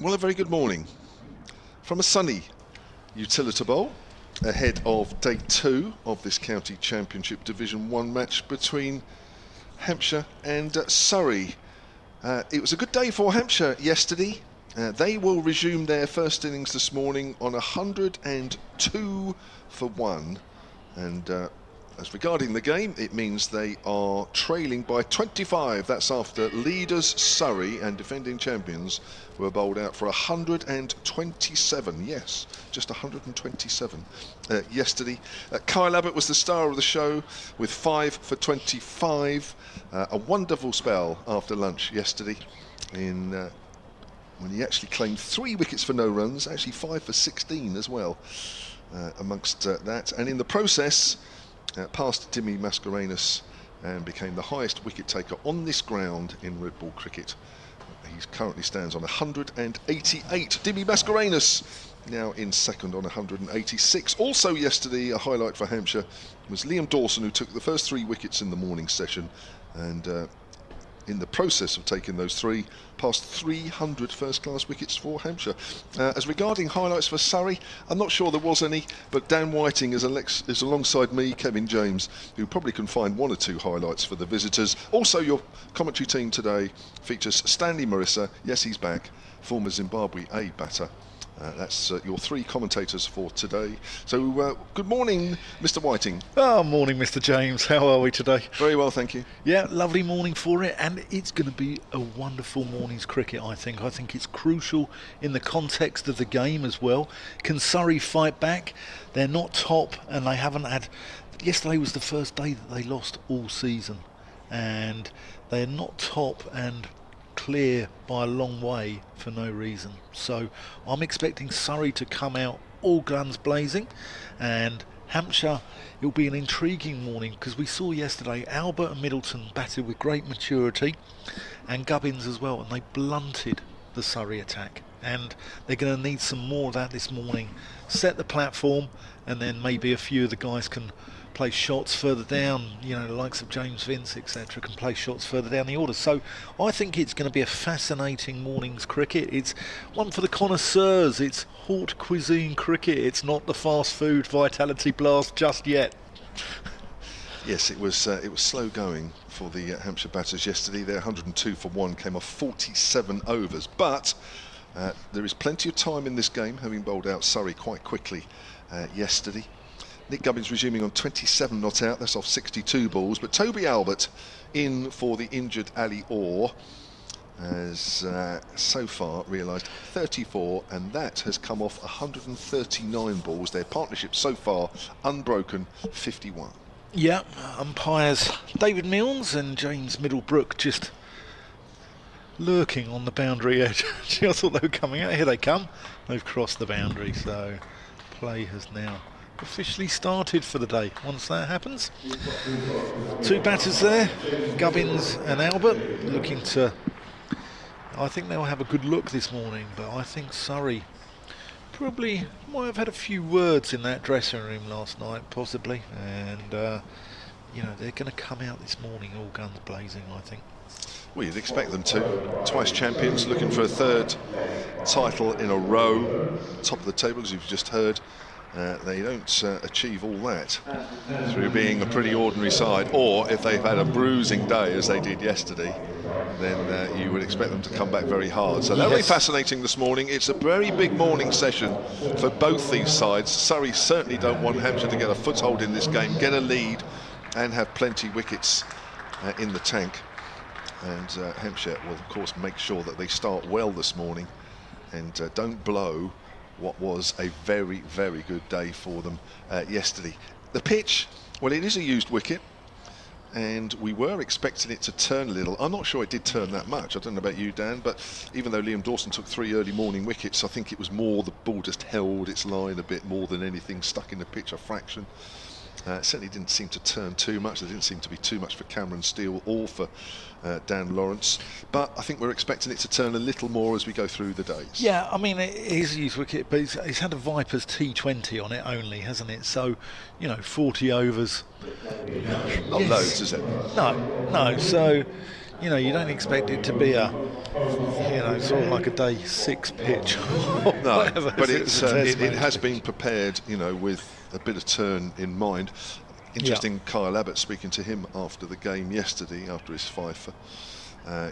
Well, a very good morning from a sunny Utilita Bowl ahead of day 2 of this County Championship Division 1 match between Hampshire and Surrey. It was a good day for Hampshire yesterday. They will resume their first innings this morning on 102 for 1, and as regarding the game, it means they are trailing by 25. That's after leaders Surrey and defending champions were bowled out for 127. Yes, just 127 yesterday. Toby Albert was the star of the show with 5 for 25. A wonderful spell after lunch yesterday when he actually claimed 3 wickets for no runs, actually 5 for 16 as well amongst that. And in the process, passed Timmy Mascarenhas and became the highest wicket taker on this ground in red ball cricket. He currently stands on 188. Timmy Mascarenhas now in second on 186. Also yesterday, a highlight for Hampshire was Liam Dawson, who took the first 3 wickets in the morning session, and in the process of taking those 3, past 300 first-class wickets for Hampshire. As regarding highlights for Surrey, I'm not sure there was any, but Dan Whiting is alongside me, Kevin James, who probably can find 1 or 2 highlights for the visitors. Also, your commentary team today features Stanley Marissa, yes, he's back, former Zimbabwe A batter. That's your 3 commentators for today. So, good morning, Mr. Whiting. Oh, morning, Mr. James. How are we today? Very well, thank you. Yeah, lovely morning for it, and it's going to be a wonderful morning's cricket, I think. I think it's crucial in the context of the game as well. Can Surrey fight back? They're not top, and they haven't had... Yesterday was the first day that they lost all season, and they're not top and clear by a long way for no reason. So I'm expecting Surrey to come out all guns blazing, and Hampshire, it'll be an intriguing morning because we saw yesterday Albert and Middleton batted with great maturity, and Gubbins as well, and they blunted the Surrey attack, and they're going to need some more of that this morning. Set the platform, and then maybe a few of the guys can play shots further down, you know, the likes of James Vince, etc., can play shots further down the order. So I think it's going to be a fascinating morning's cricket. It's one for the connoisseurs. It's haute cuisine cricket. It's not the fast food vitality blast just yet. Yes, it was slow going for the Hampshire batters yesterday. Their 102 for 1 came off 47 overs, but there is plenty of time in this game, having bowled out Surrey quite quickly yesterday. Nick Gubbins resuming on 27 not out, that's off 62 balls, but Toby Albert in for the injured Ali Orr has so far realised 34, and that has come off 139 balls. Their partnership so far unbroken, 51. Yeah, umpires David Milnes and James Middlebrook just lurking on the boundary edge. I thought they were coming out. Here they come. They've crossed the boundary, so play has now officially started for the day. Once that happens, 2 batters there, Gubbins and Albert, looking to... I think they'll have a good look this morning, but I think Surrey probably might have had a few words in that dressing room last night, possibly, and you know, they're going to come out this morning all guns blazing, I think. Well, you'd expect them to. Twice champions, looking for a 3rd title in a row, top of the table, as you've just heard. They don't achieve all that through being a pretty ordinary side, or if they've had a bruising day as they did yesterday, then you would expect them to come back very hard. So that'll be fascinating this morning. It's a very big morning session for both these sides. Surrey certainly don't want Hampshire to get a foothold in this game, get a lead and have plenty wickets in the tank. And Hampshire will of course make sure that they start well this morning and don't blow what was a very, very good day for them yesterday. The pitch, well, it is a used wicket, and we were expecting it to turn a little. I'm not sure it did turn that much. I don't know about you, Dan, but even though Liam Dawson took 3 early morning wickets, I think it was more the ball just held its line a bit more than anything, stuck in the pitch a fraction. It certainly didn't seem to turn too much. There didn't seem to be too much for Cameron Steele or for Dan Lawrence, but I think we're expecting it to turn a little more as we go through the days. Yeah, I mean, it is a used wicket, but it's had a Vipers T20 on it only, hasn't it? So, you know, 40 overs. Not loads, is it? No. So, you know, you don't expect it to be a, you know, sort of like a day 6 pitch. No, but it has been prepared, you know, with a bit of turn in mind. Interesting, Kyle Abbott, speaking to him after the game yesterday, after his fifer,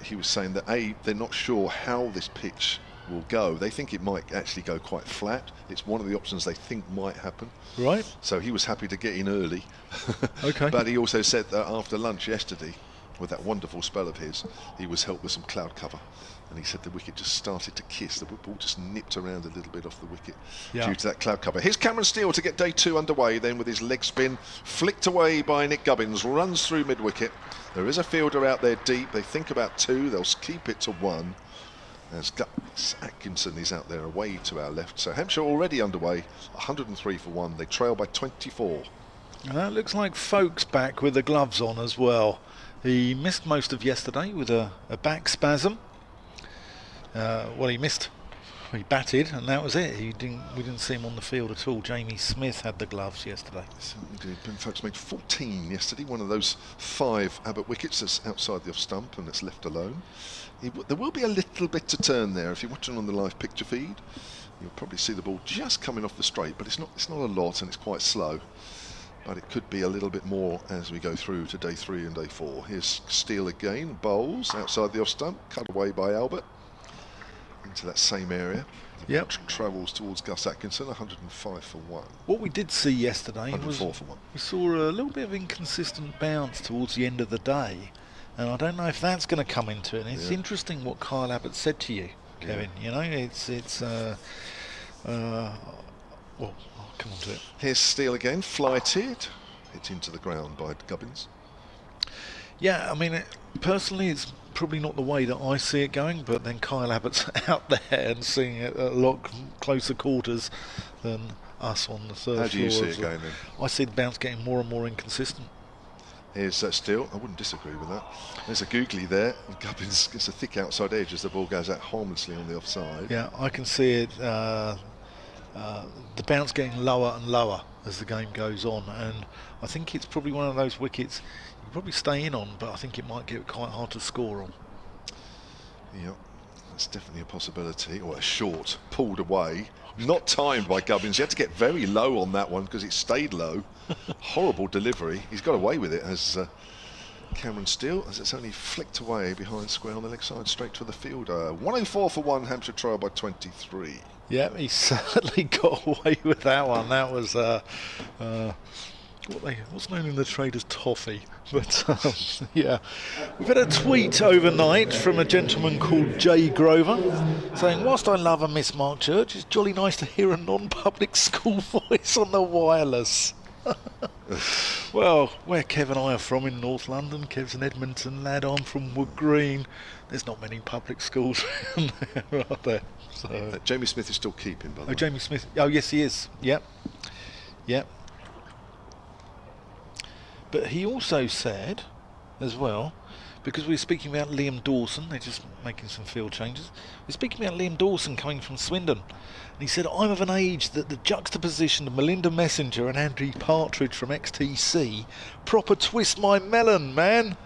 he was saying that they're not sure how this pitch will go. They think it might actually go quite flat. It's one of the options they think might happen. Right. So he was happy to get in early. Okay. But he also said that after lunch yesterday, with that wonderful spell of his, he was helped with some cloud cover. And he said the wicket just started to kiss. The ball just nipped around a little bit off the wicket due to that cloud cover. Here's Cameron Steele to get day 2 underway, then with his leg spin flicked away by Nick Gubbins, runs through mid-wicket. There is a fielder out there deep. They think about 2. They'll keep it to 1. As Atkinson is out there away to our left. So Hampshire already underway, 103 for 1. They trail by 24. It looks like Folkes back with the gloves on as well. He missed most of yesterday with a back spasm. Well, he batted, and that was it. We didn't see him on the field at all. Jamie Smith had the gloves yesterday. Ben Folkes made 14 yesterday. One of those 5 Abbott wickets that's outside the off stump and that's left alone. There will be a little bit to turn there. If you're watching on the live picture feed, you'll probably see the ball just coming off the straight, but it's not a lot, and it's quite slow. But it could be a little bit more as we go through to day 3 and day 4. Here's Steele again, bowls outside the off stump, cut away by Albert into that same area. Yep. Travels towards Gus Atkinson, 105 for 1. What we did see yesterday 104 for 1. We saw a little bit of inconsistent bounce towards the end of the day, and I don't know if that's going to come into it. And it's interesting what Kyle Abbott said to you, Kevin. You know, well, I'll come on to it. Here's Steele again, flighted, hit into the ground by Gubbins. Yeah, I mean, personally, it's probably not the way that I see it going, but then Kyle Abbott's out there and seeing it at a lot closer quarters than us on the third floor. How do you see it going then? I see the bounce getting more and more inconsistent. Here's Steele. I wouldn't disagree with that. There's a googly there. Gubbins gets a thick outside edge as the ball goes out harmlessly on the offside. Yeah, I can see it. The bounce getting lower and lower as the game goes on, and I think it's probably one of those wickets you probably stay in on, but I think it might get quite hard to score on. Yeah, that's definitely a possibility. Or a short, pulled away, not timed by Gubbins. You had to get very low on that one because it stayed low. Horrible delivery. He's got away with it as Cameron Steele, as it's only flicked away behind square on the leg side, straight to the fielder. 104 for 1, Hampshire trail by 23. Yeah, he certainly got away with that one. That was what's known in the trade as toffee. But yeah, we've had a tweet overnight from a gentleman called Jay Grover saying, whilst I love and miss Mark Church, it's jolly nice to hear a non-public school voice on the wireless. Well, where Kev and I are from in North London, Kev's an Edmonton lad, I'm from Wood Green. There's not many public schools around there, are there? So. Jamie Smith is still keeping, by the way. Jamie Smith. Oh, yes, he is. Yep. Yep. But he also said, as well, because we were speaking about Liam Dawson, they're just making some field changes. We're speaking about Liam Dawson coming from Swindon. And he said, I'm of an age that the juxtaposition of Melinda Messenger and Andy Partridge from XTC proper twist my melon, man.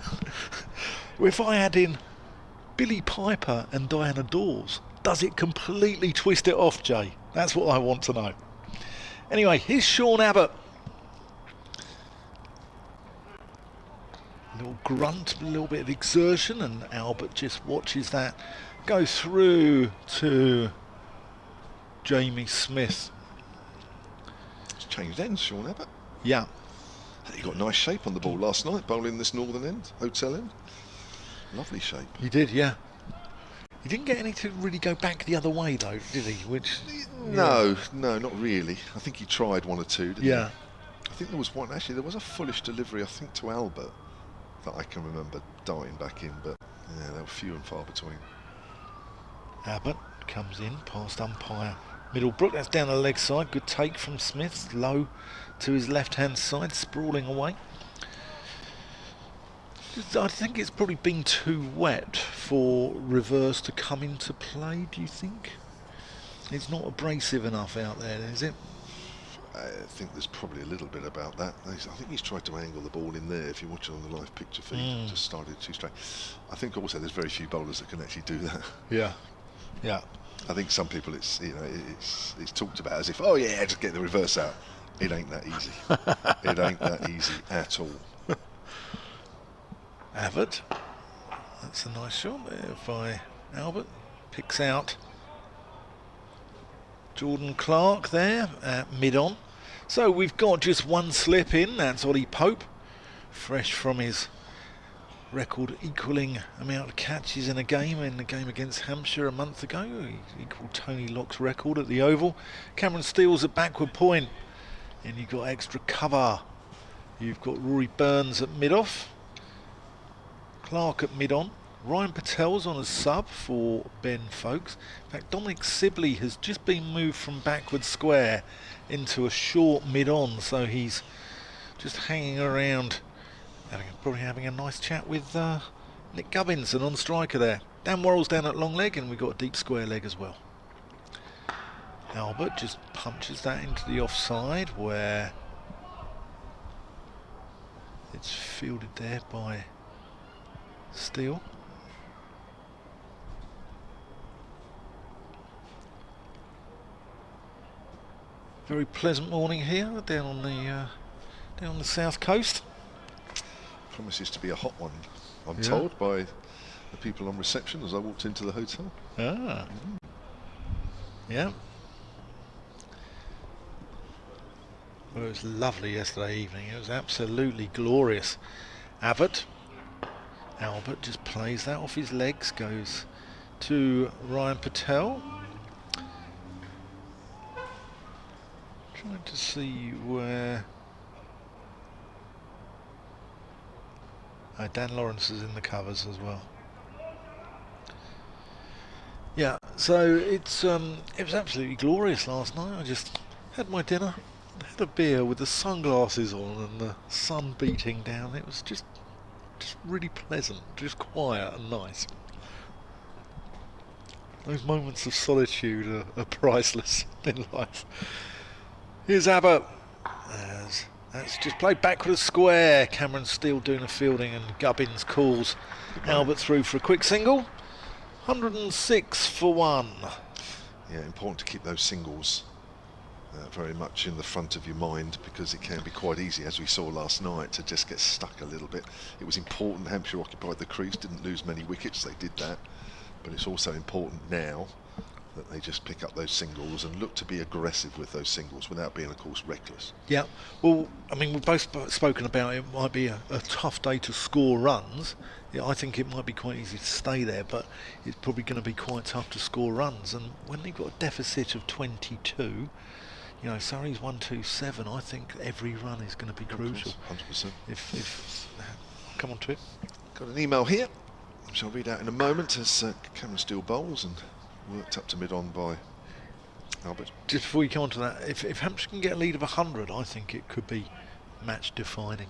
If I add in Billy Piper and Diana Dawes, does it completely twist it off, Jay? That's what I want to know. Anyway, here's Sean Abbott. A little grunt, a little bit of exertion, and Albert just watches that go through to Jamie Smith. It's changed ends, Sean Abbott. Yeah. He got nice shape on the ball last night, bowling this northern end, hotel end. Lovely shape. He did, yeah. He didn't get any to really go back the other way, though, did he? No, not really. I think he tried one or two, didn't he? Yeah. I think there was one, actually, there was a foolish delivery, I think, to Albert that I can remember dying back in, but yeah, they were few and far between. Abbott comes in past umpire Middlebrook. That's down the leg side. Good take from Smith. Low to his left-hand side, sprawling away. I think it's probably been too wet for reverse to come into play, do you think? It's not abrasive enough out there, is it? I think there's probably a little bit about that. I think he's tried to angle the ball in there. If you watch it on the live picture feed, just started too straight. I think also there's very few bowlers that can actually do that. Yeah, yeah. I think some people, it's talked about as if, oh yeah, just get the reverse out. It ain't that easy. It ain't that easy at all. Albert, that's a nice shot there by Albert. Picks out Jordan Clark there at mid-on. So we've got just one slip in. That's Ollie Pope, fresh from his record equalling amount of catches in the game against Hampshire a month ago. He equalled Tony Locke's record at the Oval. Cameron Steele's at backward point, and you've got extra cover. You've got Rory Burns at mid-off, Clark at mid-on. Ryan Patel's on a sub for Ben Folkes. In fact, Dominic Sibley has just been moved from backward square into a short mid-on, so he's just hanging around, probably having a nice chat with Nick Gubbins, an on-striker there. Dan Worrell's down at long leg, and we've got a deep square leg as well. Albert just punches that into the offside, where it's fielded there by Steele. Very pleasant morning here down on the south coast. Promises to be a hot one, I'm told by the people on reception as I walked into the hotel. Ah. Yeah. Well, it was lovely yesterday evening. It was absolutely glorious. Albert just plays that off his legs, goes to Ryan Patel. Trying to see where Dan Lawrence is in the covers as well. Yeah, so it was absolutely glorious last night. I just had my dinner, had a beer with the sunglasses on and the sun beating down. It was just really pleasant, just quiet and nice. Those moments of solitude are priceless in life. Here's Albert. That's just played backward square. Cameron Steele doing the fielding, and Gubbins calls Albert through for a quick single. 106 for one. Yeah, important to keep those singles very much in the front of your mind, because it can be quite easy, as we saw last night, to just get stuck a little bit. It was important Hampshire occupied the crease, didn't lose many wickets, they did that, but it's also important now that they just pick up those singles and look to be aggressive with those singles without being, of course, reckless. Yeah, well, I mean, we've both spoken about it might be a tough day to score runs. Yeah, I think it might be quite easy to stay there, but it's probably going to be quite tough to score runs. And when they've got a deficit of 22, you know, Surrey's 127, I think every run is going to be crucial. 100%. If come on to it. Got an email here, which I'll read out in a moment, as Cameron Steele bowls and worked up to mid-on by Albert. Just before you come on to that, if Hampshire can get a lead of 100, I think it could be match-defining.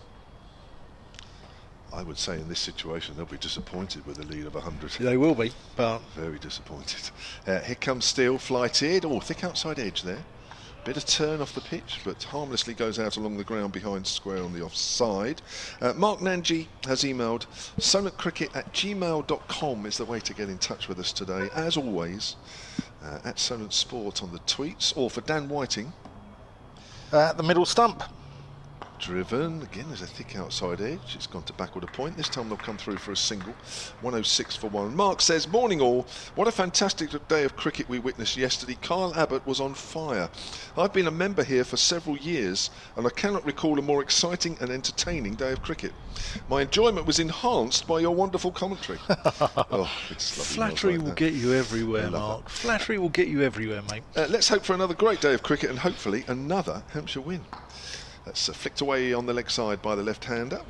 I would say in this situation they'll be disappointed with a lead of 100. They will be, but very disappointed. Here comes Steele, flighted. Oh, thick outside edge there. Bit of turn off the pitch, but harmlessly goes out along the ground behind square on the offside. Mark Nanji has emailed solentcricket@gmail.com is the way to get in touch with us today. As always, at Solent Sport on the tweets, or for Dan Whiting. at the middle stump. Driven, again there's a thick outside edge, it's gone to backward a point, this time they'll come through for a single. 106 for one. Mark says, morning all, what a fantastic day of cricket we witnessed yesterday. Kyle Abbott was on fire. I've been a member here for several years and I cannot recall a more exciting and entertaining day of cricket. My enjoyment was enhanced by your wonderful commentary. Oh, it's lovely. Flattery will get you everywhere, Mark. Flattery will get you everywhere, mate. Let's hope for another great day of cricket and hopefully another Hampshire win. That's flicked away on the leg side by the left-hander.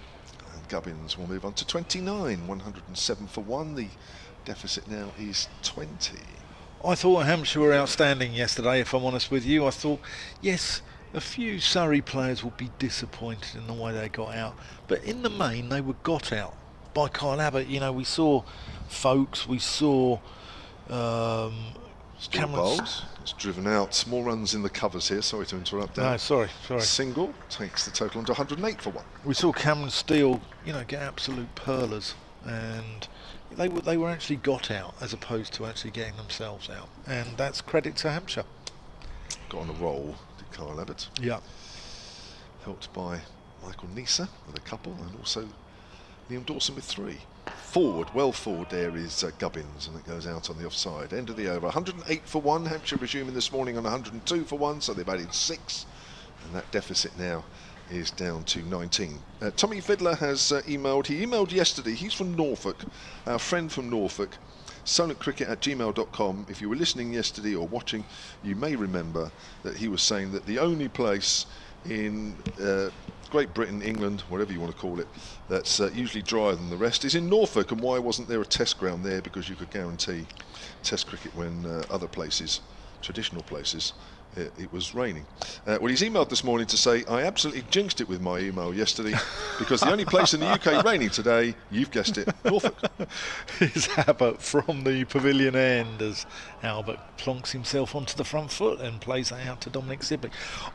And Gubbins will move on to 29, 107 for one. The deficit now is 20. I thought Hampshire were outstanding yesterday, if I'm honest with you. I thought, yes, a few Surrey players will be disappointed in the way they got out. But in the main, they were got out by Kyle Abbott. You know, we saw Folkes, we saw Still bowls. It's driven out. Small runs in the covers here. Sorry to interrupt. Dan. No, sorry. Single takes the total on to 108 for 1. We saw Cameron Steele, get absolute pearlers, and they were actually got out as opposed to actually getting themselves out, and that's credit to Hampshire. Got on a roll, did Toby Albert. Yeah. Helped by Michael Nisa with a couple, and also Liam Dawson with 3. Well forward there is Gubbins, and it goes out on the offside. End of the over. 108 for 1. Hampshire resuming this morning on 102 for 1, so they've added 6, and that deficit now is down to 19. Tommy Vidler has emailed. He emailed yesterday. He's from Norfolk, our friend from Norfolk. silentcricket@gmail.com. If you were listening yesterday or watching, you may remember that he was saying that the only place in Great Britain, England, whatever you want to call it, that's usually drier than the rest is in Norfolk. And why wasn't there a test ground there? Because you could guarantee test cricket when other places, traditional places, it was raining. Well, he's emailed this morning to say, I absolutely jinxed it with my email yesterday because the only place in the UK raining today, you've guessed it, Norfolk. It's Albert from the pavilion end as Albert plonks himself onto the front foot and plays that out to Dominic Sibley.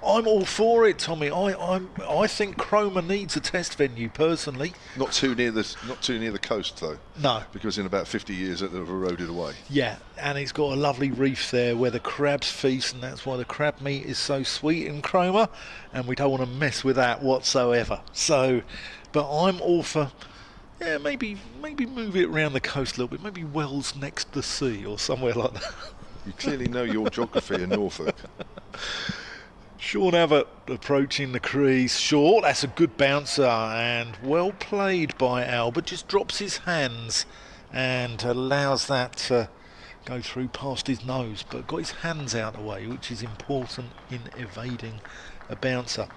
I'm all for it, Tommy. I think Cromer needs a test venue personally. Not too near the coast though. No, because in about 50 years it will have eroded away. Yeah, and it's got a lovely reef there where the crabs feast, and that's why the crab meat is so sweet in Cromer, and we don't want to mess with that whatsoever. So, but I'm all for, maybe move it around the coast a little bit, maybe Wells next to the sea or somewhere like that. You clearly know your geography in Norfolk. Sean Abbott approaching the crease, short, that's a good bouncer, and well played by Albert, just drops his hands and allows that to go through past his nose, but got his hands out of the way, which is important in evading a bouncer.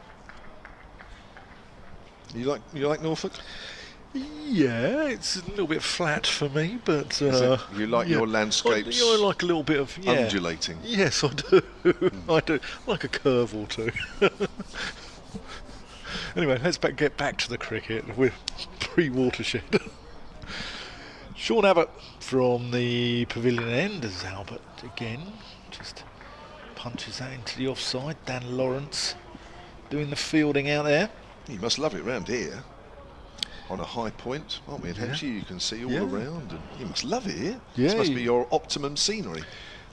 You like Norfolk? Yeah, it's a little bit flat for me, but you like your landscapes? I like a little bit of undulating. Yes, I do. I do. I like a curve or two. Anyway, let's get back to the cricket. We're pre-watershed. Sean Abbott from the pavilion end as Albert again just punches that into the offside. Dan Lawrence doing the fielding out there. You must love it round here. On a high point, aren't we in Hampshire? You can see all around, and you must love it here. Yeah, this must be your optimum scenery.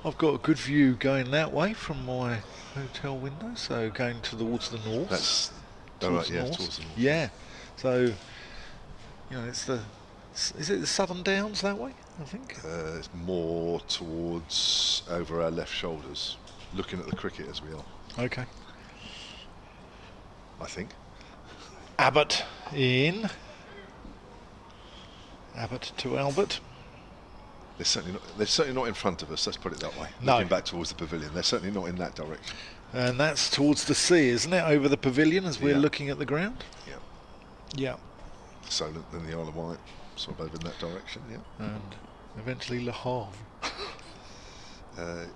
I've got a good view going that way from my hotel window, so going towards the north. That's towards the north. Yeah, so it's is it the Southern Downs that way? I think it's more towards over our left shoulders, looking at the cricket as we are. Okay. I think. Abbott in. Abbott to Albert. They're certainly not in front of us, let's put it that way. No. Looking back towards the pavilion, they're certainly not in that direction. And that's towards the sea, isn't it? Over the pavilion as we're looking at the ground? Yeah. Yeah. Solent, then the Isle of Wight, sort of over in that direction, yeah. And eventually Le Havre.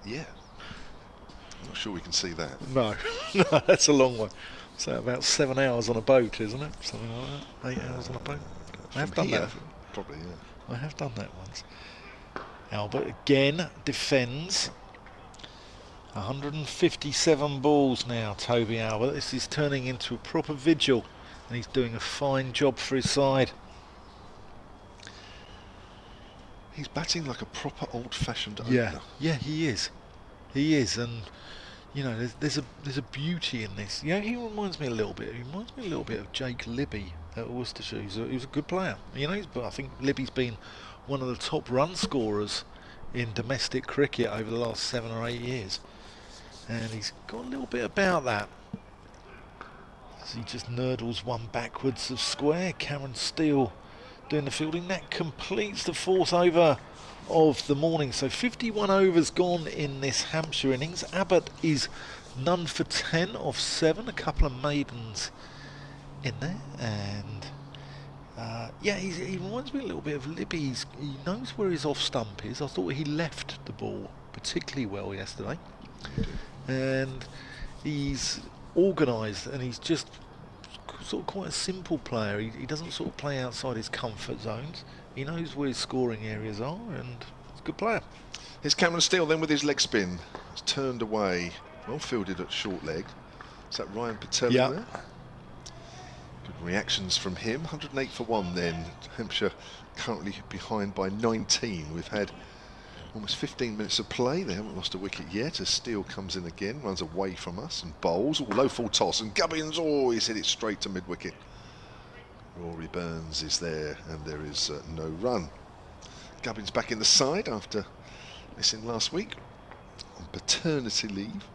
Yeah. I'm not sure we can see that. No, no, that's a long one. So about 7 hours on a boat, isn't it? Something like that. 8 hours on a boat. I have done that. Probably, yeah. I have done that once. Albert again defends. 157 balls now, Toby Albert. This is turning into a proper vigil, and he's doing a fine job for his side. He's batting like a proper old-fashioned opener. Yeah, he is. He is, and there's a beauty in this. He reminds me a little bit. He reminds me a little bit of Jake Libby at Worcestershire. He was a good player. But I think Libby's been one of the top run scorers in domestic cricket over the last 7 or 8 years, and he's got a little bit about that. As he just nurdles one backwards of square. Cameron Steele doing the fielding. That completes the 4th over of the morning. So 51 overs gone in this Hampshire innings. Abbott is none for 10 off 7. A couple of maidens in there, and he reminds me a little bit of Libby. He knows where his off stump is. I thought he left the ball particularly well yesterday, and he's organised, and he's just sort of quite a simple player. He doesn't sort of play outside his comfort zones. He knows where his scoring areas are, and he's a good player. Here's Cameron Steele then with his leg spin. It's turned away. Well fielded at short leg. Is that Ryan Patel in there? Good reactions from him. 108 for 1 then. Hampshire currently behind by 19. We've had almost 15 minutes of play. They haven't lost a wicket yet as Steele comes in again, runs away from us and bowls. Oh, low full toss, and Gubbins, oh, he's hit it straight to mid-wicket. Rory Burns is there, and there is no run. Gubbins back in the side after missing last week on paternity leave.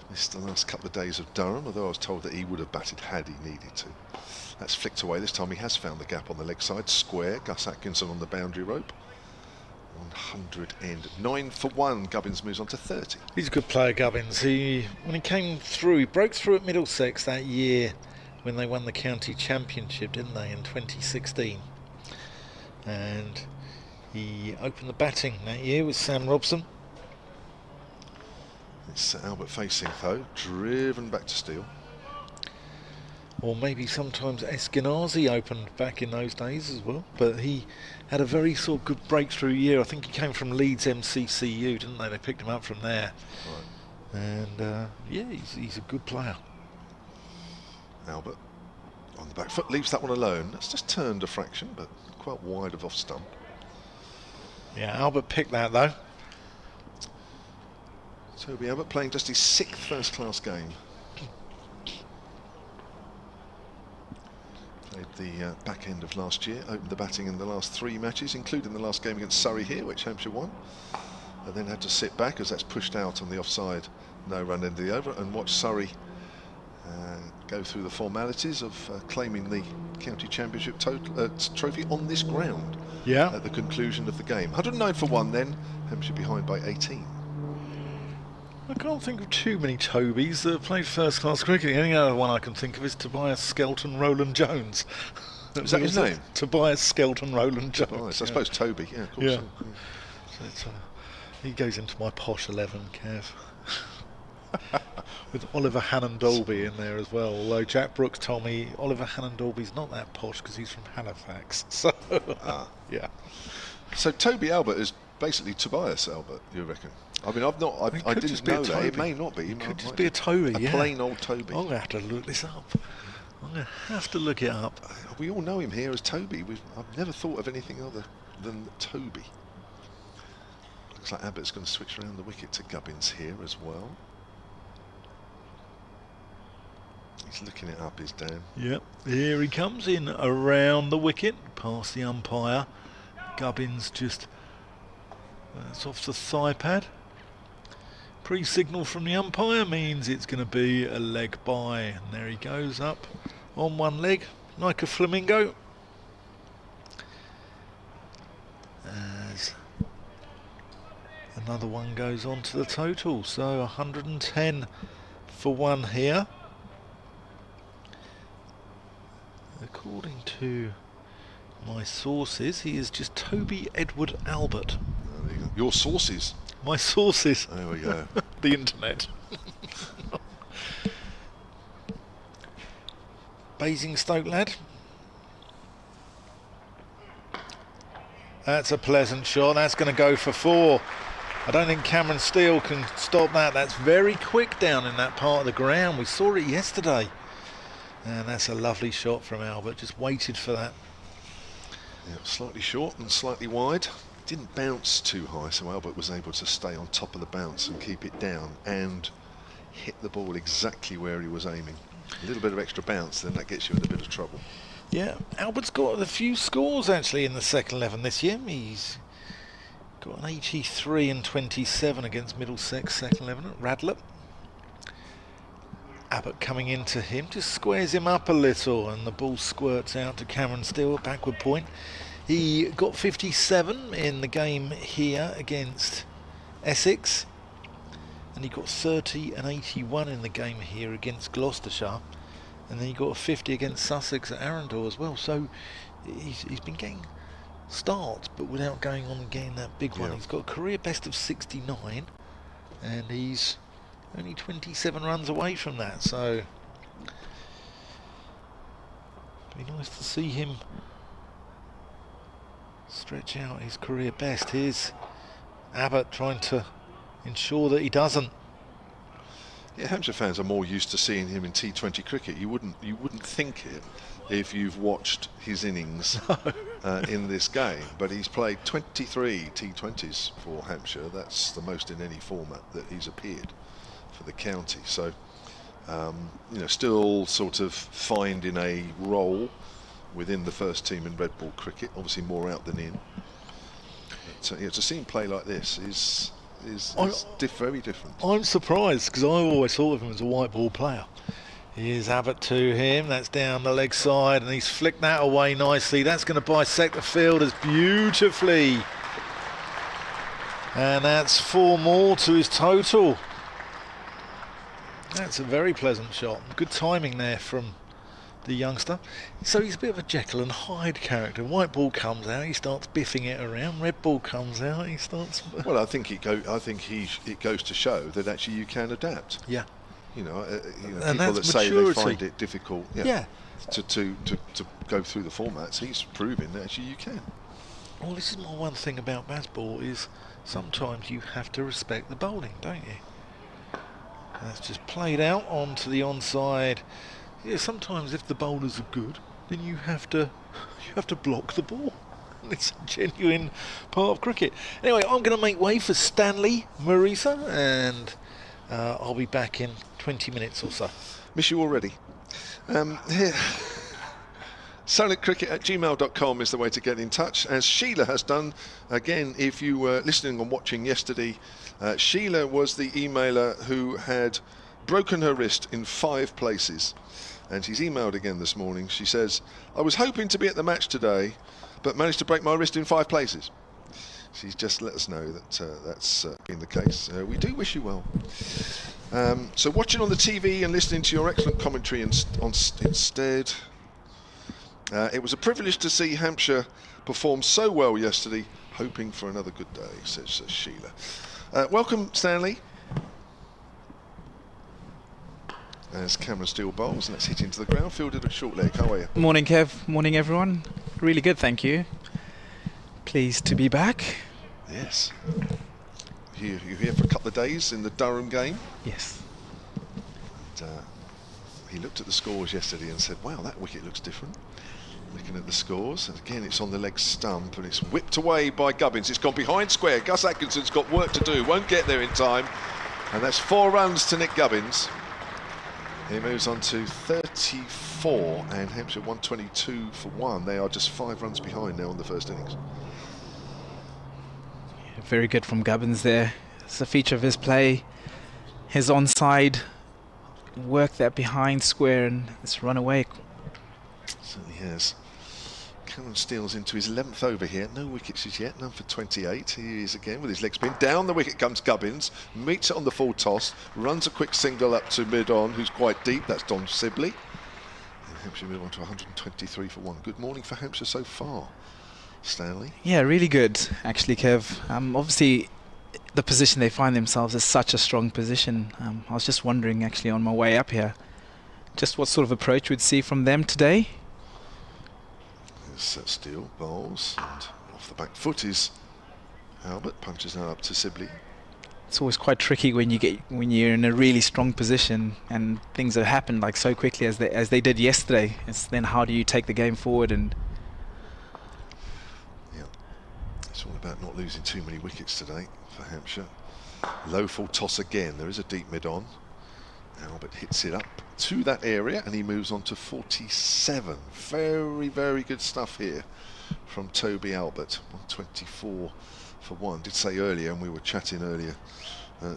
Missed the last couple of days of Durham, although I was told that he would have batted had he needed to. That's flicked away. This time he has found the gap on the leg side. Square. Gus Atkinson on the boundary rope. 109 for 1. Gubbins moves on to 30. He's a good player, Gubbins. When he came through, he broke through at Middlesex that year when they won the county championship, didn't they, in 2016? And he opened the batting that year with Sam Robson. It's Albert facing though, driven back to Steele. Or maybe sometimes Eskenazi opened back in those days as well. But he had a very sort of good breakthrough year. I think he came from Leeds MCCU, didn't they? They picked him up from there. Right. And yeah, he's a good player. Albert on the back foot, leaves that one alone. That's just turned a fraction, but quite wide of off stump. Yeah, Albert picked that though. Toby Albert playing just his 6th first-class game. Played the back end of last year, opened the batting in the last 3 matches, including the last game against Surrey here, which Hampshire won. And then had to sit back as that's pushed out on the offside, no run end of the over, and watch Surrey go through the formalities of claiming the county championship trophy on this ground. Yeah. At the conclusion of the game. 109 for 1 then, Hampshire behind by 18. I can't think of too many Tobys that have played first-class cricket. The only other one I can think of is Tobias Skelton Roland Jones. Is that his name? Tobias Skelton Roland Jones. Tobias. I suppose Toby, yeah, of course. Yeah. So he goes into my posh 11, Kev. With Oliver Hannon-Dolby in there as well, although Jack Brooks told me Oliver Hannon-Dolby's not that posh because he's from Halifax. So, yeah. So Toby Albert is basically Tobias Albert, you reckon? I mean, I didn't know that. It may not be. It could just be a Toby, a plain old Toby. I'm going to have to look this up. I'm going to have to look it up. We all know him here as Toby. I've never thought of anything other than Toby. Looks like Abbott's going to switch around the wicket to Gubbins here as well. He's looking it up, is Dan. Yep, here he comes in around the wicket, past the umpire. Gubbins just, that's off the thigh pad. Pre-signal from the umpire means it's going to be a leg by. And there he goes up on one leg, like a flamingo. As another one goes on to the total, so 110 for 1 here. According to my sources, he is just Toby Edward Albert. Oh, there you go. Your sources? My sources. There we go. The internet. Basingstoke lad. That's a pleasant shot. That's going to go for 4. I don't think Cameron Steele can stop that. That's very quick down in that part of the ground. We saw it yesterday. And that's a lovely shot from Albert, just waited for that. Yeah, slightly short and slightly wide. Didn't bounce too high, so Albert was able to stay on top of the bounce and keep it down and hit the ball exactly where he was aiming. A little bit of extra bounce, then that gets you in a bit of trouble. Yeah, Albert's got a few scores actually in the second 11 this year. He's got an 83 and 27 against Middlesex second 11 at Radlett. Abbott coming into him, just squares him up a little and the ball squirts out to Cameron Steele at backward point. He got 57 in the game here against Essex and he got 30 and 81 in the game here against Gloucestershire, and then he got a 50 against Sussex at Arundel as well. So he's been getting starts but without going on and getting that big one. He's got a career best of 69 and he's only 27 runs away from that, so it'd be nice to see him stretch out his career best. Here's Abbott trying to ensure that he doesn't. Yeah, Hampshire fans are more used to seeing him in T20 cricket. You wouldn't think it if you've watched his innings in this game. But he's played 23 T20s for Hampshire. That's the most in any format that he's appeared for the county. So, still sort of finding a role within the first team in red ball cricket. Obviously more out than in. But, to see him play like this is very different. I'm surprised because I always thought of him as a white ball player. Here's Abbott to him, that's down the leg side, and he's flicked that away nicely. That's going to bisect the fielders beautifully. And that's 4 more to his total. That's a very pleasant shot. Good timing there from the youngster. So he's a bit of a Jekyll and Hyde character. White ball comes out, he starts biffing it around. Red ball comes out, he starts. Well, I think it goes to show that actually you can adapt. Yeah. People that say they find it difficult. Yeah. To go through the formats, he's proving that actually you can. Well, this is my one thing about baseball is sometimes you have to respect the bowling, don't you? That's just played out onto the onside. Yeah, sometimes if the bowlers are good, then you have to block the ball. It's a genuine part of cricket. Anyway, I'm going to make way for Stanley Marisa, and I'll be back in 20 minutes or so. Miss you already. Here. Silentcricket@gmail.com is the way to get in touch, as Sheila has done. Again, if you were listening and watching yesterday, Sheila was the emailer who had broken her wrist in 5 places. And she's emailed again this morning. She says, I was hoping to be at the match today, but managed to break my wrist in 5 places. She's just let us know that that's been the case. We do wish you well. So watching on the TV and listening to your excellent commentary instead. It was a privilege to see Hampshire perform so well yesterday. Hoping for another good day, says Sheila. Welcome, Stanley. As Cameron Steele bowls, and let's hit into the ground. Fielded a short leg. How are you? Morning, Kev. Morning, everyone. Really good, thank you. Pleased to be back. Yes. You here for a couple of days in the Durham game? Yes. And, he looked at the scores yesterday and said, wow, that wicket looks different. Looking at the scores, and again it's on the leg stump and it's whipped away by Gubbins. It's gone behind square. Gus Atkinson's got work to do, won't get there in time, and that's 4 runs to Nick Gubbins. He moves on to 34 and Hampshire 122 for 1. They are just 5 runs behind now on the first innings. Yeah, very good from Gubbins there. It's a feature of his play. His onside work that behind square and it's run away. Certainly has. Cameron Steele's into his 11th over here. No wickets as yet, none for 28. Here he is again with his leg spin. Down the wicket comes Gubbins, meets it on the full toss, runs a quick single up to mid-on, who's quite deep. That's Don Sibley. And Hampshire move on to 123 for 1. Good morning for Hampshire so far, Stanley. Yeah, really good, actually, Kev. Obviously, the position they find themselves is such a strong position. I was just wondering, actually, on my way up here, just what sort of approach we'd see from them today. Steele bowls, and off the back foot is Albert, punches now up to Sibley. It's always quite tricky when you're in a really strong position and things have happened like so quickly as they did yesterday. It's then how do you take the game forward? And yeah, it's all about not losing too many wickets today for Hampshire. Low full toss again. There is a deep mid on. Albert hits it up to that area and he moves on to 47. Very, very good stuff here from Toby Albert. 124 for 1. Did say earlier, and we were chatting earlier,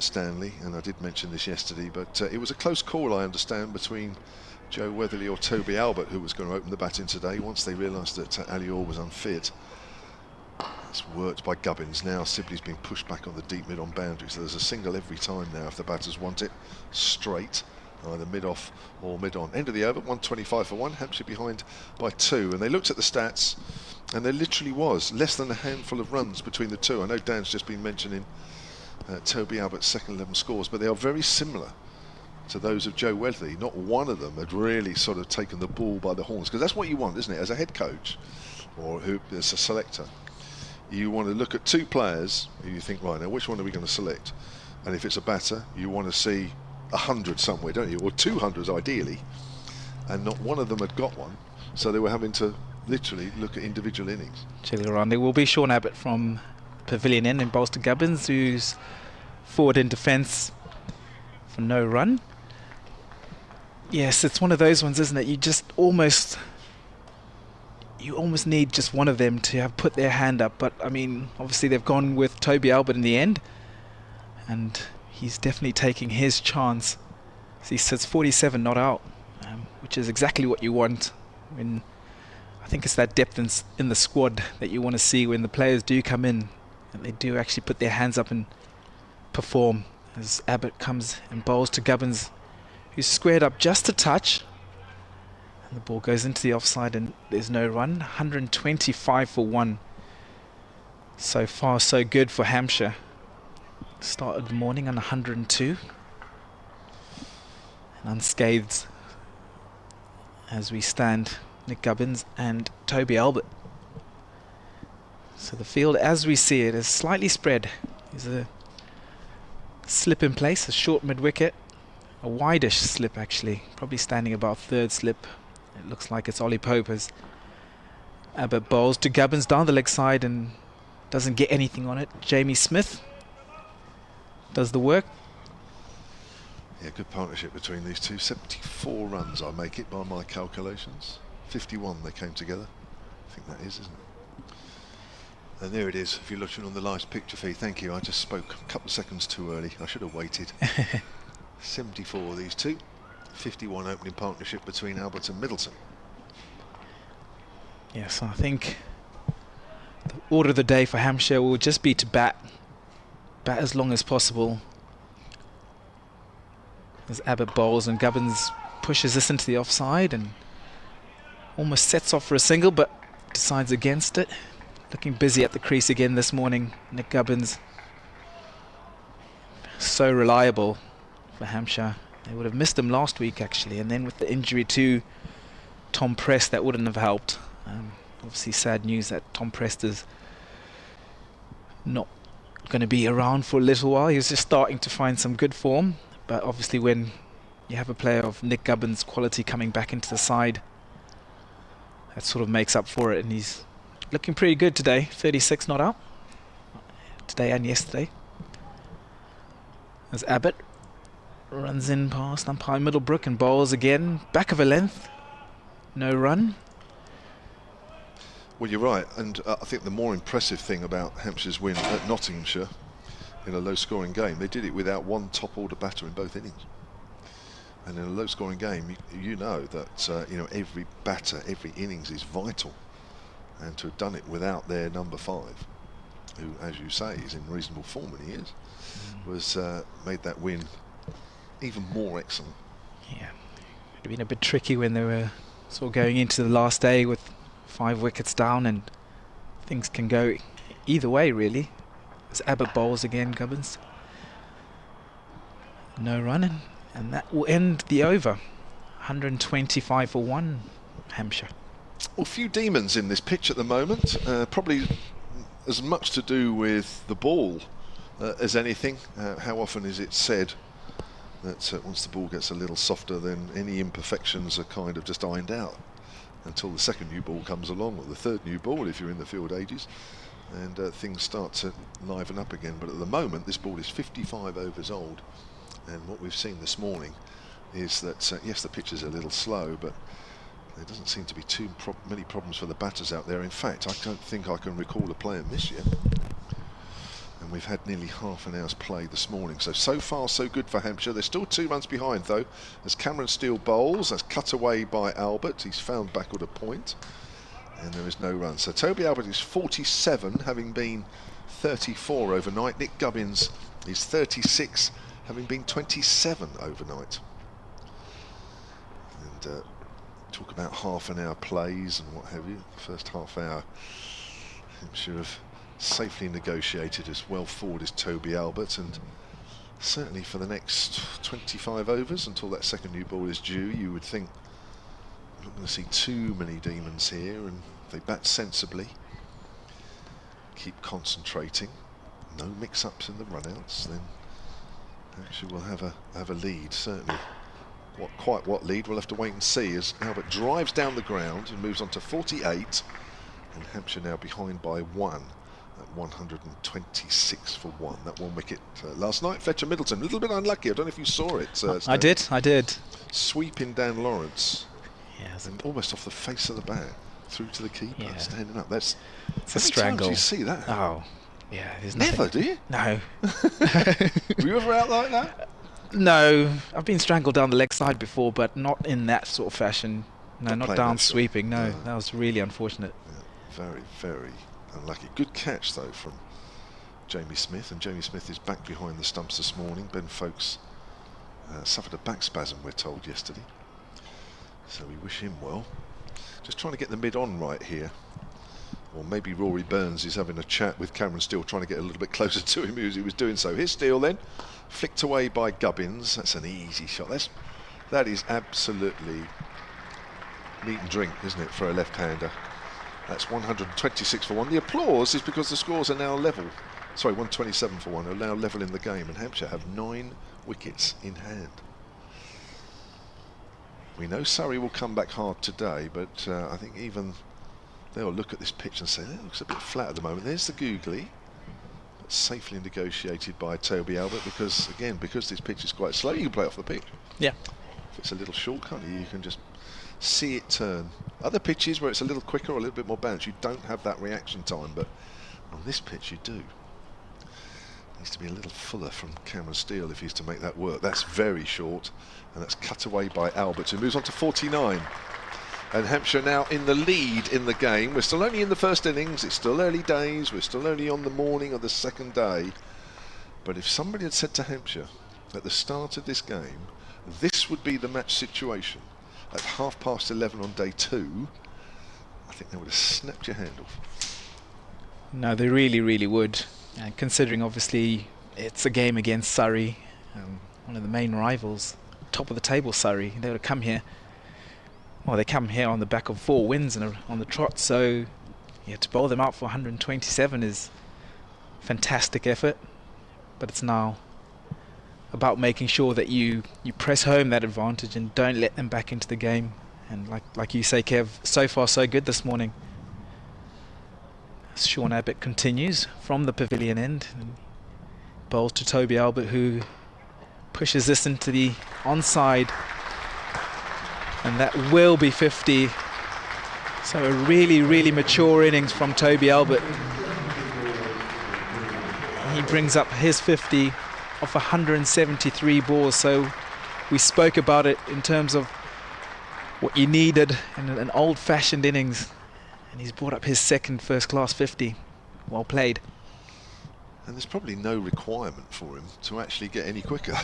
Stanley, and I did mention this yesterday, but it was a close call, I understand, between Joe Weatherly or Toby Albert, who was going to open the batting today once they realised that Ali Orr was unfit. It's worked by Gubbins. Now Sibley's been pushed back on the deep mid on boundary, so there's a single every time now if the batters want it straight, either mid off or mid on. End of the over, 125 for 1. Hampshire behind by 2, and they looked at the stats and there literally was less than a handful of runs between the two. I know Dan's just been mentioning Toby Albert's second 11 scores, but they are very similar to those of Joe Weatherly. Not one of them had really sort of taken the bull by the horns, because that's what you want, isn't it, as a head coach or who as a selector. you want to look at two players who you think, right, now which one are we going to select? And if it's a batter, you want to see 100 somewhere, don't you? Or 200s ideally. And not one of them had got one, so they were having to literally look at individual innings. Chilling around. There will be Sean Abbott from Pavilion Inn in bowls to Gubbins, who's forward in defence for no run. Yes, it's one of those ones, isn't it? You almost need just one of them to have put their hand up. But I mean, obviously they've gone with Toby Albert in the end, and he's definitely taking his chance. So he sits 47 not out, which is exactly what you want. When I think it's that depth in the squad that you want to see when the players do come in and they do actually put their hands up and perform. As Abbott comes and bowls to Gubbins, who's squared up just a touch. And the ball goes into the offside and there's no run. 125 for 1. So far, so good for Hampshire. Start of the morning on 102. And unscathed as we stand, Nick Gubbins and Toby Albert. So the field as we see it is slightly spread. There's a slip in place, a short mid-wicket, a wideish slip actually, probably standing about third slip. It looks like it's Ollie Pope as Abbott bowls to Gubbins down the leg side and doesn't get anything on it. Jamie Smith does the work. Yeah, good partnership between these two. 74 runs, I make it by my calculations. 51 they came together. I think that is, isn't it? And there it is, if you're looking on the live picture feed. Thank you, I just spoke a couple of seconds too early. I should have waited. 74 these two. 51 opening partnership between Albert and Middleton. Yes, I think the order of the day for Hampshire will just be to bat as long as possible. As Abbott bowls and Gubbins pushes this into the offside and almost sets off for a single, but decides against it. Looking busy at the crease again this morning, Nick Gubbins. So reliable for Hampshire. They would have missed him last week actually, and then with the injury to Tom Prest, that wouldn't have helped. Obviously sad news that Tom Prest is not going to be around for a little while. He was just starting to find some good form, but obviously when you have a player of Nick Gubbins' quality coming back into the side, that sort of makes up for it, and he's looking pretty good today. 36 not out today and yesterday. As Abbott runs in past umpire Middlebrook and bowls again, back of a length, no run. Well, you're right, and I think the more impressive thing about Hampshire's win at Nottinghamshire in a low-scoring game, they did it without one top-order batter in both innings. And in a low-scoring game, you know that you know, every batter, every innings is vital, and to have done it without their number 5, who, as you say, is in reasonable form, and he is, was made that win even more excellent. Yeah, it would have been a bit tricky when they were sort of going into the last day with 5 wickets down, and things can go either way really. As Abbott bowls again, Gubbins. No running, and that will end the over. 125 for 1, Hampshire. Well, few demons in this pitch at the moment. Probably as much to do with the ball as anything. How often is it said that once the ball gets a little softer, then any imperfections are kind of just ironed out until the second new ball comes along, or the third new ball if you're in the field ages, and things start to liven up again. But at the moment, this ball is 55 overs old, and what we've seen this morning is that yes, the pitch is a little slow, but there doesn't seem to be too many problems for the batters out there. In fact, I don't think I can recall a player miss yet. And we've had nearly half an hour's play this morning. So far so good for Hampshire. They're still 2 runs behind though, as Cameron Steele bowls. That's cut away by Albert. He's found backward a point, and there is no run. So Toby Albert is 47, having been 34 overnight. Nick Gubbins is 36, having been 27 overnight. And talk about half an hour plays and what have you. First half hour, Hampshire have safely negotiated as well forward as Toby Albert, and certainly for the next 25 overs until that second new ball is due, you would think we're not going to see too many demons here, and they bat sensibly, keep concentrating. No mix-ups in the run-outs, then Hampshire will have a lead, certainly. Quite what lead, we'll have to wait and see as Albert drives down the ground and moves on to 48, and Hampshire now behind by 1 at 126 for 1. That one wicket last night. Fletcher Middleton, a little bit unlucky. I don't know if you saw it. I did. Sweeping Dan Lawrence, Yeah, and almost off the face of the bat through to the keeper, Yeah. standing up. It's a strangle. Do you see that? Oh, yeah. There's Never, nothing. do you? No. Were you ever out like that? No, I've been strangled down the leg side before, but not in that sort of fashion. No, Not not playing down that shot. sweeping. No, No. that was really unfortunate. Yeah, very, very unlucky. Good catch though from Jamie Smith, and Jamie Smith is back behind the stumps this morning. Ben Folkes suffered a back spasm, we're told, yesterday, so we wish him well. Just trying to get the mid on right here, or maybe Rory Burns is having a chat with Cameron Steele, trying to get a little bit closer to him as he was doing so. Here's Steele then, flicked away by Gubbins. That's an easy shot. That is absolutely meat and drink, isn't it, for a left-hander? That's 126 for 1. The applause is because the scores are now level. Sorry, 127 for 1 are now level in the game, and Hampshire have 9 wickets in hand. We know Surrey will come back hard today, but I think even they'll look at this pitch and say, that looks a bit flat at the moment. There's the googly, but safely negotiated by Toby Albert, because this pitch is quite slow, you can play off the pitch. Yeah. If it's a little shortcut, you can just see it turn. Other pitches where it's a little quicker or a little bit more balanced, you don't have that reaction time, but on this pitch you do. Needs to be a little fuller from Cameron Steele if he's to make that work. That's very short, and that's cut away by Albert, who moves on to 49. And Hampshire now in the lead in the game. We're still only in the first innings, it's still early days, we're still only on the morning of the second day. But if somebody had said to Hampshire at the start of this game, this would be the match situation at 11:30 on day 2, I think they would have snapped your hand off. No, they really, really would. Considering obviously it's a game against Surrey, one of the main rivals, top of the table Surrey. They would have come here. Well, they come here on the back of 4 wins and on the trot, so yeah, to bowl them out for 127 is fantastic effort. But it's now about making sure that you press home that advantage and don't let them back into the game. And like you say, Kev, so far so good this morning. Sean Abbott continues from the pavilion end and bowls to Toby Albert, who pushes this into the onside, and that will be 50. So a really, really mature innings from Toby Albert. He brings up his 50 off 173 balls. So we spoke about it in terms of what you needed in an old-fashioned innings, and he's brought up his second first-class 50. Well played. And there's probably no requirement for him to actually get any quicker.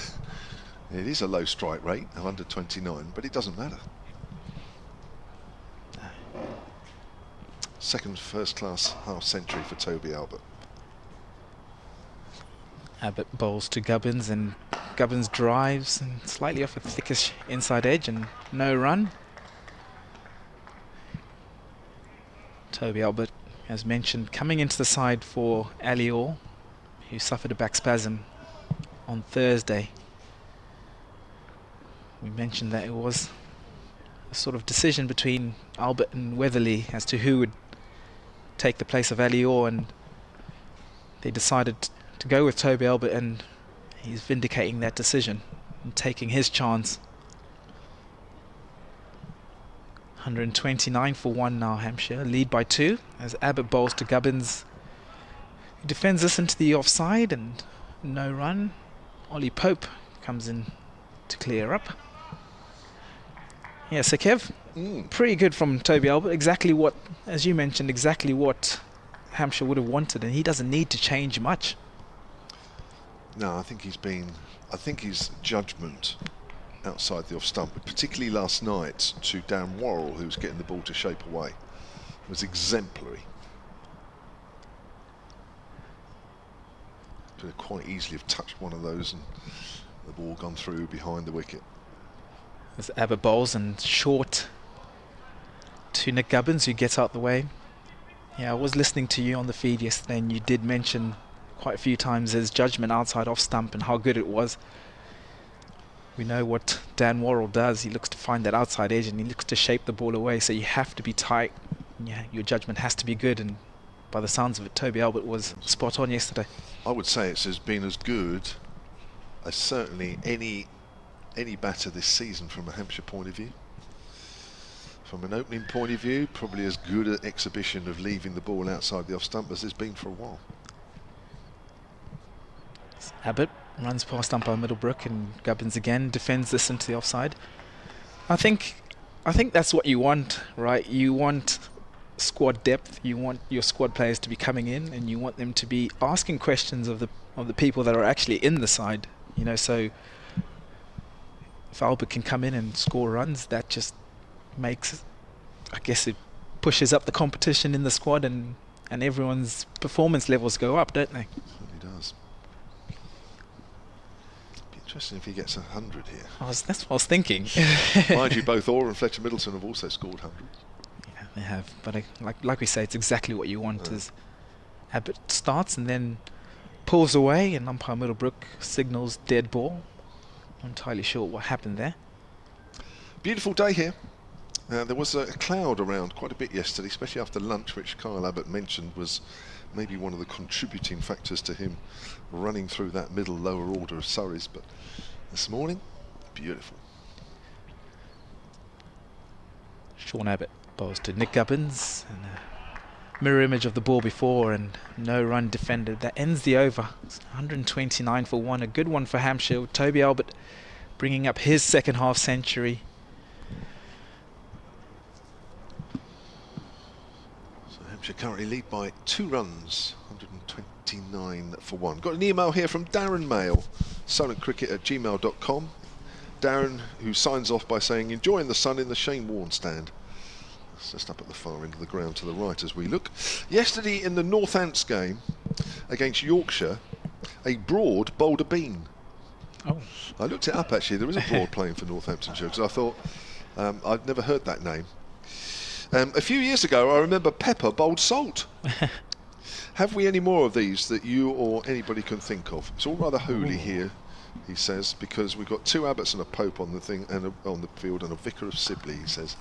It is a low strike rate of under 29, but it doesn't matter. Second first-class half-century for Toby Albert. Abbott bowls to Gubbins, and Gubbins drives and slightly off a thickish inside edge and no run. Toby Albert, as mentioned, coming into the side for Ali Orr, who suffered a back spasm on Thursday. We mentioned that it was a sort of decision between Albert and Weatherly as to who would take the place of Ali Orr, and they decided to go with Toby Albert, and he's vindicating that decision and taking his chance. 129 for 1 now, Hampshire lead by 2 as Abbott bowls to Gubbins, who defends this into the offside and no run. Ollie Pope comes in to clear up. Yeah, so Kev, pretty good from Toby Albert. Exactly what, as you mentioned, exactly what Hampshire would have wanted, and he doesn't need to change much. No, I think his judgment outside the off stump, particularly last night to Dan Worrell, who was getting the ball to shape away, was exemplary. Could have quite easily have touched one of those and the ball gone through behind the wicket. As Abbott bowls and short to Nick Gubbins, who gets out the way. Yeah, I was listening to you on the feed yesterday, and you did mention quite a few times his judgment outside off stump and how good it was. We know what Dan Worrell does. He looks to find that outside edge and he looks to shape the ball away, so you have to be tight. Yeah, your judgment has to be good, and by the sounds of it, Toby Albert was spot on yesterday. I would say it's been as good as certainly any batter this season from a Hampshire point of view. From an opening point of view, probably as good an exhibition of leaving the ball outside the off stump as there's been for a while. Abbott runs past umpire Middlebrook, and Gubbins again defends this into the offside. I think that's what you want, right? You want squad depth. You want your squad players to be coming in, and you want them to be asking questions of the people that are actually in the side. You know, so if Albert can come in and score runs, that just makes, I guess, it pushes up the competition in the squad, and everyone's performance levels go up, don't they? It certainly does. Be interesting if he gets 100 here. That's what I was thinking. Mind you, both Orr and Fletcher Middleton have also scored 100. Yeah, they have, but like we say, it's exactly what you want. Is Abbott starts and then pulls away, and umpire Middlebrook signals dead ball. I'm entirely sure what happened there. Beautiful day here. There was a cloud around quite a bit yesterday, especially after lunch, which Kyle Abbott mentioned was maybe one of the contributing factors to him running through that middle lower order of Surreys. But this morning, beautiful. Sean Abbott bowls to Nick Gubbins, and a mirror image of the ball before, and no run defended. That ends the over. It's 129 for one, a good one for Hampshire. Toby Albert bringing up his second half century. Hampshire currently lead by 2 runs, 129 for 1. Got an email here from Darren Mail, surreycricket@gmail.com. Darren, who signs off by saying, enjoying the sun in the Shane Warne stand. It's just up at the far end of the ground to the right as we look. Yesterday in the Northants game against Yorkshire, a Broad bowled a bean. Oh. I looked it up actually. There is a Broad playing for Northamptonshire, because I thought I'd never heard that name. A few years ago, I remember Pepper bowled Salt. Have we any more of these that you or anybody can think of? It's all rather holy here, he says, because we've got 2 Abbotts and a Pope on the thing and on the field, and a Vicar of Sibley, he says.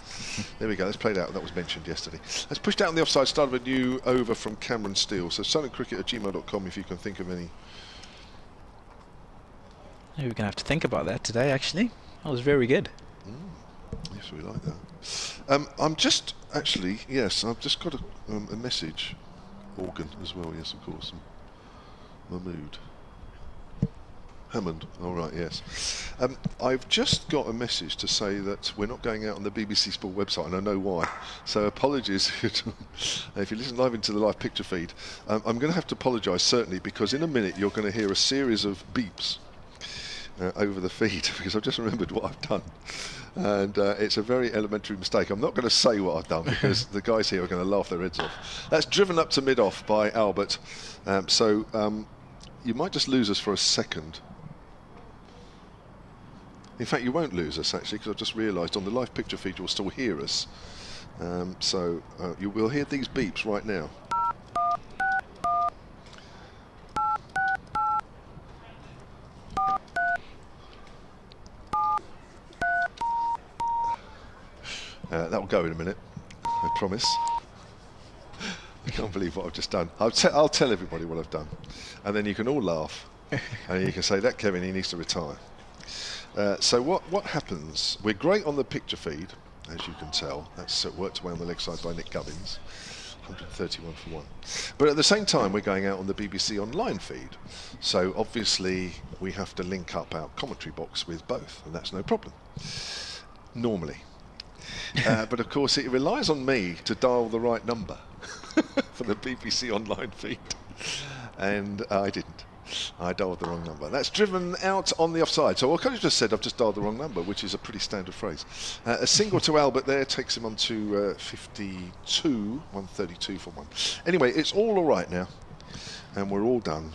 There we go, let's play it out. That was mentioned yesterday. Let's push down the offside, start of a new over from Cameron Steele. So surreycricket@gmail.com if you can think of any. We're going to have to think about that today, actually. That was very good. Yes, we like that. I'm just actually, yes, I've just got a message organ as well. Yes, of course. Mahmood Hammond. All right, yes. I've just got a message to say that we're not going out on the BBC Sport website, and I know why. So apologies if you listen live into the live picture feed. I'm going to have to apologise certainly, because in a minute you're going to hear a series of beeps over the feed, because I've just remembered what I've done. And it's a very elementary mistake. I'm not going to say what I've done, because the guys here are going to laugh their heads off. That's driven up to mid-off by Albert. So you might just lose us for a second. In fact, you won't lose us, actually, because I've just realised on the live picture feed you'll still hear us. So you will hear these beeps right now. That will go in a minute, I promise. I can't believe what I've just done. I'll tell everybody what I've done, and then you can all laugh, and you can say, that Kevin, he needs to retire. So what happens? We're great on the picture feed, as you can tell. That's worked away on the leg side by Nick Gubbins, 131 for 1. But at the same time, we're going out on the BBC online feed. So obviously, we have to link up our commentary box with both, and that's no problem, normally. But of course it relies on me to dial the right number for the BBC online feed, and I didn't. I dialed the wrong number. That's driven out on the offside. So what I just said, I've just dialed the wrong number, which is a pretty standard phrase. A single to Albert there takes him on to 52, 132 for 1. Anyway, it's all right now, and we're all done.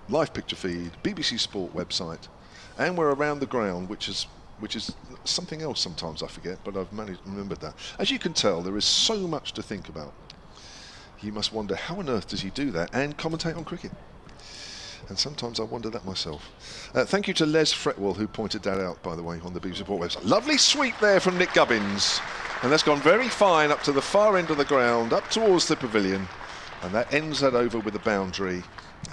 Live picture feed, BBC Sport website, and we're around the ground, which is something else sometimes I forget, but I've remembered that. As you can tell, there is so much to think about. You must wonder, how on earth does he do that and commentate on cricket? And sometimes I wonder that myself. Thank you to Les Fretwell, who pointed that out, by the way, on the BBC Report website. Lovely sweep there from Nick Gubbins. And that's gone very fine up to the far end of the ground, up towards the pavilion. And that ends that over with a boundary.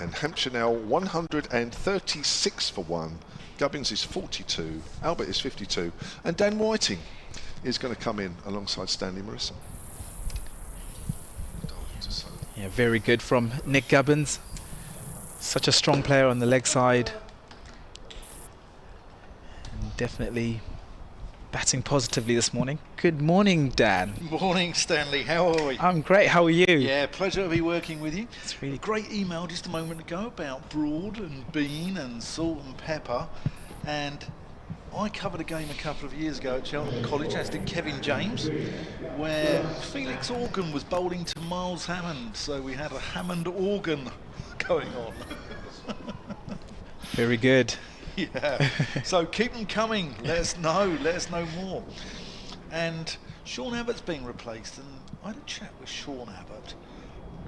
And Hampshire now 136 for 1. Gubbins is 42. Albert is 52. And Dan Whiting is going to come in alongside Stanley Morrison. Yeah, very good from Nick Gubbins. Such a strong player on the leg side. And definitely batting positively this morning. Good morning, Dan. Morning, Stanley. How are we? I'm great. How are you? Yeah, pleasure to be working with you. It's really great email just a moment ago about Broad and Bean and Salt and Pepper. And I covered a game a couple of years ago at Cheltenham College, as did Kevin James, where Felix Organ was bowling to Miles Hammond. So we had a Hammond Organ going on. Very good. Yeah, so keep them coming. Let us know more. And Sean Abbott's being replaced, and I had a chat with Sean Abbott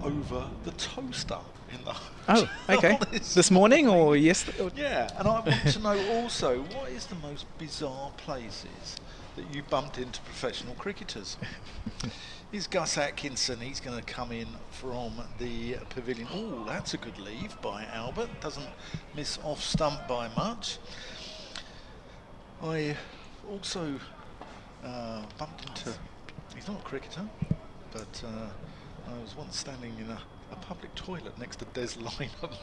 over the toaster in the Oh, okay. This morning or yesterday? Yeah, and I want to know also, what is the most bizarre places that you bumped into professional cricketers? Is Gus Atkinson, he's going to come in from the pavilion. Oh, that's a good leave by Albert. Doesn't miss off stump by much. I also bumped into, he's not a cricketer, but I was once standing in a public toilet next to Des Lynam,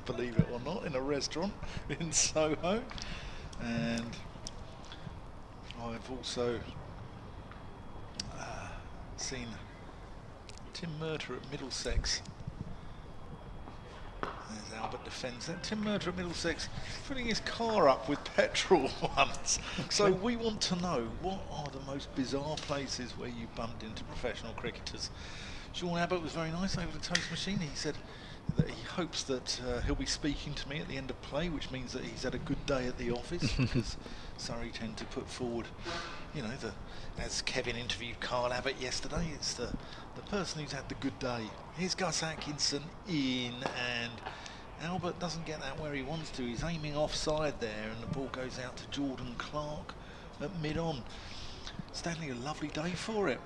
believe it or not, in a restaurant in Soho. And I've also seen Tim Murter at Middlesex. There's Albert defends that. Tim Murter at Middlesex filling his car up with petrol once. So we want to know, what are the most bizarre places where you bumped into professional cricketers? Sean Abbott was very nice over the toast machine. He said that he hopes that he'll be speaking to me at the end of play, which means that he's had a good day at the office, because Surrey tend to put forward, you know, as Kevin interviewed Carl Abbott yesterday, it's the person who's had the good day. Here's Gus Atkinson in, and Albert doesn't get that where he wants to. He's aiming offside there, and the ball goes out to Jordan Clark at mid-on. Stanley, a lovely day for it.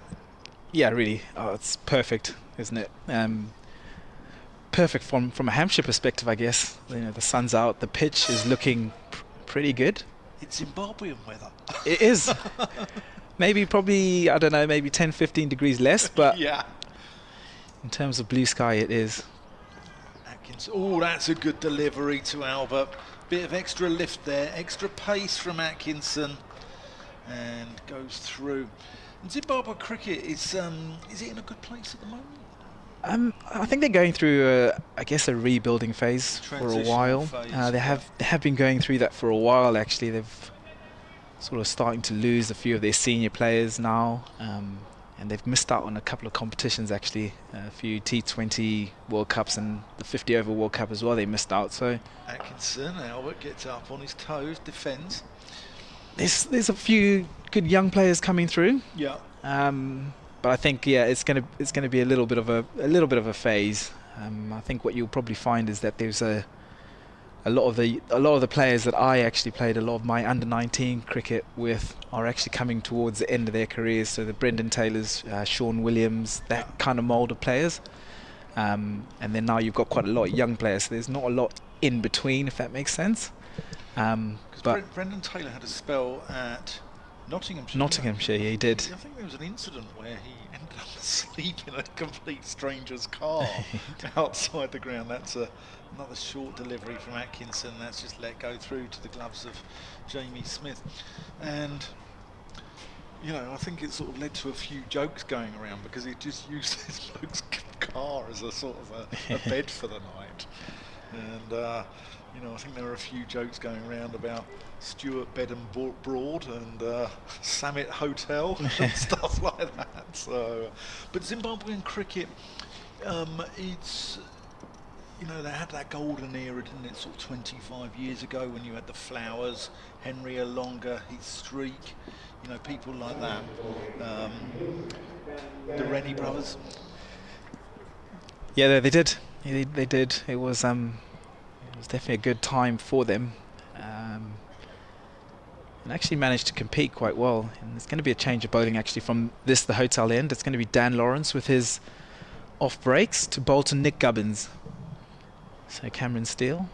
Yeah, really. Oh, it's perfect, isn't it? Perfect from a Hampshire perspective, I guess. You know, the sun's out, the pitch is looking pretty good. It's Zimbabwean weather. It is. Probably, I don't know, maybe 10, 15 degrees less, but yeah. In terms of blue sky, it is. Atkinson. Oh, that's a good delivery to Albert. Bit of extra lift there, extra pace from Atkinson, and goes through. And Zimbabwe cricket is it in a good place at the moment? I think they're going through, I guess, a rebuilding phase for a while. They have been going through that for a while. Actually, they've sort of starting to lose a few of their senior players now, and they've missed out on a couple of competitions. Actually, a few T20 World Cups and the 50 over World Cup as well. They missed out. So Atkinson, Albert gets up on his toes, defends. There's a few good young players coming through. Yeah. But I think it's gonna be a little bit of a phase. I think what you'll probably find is that there's a lot of the players that I actually played a lot of my under-19 cricket with are actually coming towards the end of their careers. So the Brendan Taylors, Sean Williams, that kind of mould of players. And then now you've got quite a lot of young players. So there's not a lot in between, if that makes sense. But Brendan Taylor had a spell at Nottinghamshire, yeah, he did. I think there was an incident where he ended up asleep in a complete stranger's car outside the ground. That's another short delivery from Atkinson. That's just let go through to the gloves of Jamie Smith. And, you know, I think it sort of led to a few jokes going around, because he just used this bloke's car as a sort of a bed for the night. And, you know, I think there were a few jokes going around about Stuart Bed and Broad and Samet Hotel and stuff like that. So, but Zimbabwean cricket, it's, you know, they had that golden era, didn't it, sort of 25 years ago, when you had the Flowers, Henry Alonga, his streak, you know, people like that. The Rennie brothers. Yeah, they did. They did. It was definitely a good time for them. And actually managed to compete quite well. And there's going to be a change of bowling actually from the hotel end. It's going to be Dan Lawrence with his off breaks to bowl to Nick Gubbins. So Cameron Steele,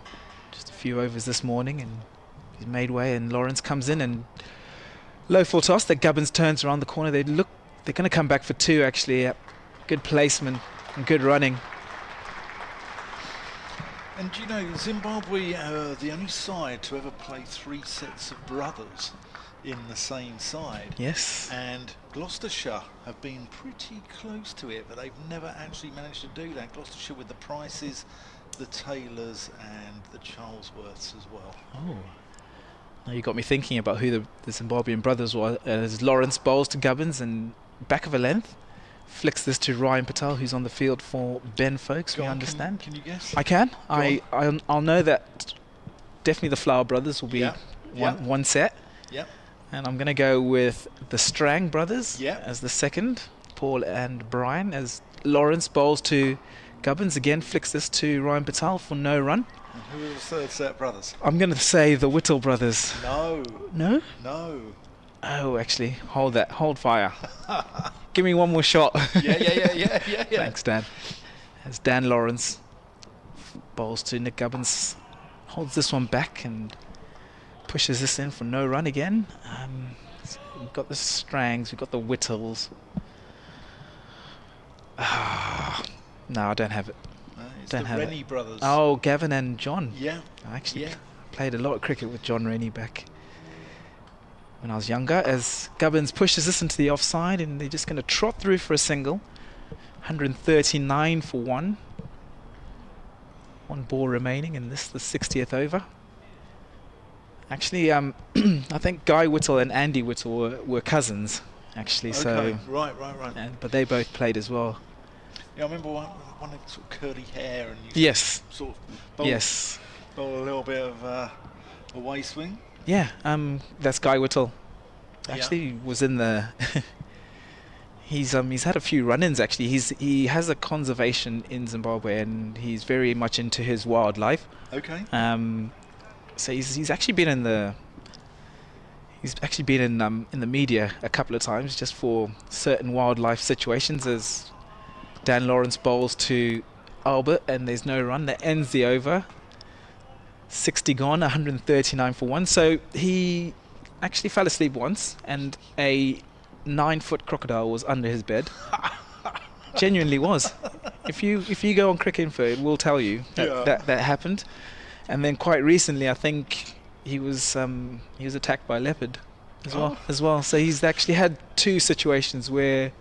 just a few overs this morning, and he's made way. And Lawrence comes in and low full toss. That Gubbins turns around the corner. They're going to come back for 2 actually. Good placement and good running. And you know, Zimbabwe are the only side to ever play 3 sets of brothers in the same side. Yes. And Gloucestershire have been pretty close to it, but they've never actually managed to do that. Gloucestershire with the Prices, the Taylors and the Charlesworths as well. Oh. Now you got me thinking about who the Zimbabwean brothers were. As Lawrence bowls to Gubbins and back of a length. Flicks this to Ryan Patel, who's on the field for Ben Folks, we understand. Can you guess? I can. I'll know that definitely the Flower brothers will be one set. Yep. And I'm going to go with the Strang brothers Yep. as the second. Paul and Brian, as Lawrence bowls to Gubbins again, flicks this to Ryan Patel for no run. And who are the third set brothers? I'm going to say the Whittle brothers. No. No? No. Oh, actually, hold fire. Give me one more shot. Yeah. Thanks, Dan. As Dan Lawrence bowls to Nick Gubbins, holds this one back and pushes this in for no run again. So we've got the Strangs, we've got the Whittles. No, I don't have it. It's Don't the have Rennie it. brothers. Oh, Gavin and John. Yeah. I actually played a lot of cricket with John Rennie back when I was younger, as Gubbins pushes this into the offside and they're just going to trot through for a single. 139 for 1. 1 ball remaining and this the 60th over. Actually, I think Guy Whittle and Andy Whittle were cousins, actually. Okay. So Right. but they both played as well. Yeah, I remember one with sort of curly hair and you Yes. sort of bowl a little bit of a way swing. Yeah, that's Guy Whittle. Yeah. Actually, was in the. He's had a few run-ins. Actually, he has a conservation in Zimbabwe, and he's very much into his wildlife. Okay. So he's actually been in the. He's actually been in the media a couple of times just for certain wildlife situations. As Dan Lawrence bowls to Albert, and there's no run. That ends the over. 60 gone, 139 for 1. So he actually fell asleep once, and a 9-foot crocodile was under his bed. Genuinely was. If you go on Cricket Info, it will tell you that happened. And then quite recently, I think he was attacked by a leopard as well. So he's actually had 2 situations where.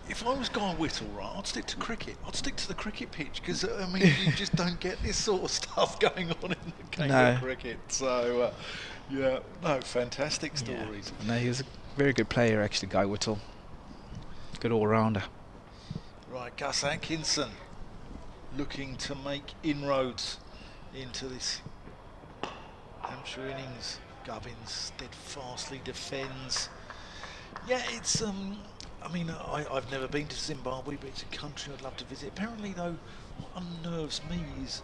If I was Guy Whittle, right, I'd stick to cricket. I'd stick to the cricket pitch because I mean you just don't get this sort of stuff going on in the game of cricket. So fantastic stories. Yeah. No, he was a very good player actually, Guy Whittle. Good all-rounder. Right, Gus Atkinson looking to make inroads into this Hampshire innings. Gubbins steadfastly defends. Yeah, it's I mean, I've never been to Zimbabwe, but it's a country I'd love to visit. Apparently, though, what unnerves me is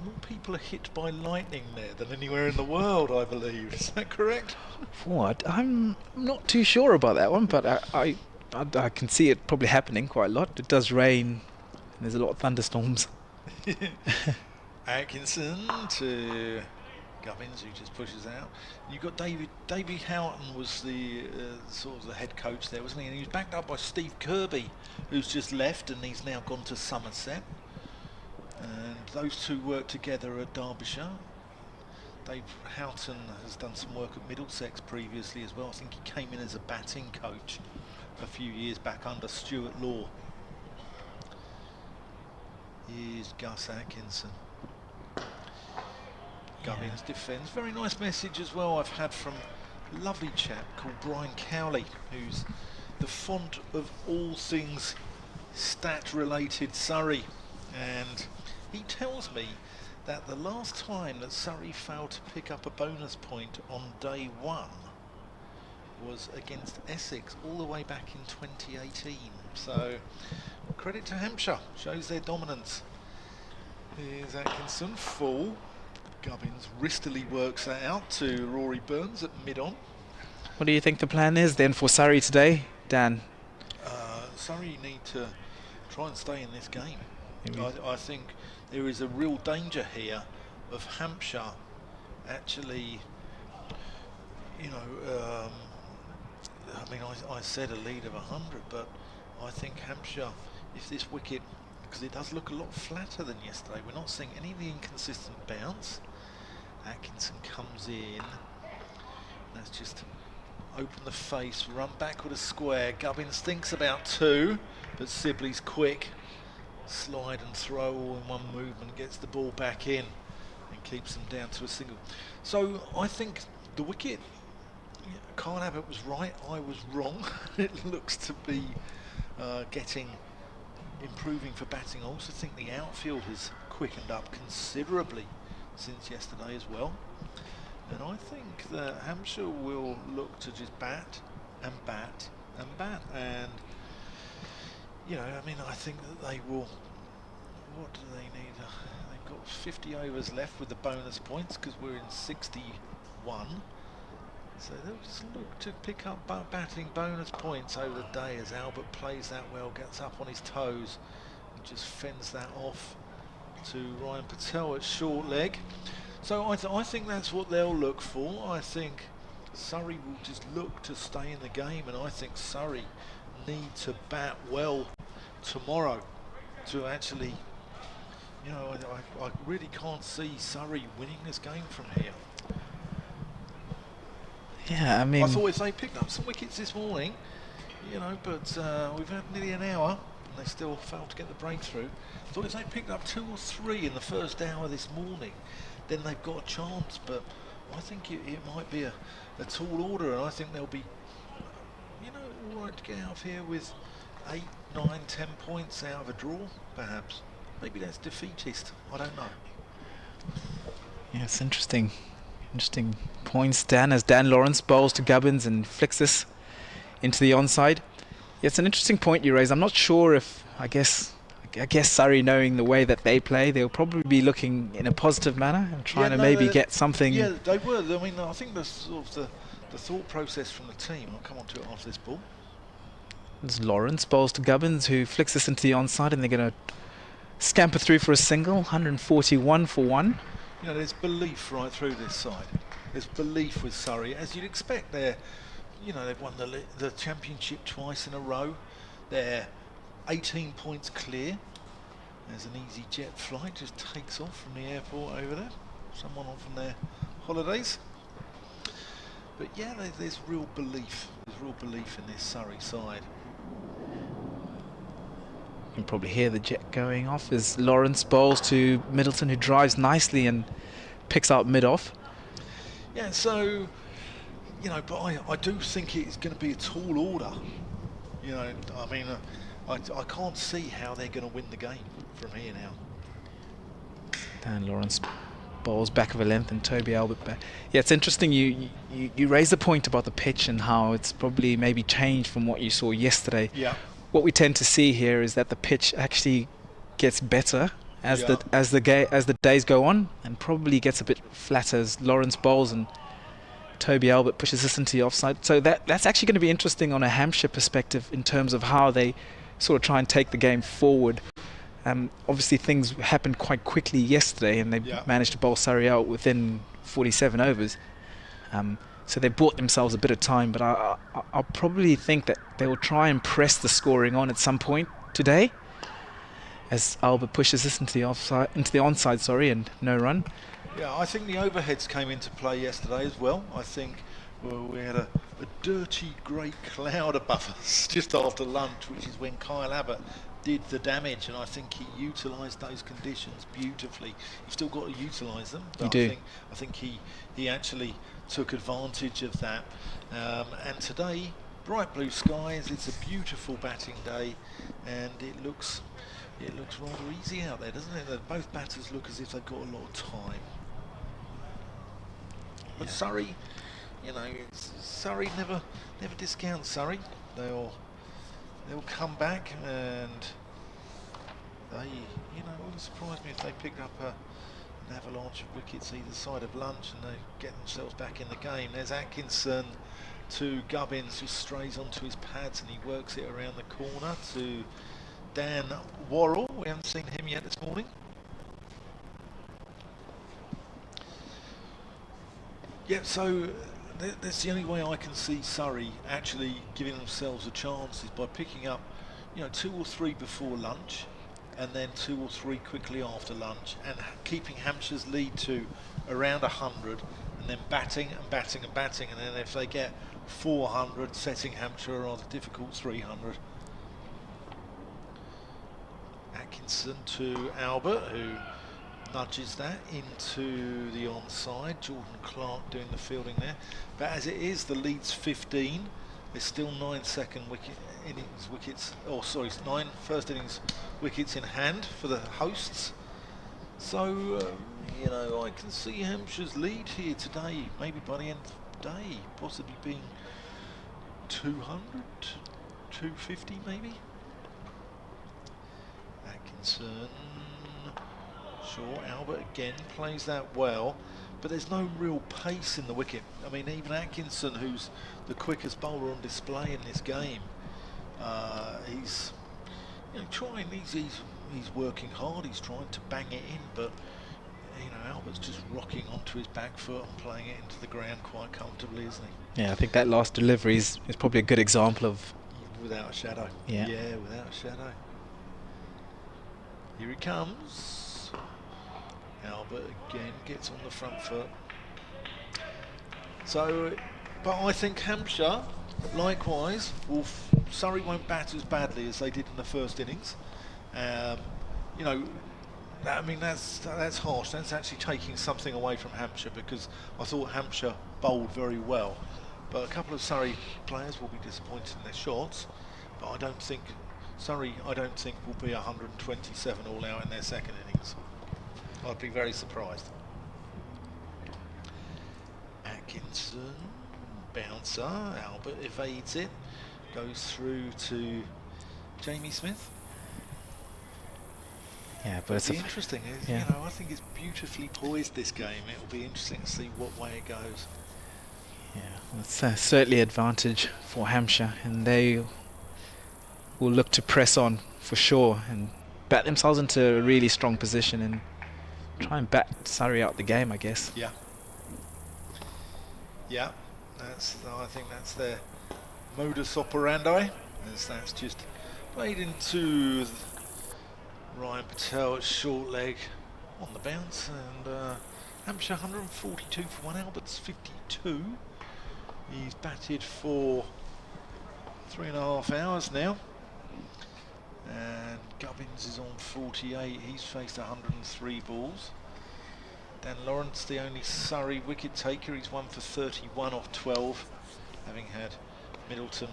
more people are hit by lightning there than anywhere in the world, I believe. Is that correct? What? I'm not too sure about that one, but I can see it probably happening quite a lot. It does rain, and there's a lot of thunderstorms. Atkinson to Gubbins, who just pushes out. You've got Davey Houghton was the sort of the head coach there, wasn't he? And he was backed up by Steve Kirby, who's just left, and he's now gone to Somerset. And those two work together at Derbyshire. Dave Houghton has done some work at Middlesex previously as well. I think he came in as a batting coach a few years back under Stuart Law. Here's Gus Atkinson. Gubbins defends. Very nice message as well I've had from a lovely chap called Brian Cowley, who's the font of all things stat related Surrey, and he tells me that the last time that Surrey failed to pick up a bonus point on day 1 was against Essex all the way back in 2018. So credit to Hampshire, shows their dominance. Here's Atkinson, full. Gubbins wristily works that out to Rory Burns at mid-on. What do you think the plan is then for Surrey today, Dan? Surrey need to try and stay in this game. I think there is a real danger here of Hampshire actually, I mean, I said a lead of 100, but I think Hampshire, if this wicket, because it does look a lot flatter than yesterday, we're not seeing any of the inconsistent bounce. Atkinson comes in, that's just open the face, run back with a square. Gubbins thinks about 2, but Sibley's quick. Slide and throw all in one movement, gets the ball back in and keeps them down to a single. So I think the wicket, Kyle Abbott was right, I was wrong. It looks to be improving for batting. I also think the outfield has quickened up considerably since yesterday as well. And I think that Hampshire will look to just bat and bat and bat. And, I mean, I think that they will, what do they need? They've got 50 overs left with the bonus points because we're in 61. So they'll just look to pick up batting bonus points over the day as Albert plays that well, gets up on his toes and just fends that off to Ryan Patel at short leg. So I think that's what they'll look for. I think Surrey will just look to stay in the game, and I think Surrey need to bat well tomorrow to actually, I really can't see Surrey winning this game from here. Yeah, I mean, I thought if they picked up some wickets this morning, but we've had nearly an hour and they still failed to get the breakthrough. I thought if they picked up 2 or 3 in the first hour this morning, then they've got a chance. But I think it might be a tall order, and I think they'll be, all right to get out of here with 8, 9, 10 points out of a draw, perhaps. Maybe that's defeatist. I don't know. yeah, it's interesting. Interesting points, Dan, as Dan Lawrence bowls to Gubbins and flicks this into the onside. Yeah, it's an interesting point you raise. I'm not sure if, I guess Surrey, knowing the way that they play, they'll probably be looking in a positive manner and trying to maybe get something. Yeah, they were. I mean, I think the sort of the thought process from the team. I'll come on to it after this ball. There's Lawrence bowls to Gubbins, who flicks this into the onside, and they're going to scamper through for a single, 141 for 1. There's belief right through this side. There's belief with Surrey, as you'd expect. They've won the championship twice in a row. They're 18 points clear. There's an easy jet flight, just takes off from the airport over there. Someone on from their holidays. But yeah, there's real belief. There's real belief in this Surrey side. You can probably hear the jet going off as Lawrence bowls to Middleton, who drives nicely and picks out mid-off. Yeah, so, but I do think it's going to be a tall order. I mean, I can't see how they're going to win the game from here now. Dan Lawrence bowls back of a length and Toby Albert back. Yeah, it's interesting you raise the point about the pitch and how it's probably maybe changed from what you saw yesterday. Yeah. What we tend to see here is that the pitch actually gets better as the days go on, and probably gets a bit flatter as Lawrence bowls and Toby Albert pushes this into the offside. So that's actually going to be interesting on a Hampshire perspective in terms of how they sort of try and take the game forward. Obviously things happened quite quickly yesterday, and they managed to bowl Surrey out within 47 overs. So they bought themselves a bit of time, but I'll probably think that they will try and press the scoring on at some point today, as Albert pushes this into the onside, and no run. Yeah, I think the overheads came into play yesterday as well. I think we had a dirty grey cloud above us just after lunch, which is when Kyle Abbott did the damage, and I think he utilised those conditions beautifully. You've still got to utilise them, but I think he actually took advantage of that. And today, bright blue skies, it's a beautiful batting day, and it looks rather easy out there, doesn't it? Both batters look as if they've got a lot of time. But Surrey, Surrey never discounts Surrey. They'll they'll come back, and they, it wouldn't surprise me if they picked up an avalanche of wickets either side of lunch and they get themselves back in the game. There's Atkinson to Gubbins, who strays onto his pads and he works it around the corner to Dan Worrell. We haven't seen him yet this morning. Yeah, so that's the only way I can see Surrey actually giving themselves a chance is by picking up, 2 or 3 before lunch, and then 2 or 3 quickly after lunch, and keeping Hampshire's lead to around 100, and then batting and batting and batting, and then if they get 400, setting Hampshire a rather difficult 300. Atkinson to Albert, who nudges that into the onside. Jordan Clark doing the fielding there. But as it is, the lead's 15. There's still 9 first innings wickets in hand for the hosts. So, I can see Hampshire's lead here today, maybe by the end of the day, possibly being 200, 250 maybe. Atkinson, sure, Albert again plays that well, but there's no real pace in the wicket. I mean, even Atkinson, who's the quickest bowler on display in this game, he's trying. He's working hard. He's trying to bang it in, but Albert's just rocking onto his back foot and playing it into the ground quite comfortably, isn't he? Yeah, I think that last delivery is probably a good example of. Without a shadow. Yeah, without a shadow. Here he comes. Albert again gets on the front foot. So, but I think Hampshire, likewise, Surrey won't bat as badly as they did in the first innings. I mean, that's harsh. That's actually taking something away from Hampshire, because I thought Hampshire bowled very well. But a couple of Surrey players will be disappointed in their shots. But I don't think Surrey will be 127 all out in their second innings. I'd be very surprised. Atkinson, bouncer, Albert evades it, goes through to Jamie Smith. Yeah, but it'll be interesting. Yeah. I think it's beautifully poised, this game. It'll be interesting to see what way it goes. Yeah, well, it's certainly advantage for Hampshire, and they will look to press on for sure and bat themselves into a really strong position and try and bat Surrey out the game, I guess. Yeah. Yeah, I think that's their modus operandi. That's just played into Ryan Patel at short leg on the bounce, and Hampshire 142 for 1, Albert's 52. He's batted for 3.5 hours now, and Gubbins is on 48. He's faced 103 balls. Dan Lawrence, the only Surrey wicket taker, he's 1 for 31 off 12, having had Middleton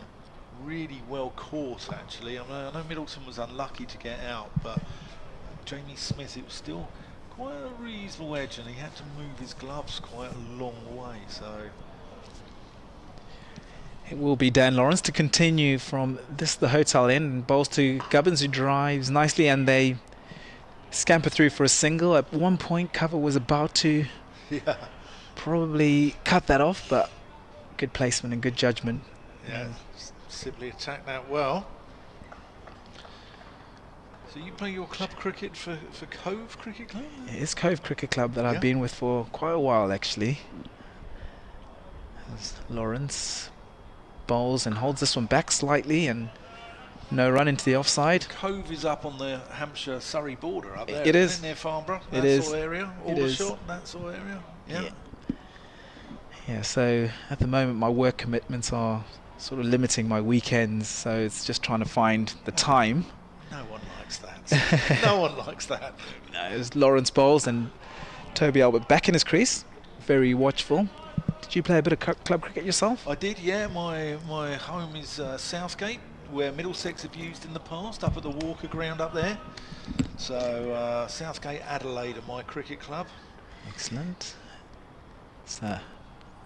really well caught, actually. I know Middleton was unlucky to get out, but Jamie Smith, it was still quite a reasonable edge, and he had to move his gloves quite a long way. So it will be Dan Lawrence to continue from the hotel end, and bowls to Gubbins, who drives nicely, and they scamper through for a single. At one point, Cover was about to probably cut that off, but good placement and good judgment. Yeah, simply attacked that well. So you play your club cricket for Cove Cricket Club? It's Cove Cricket Club that I've been with for quite a while, actually. As Lawrence bowls and holds this one back slightly, and no run into the offside. Cove is up on the Hampshire-Surrey border up there. It is. Near Farnborough, It that is. sort of area. Aldershot, that sort of area. Yeah. Yeah, so at the moment my work commitments are sort of limiting my weekends, so it's just trying to find the time. No one likes that. No one likes that. It was Lawrence bowls and Toby Albert back in his crease, very watchful. Did you play a bit of club cricket yourself? I did, yeah. My home is Southgate, where Middlesex have used in the past, up at the Walker ground up there. So Southgate Adelaide are my cricket club. Excellent. So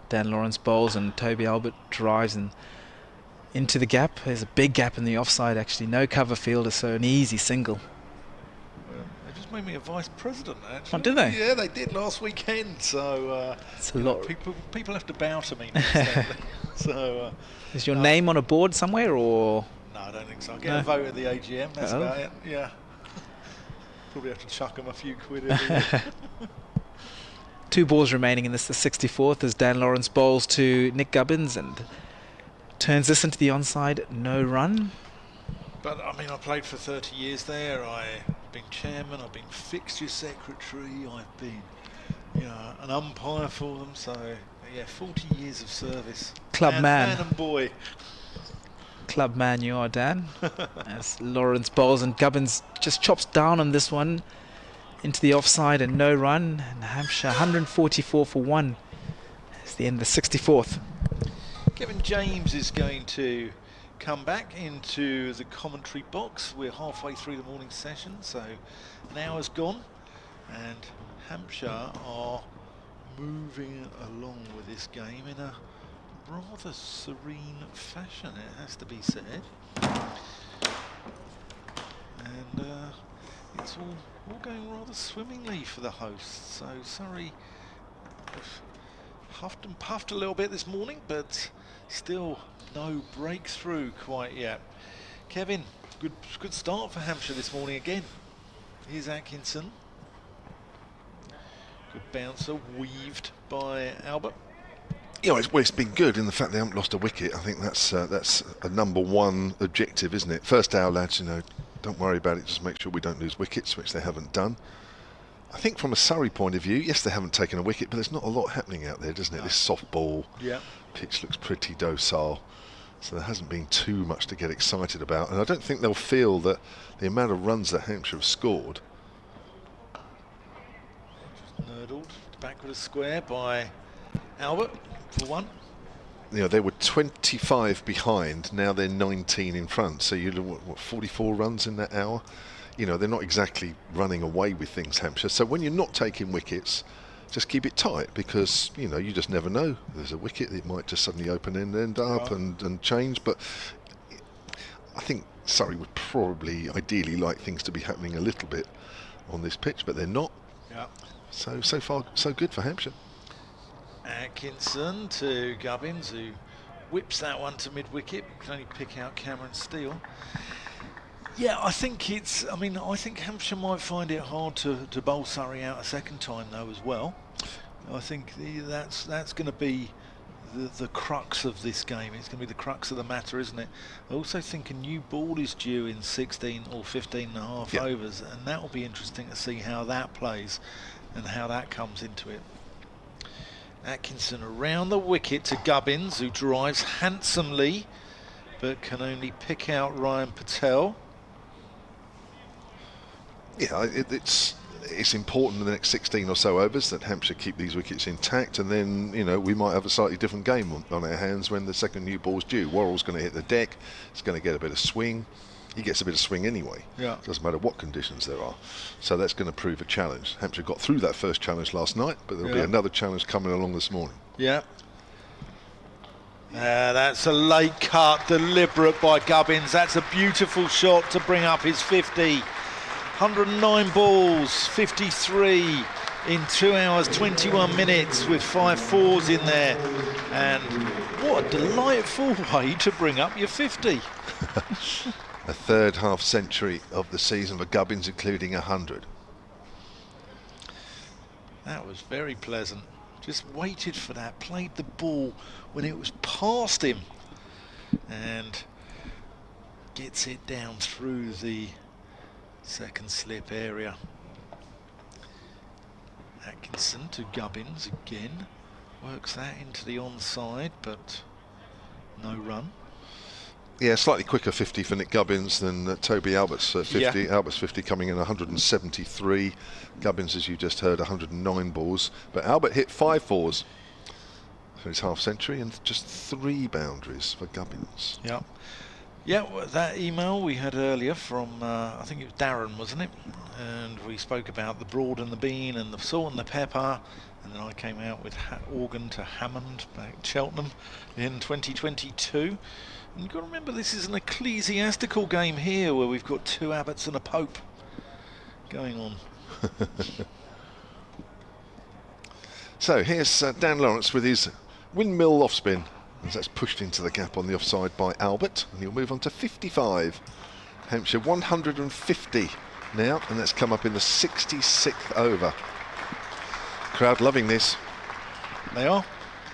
Dan Lawrence bowls and Toby Albert drives, and into the gap. There's a big gap in the offside actually. No cover fielder, so an easy single. Well, they just made me a vice president actually. Oh, did they? Yeah, they did last weekend. So It's a lot. people have to bow to me now. So Is your name on a board somewhere, or? no, I don't think so. I'll get a vote at the AGM. That's Oh. about it. Yeah. Probably have to chuck them a few quid every year. 2 balls remaining in this, the 64th, as Dan Lawrence bowls to Nick Gubbins and turns this into the onside. No run. But I mean, I played for 30 years there. I've been chairman, I've been fixture secretary, I've been, an umpire for them. So yeah, 40 years of service. Club man. Man and boy. Club man you are, Dan. As Lawrence bowls and Gubbins just chops down on this one into the offside and no run. And Hampshire 144 for 1. It's the end of the 64th. Kevin James is going to come back into the commentary box. We're halfway through the morning session, so an hour's gone, and Hampshire are moving along with this game in a rather serene fashion, it has to be said. And it's all going rather swimmingly for the hosts. So Surrey have huffed and puffed a little bit this morning, but still no breakthrough quite yet. Kevin, good start for Hampshire this morning again. Here's Atkinson. Good bouncer, weaved by Albert. It's been good in the fact they haven't lost a wicket. I think that's a number one objective, isn't it? First hour, lads, don't worry about it. Just make sure we don't lose wickets, which they haven't done. I think from a Surrey point of view, yes, they haven't taken a wicket, but there's not a lot happening out there, doesn't it? This soft ball pitch looks pretty docile, so there hasn't been too much to get excited about. And I don't think they'll feel that the amount of runs that Hampshire have scored. Nurdled back with a square by Albert for 1. They were 25 behind, now they're 19 in front, so you look what 44 runs in that hour. They're not exactly running away with things, Hampshire. So when you're not taking wickets, just keep it tight, because you just never know. There's a wicket, it might just suddenly open and end up and change. But I think Surrey would probably ideally like things to be happening a little bit on this pitch, but they're not. Yeah. So far so good for Hampshire. Atkinson to Gubbins, who whips that one to mid-wicket. Can only pick out Cameron Steele. Yeah, I think I think Hampshire might find it hard to bowl Surrey out a second time though as well. I think that's going to be the crux of this game. It's going to be the crux of the matter, isn't it? I also think a new ball is due in 16 or 15 and a half overs, and that will be interesting to see how that plays and how that comes into it. Atkinson around the wicket to Gubbins, who drives handsomely but can only pick out Ryan Patel. Yeah, it's important in the next 16 or so overs that Hampshire keep these wickets intact, and then we might have a slightly different game on our hands when the second new ball's due. Worrell's going to hit the deck, it's going to get a bit of swing. He gets a bit of swing anyway. Yeah. Doesn't matter what conditions there are. So that's going to prove a challenge. Hampshire got through that first challenge last night, but there'll be another challenge coming along this morning. Yeah. That's a late cut, deliberate by Gubbins. That's a beautiful shot to bring up his 50. 109 balls, 53 in 2 hours, 21 minutes with 5 fours in there. And what a delightful way to bring up your 50. A third half century of the season for Gubbins, including 100. That was very pleasant. Just waited for that, played the ball when it was past him, and gets it down through the second slip area. Atkinson to Gubbins again, works that into the onside, but no run. Yeah, slightly quicker 50 for Nick Gubbins than Toby Albert's 50. Yeah. Albert's 50 coming in 173. Gubbins, as you just heard, 109 balls. But Albert hit 5 fours for his half century and just 3 boundaries for Gubbins. Yeah. Yeah, well, that email we had earlier from, I think it was Darren, wasn't it? And we spoke about the broad and the bean and the salt and the pepper. And then I came out with organ to Hammond back at Cheltenham in 2022. And you've got to remember, this is an ecclesiastical game here where we've got 2 abbots and a pope going on. So here's Dan Lawrence with his windmill off spin, as that's pushed into the gap on the offside by Albert, and he'll move on to 55. Hampshire 150 now, and that's come up in the 66th over. Crowd loving this. They are.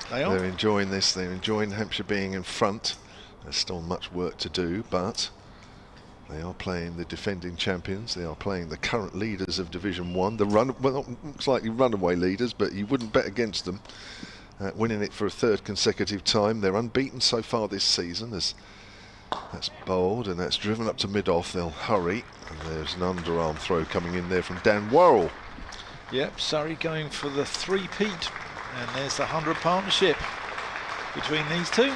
They are. They're enjoying this. They're enjoying Hampshire being in front. There's still much work to do, but they are playing the defending champions. They are playing the current leaders of Division 1. The well, not slightly runaway leaders, but you wouldn't bet against them. Winning it for a 3rd consecutive time. They're unbeaten so far this season. That's bowled, and that's driven up to mid-off. They'll hurry, and there's an underarm throw coming in there from Dan Worrell. Yep, Surrey going for the 3-peat, and there's the 100 partnership between these two.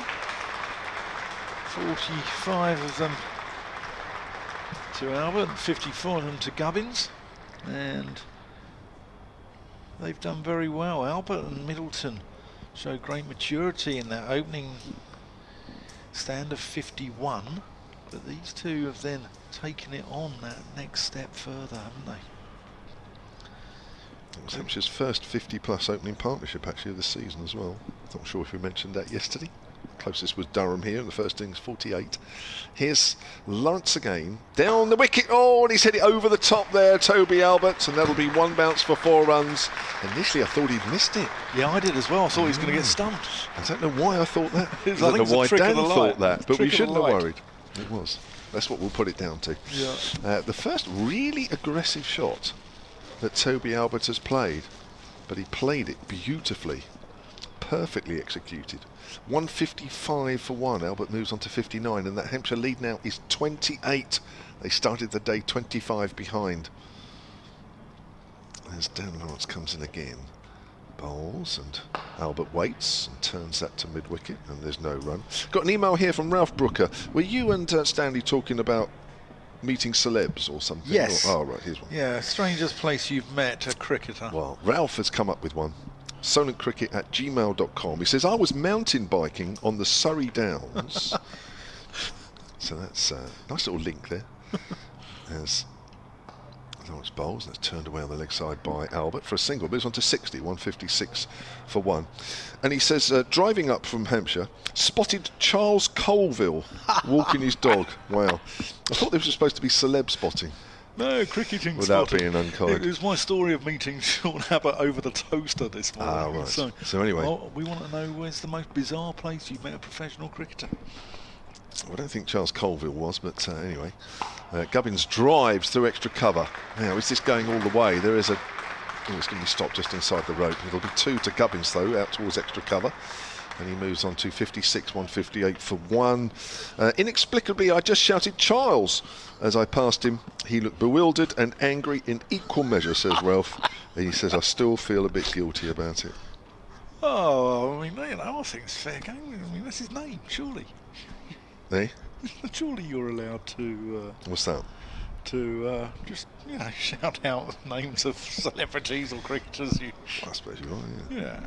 45 of them to Albert and 54 of them to Gubbins, and they've done very well. Albert and Middleton show great maturity in their opening stand of 51, but these two have then taken it on that next step further, haven't they? It was Hampshire's first 50-plus opening partnership actually of the season as well. Not sure if we mentioned that yesterday. Closest was Durham here in the first innings, 48. Here's Lawrence again, down the wicket. Oh, and he's hit it over the top there, Toby Albert, and that'll be 1 bounce for 4 runs. Initially I thought he'd missed it. Yeah, I did as well. I thought he was going to get stumped. I don't know why I thought that. I I don't know why Dan thought that, but we Trick of shouldn't the have light. worried. It was. That's what we'll put it down to. Yeah. The first really aggressive shot that Toby Albert has played, but he played it beautifully, perfectly executed. 155 for 1. Albert moves on to 59, and that Hampshire lead now is 28. They started the day 25 behind. As Dan Lawrence comes in again, bowls, and Albert waits and turns that to mid-wicket, and there's no run. Got an email here from Ralph Brooker. Were you and Stanley talking about meeting celebs or something? Yes. Oh, right, here's one. Yeah, strangest place you've met a cricketer. Well, Ralph has come up with one. solentcricket@gmail.com. He says, I was mountain biking on the Surrey Downs. So that's a nice little link there. As Lawrence bowls, and that's turned away on the leg side by Albert for a single. Moves on to 60, 156 for 1. And he says, driving up from Hampshire, spotted Charles Colville walking his dog. Wow. I thought this was supposed to be celeb spotting. No, cricketing Without spotting. being unkind. It was my story of meting Sean Abbott over the toaster this morning. Ah, right. So anyway. Well, we want to know where's the most bizarre place you've met a professional cricketer. I don't think Charles Colville was, but anyway. Gubbins drives through extra cover. Now, is this going all the way? There is a... Oh, it's going to be stopped just inside the rope. It'll be 2 to Gubbins, though, out towards extra cover. And he moves on to 56, 158 for 1. Inexplicably, I just shouted Charles as I passed him. He looked bewildered and angry in equal measure, says Ralph. And he says, I still feel a bit guilty about it. Oh, I mean, you know, I think it's fair game. I mean, that's his name, surely. Eh? Surely you're allowed to... What's that? to just, you know, shout out names of celebrities or cricketers. I suppose you're right, yeah. Yeah.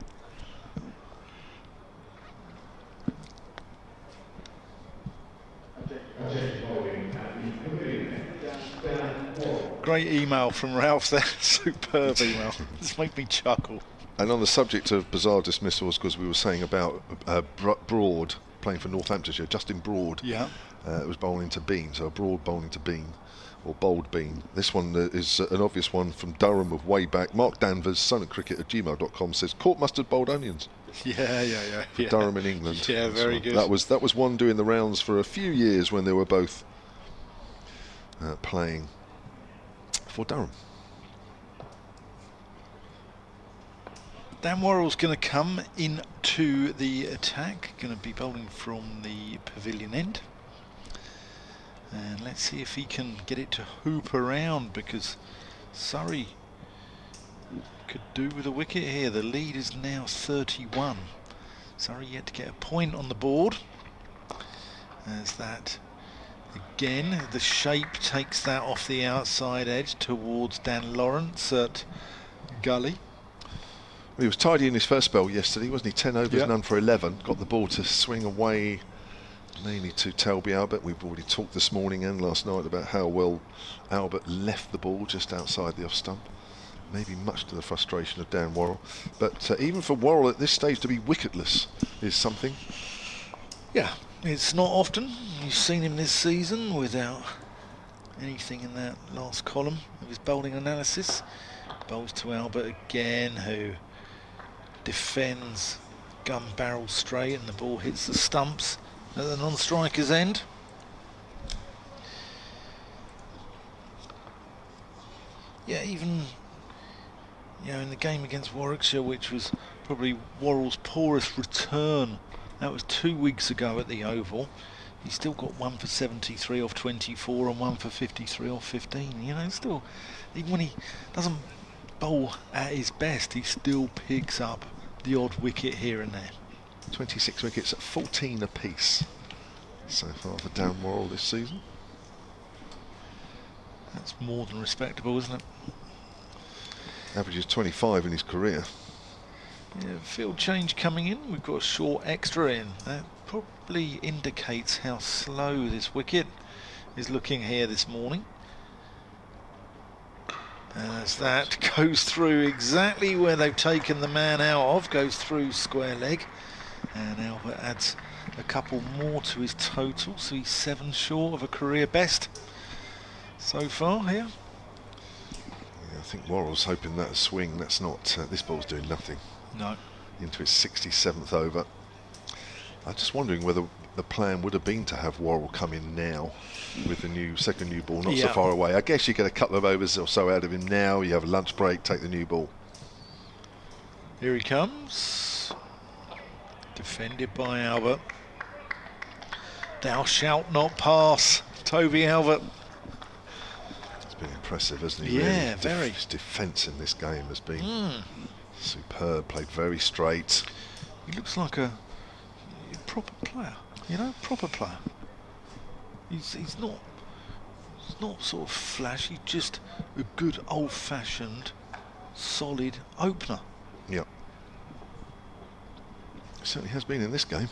Great email from Ralph there. Superb email. This made me chuckle. And on the subject of bizarre dismissals, because we were saying about Broad playing for Northamptonshire, Justin Broad, Yeah. was bowling to Bean, so a Broad bowling to Bean, or bowled Bean. This one is an obvious one from Durham of way back. Mark Danvers, solentcricket@gmail.com, says caught mustard bowled onions. Yeah. For Durham in England. Yeah, very good. That was one doing the rounds for a few years when they were both playing for Durham. Dan Worrell's going to come into the attack, going to be bowling from the pavilion end. And let's see if he can get it to hoop around, because Surrey could do with a wicket here. The lead is now 31. Surrey yet to get a point on the board. As that, again, the shape takes that off the outside edge towards Dan Lawrence at Gully. He was tidy in his first spell yesterday, wasn't he? 10 overs, Yep. none for 11. Got the ball to swing away mainly to Toby Albert. We've already talked this morning and last night about how well Albert left the ball just outside the off stump. Maybe much to the frustration of Dan Worrell. But even for Worrell at this stage to be wicketless is something. Yeah, it's not often. You've seen him this season without anything in that last column of his bowling analysis. Bowls to Albert again, who defends gun barrel straight, and the ball hits the stumps at the non-striker's end. Yeah, even in the game against Warwickshire, which was probably Worrell's poorest return, that was 2 weeks ago at the Oval, he still got 1 for 73 off 24 and 1 for 53 off 15. Still, even when he doesn't bowl at his best, he still picks up the odd wicket here and there. 26 wickets at 14 apiece so far for Dan Worrell this season. That's more than respectable, isn't it? Averages 25 in his career. Yeah, field change coming in. We've got a short extra in. That probably indicates how slow this wicket is looking here this morning. As that goes through exactly where they've taken the man out of, goes through square leg, and Albert adds a couple more to his total, so he's 7 short of a career best so far here. Yeah, I think Worrell's hoping that a swing. That's not. This ball's doing nothing. No. Into his 67th over. I'm just wondering whether the plan would have been to have Worrell come in now with the second new ball not so far away. I guess you get a couple of overs or so out of him now. You have a lunch break, take the new ball. Here he comes. Defended by Albert. Thou shalt not pass, Toby Albert. It's been impressive, hasn't he? Yeah, really? very. His defence in this game has been superb. Played very straight. He looks like a proper player, proper player. He's not sort of flashy, just a good old-fashioned, solid opener. Yep. Certainly has been in this game.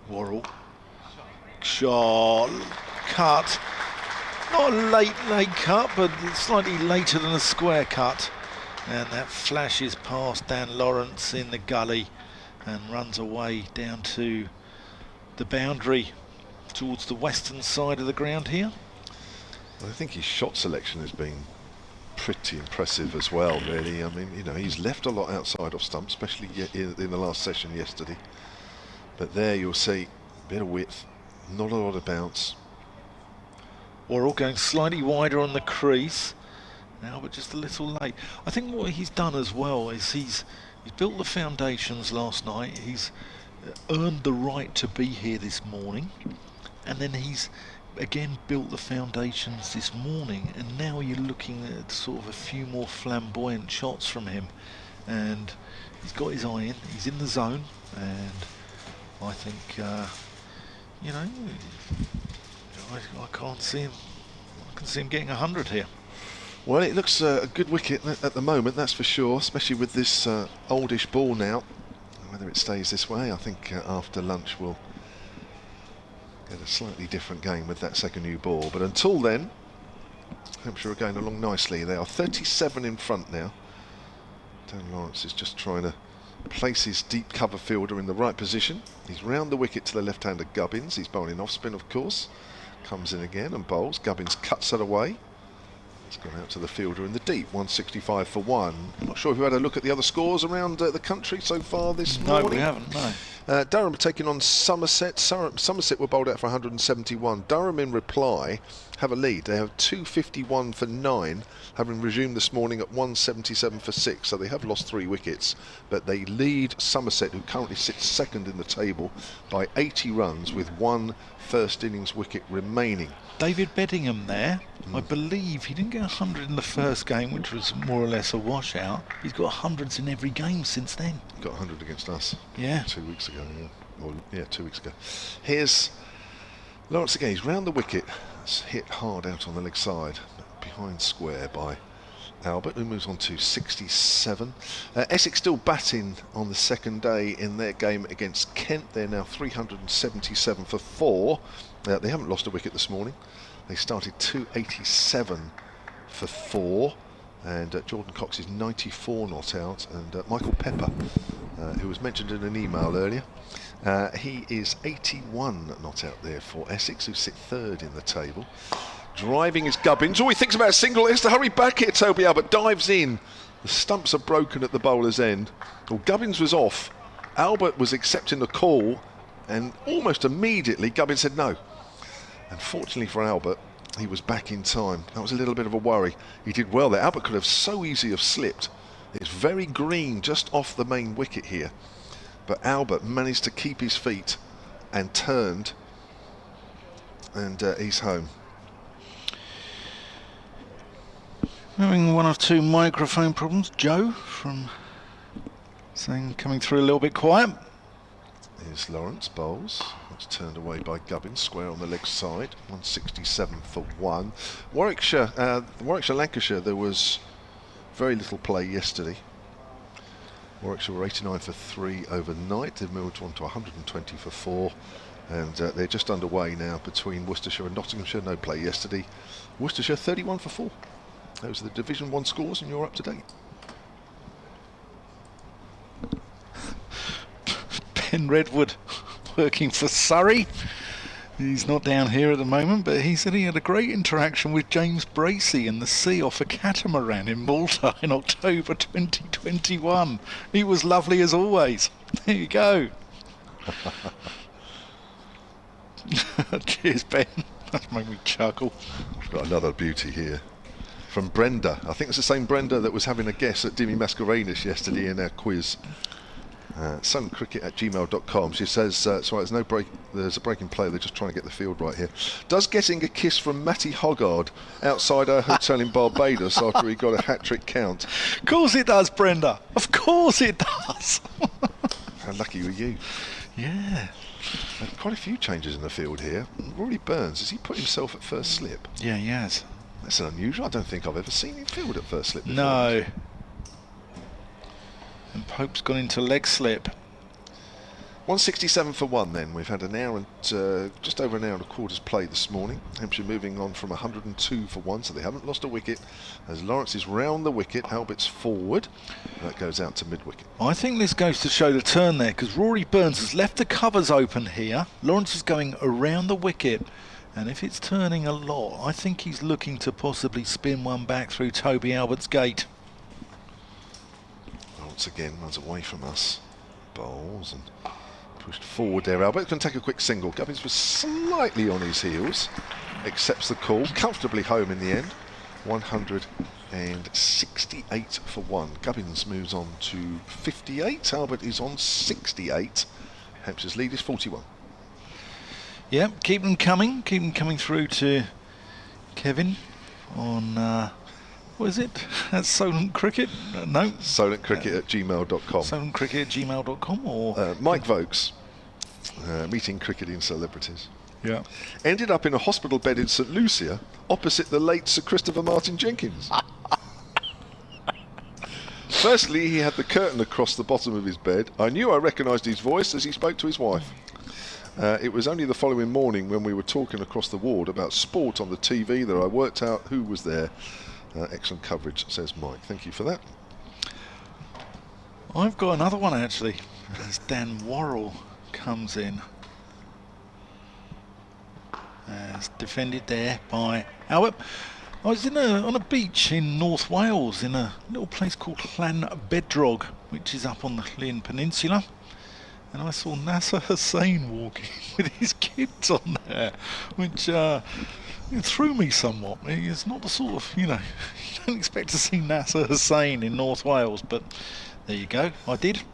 Worrell. Shot. Cut. Not a late cut, but slightly later than a square cut. And that flashes past Dan Lawrence in the gully and runs away down to the boundary towards the western side of the ground here. Well, I think his shot selection has been pretty impressive as well, really. I mean, he's left a lot outside off stump, especially in the last session yesterday. But there you'll see a bit of width, not a lot of bounce. Worrell going slightly wider on the crease now, but just a little late. I think what he's done as well is he's built the foundations last night. He's earned the right to be here this morning, and then he's again built the foundations this morning, and now you're looking at sort of a few more flamboyant shots from him, and he's got his eye in, he's in the zone, and I think I can't see him. I can see him getting 100 here. Well, it looks a good wicket at the moment, that's for sure, especially with this oldish ball now. Whether it stays this way, I think after lunch we'll get a slightly different game with that second new ball. But until then, Hampshire are going along nicely. They are 37 in front now. Dan Lawrence is just trying to place his deep cover fielder in the right position. He's round the wicket to the left-hander Gubbins. He's bowling off spin, of course. Comes in again and bowls. Gubbins cuts it away. It's gone out to the fielder in the deep, 165 for 1. I'm not sure if you had a look at the other scores around the country so far this morning. No, we haven't, no. Durham taking on Somerset. Somerset were bowled out for 171. Durham in reply have a lead. They have 251 for 9, having resumed this morning at 177 for 6. So they have lost 3 wickets, but they lead Somerset, who currently sits second in the table, by 80 runs with 1 first innings wicket remaining. David Beddingham there, I believe he didn't get 100 in the first game, which was more or less a washout. He's got hundreds in every game since then. Got 100 against us. Yeah. 2 weeks ago, yeah. Or, yeah, 2 weeks ago. Here's Lawrence again. He's round the wicket. It's hit hard out on the leg side, behind square by Albert, who moves on to 67. Essex still batting on the second day in their game against Kent. They're now 377 for 4. They haven't lost a wicket this morning. They started 287 for 4. And Jordan Cox is 94 not out. And Michael Pepper, who was mentioned in an email earlier, he is 81 not out there for Essex, who sit third in the table. Driving is Gubbins. Oh, he thinks about a single. He has to hurry back here. Toby Albert dives in. The stumps are broken at the bowler's end. Well, Gubbins was off. Albert was accepting the call, and almost immediately Gubbins said no. And fortunately for Albert, he was back in time. That was a little bit of a worry. He did well there. Albert could have so easily have slipped. It's very green just off the main wicket here. But Albert managed to keep his feet and turned, and he's home. Having one or two microphone problems. Joe from saying coming through a little bit quiet. Here's Lawrence bowls. That's turned away by Gubbins, square on the leg side. 167 for 1. Warwickshire, Lancashire, there was very little play yesterday. Warwickshire were 89 for 3 overnight. They've moved on to 120 for 4. And they're just underway now between Worcestershire and Nottinghamshire. No play yesterday. Worcestershire 31 for 4. Those are the Division 1 scores, and you're up to date. Ben Redwood working for Surrey. He's not down here at the moment, but he said he had a great interaction with James Bracey in the sea off a catamaran in Malta in October 2021. He was lovely as always. There you go. Cheers, Ben. That made me chuckle. We've got another beauty here from Brenda. I think it's the same Brenda that was having a guess at Dimmy Mascarenas yesterday in our quiz. Suncricket@gmail.com. She says, sorry, there's no break. There's a break in play. They're just trying to get the field right here. Does getting a kiss from Matty Hoggard outside our hotel in Barbados after he got a hat-trick count? Of course it does, Brenda. Of course it does. How lucky were you? Yeah. Quite a few changes in the field here. Rory Burns, has he put himself at first slip? Yeah, he has. That's unusual. I don't think I've ever seen him field at first slip before. No. And Pope's gone into leg slip. 167 for 1 then. We've had an hour and just over an hour and a quarter's play this morning. Hampshire moving on from 102 for 1, so they haven't lost a wicket. As Lawrence is round the wicket, Albert's forward. That goes out to mid-wicket. I think this goes to show the turn there, because Rory Burns has left the covers open here. Lawrence is going around the wicket, and if it's turning a lot, I think he's looking to possibly spin one back through Toby Albert's gate. Once again runs away from us. Bowls and pushed forward there. Albert can take a quick single. Gubbins was slightly on his heels. Accepts the call. Comfortably home in the end. 168 for 1. Gubbins moves on to 58. Albert is on 68. Hampshire's lead is 41. Yep, keep them coming through to Kevin on what is it? That's Solent Cricket? No. Solentcricket@gmail.com. Solentcricket@gmail.com or Mike Vokes, meeting cricketing celebrities. Yeah. Ended up in a hospital bed in St Lucia opposite the late Sir Christopher Martin Jenkins. Firstly, he had the curtain across the bottom of his bed. I knew I recognised his voice as he spoke to his wife. It was only the following morning when we were talking across the ward about sport on the TV that I worked out who was there. Excellent coverage, says Mike. Thank you for that. I've got another one actually. As Dan Worrell comes in. As defended there by Albert. I was on a beach in North Wales in a little place called Llanbedrog, which is up on the Llŷn Peninsula. And I saw Nasser Hussain walking with his kids on there, which it threw me somewhat. It's not the sort of, you don't expect to see Nasser Hussain in North Wales, but there you go, I did.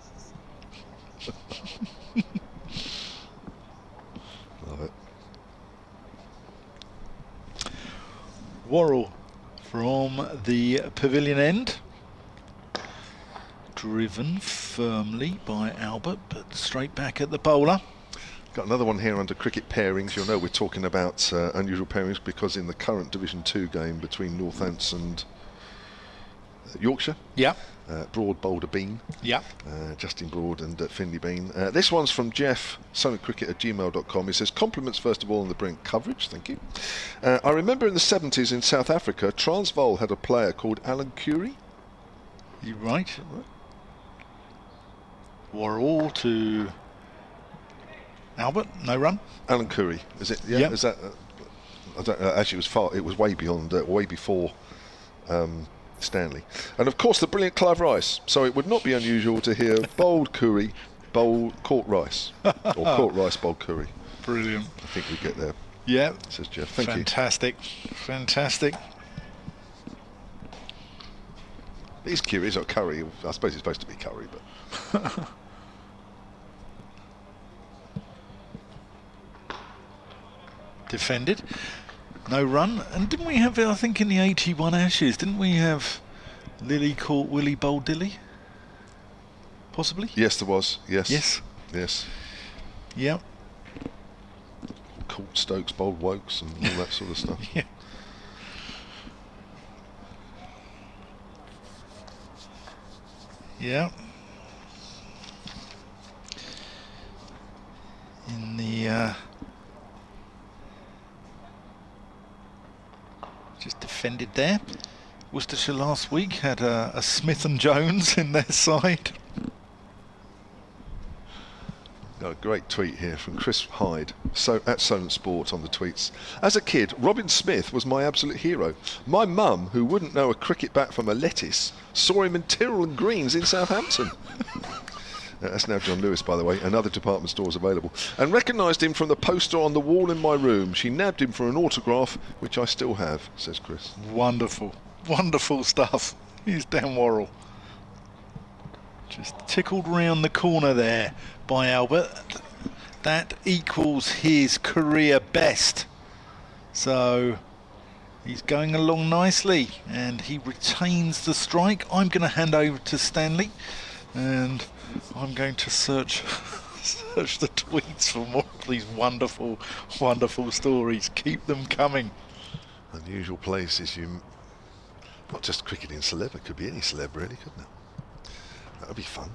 Love it. Worrell from the pavilion end. Driven firmly by Albert, but straight back at the bowler. Got another one here under cricket pairings. You'll know we're talking about unusual pairings because in the current Division 2 game between Northants and Yorkshire. Yeah. Broad, Boulder, Bean. Yeah. Justin Broad and Finley Bean. This one's from Jeff, sonnycricket@gmail.com. He says, compliments first of all on the brilliant coverage, thank you. I remember in the 70s in South Africa, Transvaal had a player called Alan Curry. You're right. Warall to Albert, no run. Alan Curry, is it? Yeah. Yep. Is that? I don't. Actually, it was far. It was way beyond, way before Stanley. And of course, the brilliant Clive Rice. So it would not be unusual to hear bowled Curry, caught Rice, or caught Rice, bowled Curry. Brilliant. I think we get there. Yeah. Says Jeff. Thank Fantastic. Fantastic. you. It's Curry, it's not Curry. I suppose it's supposed to be Curry, but. Defended, no run, and didn't we have, I think in the 81 Ashes, didn't we have Lilly caught Willie bowled Dilly? Possibly? Yes, there was. Yes. Yes. Yes. Yeah. Caught Stokes, bowled Wokes, and all that sort of stuff. Yeah. Yeah. In the just defended there. Worcestershire last week had a Smith and Jones in their side. Got a great tweet here from Chris Hyde, at Solent Sport on the tweets. As a kid, Robin Smith was my absolute hero. My mum, who wouldn't know a cricket bat from a lettuce, saw him in Tyrrell and Greens in Southampton. That's now John Lewis, by the way, and other department stores available. And recognised him from the poster on the wall in my room. She nabbed him for an autograph, which I still have, says Chris. Wonderful, wonderful stuff. Here's Dan Worrell. Just tickled round the corner there by Albert. That equals his career best. So he's going along nicely, and he retains the strike. I'm going to hand over to Stanley, and I'm going to search the tweets for more of these wonderful, wonderful stories. Keep them coming. Unusual places. Not just cricketing celeb, it could be any celeb really, couldn't it? That would be fun.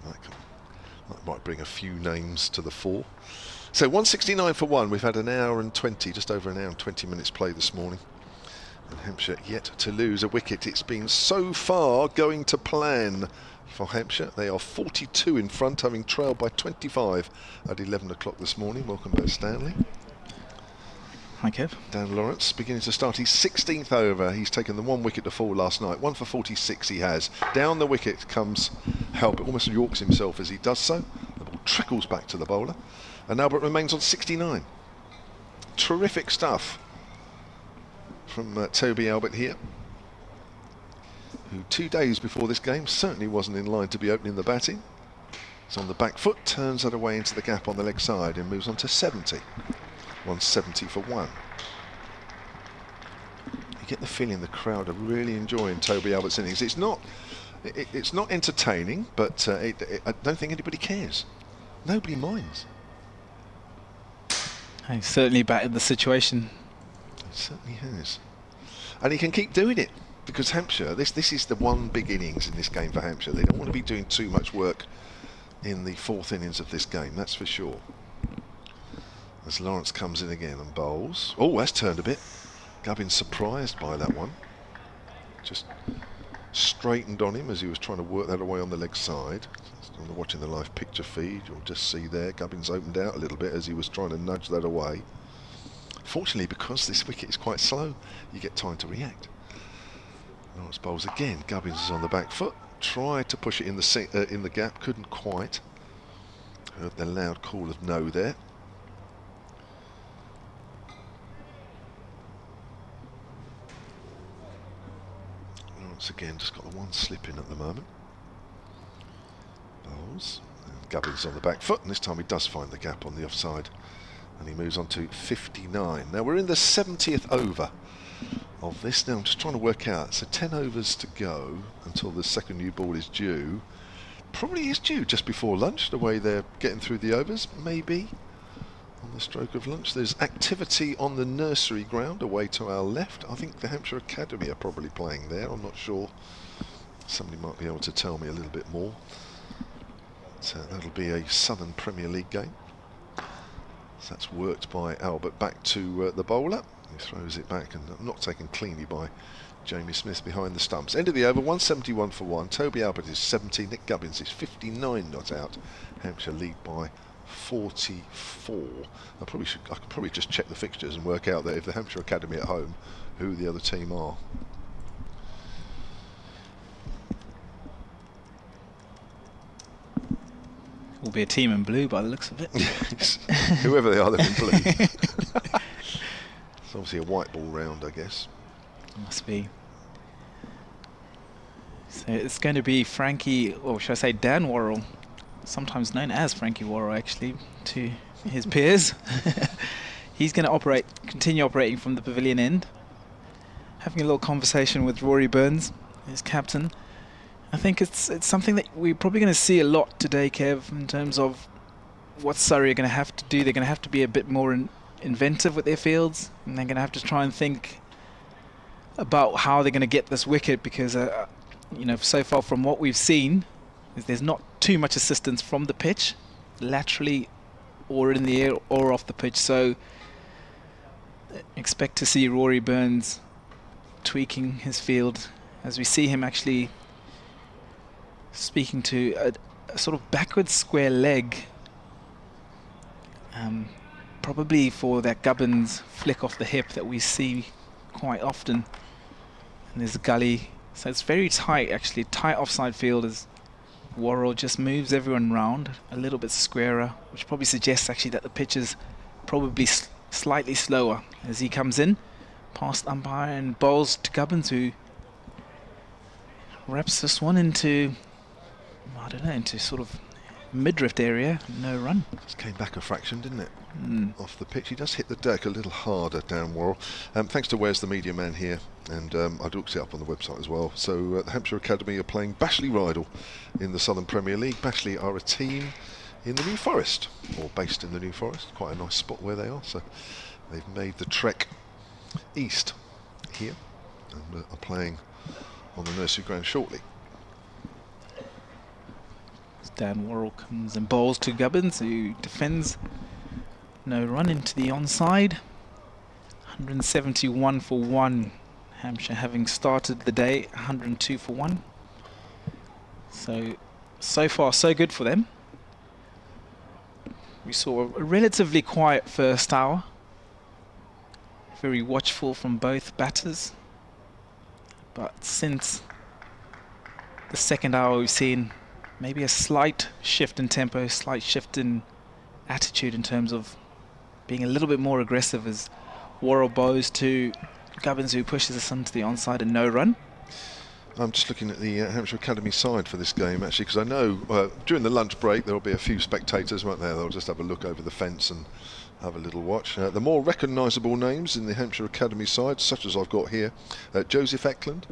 That might bring a few names to the fore. So 169 for one. We've had an hour and 20, just over an hour and 20 minutes play this morning. And Hampshire yet to lose a wicket. It's been so far going to plan for Hampshire. They are 42 in front, having trailed by 25 at 11 o'clock this morning. Welcome back, Stanley. Hi, Kev. Dan Lawrence beginning to start his 16th over. He's taken the 1 wicket to fall last night. 1 for 46 he has. Down the wicket comes Albert, almost yorks himself as he does so. The ball trickles back to the bowler. And Albert remains on 69. Terrific stuff from Toby Albert here, who 2 days before this game certainly wasn't in line to be opening the batting. He's on the back foot, turns that away into the gap on the leg side and moves on to 70. 170 for one. You get the feeling the crowd are really enjoying Toby Albert's innings. It's not entertaining, but I don't think anybody cares. Nobody minds. He certainly battered the situation. He certainly has. And he can keep doing it, because Hampshire, this is the one big innings in this game for Hampshire. They don't want to be doing too much work in the 4th innings of this game, that's for sure. As Lawrence comes in again and bowls. Oh, that's turned a bit. Gubbins surprised by that one. Just straightened on him as he was trying to work that away on the leg side. Watching the live picture feed, you'll just see there Gubbins opened out a little bit as he was trying to nudge that away. Fortunately, because this wicket is quite slow, you get time to react. Lawrence bowls again. Gubbins is on the back foot. Tried to push it in the gap, couldn't quite. Heard the loud call of no there. Lawrence again just got the one slip in at the moment. Bowls. And Gubbins on the back foot, and this time he does find the gap on the offside. And he moves on to 59. Now we're in the 70th over of this. Now I'm just trying to work out. So 10 overs to go until the second new ball is due. Probably is due just before lunch, the way they're getting through the overs. Maybe on the stroke of lunch. There's activity on the nursery ground away to our left. I think the Hampshire Academy are probably playing there. I'm not sure. Somebody might be able to tell me a little bit more. So that'll be a Southern Premier League game. So that's worked by Albert back to the bowler. He throws it back and not taken cleanly by Jamie Smith behind the stumps. End of the over, 171 for 1. Toby Albert is 70. Nick Gubbins is 59 not out. Hampshire lead by 44. I could probably just check the fixtures and work out that if the Hampshire Academy at home, who the other team are. Will be a team in blue by the looks of it. Whoever they are, they're in blue. It's obviously a white ball round, I guess. Must be. So it's going to be Frankie, or should I say Dan Worrell, sometimes known as Frankie Worrell actually to his peers. He's going to continue operating from the pavilion end, having a little conversation with Rory Burns, his captain. I think it's something that we're probably going to see a lot today, Kev, in terms of what Surrey are going to have to do. They're going to have to be a bit more inventive with their fields, and they're going to have to try and think about how they're going to get this wicket, because you know, so far from what we've seen, there's not too much assistance from the pitch, laterally or in the air or off the pitch. So expect to see Rory Burns tweaking his field as we see him actually speaking to a sort of backwards square leg, probably for that Gubbins flick off the hip that we see quite often. And there's a gully, so it's very tight, actually tight offside field, as Worrell just moves everyone round a little bit squarer, which probably suggests actually that the pitch is probably slightly slower as he comes in past umpire and bowls to Gubbins, who wraps this one into, I don't know, into sort of mid-drift area. No run. Just came back a fraction, didn't it? Off the pitch. He does hit the deck a little harder, Dan Worrell. Thanks to Wes, the media man here, and I looked it up on the website as well. So the Hampshire Academy are playing Bashley Rydal in the Southern Premier League. Bashley are a team in the New Forest, or based in the New Forest. Quite a nice spot where they are. So they've made the trek east here and are playing on the nursery ground shortly. Dan Worrell comes and bowls to Gubbins, who defends. No run into the onside. 171 for 1. Hampshire having started the day 102 for 1. So far so good for them. We saw a relatively quiet first hour. Very watchful from both batters. But since the second hour, we've seen maybe a slight shift in tempo, slight shift in attitude in terms of being a little bit more aggressive, as Worrell bows to Gubbins, who pushes us onto the onside and no run. I'm just looking at the Hampshire Academy side for this game, actually, because I know during the lunch break there will be a few spectators, won't there? They'll just have a look over the fence and have a little watch. The more recognisable names in the Hampshire Academy side, such as I've got here, Joseph Eklund,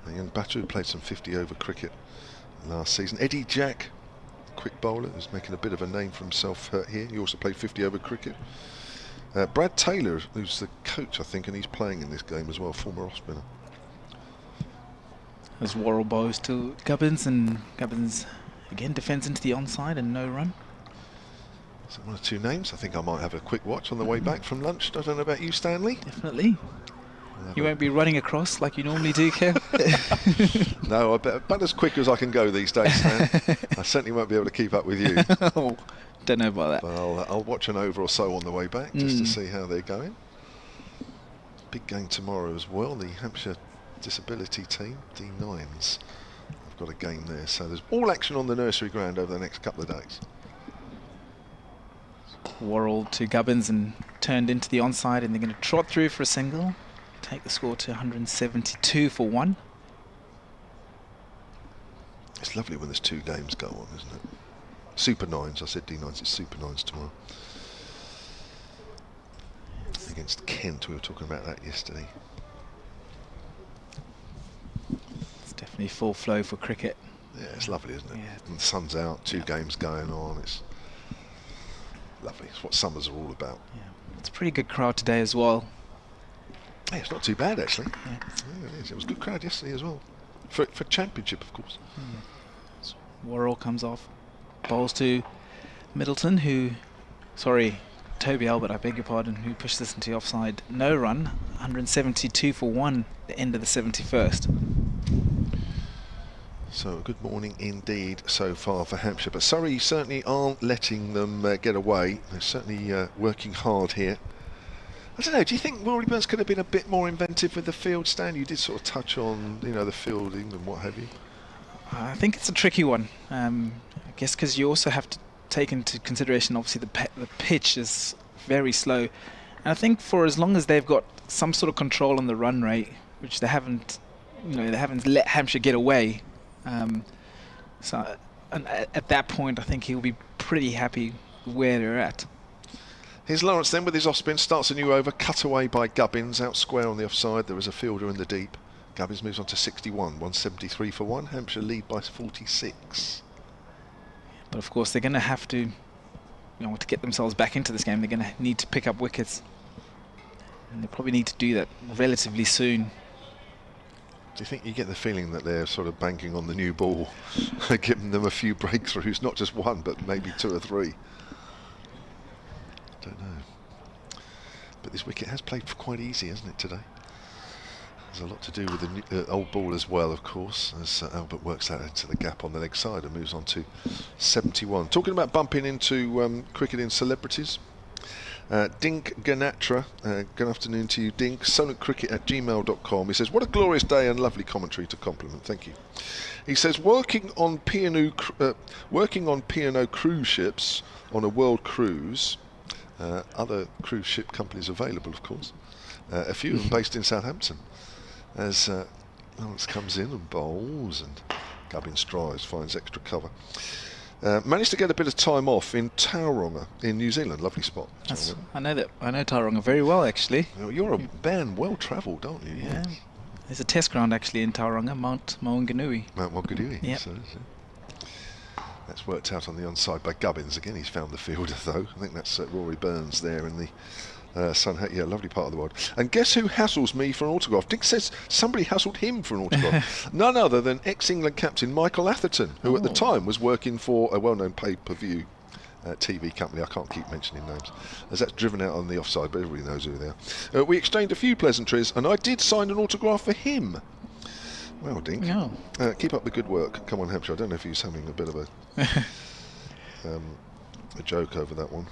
a young batter who played some 50-over cricket last season. Eddie Jack, quick bowler, who's making a bit of a name for himself here. He also played 50-over cricket. Brad Taylor, who's the coach, I think, and he's playing in this game as well, former off-spinner. As Worrell bows to Gubbins, and Gubbins again defends into the onside and no run. So one or two names. I think I might have a quick watch on the way back from lunch. I don't know about you, Stanley. Definitely. You won't be running across like you normally do, Kev. No, I bet about as quick as I can go these days, Stan. I certainly won't be able to keep up with you. Oh, don't know about that. But I'll watch an over or so on the way back just to see how they're going. Big game tomorrow as well. The Hampshire Disability team, D9s, I've got a game there. So there's all action on the nursery ground over the next couple of days. Worrell to Gubbins and turned into the onside, and they're going to trot through for a single. Take the score to 172 for 1. It's lovely when there's two games go on, isn't it? Super 9s, I said D9s, it's Super 9s tomorrow. Against Kent, we were talking about that yesterday. It's definitely full flow for cricket. Yeah, it's lovely, isn't it? Yeah. And the sun's out, two games going on. It's Lovely. It's what summers are all about. Yeah. It's a pretty good crowd today as well. Hey, it's not too bad actually. Yeah. Yeah, it is. It was a good crowd yesterday as well. For championship, of course. So Worrell comes off, bowls to Middleton, Toby Albert, I beg your pardon, who pushed this into offside. No run, 172 for 1, the end of the 71st. So a good morning indeed so far for Hampshire, but Surrey certainly aren't letting them get away. They're certainly working hard here. I don't know, do you think Rory Burns could have been a bit more inventive with the field, Stan? You did sort of touch on, the fielding and what have you. I think it's a tricky one. I guess because you also have to take into consideration, obviously, the pitch is very slow. And I think for as long as they've got some sort of control on the run rate, which they haven't let Hampshire get away. So at that point, I think he'll be pretty happy where they're at. Here's Lawrence then with his off-spin, starts a new over, cut away by Gubbins, out square on the offside. There is a fielder in the deep. Gubbins moves on to 61, 173 for 1. Hampshire lead by 46. But of course, they're going to have to, to get themselves back into this game, they're going to need to pick up wickets. And they probably need to do that relatively soon. Do you think you get the feeling that they're sort of banking on the new ball, giving them a few breakthroughs, not just one, but maybe 2 or 3? Don't know. But this wicket has played quite easy, hasn't it, today? There's a lot to do with the old ball as well, of course, as Albert works that into the gap on the leg side and moves on to 71. Talking about bumping into cricketing celebrities, Dink Ganatra, good afternoon to you, Dink, solentcricket@gmail.com. He says, what a glorious day and lovely commentary to compliment, thank you. He says, working on P&O cruise ships on a world cruise, other cruise ship companies available, of course, a few of them based in Southampton, as Lawrence comes in and bowls and Gubbins drives, finds extra cover. Managed to get a bit of time off in Tauranga in New Zealand. Lovely spot. I know Tauranga very well, actually. You're a man well travelled, aren't you? Yeah. There's a test ground actually in Tauranga, Mount Maunganui. Mount Maunganui. Yep. So, that's worked out on the onside by Gubbins. Again, he's found the fielder though. I think that's Rory Burns there in the yeah, lovely part of the world. And guess who hassles me for an autograph? Dick says somebody hassled him for an autograph. None other than ex-England captain Michael Atherton, who at the time was working for a well-known pay-per-view TV company. I can't keep mentioning names, as that's driven out on the offside, but everybody knows who they are. We exchanged a few pleasantries, and I did sign an autograph for him. Well, Dink, keep up the good work. Come on, Hampshire. I don't know if he's having a bit of a joke over that one.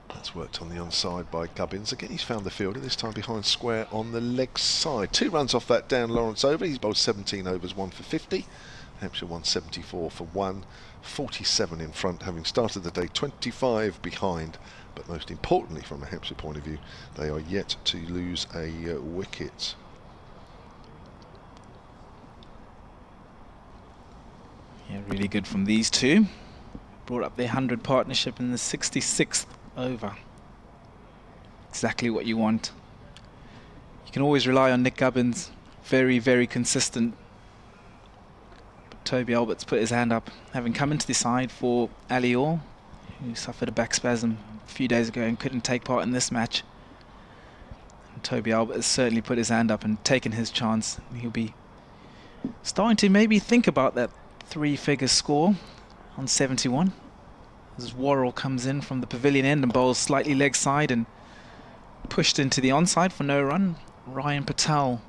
That's worked on the onside by Gubbins. Again, he's found the fielder, this time behind square on the leg side. 2 runs off that down Lawrence over. He's bowled 17 overs, 1 for 50. Hampshire 174 for 1. 47 in front, having started the day 25 behind. But most importantly, from a Hampshire point of view, they are yet to lose a wicket. Yeah, really good from these two. Brought up their 100 partnership in the 66th over. Exactly what you want. You can always rely on Nick Gubbins. Very, very consistent. But Toby Albert's put his hand up, having come into the side for Ali Orr, who suffered a back spasm a few days ago and couldn't take part in this match. And Toby Albert has certainly put his hand up and taken his chance. He'll be starting to maybe think about that 3-figure score on 71. As Worrell comes in from the pavilion end and bowls slightly leg side and pushed into the onside for no run. Ryan Patel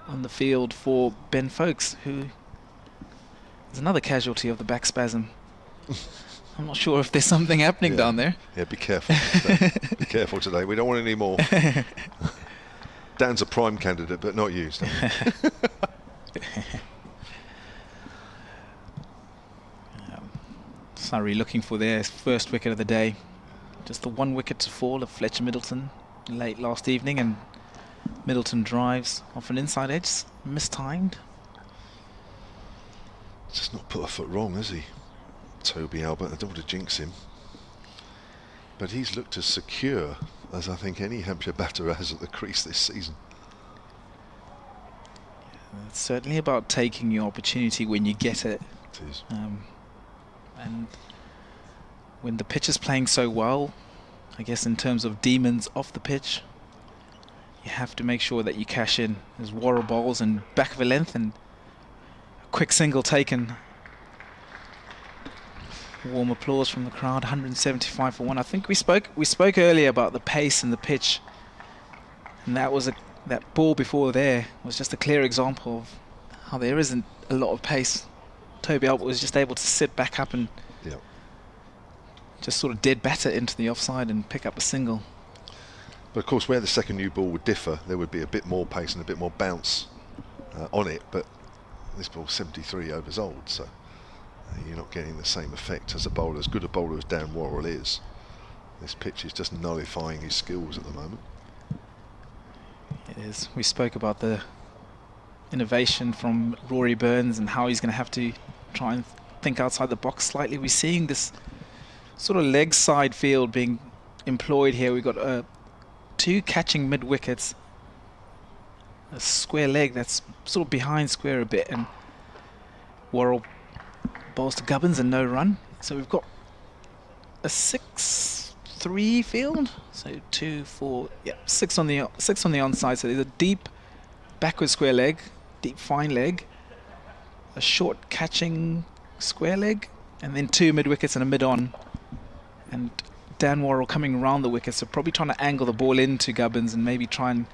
on the field for Ben Folkes, who is another casualty of the back spasm. I'm not sure if there's something happening down there. Yeah, be careful. Be careful today. We don't want any more. Dan's a prime candidate, but not you. Surrey looking for their first wicket of the day. Just the 1 wicket to fall of Fletcher Middleton late last evening, and Middleton drives off an inside edge, mistimed. Just not put a foot wrong, has he? Toby Albert, I don't want to jinx him, but he's looked as secure as I think any Hampshire batter has at the crease this season. It's certainly about taking your opportunity when you get it. It is. And when the pitch is playing so well, I guess in terms of demons off the pitch, you have to make sure that you cash in. There's Worrell bowls and back of a length and a quick single taken. Warm applause from the crowd. 175 for 1. I think we spoke earlier about the pace and the pitch, and that ball before there was just a clear example of how there isn't a lot of pace. Toby Albert was just able to sit back up and just sort of dead batter into the offside and pick up a single. But of course, where the second new ball would differ, there would be a bit more pace and a bit more bounce on it. But this ball's 73 overs old, so you're not getting the same effect as a bowler, as good a bowler as Dan Worrell is. This pitch is just nullifying his skills at the moment. It is. We spoke about the innovation from Rory Burns and how he's going to have to try and think outside the box slightly. We're seeing this sort of leg side field being employed here. We've got two catching mid wickets, a square leg that's sort of behind square a bit, and Worrell bowls to Gubbins and no run. So we've got a 6-3 field. So 2, 4, 6 on the onside. So there's a deep backward square leg, deep fine leg, a short catching square leg, and then 2 mid wickets and a mid on. And Dan Worrell coming around the wicket, so probably trying to angle the ball into Gubbins and maybe try and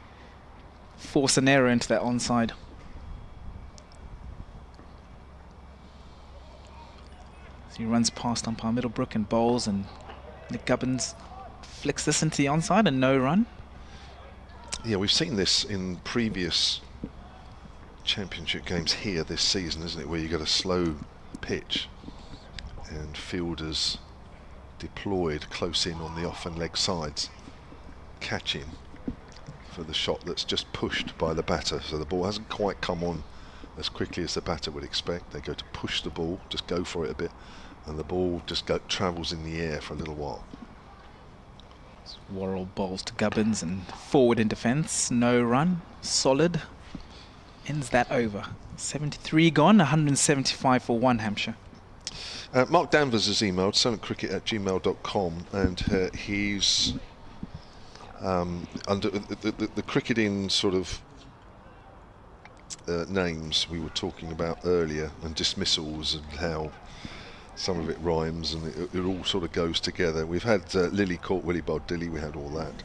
force an error into that onside. So he runs past umpire Middlebrook and bowls, and Nick Gubbins flicks this into the onside and no run. Yeah, we've seen this in previous championship games here this season, isn't it, where you get a slow pitch and fielders deployed close in on the off and leg sides, catching for the shot that's just pushed by the batter. So the ball hasn't quite come on as quickly as the batter would expect. They go to push the ball, just go for it a bit, and the ball just travels in the air for a little while. Worrell bowls to Gubbins and forward in defence, no run, solid, ends that over. 73 gone, 175 for 1 Hampshire. Mark Danvers has emailed silentcricket@gmail.com, and he's under the cricketing sort of names we were talking about earlier, and dismissals, and how some of it rhymes and it all sort of goes together. We've had Lily caught Willie Bod Dilly, we had all that.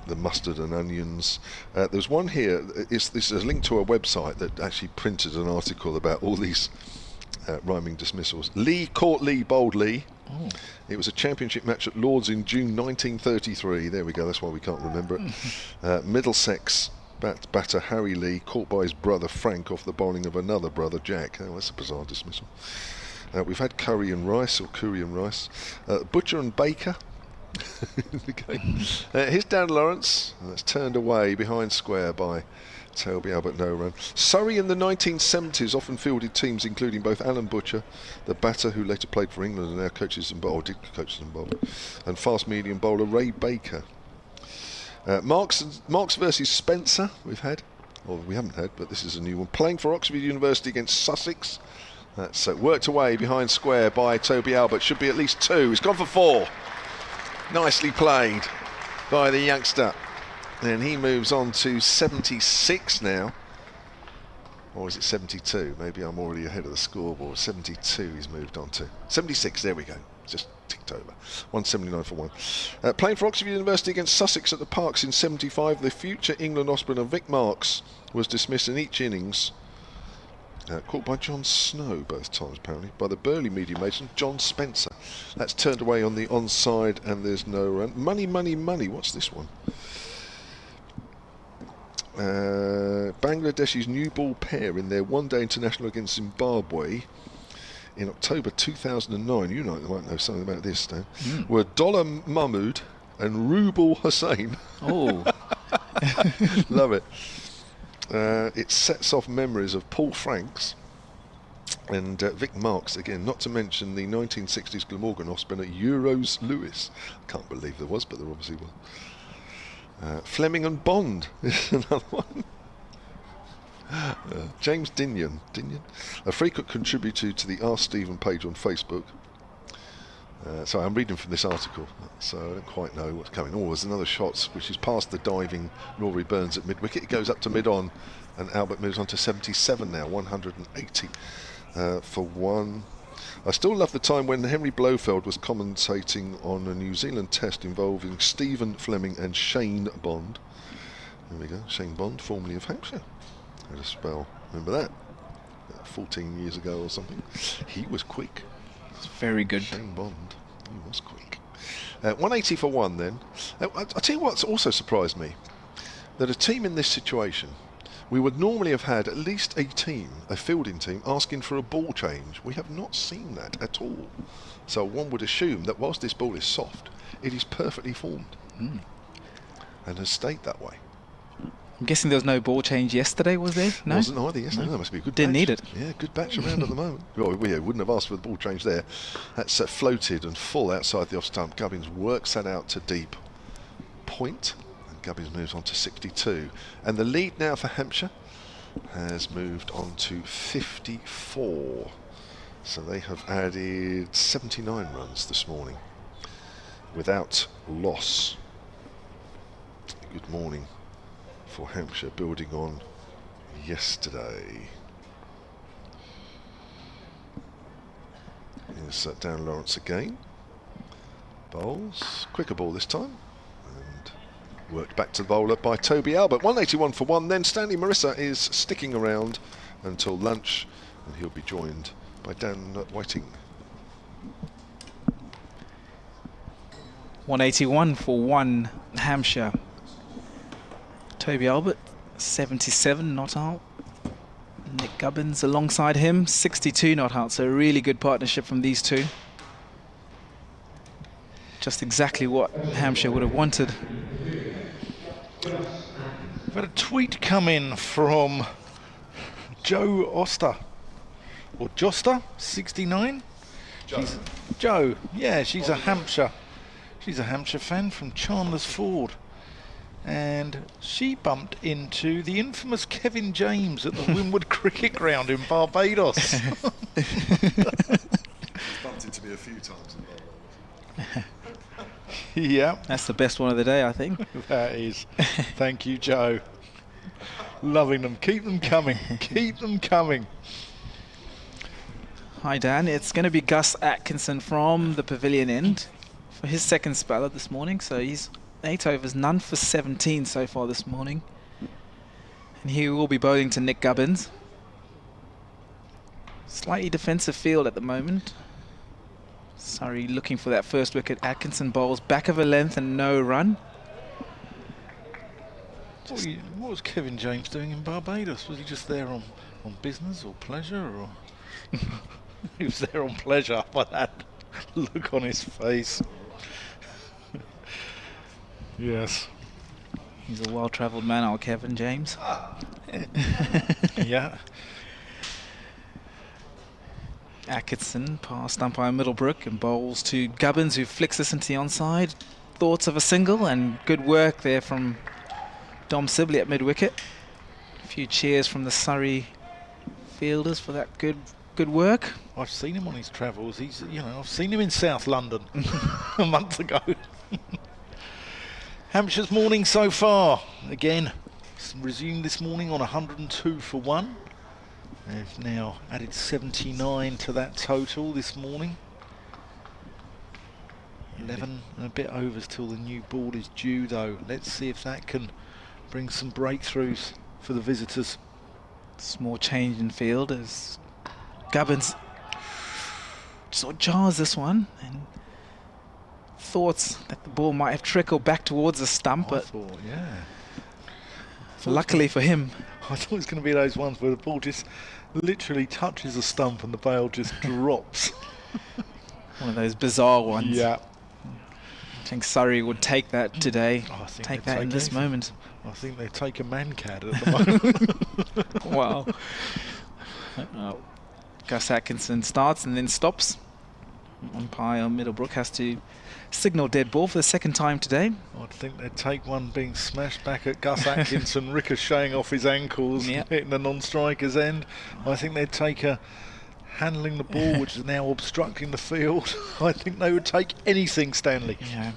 The mustard and onions. There's one here, this is a link to a website that actually printed an article about all these rhyming dismissals. Lee caught Lee, bowled Lee. Oh. It was a championship match at Lord's in June 1933. There we go, that's why we can't remember it. Middlesex batter Harry Lee caught by his brother Frank off the bowling of another brother Jack. Oh, that's a bizarre dismissal. We've had Curry and Rice, or Curry and Rice. Butcher and Baker. Here's Dan Lawrence. That's turned away behind square by Toby Albert, no run. Surrey in the 1970s often fielded teams including both Alan Butcher, the batter who later played for England and now coaches and bowler, and fast medium bowler Ray Baker. Marks versus Spencer we've had, or we haven't had, but this is a new one. Playing for Oxford University against Sussex. That's worked away behind square by Toby Albert. Should be at least 2. He's gone for 4. Nicely played by the youngster. And he moves on to 76 now. Or is it 72? Maybe I'm already ahead of the scoreboard. 72 he's moved on to. 76, there we go. Just ticked over. 179 for 1. Playing for Oxford University against Sussex at the Parks in 75, the future England Osprey Vic Marks was dismissed in each innings. Caught by John Snow both times, apparently, by the Burley medium mason John Spencer. That's turned away on the onside, and there's no run. Money, money, money. What's this one? Bangladesh's new ball pair in their one-day international against Zimbabwe in October 2009. You might know something about this, Dan. Were Dollar Mahmood and Rubal Hussain. Oh, love it. It sets off memories of Paul Franks and Vic Marks again, not to mention the 1960s Glamorgan off-spinner Euros Lewis. Can't believe there was, but there obviously was. Fleming and Bond is another one. James Dinion, a frequent contributor to the Ask Stephen page on Facebook. So I'm reading from this article, so I don't quite know what's coming. Oh, there's another shot which is past the diving Rory Burns at mid-wicket. It goes up to mid-on, and Albert moves on to 77 now, 180 for one. I still love the time when Henry Blofeld was commentating on a New Zealand test involving Stephen Fleming and Shane Bond. There we go, Shane Bond, formerly of Hampshire. Had a spell, remember that? 14 years ago or something. He was quick. It's very good. Shane Bond, he was quick. 180 for one then. I'll tell you what's also surprised me, that a team in this situation, we would normally have had at least a fielding team, asking for a ball change. We have not seen that at all. So one would assume that whilst this ball is soft, it is perfectly formed and has stayed that way. I'm guessing there was no ball change yesterday, was there? No? Wasn't either yesterday. No, that must be a good Didn't batch. need it. Yeah, good batch around at the moment. Well, we wouldn't have asked for the ball change there. That's floated and full outside the off stump. Gubbins works that out to deep point, and Gubbins moves on to 62. And the lead now for Hampshire has moved on to 54. So they have added 79 runs this morning without loss. Good morning for Hampshire, building on yesterday. Here's Dan Lawrence again. Bowls, quicker ball this time, and worked back to the bowler by Toby Albert. 181 for one. Then Stanley Marissa is sticking around until lunch, and he'll be joined by Dan Whiting. 181 for one, Hampshire. Toby Albert, 77 not out. Nick Gubbins alongside him, 62 not out. So a really good partnership from these two. Just exactly what Hampshire would have wanted. We've had a tweet come in from Joe Oster, or Joster, 69. Joe, yeah, she's a Hampshire fan from Chandler's Ford. And she bumped into the infamous Kevin James at the Winwood Cricket Ground in Barbados. Bumped into me a few times in Barbados. Yeah. That's the best one of the day, I think. That is. Thank you, Joe. Loving them. Keep them coming. Keep them coming. Hi, Dan. It's going to be Gus Atkinson from the pavilion end for his second speller this morning. So he's 8 overs, none for 17 so far this morning. And he will be bowling to Nick Gubbins. Slightly defensive field at the moment. Surrey looking for that first wicket. Atkinson bowls back of a length and no run. What was Kevin James doing in Barbados? Was he just there on business or pleasure? Or he was there on pleasure by that look on his face. Yes. He's a well-travelled man, our Kevin James. Yeah. Atkinson past umpire Middlebrook and bowls to Gubbins, who flicks this into the onside. Thoughts of a single, and good work there from Dom Sibley at mid-wicket. A few cheers from the Surrey fielders for that good work. I've seen him on his travels. He's, I've seen him in South London a month ago. Hampshire's morning so far. Again, resumed this morning on 102 for one. They've now added 79 to that total this morning. 11 and a bit overs till the new ball is due, though. Let's see if that can bring some breakthroughs for the visitors. Small change in field as Gubbins sort of jars this one, and thoughts that the ball might have trickled back towards the stump, but luckily for him, I thought it was going to be those ones where the ball just literally touches the stump and the bail just drops. One of those bizarre ones. Yeah. I think Surrey would take that today. Take that in this moment. I think they take a man-cad at the moment. Wow. Gus Atkinson starts and then stops. Umpire Middlebrook has to signal dead ball for the second time today. I think they'd take one being smashed back at Gus Atkinson, ricocheting off his ankles, hitting the non-striker's end. I think they'd take a handling the ball, which is now obstructing the field. I think they would take anything, Stanley. Yeah,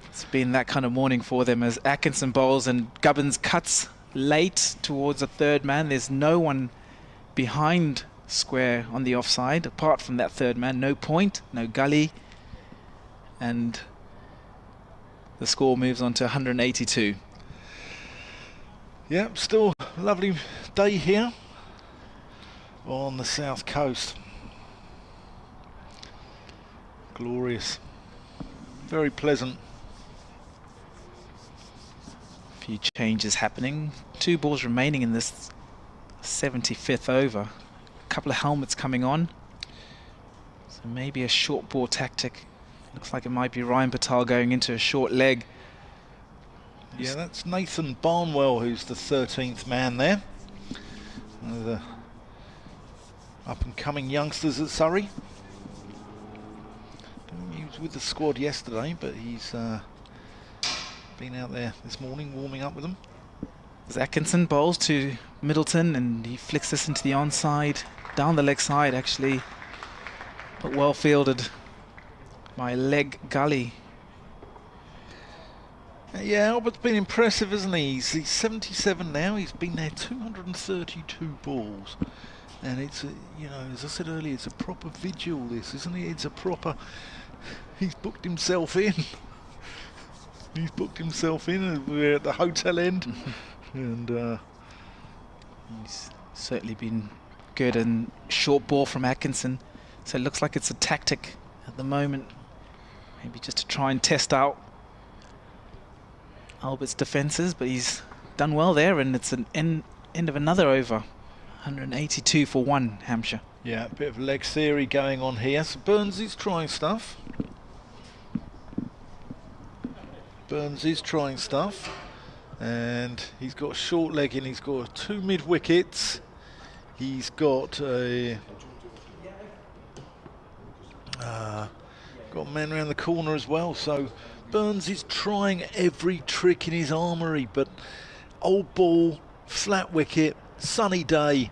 it's been that kind of morning for them as Atkinson bowls and Gubbins cuts late towards a third man. There's no one behind square on the offside apart from that third man. No point, no gully, and the score moves on to 182. Yeah, still a lovely day here on the south coast. Glorious, very pleasant. A few changes happening. 2 balls remaining in this 75th over. A couple of helmets coming on. So maybe a short ball tactic. Looks like it might be Ryan Patel going into a short leg. Yeah, that's Nathan Barnwell, who's the 13th man there. One of the up-and-coming youngsters at Surrey. He was with the squad yesterday, but he's been out there this morning warming up with them. As Atkinson bowls to Middleton, and he flicks this into the onside, down the leg side actually, but well fielded by leg gully. Yeah, Albert's been impressive, isn't he? He's 77 now. He's been there 232 balls, and it's you know, as I said earlier, it's a proper vigil. This, isn't it? It's a proper. He's booked himself in. He's booked himself in. We're at the hotel end, and he's certainly been good. And short ball from Atkinson, so it looks like it's a tactic at the moment, maybe just to try and test out Albert's defences, but he's done well there, and it's an end of another over. 182 for 1, Hampshire. Yeah, a bit of leg theory going on here. So Burns is trying stuff. And he's got a short leg in. He's got 2 mid wickets. He's got a man around the corner as well. So Burns is trying every trick in his armoury, but old ball, flat wicket, sunny day.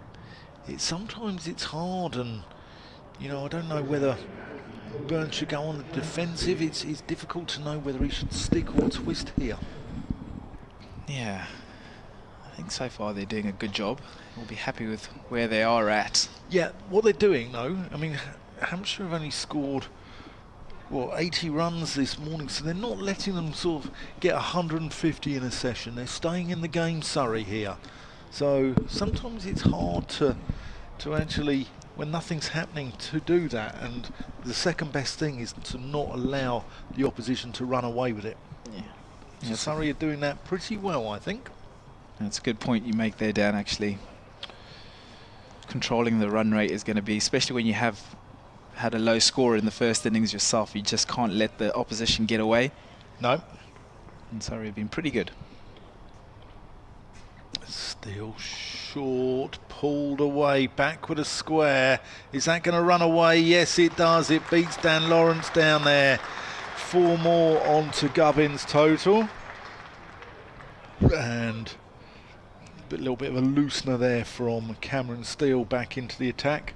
Sometimes it's hard, and you know, I don't know whether Burns should go on the defensive. It's difficult to know whether he should stick or twist here. Yeah, I think so far they're doing a good job. We'll be happy with where they are at. Yeah, what they're doing though, I mean, Hampshire have only scored 80 runs this morning, so they're not letting them sort of get 150 in a session. They're staying in the game, Surrey, here. So sometimes it's hard to actually, when nothing's happening, to do that, and the second best thing is to not allow the opposition to run away with it. Yeah. So Surrey are doing that pretty well, I think. That's a good point you make there, Dan, actually. Controlling the run rate is going to be, especially when you have had a low score in the first innings yourself, you just can't let the opposition get away. No. And Surrey have been pretty good. Still short, pulled away, back with a square. Is that going to run away? Yes, it does. It beats Dan Lawrence down there. 4 more on to Gubbins total. And a little bit of a loosener there from Cameron Steele back into the attack.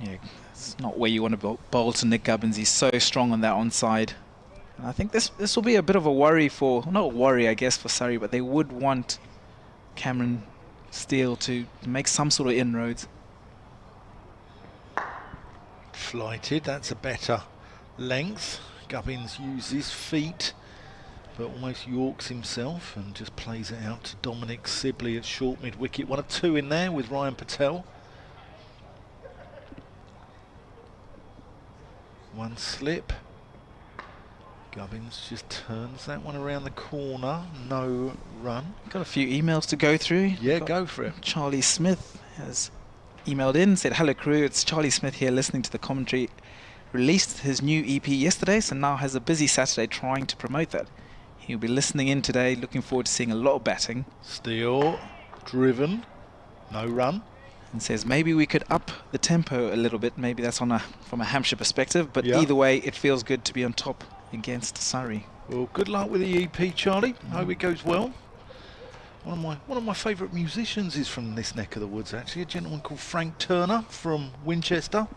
Yeah, it's not where you want to bowl to Nick Gubbins. He's so strong on that onside. And I think this will be a bit of a worry for, not a worry I guess for Surrey, but they would want Cameron Steele to make some sort of inroads. Flighted, that's a better length. Gubbins uses feet, but almost yorks himself and just plays it out to Dominic Sibley at short mid wicket. 1 of 2 in there with Ryan Patel. 1 slip. Gubbins just turns that one around the corner. No run. Got a few emails to go through. Yeah, go for it. Charlie Smith has emailed in, said, "Hello crew, it's Charlie Smith here listening to the commentary. Released his new EP yesterday, so now has a busy Saturday trying to promote that. He'll be listening in today, looking forward to seeing a lot of batting." Steele, driven, no run. And says maybe we could up the tempo a little bit. Maybe that's from a Hampshire perspective, but yeah. Either way, it feels good to be on top against Surrey. Well, good luck with the EP, Charlie. Hope it goes well. One of my favourite musicians is from this neck of the woods, actually, a gentleman called Frank Turner from Winchester.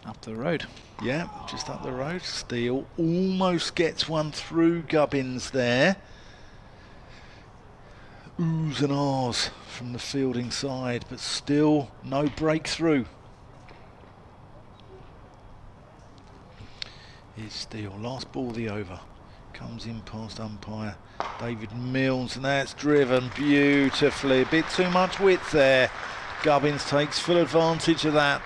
Up the road. Yeah, just up the road. Steele almost gets one through Gubbins there. Oohs and ahs from the fielding side, but still no breakthrough. Here's Steele, last ball of the over. Comes in past umpire David Mills, and that's driven beautifully. A bit too much width there. Gubbins takes full advantage of that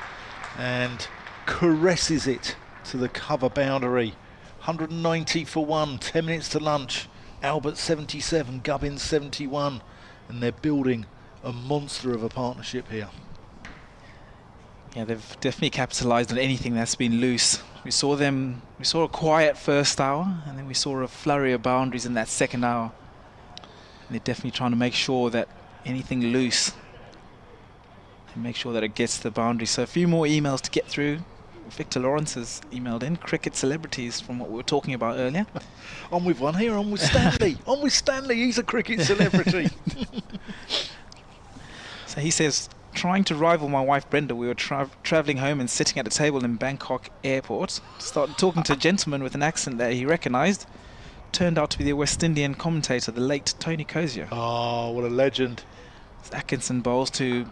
and caresses it to the cover boundary. 190 for one, 10 minutes to lunch. Albert 77, Gubbins 71, and they're building a monster of a partnership here. Yeah, they've definitely capitalised on anything that's been loose. We saw a quiet first hour, and then we saw a flurry of boundaries in that second hour. And they're definitely trying to make sure that anything loose, and make sure that it gets to the boundary. So a few more emails to get through. Victor Lawrence has emailed in cricket celebrities from what we were talking about earlier. On with one here, on with Stanley. On with Stanley, he's a cricket celebrity. So he says, trying to rival my wife Brenda, we were travelling home and sitting at a table in Bangkok airport. Started talking to a gentleman with an accent that he recognised. Turned out to be the West Indian commentator, the late Tony Cozier. Oh, what a legend. Atkinson bowls to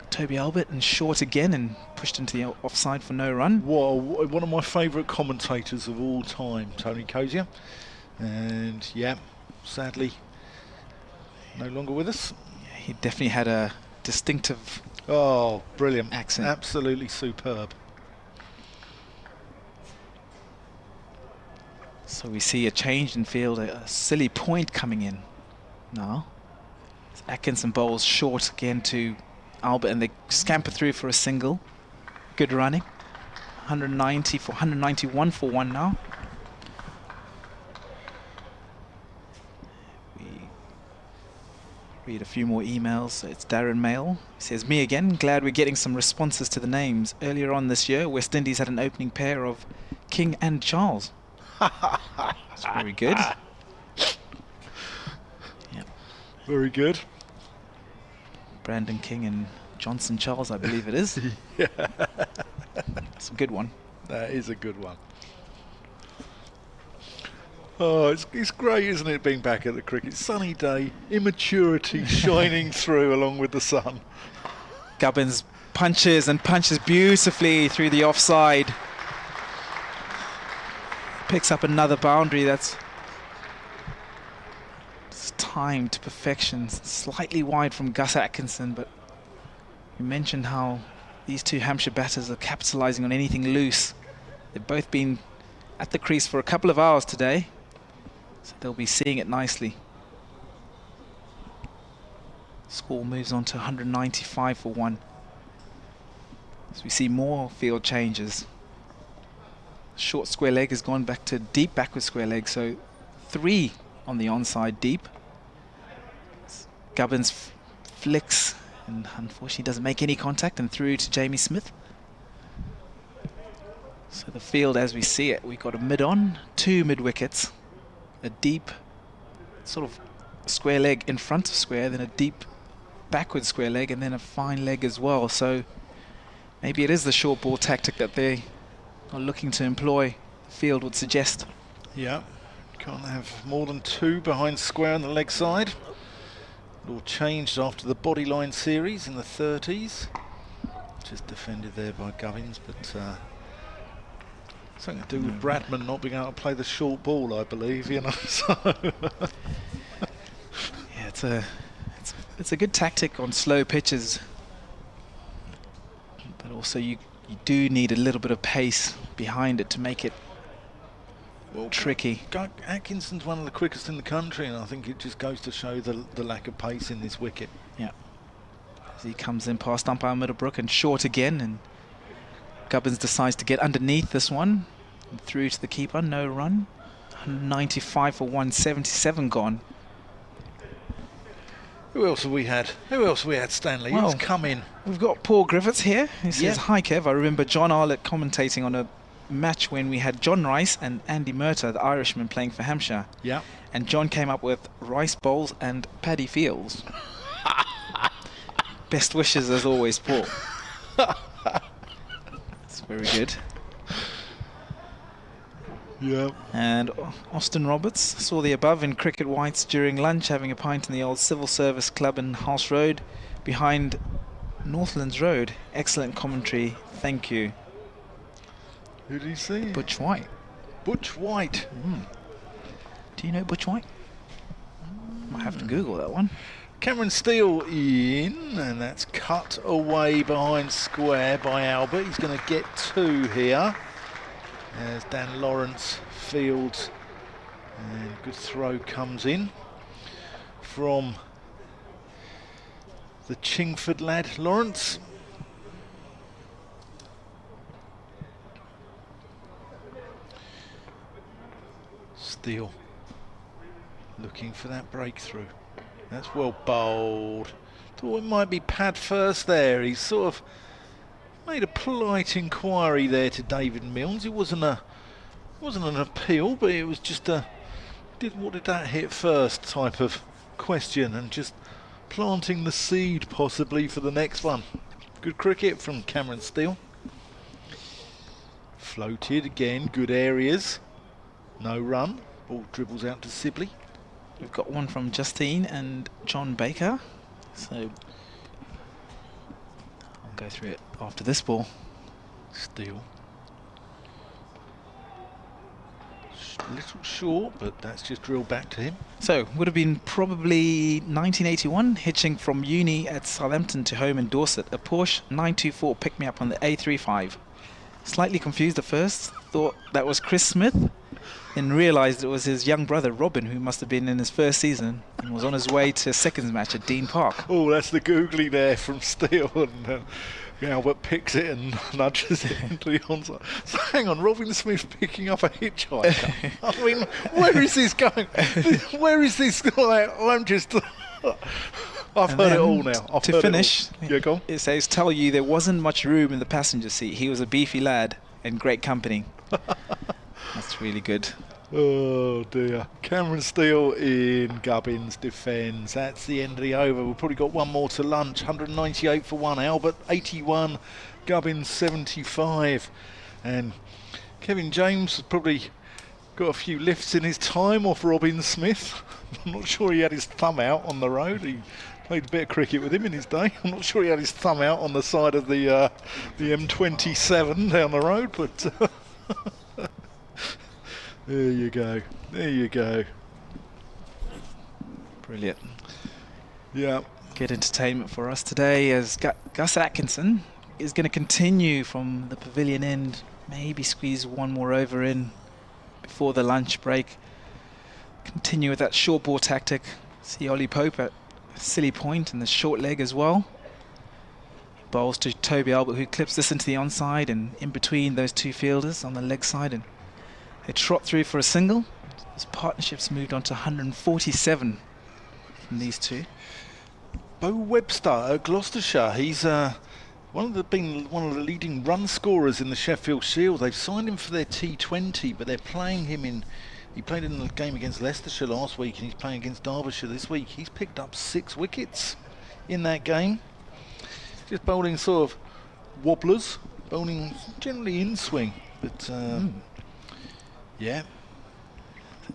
Toby Albert and short again and pushed into the offside for no run. Whoa, one of my favourite commentators of all time, Tony Cozier. And yeah, sadly, no longer with us. Yeah, he definitely had a distinctive brilliant accent. Absolutely superb. So we see a change in field, a silly point coming in now. Atkinson bowls short again to Albert, and they scamper through for a single. Good running. 191 for one now. We read a few more emails. It's Darren Mail. He says, me again, glad we're getting some responses to the names. Earlier on this year, West Indies had an opening pair of King and Charles. That's very good. Yep. Very good. Brandon King and Johnson Charles, I believe it is. Yeah. It's a good one. That is a good one. Oh, it's great, isn't it, being back at the cricket? Sunny day, immaturity shining through along with the sun. Gubbins punches and punches beautifully through the offside. Picks up another boundary that's timed to perfection. Slightly wide from Gus Atkinson, but you mentioned how these two Hampshire batters are capitalising on anything loose. They've both been at the crease for a couple of hours today, so they'll be seeing it nicely. Score moves on to 195 for one. So we see more field changes. Short square leg has gone back to deep backward square leg, so 3 on the onside deep. Gubbins flicks and unfortunately doesn't make any contact, and through to Jamie Smith. So the field as we see it, we've got a mid-on, 2 mid-wickets, a deep sort of square leg in front of square, then a deep backward square leg, and then a fine leg as well. So maybe it is the short ball tactic that they are looking to employ, the field would suggest. Yeah, can't have more than 2 behind square on the leg side. It all changed after the bodyline series in the 30s. Just defended there by Gubbins, but something to do with Bradman not being able to play the short ball, I believe, you know. So yeah, it's a good tactic on slow pitches, but also you do need a little bit of pace behind it to make it tricky. Atkinson's one of the quickest in the country, and I think it just goes to show the lack of pace in this wicket. Yeah. As he comes in past umpire Middlebrook and short again, and Gubbins decides to get underneath this one and through to the keeper. No run. 195 for 177 gone. Who else have we had? Stanley? Who's come in? We've got Paul Griffiths here. He says, hi Kev, I remember John Arlett commentating on a match when we had John Rice and Andy Murtagh, the Irishman, playing for Hampshire. Yeah. And John came up with Rice Bowls and Paddy Fields. Best wishes as always, Paul. That's very good. Yeah. And Austin Roberts saw the above in cricket whites during lunch, having a pint in the old Civil Service Club in House Road behind Northlands Road. Excellent commentary, thank you. Who did he see? Butch White. Butch White. Do you know Butch White? Might have to Google that one. Cameron Steele in, and that's cut away behind square by Albert. He's going to get 2 here. As Dan Lawrence fields, and good throw comes in from the Chingford lad, Lawrence. Steele looking for that breakthrough. That's well bowled. Thought it might be pad first there. He's sort of made a polite inquiry there to David Milnes. It wasn't an appeal, but it was just a what did that hit first type of question, and just planting the seed possibly for the next one. Good cricket from Cameron Steele. Floated again, good areas. No run. Ball dribbles out to Sibley. We've got one from Justine and John Baker. So I'll go through it after this ball. Steele. A little short, but that's just drilled back to him. So would have been probably 1981, hitching from uni at Southampton to home in Dorset. A Porsche 924 picked me up on the A35. Slightly confused at first, thought that was Chris Smith, then realised it was his young brother Robin, who must have been in his first season and was on his way to a seconds match at Dean Park. Oh, that's the googly there from Steele, and Albert picks it and nudges it into the onside. So hang on, Robin Smith picking up a hitchhiker. I mean, where is this going? Where is this going? I'm just... I've heard it all now. To finish, yeah, go on. It says, tell you there wasn't much room in the passenger seat. He was a beefy lad and great company. That's really good. Oh dear. Cameron Steele in, Gubbins defends. That's the end of the over. We've probably got one more to lunch. 198 for one. Albert 81, Gubbins 75. And Kevin James has probably got a few lifts in his time off Robin Smith. I'm not sure he had his thumb out on the road. He played a bit of cricket with him in his day. I'm not sure he had his thumb out on the side of the M27 down the road, but there you go. There you go. Brilliant. Yeah. Good entertainment for us today, as Gus Atkinson is going to continue from the pavilion end, maybe squeeze one more over in before the lunch break. Continue with that short ball tactic. See Ollie Pope at silly point and the short leg as well. Bowls to Toby Albert, who clips this into the onside and in between those two fielders on the leg side, and they trot through for a single. His partnerships moved on to 147 from these two. Bo Webster at Gloucestershire. He's one of the leading run scorers in the Sheffield Shield. They've signed him for their T20, but they're playing him in. He played in the game against Leicestershire last week, and he's playing against Derbyshire this week. He's picked up 6 wickets in that game. Just bowling sort of wobblers, bowling generally in swing, but yeah.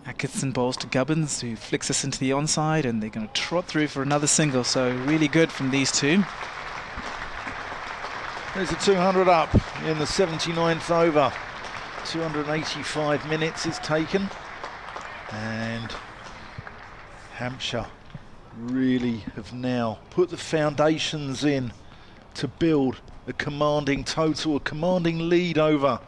Atkinson bowls to Gubbins, who flicks us into the onside, and they're going to trot through for another single. So really good from these two. There's a 200 up in the 79th over. 285 minutes is taken, and Hampshire really have now put the foundations in to build a commanding total, a commanding lead over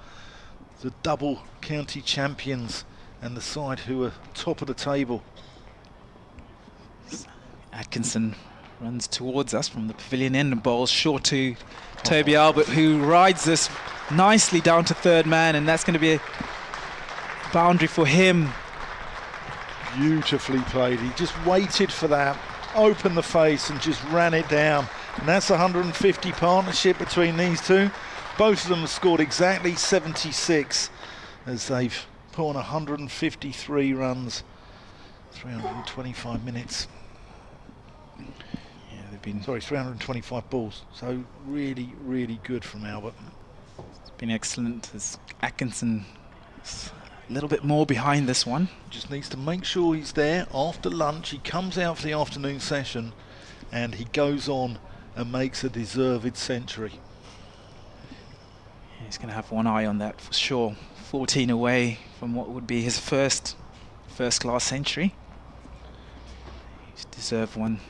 the double county champions and the side who are top of the table. Atkinson runs towards us from the pavilion end and bowls short to Toby Albert, who rides this nicely down to third man, and that's going to be a boundary for him. Beautifully played. He just waited for that, opened the face and just ran it down. And that's a 150 partnership between these two. Both of them have scored exactly 76 as they've put on 153 runs, 325 minutes. Yeah, they've been 325 balls. So really, really good from Albert. been excellent. As Atkinson is a little bit more behind this one. Just needs to make sure he's there after lunch. He comes out for the afternoon session and he goes on and makes a deserved century. He's going to have one eye on that for sure. 14 away from what would be his first class century. He's deserved one.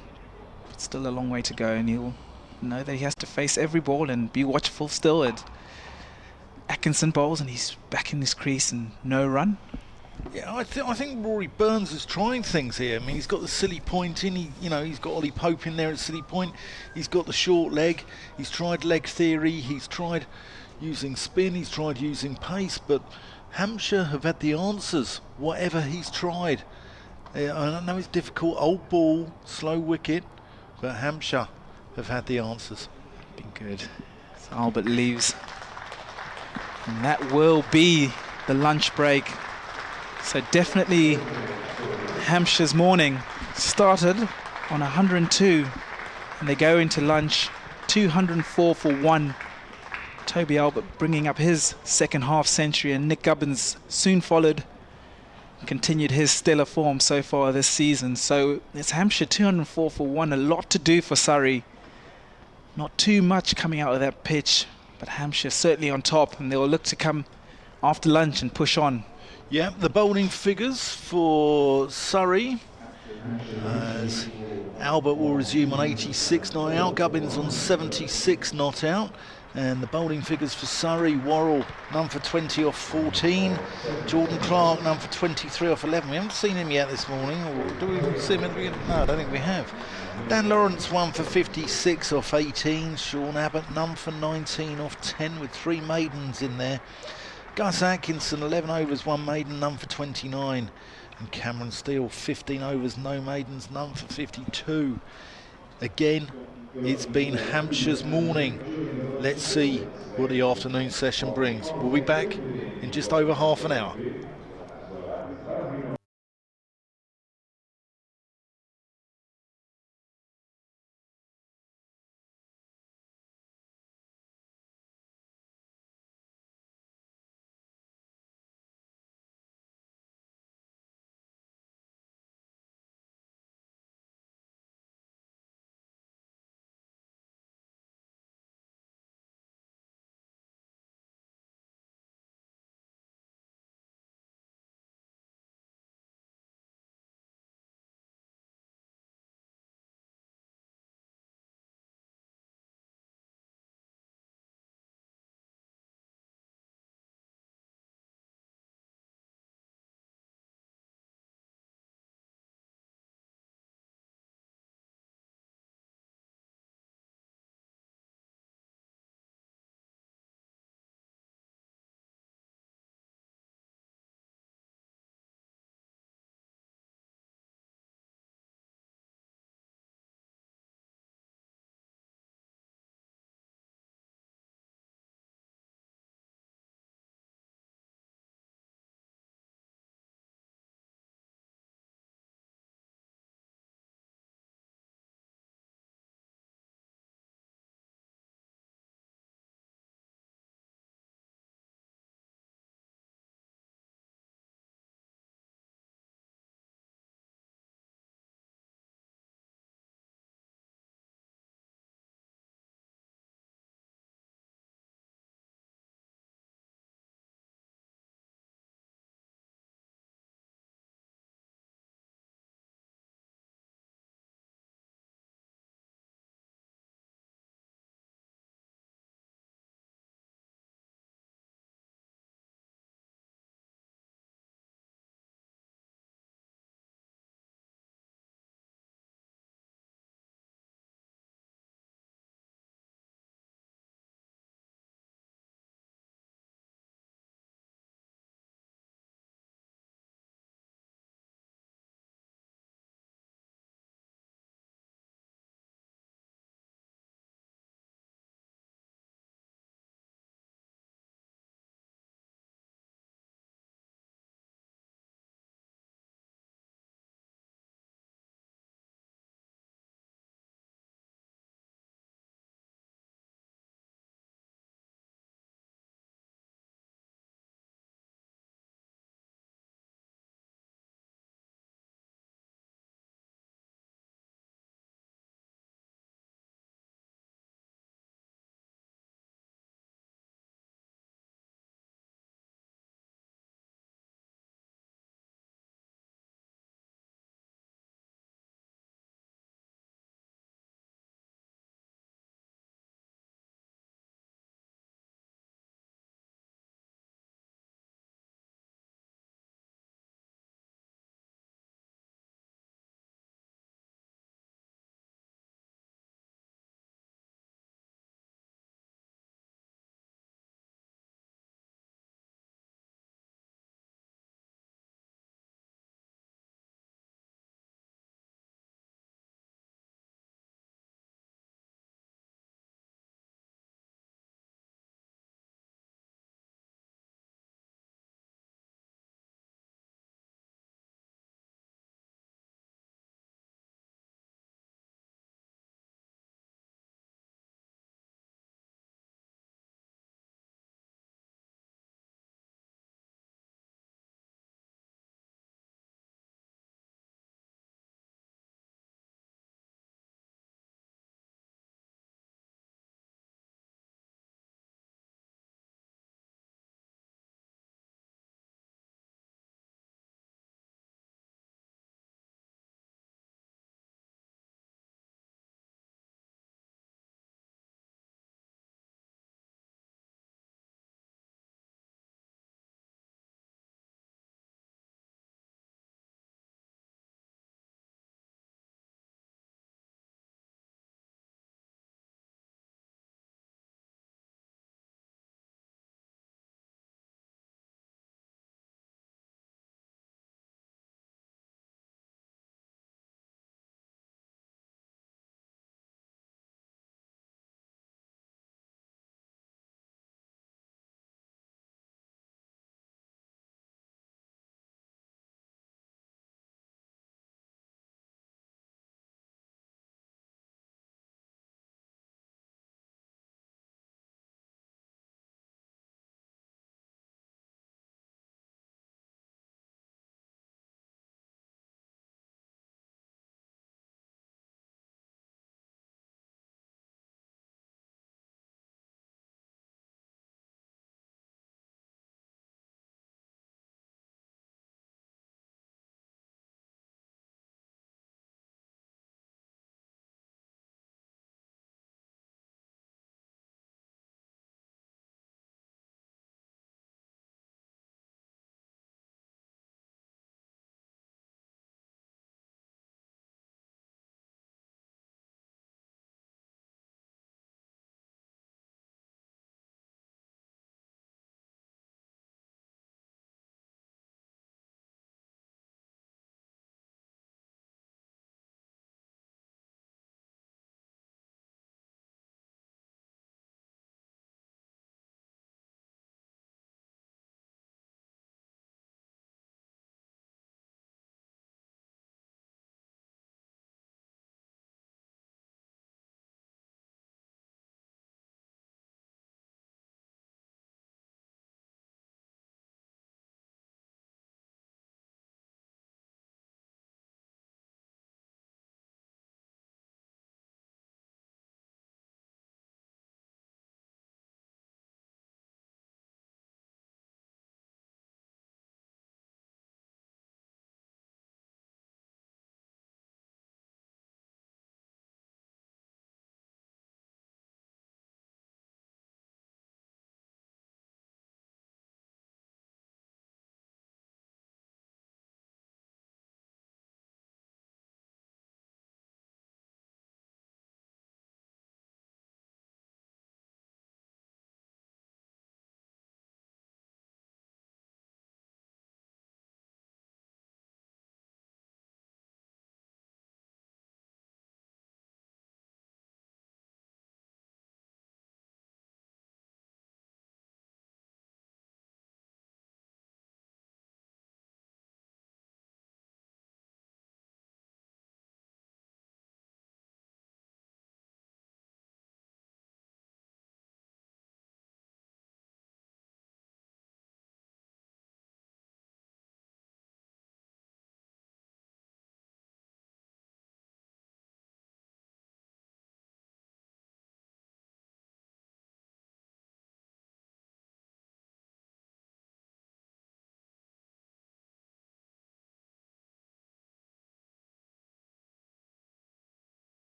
But still a long way to go, and he'll know that he has to face every ball and be watchful still. And Atkinson bowls and he's back in his crease and no run. Yeah, I think Rory Burns is trying things here. I mean, he's got the silly point in. He's got Ollie Pope in there at silly point. He's got the short leg. He's tried leg theory. He's tried using spin. He's tried using pace. But Hampshire have had the answers, whatever he's tried. I know it's difficult. Old ball, slow wicket, but Hampshire have had the answers. Been good. So Albert leaves, and that will be the lunch break. So definitely Hampshire's morning started on 102 and they go into lunch 204 for 1. Toby Albert bringing up his second half century, and Nick Gubbins soon followed, continued his stellar form so far this season. So it's Hampshire 204 for 1, a lot to do for Surrey. Not too much coming out of that pitch, but Hampshire certainly on top, and they'll look to come after lunch and push on. Yeah, the bowling figures for Surrey, as Albert will resume on 86 not out, Gubbins on 76 not out, and the bowling figures for Surrey: Worrell none for 20 off 14, Jordan Clark none for 23 off 11. We haven't seen him yet this morning, or do we see him at the beginning? No, I don't think we have. Dan Lawrence 1 for 56 off 18, Sean Abbott none for 19 off 10 with 3 maidens in there. Gus Atkinson 11 overs, 1 maiden, none for 29, and Cameron Steele 15 overs, no maidens, none for 52. Again, it's been Hampshire's morning. Let's see what the afternoon session brings. We'll be back in just over half an hour.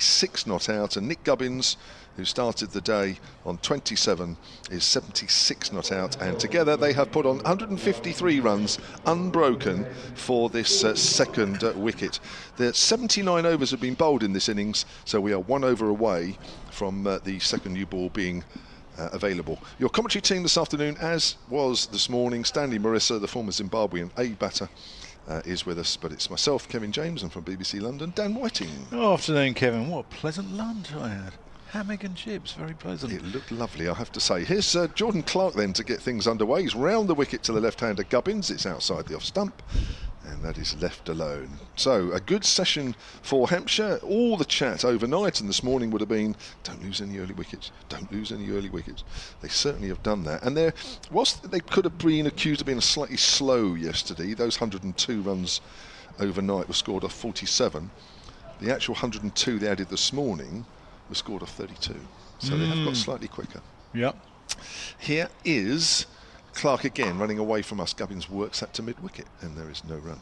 76 not out, and Nick Gubbins, who started the day on 27, is 76 not out, and together they have put on 153 runs unbroken for this second wicket. The 79 overs have been bowled in this innings, so we are 1 over away from the second new ball being available. Your commentary team this afternoon, as was this morning, Stanley Marissa, the former Zimbabwean A batter, is with us, but it's myself, Kevin James, and from BBC London, Dan Whiting. Afternoon, Kevin. What a pleasant lunch I had. Hammock and chips, very pleasant. It looked lovely, I have to say. Here's Jordan Clark then to get things underway. He's round the wicket to the left-hander Gubbins. It's outside the off stump, and that is left alone. So a good session for Hampshire. All the chat overnight and this morning would have been, don't lose any early wickets, don't lose any early wickets. They certainly have done that. And there, whilst they could have been accused of being slightly slow yesterday, those 102 runs overnight were scored off 47. The actual 102 they added this morning was scored off 32. So they have got slightly quicker. Yep. Here is Clark again running away from us. Gubbins works that to mid-wicket, and there is no run.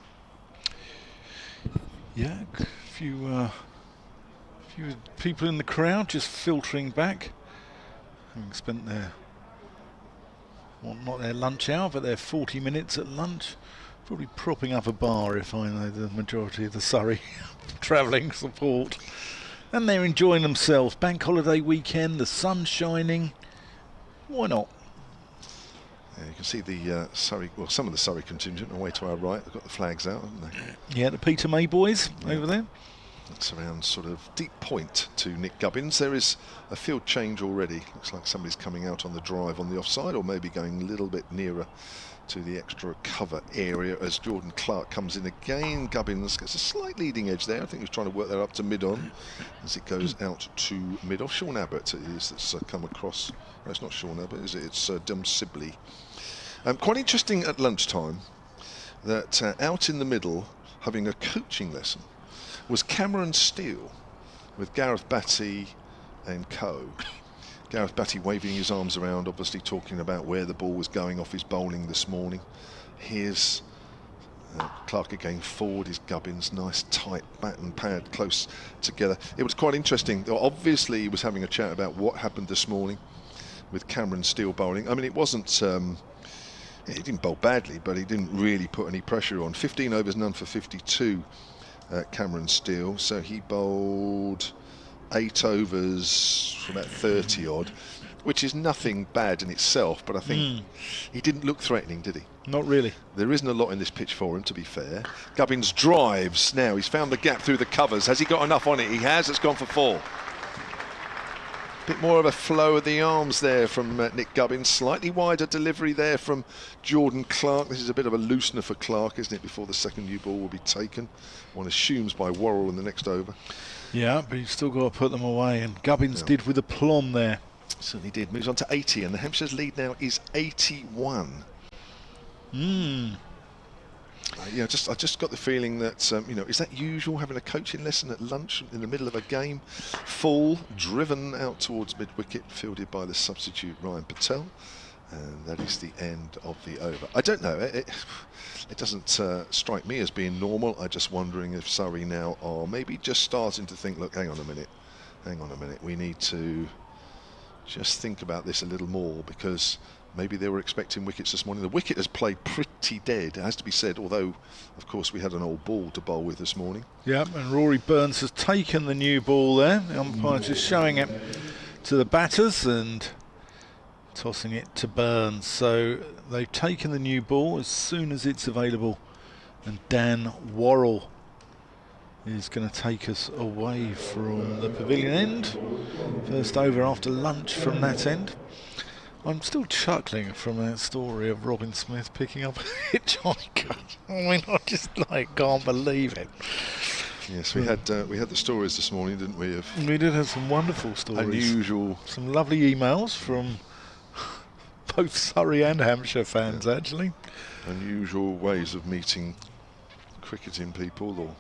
Yeah, a few people in the crowd just filtering back, having spent their, well, not their lunch hour, but their 40 minutes at lunch, probably propping up a bar, if I know the majority of the Surrey travelling support. And they're enjoying themselves. Bank holiday weekend, the sun's shining. Why not? Yeah, you can see the Surrey, well, some of the Surrey contingent away to our right. They've got the flags out, haven't they? Yeah, the Peter May boys over there. That's around sort of deep point to Nick Gubbins. There is a field change already. Looks like somebody's coming out on the drive on the offside, or maybe going a little bit nearer to the extra cover area as Jordan Clark comes in again. Gubbins gets a slight leading edge there. I think he's trying to work that up to mid-on as it goes out to mid-off. Sean Abbott it is that's come across. No, it's not Sean Abbott, is it? It's Dum Sibley. Quite interesting at lunchtime that out in the middle, having a coaching lesson, was Cameron Steele with Gareth Batty and co. Gareth Batty waving his arms around, obviously talking about where the ball was going off his bowling this morning. Here's Clark again forward, his Gubbins, nice tight bat and pad close together. It was quite interesting. Obviously he was having a chat about what happened this morning with Cameron Steele bowling. I mean, it wasn't, he didn't bowl badly, but he didn't really put any pressure on. 15 overs, none for 52, Cameron Steele. So he bowled 8 overs for about 30 odd, which is nothing bad in itself, but I think he didn't look threatening, did he? Not really. There isn't a lot in this pitch for him, to be fair. Gubbins drives now. He's found the gap through the covers. Has he got enough on it? He has. It's gone for 4. Bit more of a flow of the arms there from Nick Gubbins. Slightly wider delivery there from Jordan Clark. This is a bit of a loosener for Clark, isn't it, before the second new ball will be taken. One assumes by Worrell in the next over. Yeah, but you've still got to put them away, and Gubbins did with aplomb there. Certainly did. Moves on to 80, and the Hampshire's lead now is 81. I just got the feeling that, is that usual, having a coaching lesson at lunch in the middle of a game? Full, driven out towards mid-wicket, fielded by the substitute Ryan Patel. And that is the end of the over. I don't know, it doesn't strike me as being normal. I'm just wondering if Surrey now are maybe just starting to think, look, hang on a minute, we need to just think about this a little more, because maybe they were expecting wickets this morning. The wicket has played pretty dead, it has to be said, although, of course, we had an old ball to bowl with this morning. Yeah, and Rory Burns has taken the new ball there. The umpire's just showing it to the batters and tossing it to Burns. So they've taken the new ball as soon as it's available. And Dan Worrell is going to take us away from the pavilion end. First over after lunch from that end. I'm still chuckling from that story of Robin Smith picking up a hitchhiker. I mean, I just can't believe it. Yes, we had the stories this morning, didn't we? We did have some wonderful stories. Unusual. Some lovely emails from both Surrey and Hampshire fans, actually. Unusual ways of meeting cricketing people, or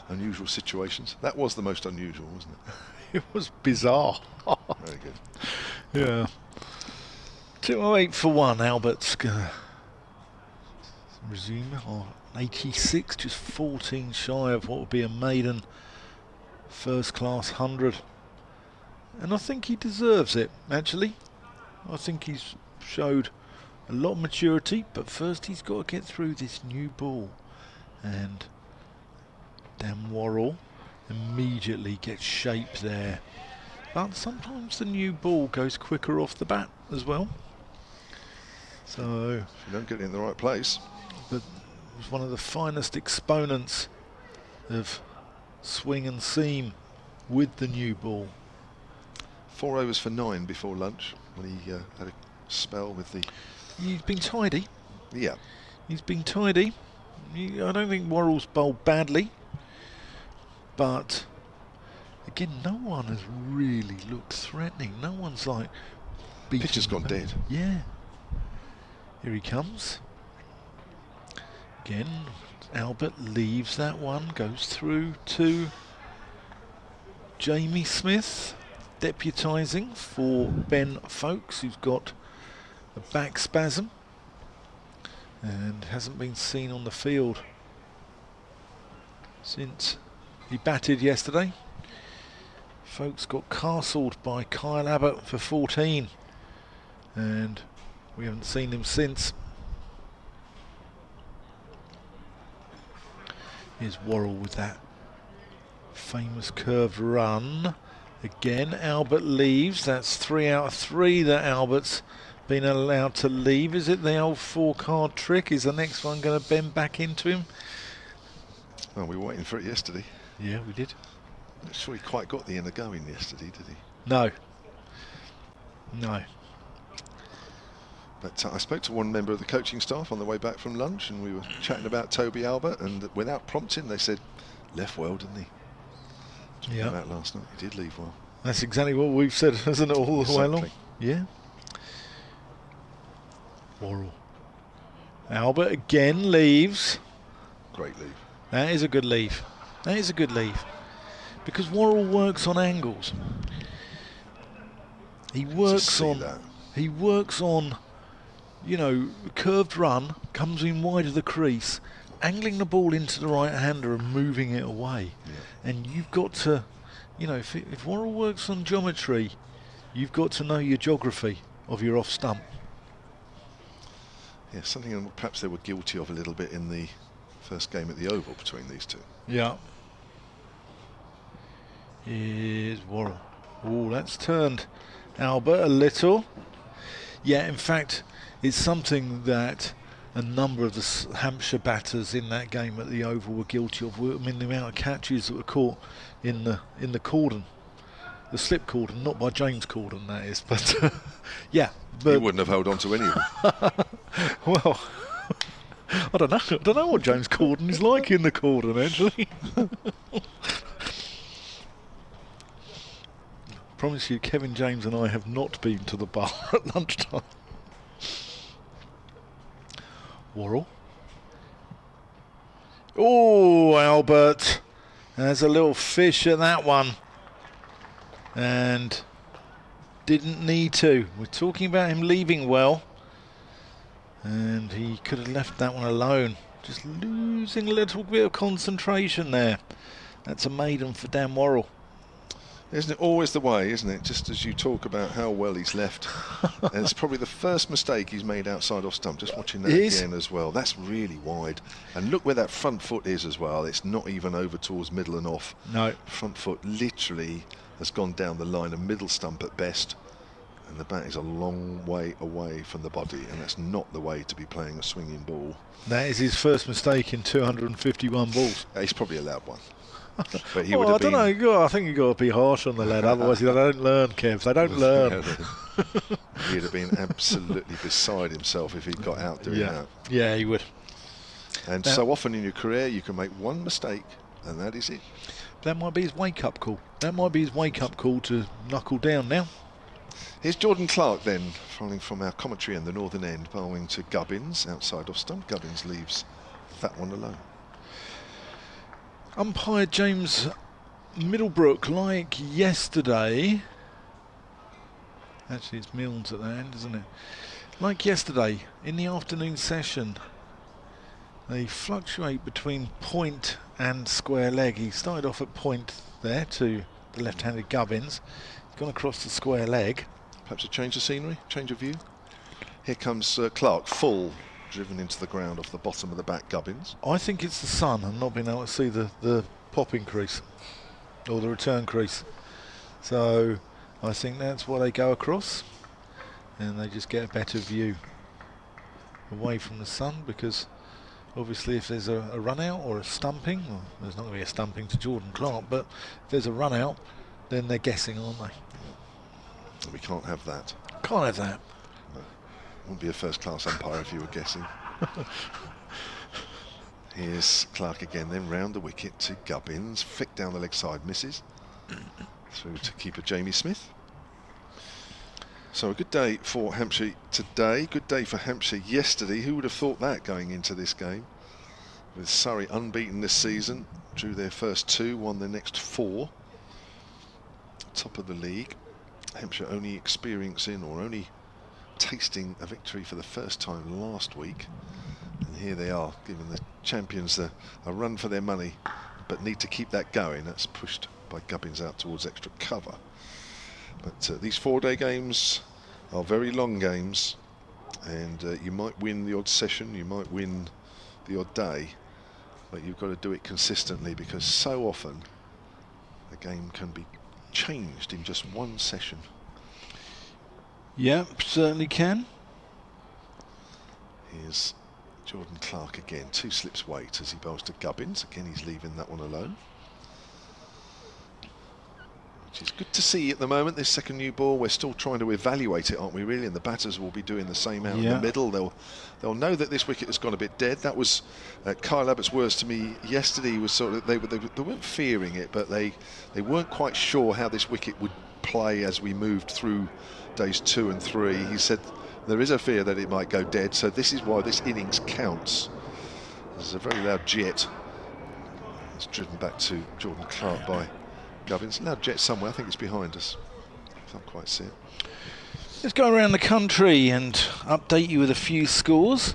unusual situations. That was the most unusual, wasn't it? It was bizarre. Very good. Yeah. 208 for 1. Albert's gonna resume on 86, just 14 shy of what would be a maiden first class 100. And I think he deserves it, actually. I think he's showed a lot of maturity, but first he's got to get through this new ball. And Dan Worrell immediately gets shape there. But sometimes the new ball goes quicker off the bat as well. So if you don't get it in the right place. But it was one of the finest exponents of swing and seam with the new ball. 4 overs for 9 before lunch when he had a spell with the... He's been tidy. Yeah. He's been tidy. I don't think Worrell's bowled badly. But again, no one has really looked threatening. No one's like... Pitch has gone dead. Yeah. Here he comes. Again, Albert leaves that one, goes through to Jamie Smith, deputising for Ben Folkes, who's got a back spasm and hasn't been seen on the field since he batted yesterday. Folkes got castled by Kyle Abbott for 14 and we haven't seen him since. Here's Worrell with that famous curved run. Again, Albert leaves. That's 3 out of 3 that Albert's been allowed to leave. Is it the old 4-card trick? Is the next one going to bend back into him? Well, we were waiting for it yesterday. Yeah, we did. Not sure he quite got the inner going yesterday, did he? No. No. But I spoke to one member of the coaching staff on the way back from lunch, and we were chatting about Toby Albert, and without prompting, they said, left well, didn't he? Yeah. About last night, he did leave well. That's exactly what we've said, hasn't it, all the way along? Yeah. Worrell. Albert again leaves. Great leave. That is a good leave. That is a good leave. Because Worrell works on angles. He works on... that. He works on... You know, curved run, comes in wide of the crease, angling the ball into the right-hander and moving it away. Yeah. And you've got to, you know, if Worrell works on geometry, you've got to know your geography of your off stump. Yeah, something perhaps they were guilty of a little bit in the first game at the Oval between these two. Yeah. Here's Worrell. Oh, that's turned Albert a little. Yeah, in fact, it's something that a number of the Hampshire batters in that game at the Oval were guilty of. I mean, the amount of catches that were caught in the cordon, the slip cordon, not by James Corden, that is, but yeah. But he wouldn't have held on to any of them. Well, I don't know. I don't know what James Corden is like in the cordon, actually. Promise you, Kevin James and I have not been to the bar at lunchtime. Worrell. Oh, Albert. There's a little fish at that one. And didn't need to. We're talking about him leaving well. And he could have left that one alone. Just losing a little bit of concentration there. That's a maiden for Dan Worrell. Isn't it always the way, isn't it? Just as you talk about how well he's left. And it's probably the first mistake he's made outside off stump. Just watching that again as well. That's really wide. And look where that front foot is as well. It's not even over towards middle and off. No. Front foot literally has gone down the line of middle stump at best. And the bat is a long way away from the body. And that's not the way to be playing a swinging ball. That is his first mistake in 251 balls. He's probably allowed one. But he well, would have been... I don't know. I think you've got to be harsh on the lad, otherwise they don't learn, Kev. They don't learn. He'd have been absolutely beside himself if he'd got out doing that. Yeah, he would. And so often in your career, you can make one mistake, and that is it. That might be his wake-up call. That might be his wake-up call to knuckle down now. Here's Jordan Clark then, following from our commentary in the northern end, bowling to Gubbins outside off stump. Gubbins leaves that one alone. Umpire James Middlebrook, like yesterday, actually it's Milnes at the end, isn't it? Like yesterday, in the afternoon session, they fluctuate between point and square leg. He started off at point there to the left-handed Gubbins. He's gone across the square leg. Perhaps a change of scenery, change of view. Here comes Clark, full, driven into the ground off the bottom of the back Gubbins. I think it's the sun and not being able to see the popping crease or the return crease. So I think that's why they go across, and they just get a better view away from the sun, because obviously if there's a run out or a stumping, well, there's not going to be a stumping to Jordan Clark, but if there's a run out, then they're guessing, aren't they? We can't have that. Can't have that. No. Wouldn't be a first class umpire if you were guessing. Here's Clark again, then round the wicket to Gubbins. Flick down the leg side, misses. Through to keeper Jamie Smith. So a good day for Hampshire today, good day for Hampshire yesterday. Who would have thought that going into this game? With Surrey unbeaten this season, drew their first 2, won their next 4. Top of the league. Hampshire only experiencing or only tasting a victory for the first time last week. And here they are, giving the champions a run for their money, but need to keep that going. That's pushed by Gubbins out towards extra cover. But these 4-day games are very long games, and you might win the odd session, you might win the odd day, but you've got to do it consistently, because so often the game can be changed in just one session. Yeah, certainly can. Here's Jordan Clark again, 2 slips wait as he bowls to Gubbins. Again, he's leaving that one alone, which is good to see at the moment. This second new ball, we're still trying to evaluate it, aren't we, really? And the batters will be doing the same out in the middle. They'll know that this wicket has gone a bit dead. That was Kyle Abbott's words to me yesterday. Was sort of they weren't fearing it, but they weren't quite sure how this wicket would play as we moved through days 2 and 3. He said there is a fear that it might go dead, so this is why this innings counts. There's a very loud jet. It's driven back to Jordan Clark by Gubbins. Loud jet somewhere, I think it's behind us. Can't quite see it. Let's go around the country and update you with a few scores.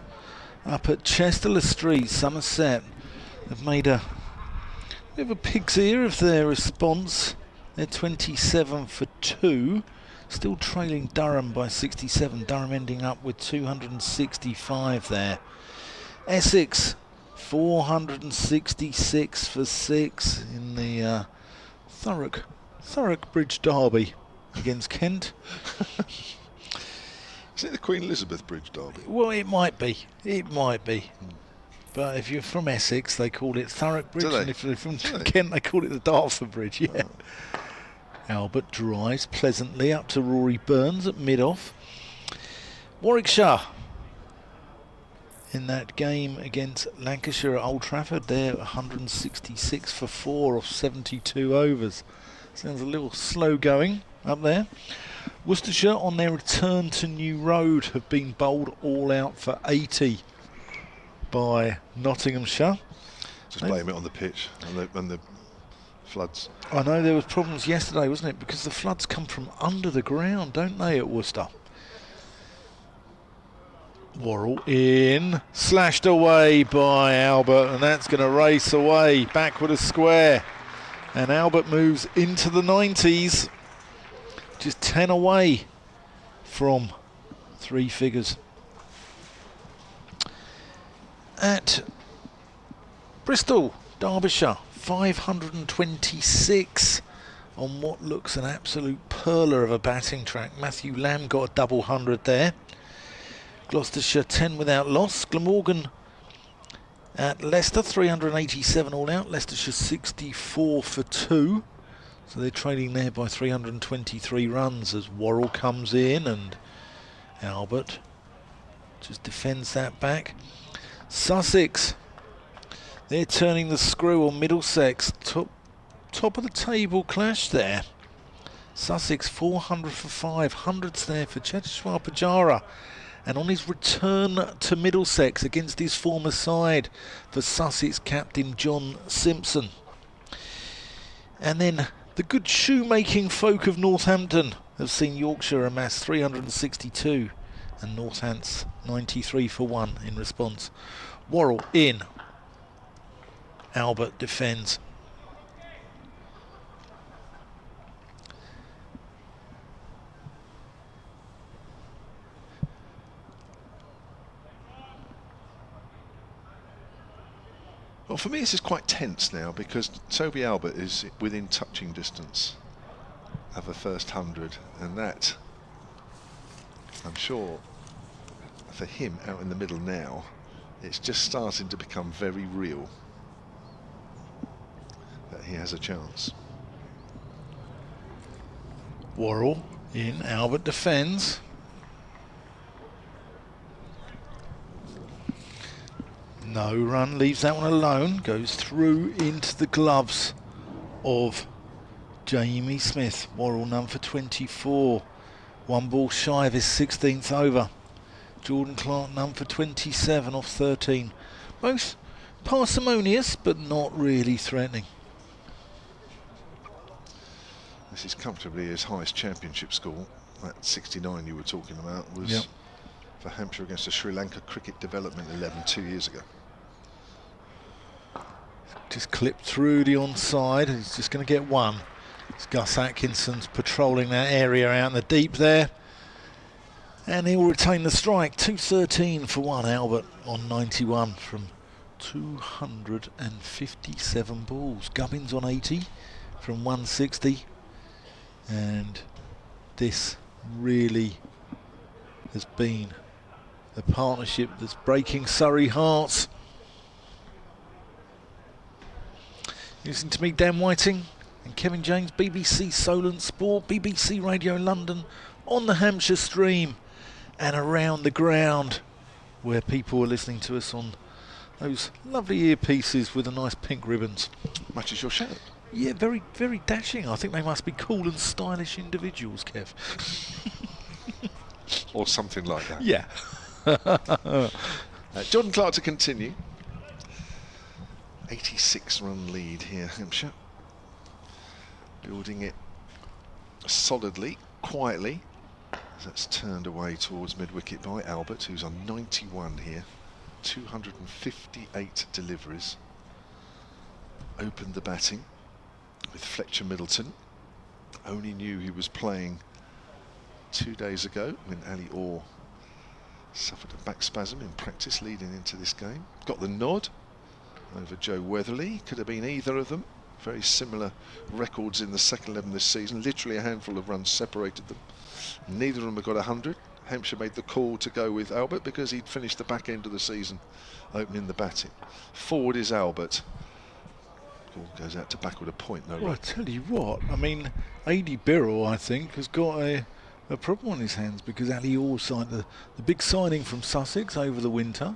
Up at Chester Street, Somerset have made a bit of a pig's ear of their response. They're 27 for 2, still trailing Durham by 67. Durham ending up with 265 there. Essex 466 for 6 in the Thurrock Bridge Derby against Kent. Is it the Queen Elizabeth Bridge Derby? Well, it might be. It might be. But if you're from Essex, they call it Thurrock Bridge, and if you're from Kent, they call it the Dartford Bridge. Yeah. Oh. Albert drives pleasantly up to Rory Burns at mid-off. Warwickshire in that game against Lancashire at Old Trafford, they're 166 for 4 off 72 overs. Sounds a little slow going up there. Worcestershire on their return to New Road have been bowled all out for 80 by Nottinghamshire. Just blame it on the pitch and the floods. I know there was problems yesterday, wasn't it? Because the floods come from under the ground, don't they, at Worcester? Worrell in, slashed away by Albert, and that's going to race away backward a square. And Albert moves into the 90s, just 10 away from 3 figures. At Bristol, Derbyshire, 526 on what looks an absolute perler of a batting track. Matthew Lamb got a double 100 there. Gloucestershire 10 without loss. Glamorgan at Leicester 387 all out. Leicestershire 64 for 2. So they're trailing there by 323 runs as Worrell comes in and Albert just defends that back. Sussex, they're turning the screw on Middlesex. Top of the table clash there. Sussex 400 for 5. Hundreds there for Cheteshwar Pujara. And on his return to Middlesex against his former side for Sussex captain John Simpson. And then the good shoemaking folk of Northampton have seen Yorkshire amass 362 and Northants 93 for 1 in response. Worrell in. Albert defends. Well, for me, this is quite tense now because Toby Albert is within touching distance of the first 100, and that, I'm sure, for him out in the middle now, it's just starting to become very real that he has a chance. Worrell in, Albert defends. No run, leaves that one alone, goes through into the gloves of Jamie Smith. Worrell none for 24. One ball shy of his 16th over. Jordan Clark none for 27 off 13. Both parsimonious but not really threatening. This is comfortably his highest championship score. That 69 you were talking about was for Hampshire against the Sri Lanka Cricket Development 11 2 years ago. Just clipped through the onside. He's just going to get one. It's Gus Atkinson's patrolling that area out in the deep there. And he'll retain the strike. 213 for one. Albert on 91 from 257 balls. Gubbins on 80 from 160. And this really has been the partnership that's breaking Surrey hearts. Listening to me, Dan Whiting and Kevin James, BBC Solent Sport, BBC Radio London, on the Hampshire stream and around the ground where people are listening to us on those lovely earpieces with the nice pink ribbons. Matches your shirt. Yeah, very, very dashing. I think they must be cool and stylish individuals, Kev. Or something like that. Yeah. Jordan Clark to continue. 86 run lead here, Hampshire. Building it solidly, quietly. As that's turned away towards mid-wicket by Albert, who's on 91 here. 258 deliveries. Opened the batting with Fletcher Middleton. Only knew he was playing 2 days ago when Ali Orr suffered a back spasm in practice leading into this game. Got the nod over Joe Weatherly. Could have been either of them. Very similar records in the second 11 this season. Literally a handful of runs separated them. Neither of them have got 100. Hampshire made the call to go with Albert because he'd finished the back end of the season opening the batting. Forward is Albert. Ball goes out to backward a point. No Well, I run. tell you what, I mean, A.D. Birrell, I think, has got a problem on his hands because Ali Orr signed the big signing from Sussex over the winter.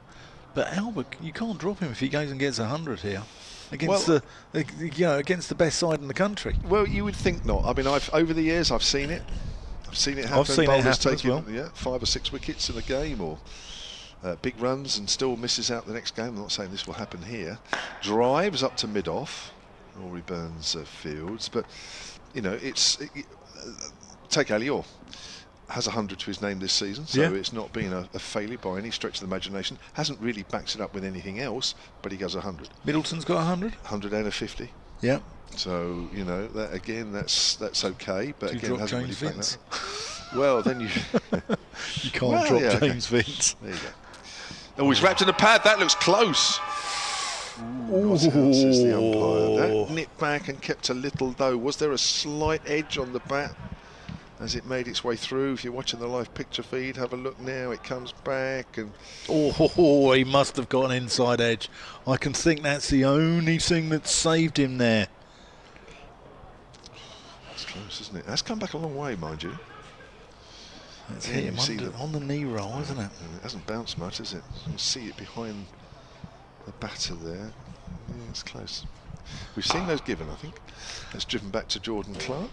But Albert, you can't drop him if he goes and gets 100 here against against the best side in the country. Well, you would think not. I mean, over the years I've seen it. I've seen it happen. I've seen it Bowlers happen as taking well. 5 or 6 wickets in a game, or big runs and still misses out the next game. I'm not saying this will happen here. Drives up to mid-off. Rory Burns fields, but you know, take Ali Orr. Has 100 to his name this season, so it's not been a failure by any stretch of the imagination. Hasn't really backed it up with anything else, but he goes 100. Middleton's got 100. 100 and a 50. Yeah. So you know that again, that's okay, but Do you again, drop hasn't James really Vince? backed that. Well, then you You can't drop James Vince. There you go. Oh, he's wrapped in a pad. That looks close. Ooh. Says the umpire. That nipped back and kept a little though. Was there a slight edge on the bat as it made its way through? If you're watching the live picture feed, have a look now. It comes back and He must have got an inside edge. I can think that's the only thing that saved him there. that's close, isn't it? That's come back a long way, mind you. That's Yeah, hit you him see on the knee roll, isn't it? And it hasn't bounced much, has it? You can see it behind the batter there. Yeah, it's close. We've seen those given, I think. That's driven back to Jordan Clark.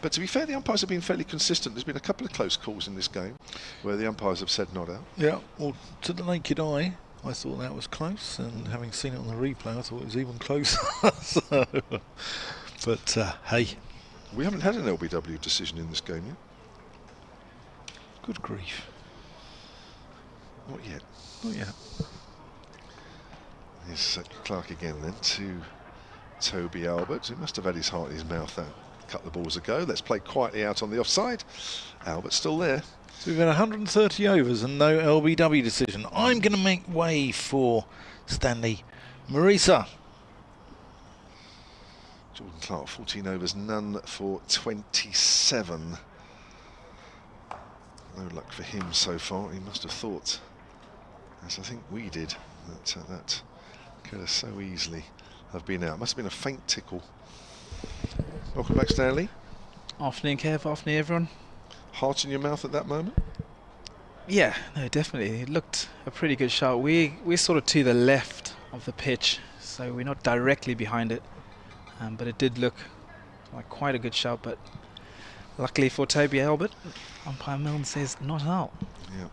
But to be fair, the umpires have been fairly consistent. There's been a couple of close calls in this game where the umpires have said not out. Yeah, well, to the naked eye, I thought that was close, and having seen it on the replay, I thought it was even closer. But hey, We haven't had an LBW decision in this game yet. good grief. Not yet. Not yet. Here's Clark again then to Toby Albert, who must have had his heart in his mouth a couple of balls ago. Let's play quietly out on the offside. Albert's still there. So we've had 130 overs and no LBW decision. I'm going to make way for Stanley Marisa. Jordan Clark, 14 overs, none for 27. No luck for him so far. He must have thought, as I think we did, that that could have so easily have been out. Must have been a faint tickle. Welcome back, Stanley. Afternoon, Kev. Afternoon, everyone. Heart in your mouth at that moment? Yeah, no, definitely. It looked a pretty good shot. We're sort of to the left of the pitch, so we're not directly behind it. But it did look like quite a good shot. But luckily for Toby Albert, umpire Milne says not out. Yeah.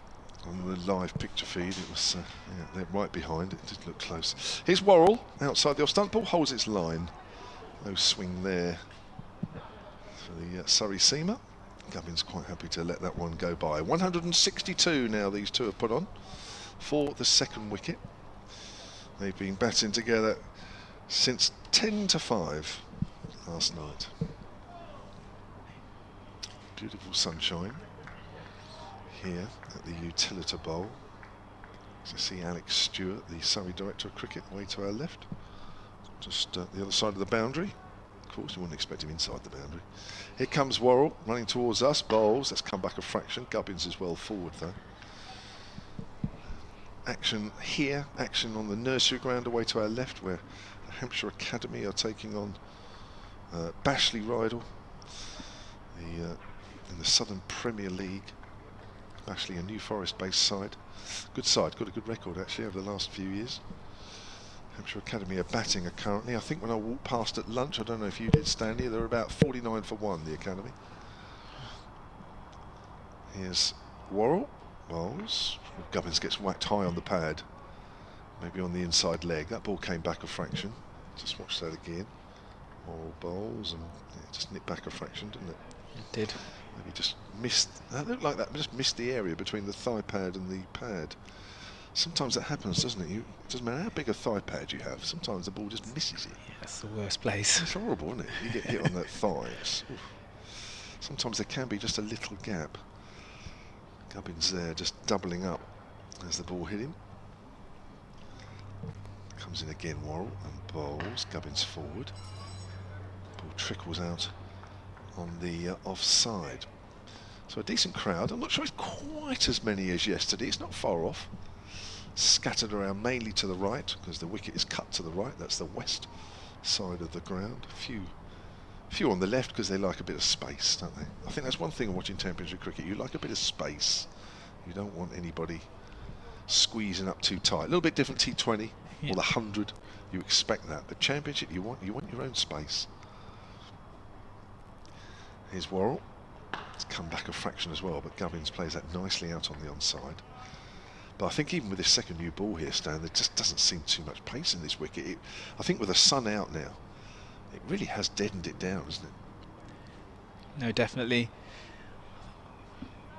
On the live picture feed, it was yeah, they're right behind. It did look close. Here's Worrell outside the off-stump. Ball holds its line. No swing there for the Surrey seamer. Gubbins quite happy to let that one go by. 162 now these two have put on for the second wicket. They've been batting together since 10 to 5 last night. Beautiful sunshine here at the Utilita Bowl. As I see Alex Stewart, the Surrey Director of Cricket, way to our left. Just the other side of the boundary. Of course, you wouldn't expect him inside the boundary. Here comes Worrell, running towards us. Bowls, let's come back a fraction. Gubbins is well forward though. Action here, action on the nursery ground away to our left, where the Hampshire Academy are taking on Bashley Rydal in the Southern Premier League. Bashley, a New Forest-based side. Good side, got a good record actually over the last few years. Hampshire Academy are batting currently. I think when I walked past at lunch, I don't know if you did, Stanley, they're about 49 for 1, the Academy. Here's Worrell. Bowls. Gubbins gets whacked high on the pad. Maybe on the inside leg. That ball came back a fraction. Just watch that again. Worrell bowls and yeah, just nipped back a fraction, didn't it? It did. Maybe just missed. That looked like that just missed the area between the thigh pad and the pad. Sometimes that happens, doesn't it? It doesn't matter how big a thigh pad you have. Sometimes the ball just misses it. Yeah, that's the worst place. It's horrible, isn't it? You get hit on that thigh. Sometimes there can be just a little gap. Gubbins there just doubling up as the ball hit him. Comes in again, Worrell, and bowls. Gubbins forward. Ball trickles out on the offside. So a decent crowd. I'm not sure it's quite as many as yesterday. It's not far off. Scattered around mainly to the right, because the wicket is cut to the right. That's the west side of the ground. A few on the left because they like a bit of space, don't they? I think that's one thing of watching Championship cricket. You like a bit of space. You don't want anybody squeezing up too tight. A little bit different T20 or the 100. You expect that. But Championship, you want your own space. Here's Worrell. It's come back a fraction as well, but Gubbins plays that nicely out on the onside. But I think even with this second new ball here, Stan, there just doesn't seem too much pace in this wicket. I think with the sun out now, it really has deadened it down, isn't it? No, definitely.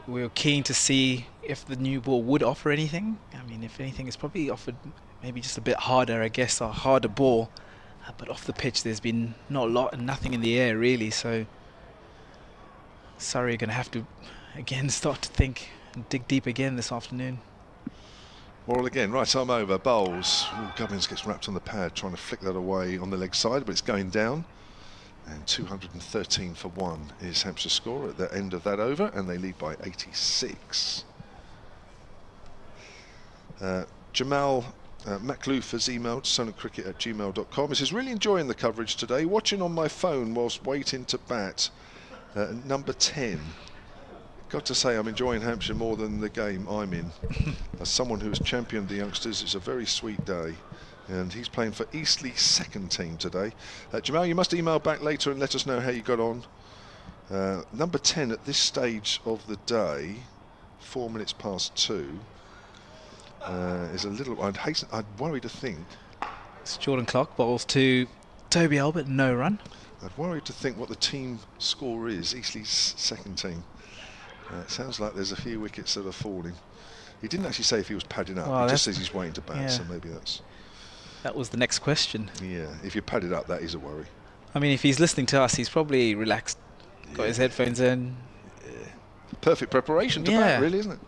We were keen to see if the new ball would offer anything. I mean, if anything, it's probably offered maybe just a bit harder, I guess, a harder ball. But off the pitch, there's been not a lot and nothing in the air, really. So Surrey are going to have to, again, start to think and dig deep again this afternoon. Worrell again, right arm over, bowls. Ooh, Gubbins gets wrapped on the pad, trying to flick that away on the leg side, but it's going down. And 213 for 1 is Hampshire's score at the end of that over, and they lead by 86. Jamal Macloof has emailed sonatcricket@gmail.com. He says, really enjoying the coverage today, watching on my phone whilst waiting to bat. Number 10. Got to say, I'm enjoying Hampshire more than the game I'm in. As someone who has championed the youngsters, it's a very sweet day. And he's playing for Eastleigh's second team today. Jamal, you must email back later and let us know how you got on. Number 10 at this stage of the day, 4 minutes past 2, is a little. I'd worry to think. It's Jordan Clark bowls to Toby Albert, no run. I'd worry to think what the team score is. Eastleigh's second team. It sounds like there's a few wickets that are falling. He didn't actually say if he was padding up. Well, he just says he's waiting to bat, yeah. so maybe that's That was the next question. Yeah, if you pad it up, that is a worry. I mean, if he's listening to us, he's probably relaxed, got his headphones in. Perfect preparation to bat, really, isn't it?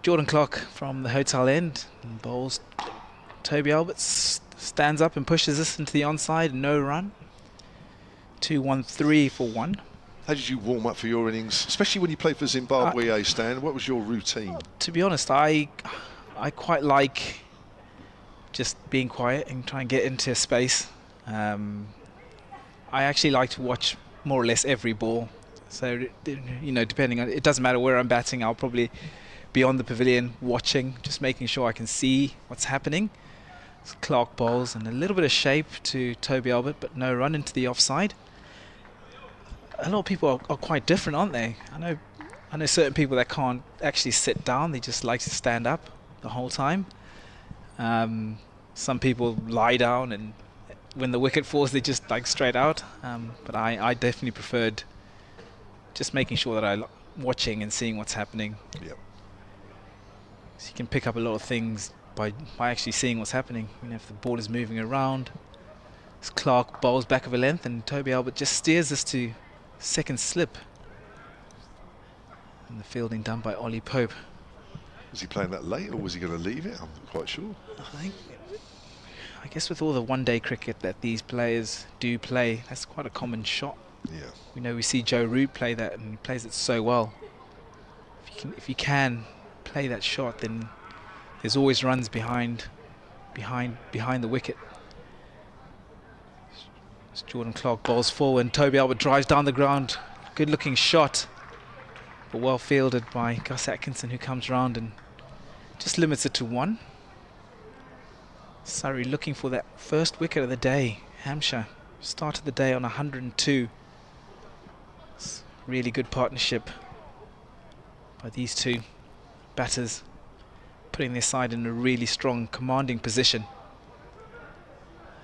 Jordan Clark from the hotel end bowls. Toby Albert stands up and pushes this into the onside. No run. 2-1-3 for 1. How did you warm up for your innings, especially when you played for Zimbabwe, Stan? What was your routine? To be honest, I quite like just being quiet and try and get into space. I actually like to watch more or less every ball. So, you know, depending on, it doesn't matter where I'm batting, I'll probably be on the pavilion watching, just making sure I can see what's happening. So Clark bowls and a little bit of shape to Toby Albert, but no run into the offside. A lot of people are quite different, aren't they? I know certain people that can't actually sit down, they just like to stand up the whole time. Some people lie down, and when the wicket falls they just like straight out. But I definitely preferred just making sure that I'm watching and seeing what's happening. Yep. So you can pick up a lot of things by actually seeing what's happening. You know, if the ball is moving around. As Clark bowls back of a length, and Toby Albert just steers this to second slip. And the fielding done by Ollie Pope. Was he playing that late, or was he going to leave it? I'm not quite sure. I guess with all the one-day cricket that these players do play, that's quite a common shot. Yeah. You know, we see Joe Root play that, and he plays it so well. If you can play that shot, then there's always runs behind the wicket. As Jordan Clark bowls forward, and Toby Albert drives down the ground. Good looking shot, but well fielded by Gus Atkinson, who comes round and just limits it to 1. Surrey looking for that first wicket of the day. Hampshire started the day on 102. It's really good partnership by these two batters, putting their side in a really strong, commanding position.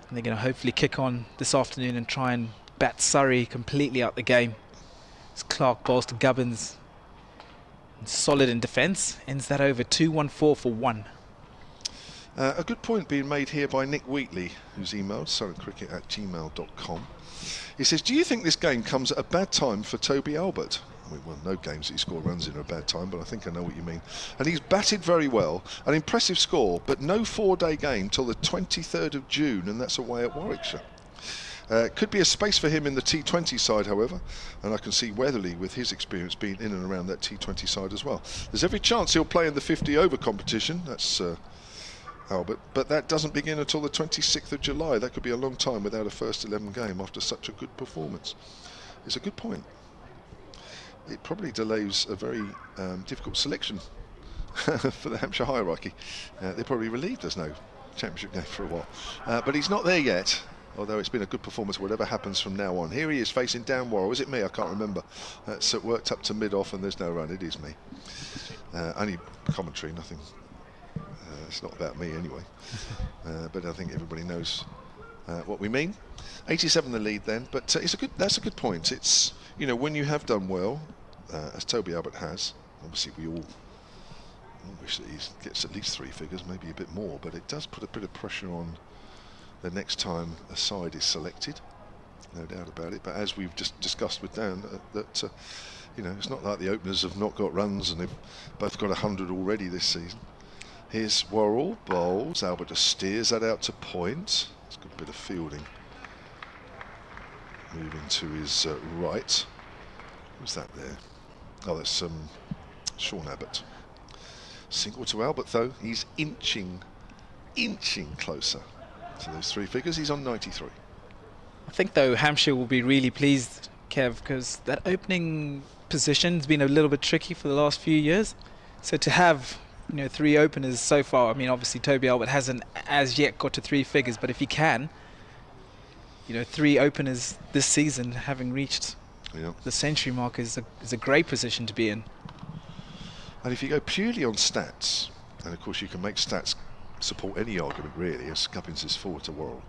And they're going to hopefully kick on this afternoon and try and bat Surrey completely out the game. As Clark bowls to Gubbins, and solid in defence, ends that over 2-1-4 for 1. A good point being made here by Nick Wheatley, who's emailed surreycricket@gmail.com. He says, do you think this game comes at a bad time for Toby Albert? I mean, well, no games that he score runs in are a bad time, but I think I know what you mean. And he's batted very well, an impressive score, but no 4-day game till the 23rd of June, and that's away at Warwickshire. Could be a space for him in the T20 side, however, and I can see Weatherly, with his experience, being in and around that T20 side as well. There's every chance he'll play in the 50-over competition. That's Albert, but that doesn't begin until the 26th of July. That could be a long time without a first 11 game after such a good performance. It's a good point. It probably delays a very difficult selection for the Hampshire hierarchy. They're probably relieved there's no championship game for a while. But he's not there yet, although it's been a good performance whatever happens from now on. Here he is facing down Warrell. Is it me? I can't remember. So it worked up to mid-off and there's no run. It is me. Only commentary, nothing. It's not about me anyway. But I think everybody knows what we mean. 87 the lead then, but that's a good point. It's, you know, when you have done well, as Toby Albert has, obviously we all wish that he gets at least 3 figures, maybe a bit more, but it does put a bit of pressure on the next time a side is selected, no doubt about it. But as we've just discussed with Dan, you know, it's not like the openers have not got runs and they've both got 100 already this season. Here's Worrell bowls. Albert just steers that out to point. It's a good bit of fielding. Moving to his right. Who's that there? Oh, that's Sean Abbott. Single to Albert though. He's inching closer to those 3 figures. He's on 93. I think though Hampshire will be really pleased, Kev, because that opening position's been a little bit tricky for the last few years. So to have, you know, 3 openers so far, I mean obviously Toby Albert hasn't as yet got to 3 figures, but if he can, you know, 3 openers this season having reached the century mark is a great position to be in. And if you go purely on stats, and of course you can make stats support any argument really, as Gubbins is forward to Worrell,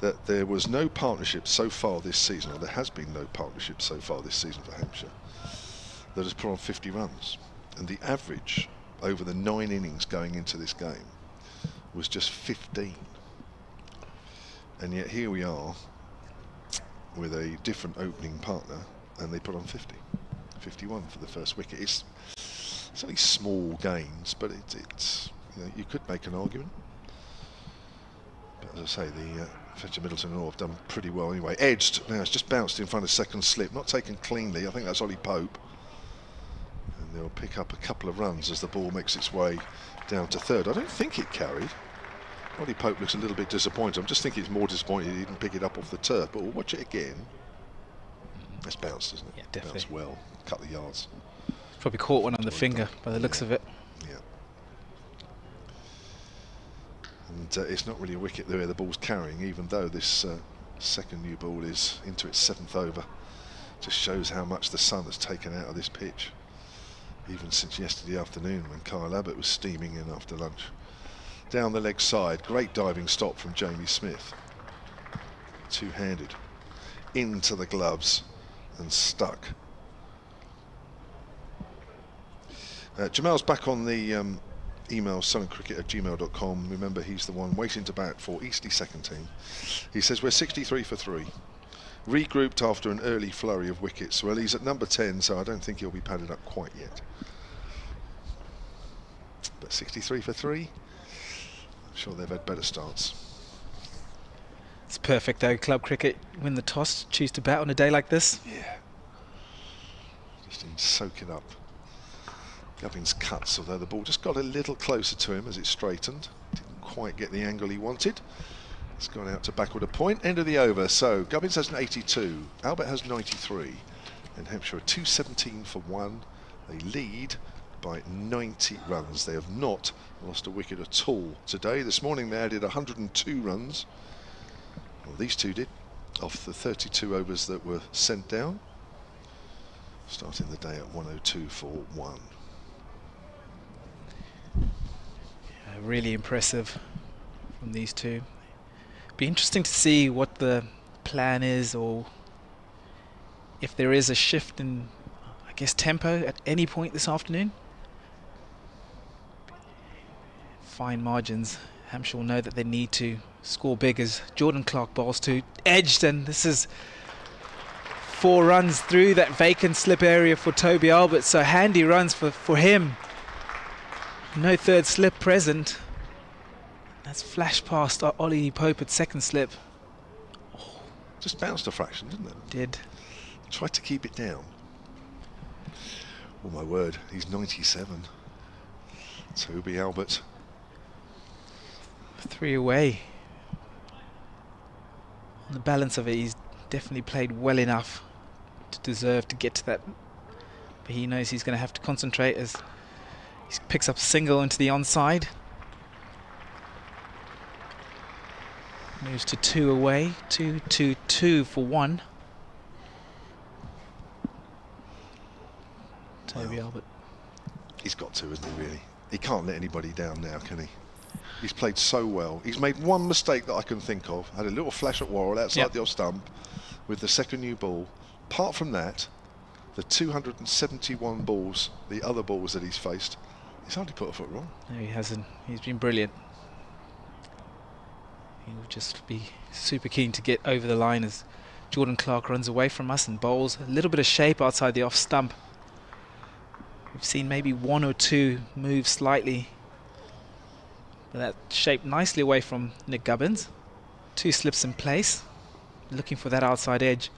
that there was no partnership so far this season, or there has been no partnership so far this season for Hampshire, that has put on 50 runs. And the average over the 9 innings going into this game was just 15. And yet here we are with a different opening partner, and they put on 50. 51 for the first wicket. It's only small gains, but it's you could make an argument. But as I say, the Fletcher Middleton and all have done pretty well anyway. Edged, now it's just bounced in front of second slip, not taken cleanly. I think that's Ollie Pope. And they'll pick up a couple of runs as the ball makes its way down to third. I don't think it carried. Ollie Pope looks a little bit disappointed. I'm just thinking it's more disappointing he didn't pick it up off the turf, but we'll watch it again. It's bounced, isn't it? Yeah, definitely. Bounced well, a couple of yards. Probably caught one on the finger by the looks of it. Yeah. And it's not really a wicket where the ball's carrying, even though this second new ball is into its 7th over. Just shows how much the sun has taken out of this pitch, even since yesterday afternoon when Kyle Abbott was steaming in after lunch. Down the leg side, great diving stop from Jamie Smith. Two-handed into the gloves and stuck. Jamal's back on the email suncricket@gmail.com. Remember, he's the one waiting to bat for Eastleigh second team. He says we're 63 for 3. Regrouped after an early flurry of wickets. Well, he's at number 10, so I don't think he'll be padded up quite yet. But 63 for 3. I'm sure they've had better starts. It's perfect though. Club cricket, win the toss, choose to bat on a day like this. Yeah. Just didn't soak it up. Gubbins cuts, although the ball just got a little closer to him as it straightened. Didn't quite get the angle he wanted. It's gone out to backward a point. End of the over. So Gubbins has an 82, Albert has 93, and Hampshire are 217 for 1. They lead by 90 runs. They have not lost a wicket at all today. This morning they added 102 runs. Well, these two did, off the 32 overs that were sent down. Starting the day at 102 for 1. Really impressive from these two. Be interesting to see what the plan is, or if there is a shift in, I guess, tempo at any point this afternoon. Fine margins. Hampshire will know that they need to score big as Jordan Clark bowls to edged, and this is 4 runs through that vacant slip area for Toby Albert, so handy runs for him. No third slip present. That's flashed past Ollie Pope at second slip. Just bounced a fraction, didn't it? Did. Tried to keep it down. Oh my word, he's 97. Toby Albert. 3 away. On the balance of it, he's definitely played well enough to deserve to get to that. But he knows he's going to have to concentrate as he picks up a single into the onside. Moves to 2 away. 2 for 1. Toby Albert. He's got to, isn't he, really? He can't let anybody down now, can he? He's played so well. He's made one mistake that I can think of. Had a little flash at Worrell outside the off stump with the second new ball. Apart from that, the 271 balls, the other balls that he's faced, he's hardly put a foot wrong. No, he hasn't. He's been brilliant. He'll just be super keen to get over the line as Jordan Clark runs away from us and bowls a little bit of shape outside the off stump. We've seen maybe 1 or 2 move slightly, but that shaped nicely away from Nick Gubbins. 2 slips in place, looking for that outside edge.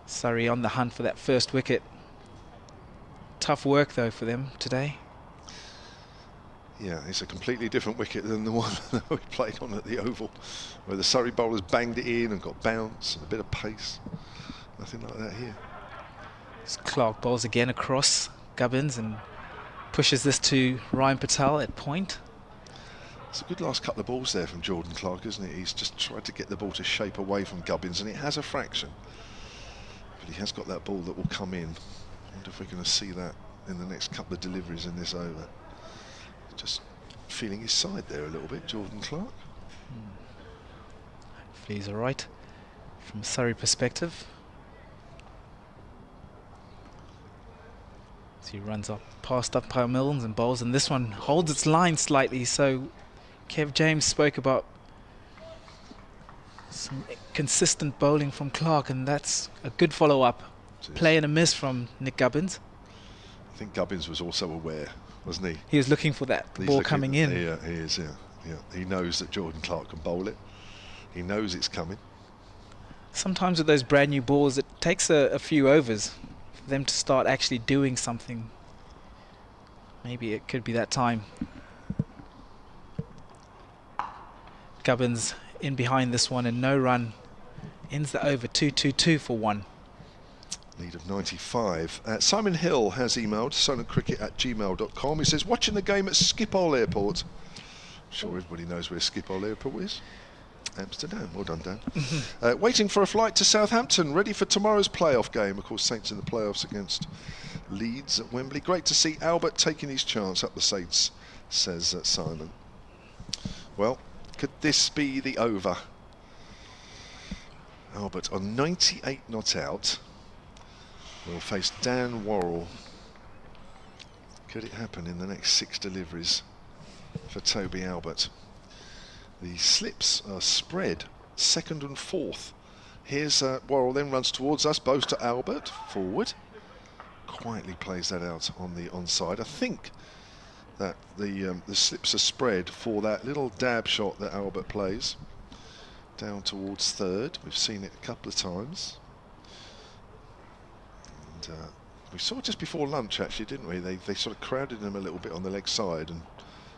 Surrey on the hunt for that first wicket. Tough work though for them today. Yeah, it's a completely different wicket than the one that we played on at the Oval, where the Surrey bowlers banged it in and got bounce and a bit of pace. Nothing like that here. As Clark bowls again across Gubbins and pushes this to Ryan Patel at point. It's a good last couple of balls there from Jordan Clark, isn't it? He's just tried to get the ball to shape away from Gubbins, and it has a fraction. But he has got that ball that will come in. I wonder if we're going to see that in the next couple of deliveries in this over. Just feeling his side there a little bit, Jordan Clark. Hopefully he's all right from a Surrey perspective. So She runs up past umpire Milnes and bowls, and this one holds its line slightly. So Kev James spoke about some consistent bowling from Clark, and that's a good follow-up. Play and a miss from Nick Gubbins. I think Gubbins was also aware, wasn't he? He was looking for that ball coming in. Yeah, he is, yeah. He knows that Jordan Clark can bowl it. He knows it's coming. Sometimes with those brand new balls, it takes a few overs for them to start actually doing something. Maybe it could be that time. Gubbins in behind this one and no run. Ends the over 2-2-2 for 1. Lead of 95. Simon Hill has emailed silentcricket@gmail.com. He says, watching the game at Schiphol Airport. I'm sure everybody knows where Schiphol Airport is. Amsterdam. Well done, Dan. Waiting for a flight to Southampton, ready for tomorrow's playoff game. Of course, Saints in the playoffs against Leeds at Wembley. Great to see Albert taking his chance up the Saints, says Simon. Well, could this be the over? Albert on 98 not out will face Dan Worrell. Could it happen in the next 6 deliveries for Toby Albert? The slips are spread 2nd and 4th. Here's Worrell, then runs towards us, bows to Albert, forward. Quietly plays that out on the onside. I think that the slips are spread for that little dab shot that Albert plays down towards 3rd. We've seen it a couple of times. And we saw just before lunch, actually, didn't we? They sort of crowded him a little bit on the leg side and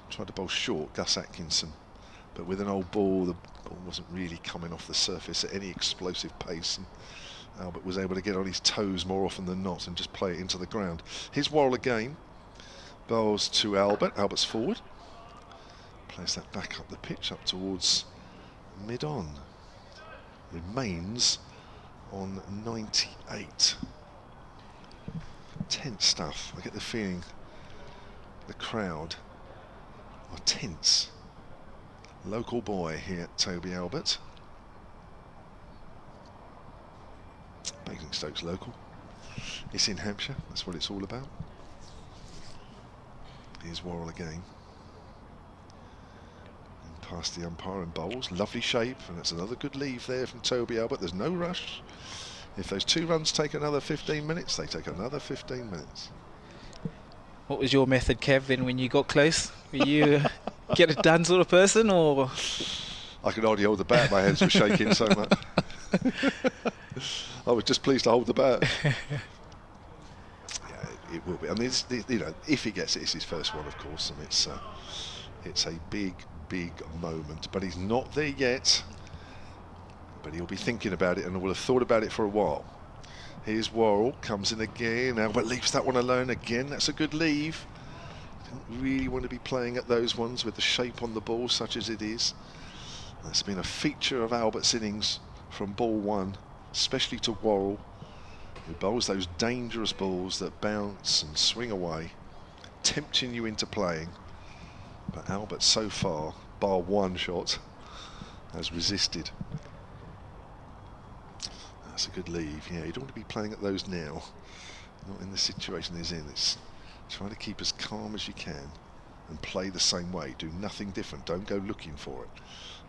tried to bowl short, Gus Atkinson. But with an old ball, the ball wasn't really coming off the surface at any explosive pace. And Albert was able to get on his toes more often than not and just play it into the ground. Here's Worrell again. Bowls to Albert. Albert's forward. Plays that back up the pitch, up towards mid-on. Remains on 98. Tense stuff. I get the feeling the crowd are tense. Local boy here, Toby Albert. Basingstoke's local. It's in Hampshire, that's what it's all about. Here's Worrell again. And past the umpire and bowls. Lovely shape, and that's another good leave there from Toby Albert. There's no rush. If those 2 runs take another 15 minutes, they take another 15 minutes. What was your method, Kev, when you got close? Were you get it done sort of person, or? I could hardly hold the bat, my hands were shaking so much. I was just pleased to hold the bat. Yeah, it will be. I mean, you know, if he gets it, it's his first one, of course, and it's a big, big moment. But he's not there yet. But he'll be thinking about it and will have thought about it for a while. Here's Worrell, comes in again. Albert leaves that one alone again. That's a good leave. Didn't really want to be playing at those ones with the shape on the ball, such as it is. That's been a feature of Albert's innings from ball 1, especially to Worrell, who bowls those dangerous balls that bounce and swing away, tempting you into playing. But Albert so far, bar 1 shot, has resisted. That's a good leave. Yeah, you don't want to be playing at those now. Not in the situation he's in. It's trying to keep as calm as you can and play the same way. Do nothing different. Don't go looking for it.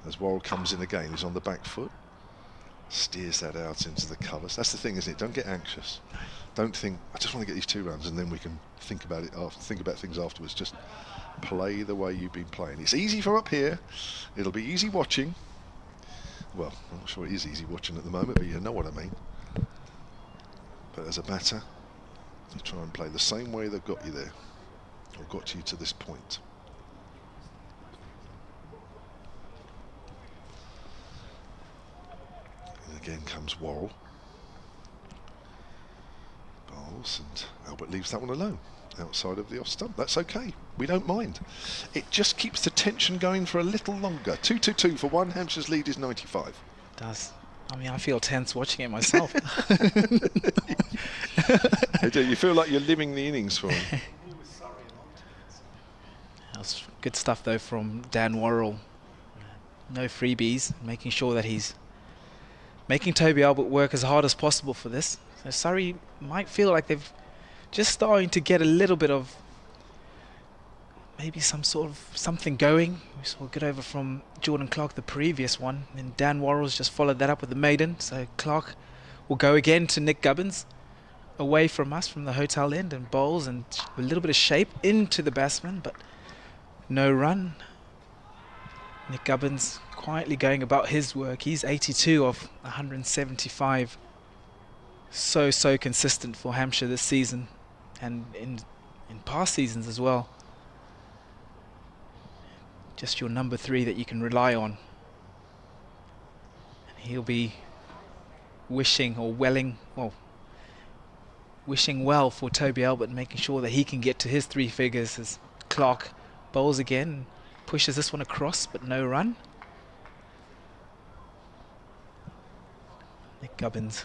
As Worrell comes in again, he's on the back foot. Steers that out into the covers. That's the thing, isn't it? Don't get anxious. Don't think, I just want to get these 2 runs and then we can think about it after, think about things afterwards. Just play the way you've been playing. It's easy from up here. It'll be easy watching. Well, I'm not sure it is easy watching at the moment, but you know what I mean. But as a batter, you try and play the same way that got you there, or got you to this point. And again comes Worrell. Bowls, and Albert leaves that one alone, outside of the off stump. That's okay, we don't mind. It just keeps the tension going for a little longer. 2-2-2 for 1. Hampshire's lead is 95. It does. I mean, I feel tense watching it myself. You do. You feel like you're living the innings for him. That was good stuff though from Dan Worrell. No freebies, making sure that he's making Toby Albert work as hard as possible for this. So Surrey might feel like they've just starting to get a little bit of maybe some sort of something going. We saw a good over from Jordan Clark, the previous one, and Dan Worrell's just followed that up with the maiden. So Clark will go again to Nick Gubbins, away from us from the hotel end, and bowls and a little bit of shape into the batsman, but no run. Nick Gubbins quietly going about his work. He's 82 of 175. So consistent for Hampshire this season, and in past seasons as well. Just your number 3 that you can rely on. And he'll be wishing well for Toby Albert, making sure that he can get to his 3 figures as Clark bowls again, pushes this one across, but no run. Nick Gubbins.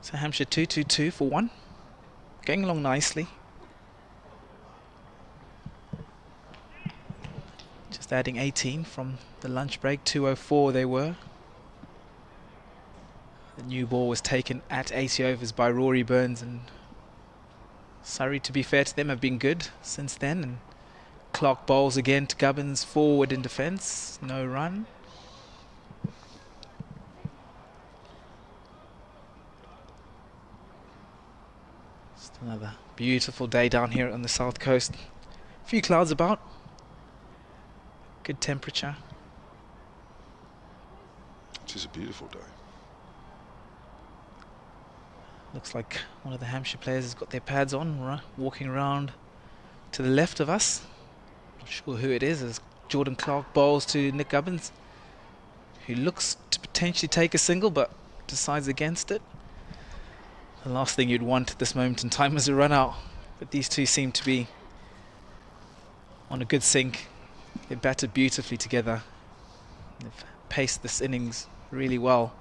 So Hampshire 2-2-2 for 1. Going along nicely. Just adding 18 from the lunch break. 2:04 they were. The new ball was taken at 80 overs by Rory Burns, and Surrey, to be fair to them, have been good since then. And Clark bowls again to Gubbins, forward in defence. No run. Another beautiful day down here on the south coast. A few clouds about. Good temperature. It is a beautiful day. Looks like one of the Hampshire players has got their pads on, walking around to the left of us. Not sure who it is, as Jordan Clark bowls to Nick Gubbins, who looks to potentially take a single but decides against it. The last thing you'd want at this moment in time is a run out, but these two seem to be on a good sync. They batted beautifully together. They've paced this innings really well.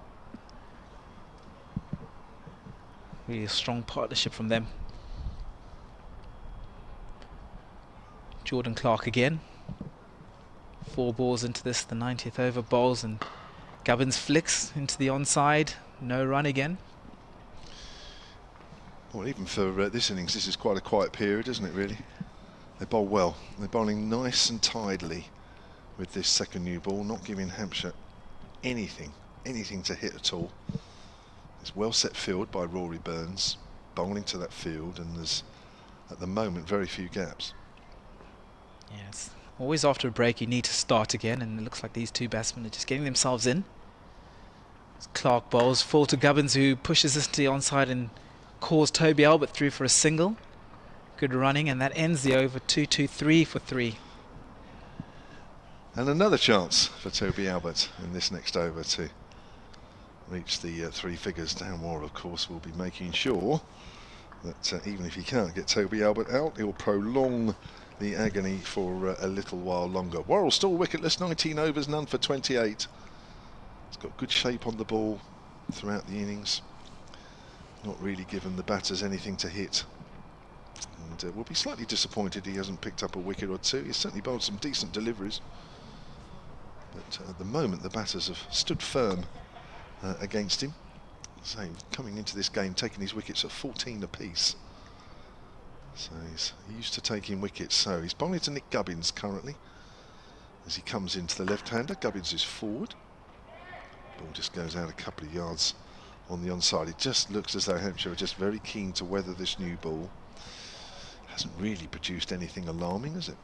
Really a strong partnership from them. Jordan Clark again. 4 balls into this, the 90th over, bowls, and Gubbins flicks into the onside. No run again. Well, even for this innings, this is quite a quiet period, isn't it, really? They bowl well. They're bowling nice and tidily with this second new ball, not giving Hampshire anything to hit at all. It's well set field by Rory Burns, bowling to that field, and there's, at the moment, very few gaps. Yes, always after a break you need to start again, and it looks like these two batsmen are just getting themselves in. As Clark bowls full to Gubbins, who pushes this to the onside and calls Toby Albert through for a single. Good running, and that ends the over. 2-2-3 for 3. And another chance for Toby Albert in this next over to reach the 3 figures. Dan Worrell, of course, will be making sure that even if he can't get Toby Albert out, he'll prolong the agony for a little while longer. Worrell still wicketless, 19 overs, none for 28. He's got good shape on the ball throughout the innings. Not really given the batters anything to hit, and will be slightly disappointed he hasn't picked up a wicket or 2. He's certainly bowled some decent deliveries, but at the moment the batters have stood firm against him. So coming into this game, taking his wickets at 14 apiece. So he's used to taking wickets. So he's bowling to Nick Gubbins currently as he comes into the left-hander. Gubbins is forward. Ball just goes out a couple of yards on the onside. It just looks as though Hampshire are just very keen to weather this new ball. Hasn't really produced anything alarming, has it?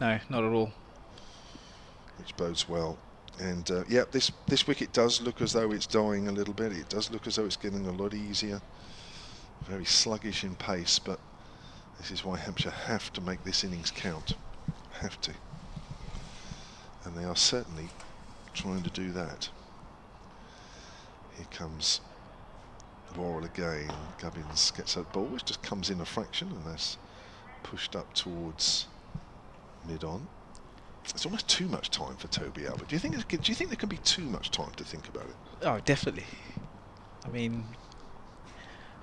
No, not at all. Which bodes well. And yeah, this wicket does look as though it's dying a little bit. It does look as though it's getting a lot easier. Very sluggish in pace, but this is why Hampshire have to make this innings count. Have to. And they are certainly trying to do that. Here comes Worrell again. Gubbins gets that ball, which just comes in a fraction, and that's pushed up towards mid-on. It's almost too much time for Toby Albert. Do you think there can be too much time to think about it? Oh, definitely. I mean,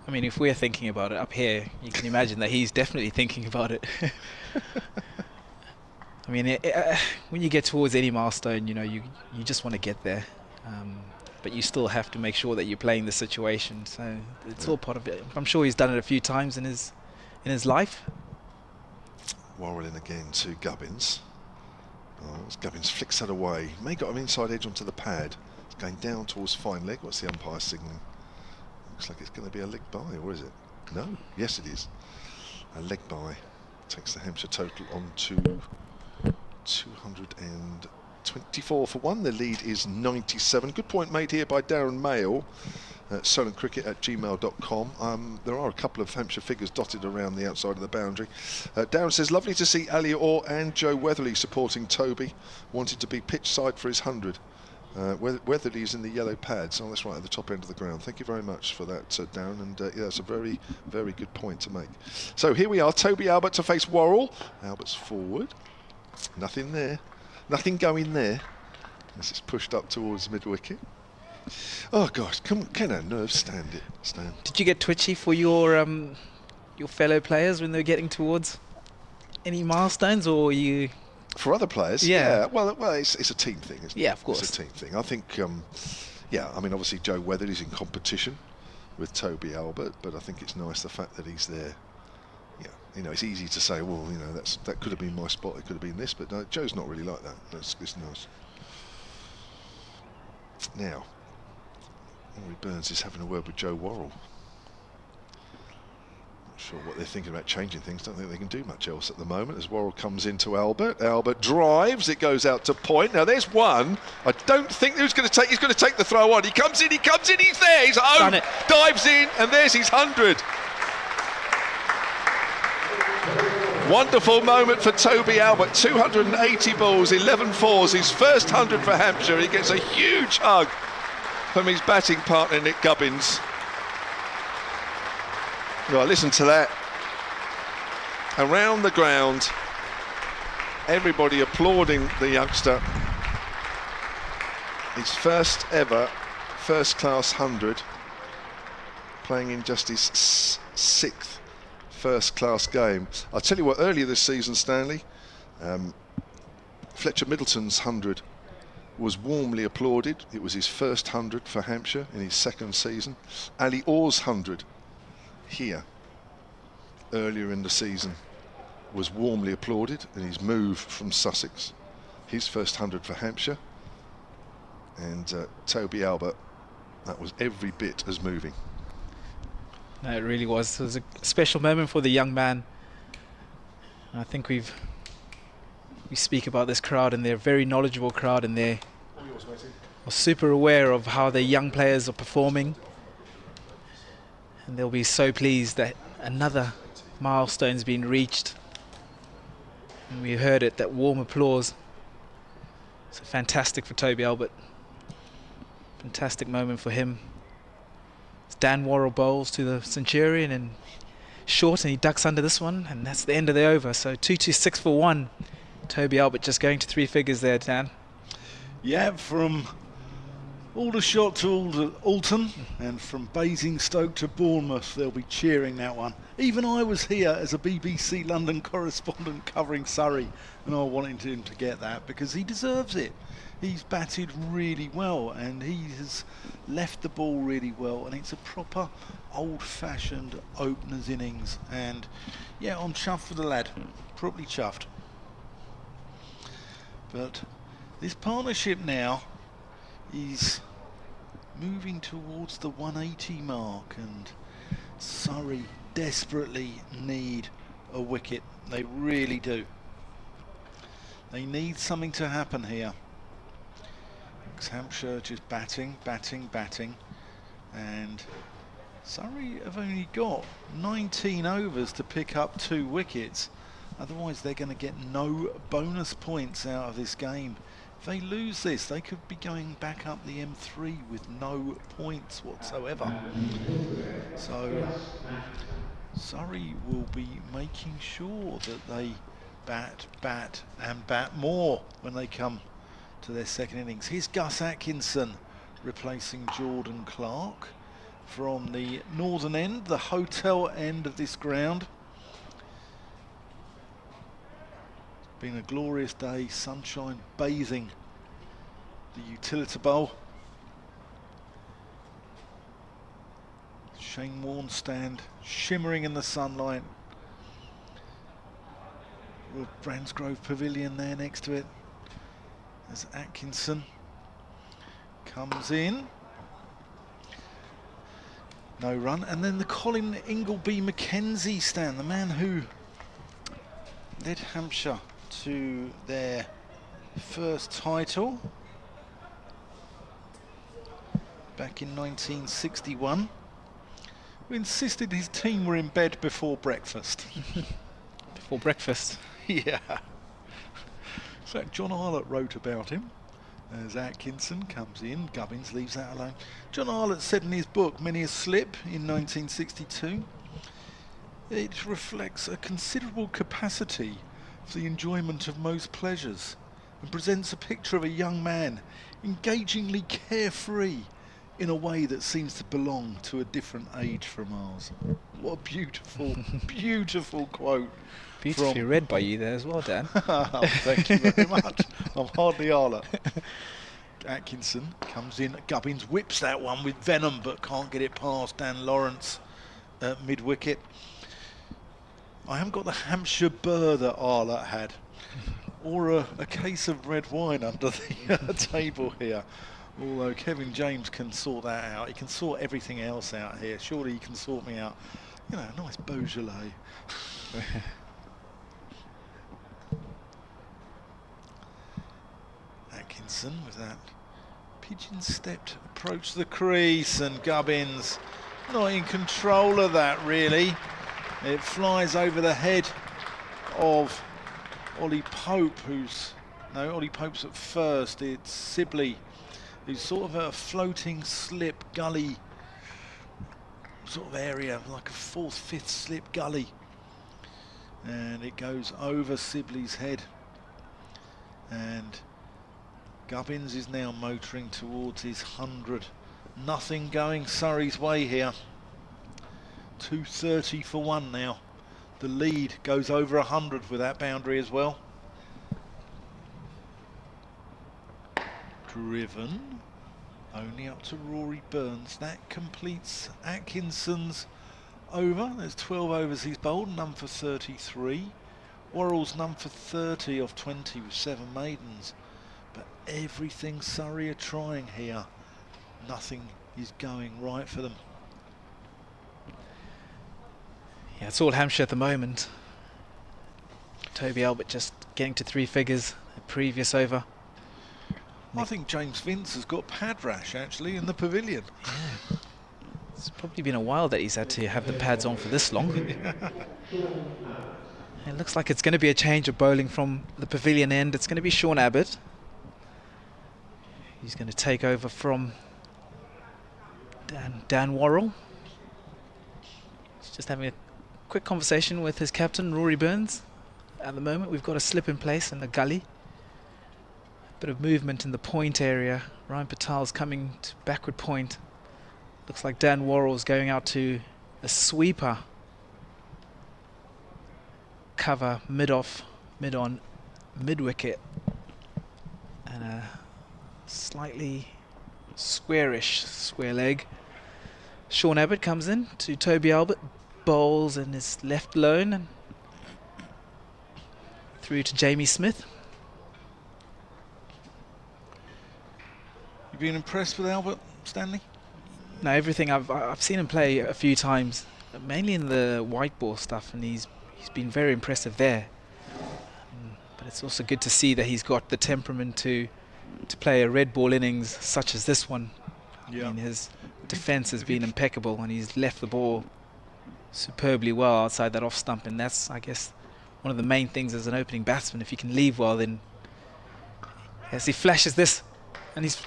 if we're thinking about it up here, you can imagine that he's definitely thinking about it. I mean, when you get towards any milestone, you just want to get there. but you still have to make sure that you're playing the situation. So it's all part of it. I'm sure he's done it a few times in his life. Worrell in again to Gubbins. Oh, as Gubbins flicks that away. May got an inside edge onto the pad. It's going down towards fine leg. What's the umpire signalling? Looks like it's going to be a leg by, or is it? No? Yes, it is. A leg by. Takes the Hampshire total on to 224 for 1. The lead is 97. Good point made here by Darren Mayle at solentcricket@gmail.com. There are a couple of Hampshire figures dotted around the outside of the boundary. Darren says, lovely to see Ali Orr and Joe Weatherly supporting Toby. Wanted to be pitch side for his 100. Weatherly's in the yellow pads. Oh, that's right, at the top end of the ground. Thank you very much for that, Darren. And yeah, that's a very, very good point to make. So here we are, Toby Albert to face Worrell. Albert's forward. Nothing there. Nothing going there. This is pushed up towards mid-wicket. Oh gosh, can our nerves stand it, Stan? Did you get twitchy for your fellow players when they were getting towards any milestones, or you? For other players, yeah. Well, it's a team thing, isn't it? Yeah, of course. It's a team thing. I think, yeah. I mean, obviously Joe Weatherly's in competition with Toby Albert, but I think it's nice the fact that he's there. Yeah, you know, it's easy to say, well, you know, that could have been my spot. It could have been this, but no, Joe's not really like that. It's nice. Now, Rory Burns is having a word with Joe Worrell. Not sure what they're thinking about changing things. Don't think they can do much else at the moment as Worrell comes into Albert. Albert drives, it goes out to point. Now there's one. I don't think he's going to take the throw on. He comes in, he's there, he's home, dives in, and there's his 100. Wonderful moment for Toby Albert, 280 balls, 11 fours, his first 100 for Hampshire. He gets a huge hug from his batting partner Nick Gubbins. Right, listen to that. Around the ground, everybody applauding the youngster. His first ever first-class 100, playing in just his 6th first-class game. I'll tell you what, earlier this season, Stanley, Fletcher Middleton's 100 was warmly applauded. It was his first 100 for Hampshire in his 2nd season. Ali Orr's 100 here earlier in the season was warmly applauded in his move from Sussex. His first 100 for Hampshire. And Toby Albert, that was every bit as moving. No, it really was. It was a special moment for the young man. I think we speak about this crowd, and they're a very knowledgeable crowd, and they're super aware of how their young players are performing. And they'll be so pleased that another milestone's been reached. And we heard it, that warm applause. It's fantastic for Toby Albert. Fantastic moment for him. Dan Worrell bowls to the Centurion and short, and he ducks under this one, and that's the end of the over. So 226 for 1. Toby Albert just going to 3 figures there, Dan. Yeah, from Aldershot to Alton, and from Basingstoke to Bournemouth, they'll be cheering that one. Even I was here as a BBC London correspondent covering Surrey, and I wanted him to get that because he deserves it. He's batted really well, and he has left the ball really well, and it's a proper old-fashioned opener's innings. And yeah, I'm chuffed for the lad, properly chuffed. But this partnership now is moving towards the 180 mark, and Surrey desperately need a wicket. They really do. They need something to happen here. Hampshire just batting, and Surrey have only got 19 overs to pick up 2 wickets. Otherwise they're going to get no bonus points out of this game. If they lose this, they could be going back up the M3 with no points whatsoever. So Surrey will be making sure that they bat more when they come to their 2nd innings. Here's Gus Atkinson replacing Jordan Clark from the northern end, the hotel end of this ground. It's been a glorious day, sunshine bathing the Utilita Bowl. Shane Warne stand shimmering in the sunlight. With Bransgrove Pavilion there next to it. As Atkinson comes in. No run. And then the Colin Ingleby Mackenzie stand, the man who led Hampshire to their first title back in 1961, who insisted his team were in bed before breakfast. Before breakfast? Yeah. So John Arlott wrote about him as Atkinson comes in. Gubbins leaves that alone. John Arlott said in his book, Many a Slip, in 1962, it reflects a considerable capacity for the enjoyment of most pleasures and presents a picture of a young man engagingly carefree in a way that seems to belong to a different age from ours. What a beautiful, beautiful quote. Beautifully read by you there as well, Dan. Oh, thank you very much. I'm hardly Arlott. Atkinson comes in. Gubbins whips that one with venom but can't get it past Dan Lawrence at mid-wicket. I haven't got the Hampshire burr that Arlott had, or a case of red wine under the table here. Although Kevin James can sort that out. He can sort everything else out here. Surely he can sort me out. You know, a nice Beaujolais. Atkinson with that pigeon-stepped approach to the crease, and Gubbins not in control of that really. It flies over the head of Ollie Pope, Ollie Pope's at first. It's Sibley, who's sort of a floating slip gully sort of area, like a fourth, fifth slip gully. And it goes over Sibley's head. And Gubbins is now motoring towards his 100. Nothing going Surrey's way here. 230 for one now. The lead goes over 100 with that boundary as well. Driven only up to Rory Burns. That completes Atkinson's over. There's 12 overs he's bowled, none for 33. Worrell's none for 30 off 20 with 7 maidens. But everything Surrey are trying here, nothing is going right for them. Yeah, it's all Hampshire at the moment. Toby Albert just getting to 3 figures the previous over. I think James Vince has got pad rash actually in the pavilion. Yeah. It's probably been a while that he's had to have the pads on for this long. It looks like it's going to be a change of bowling from the pavilion end. It's going to be Sean Abbott. He's going to take over from Dan Worrell. He's just having a quick conversation with his captain, Rory Burns. At the moment, we've got a slip in place in the gully. A bit of movement in the point area. Ryan Patel's coming to backward point. Looks like Dan Worrell's going out to a sweeper. Cover mid-off, mid-on, mid-wicket. And a slightly squarish square leg. Sean Abbott comes in to Toby Albert. Bowls and is left alone. And through to Jamie Smith. You've been impressed with Albert, Stanley? No, everything I've seen him play a few times, mainly in the white ball stuff, and he's been very impressive there. But it's also good to see that he's got the temperament to play a red ball innings such as this one. Yeah. I mean, his defence has been impeccable, and he's left the ball superbly well outside that off stump, and that's, I guess, one of the main things as an opening batsman. If you can leave well, then as he flashes this, and he's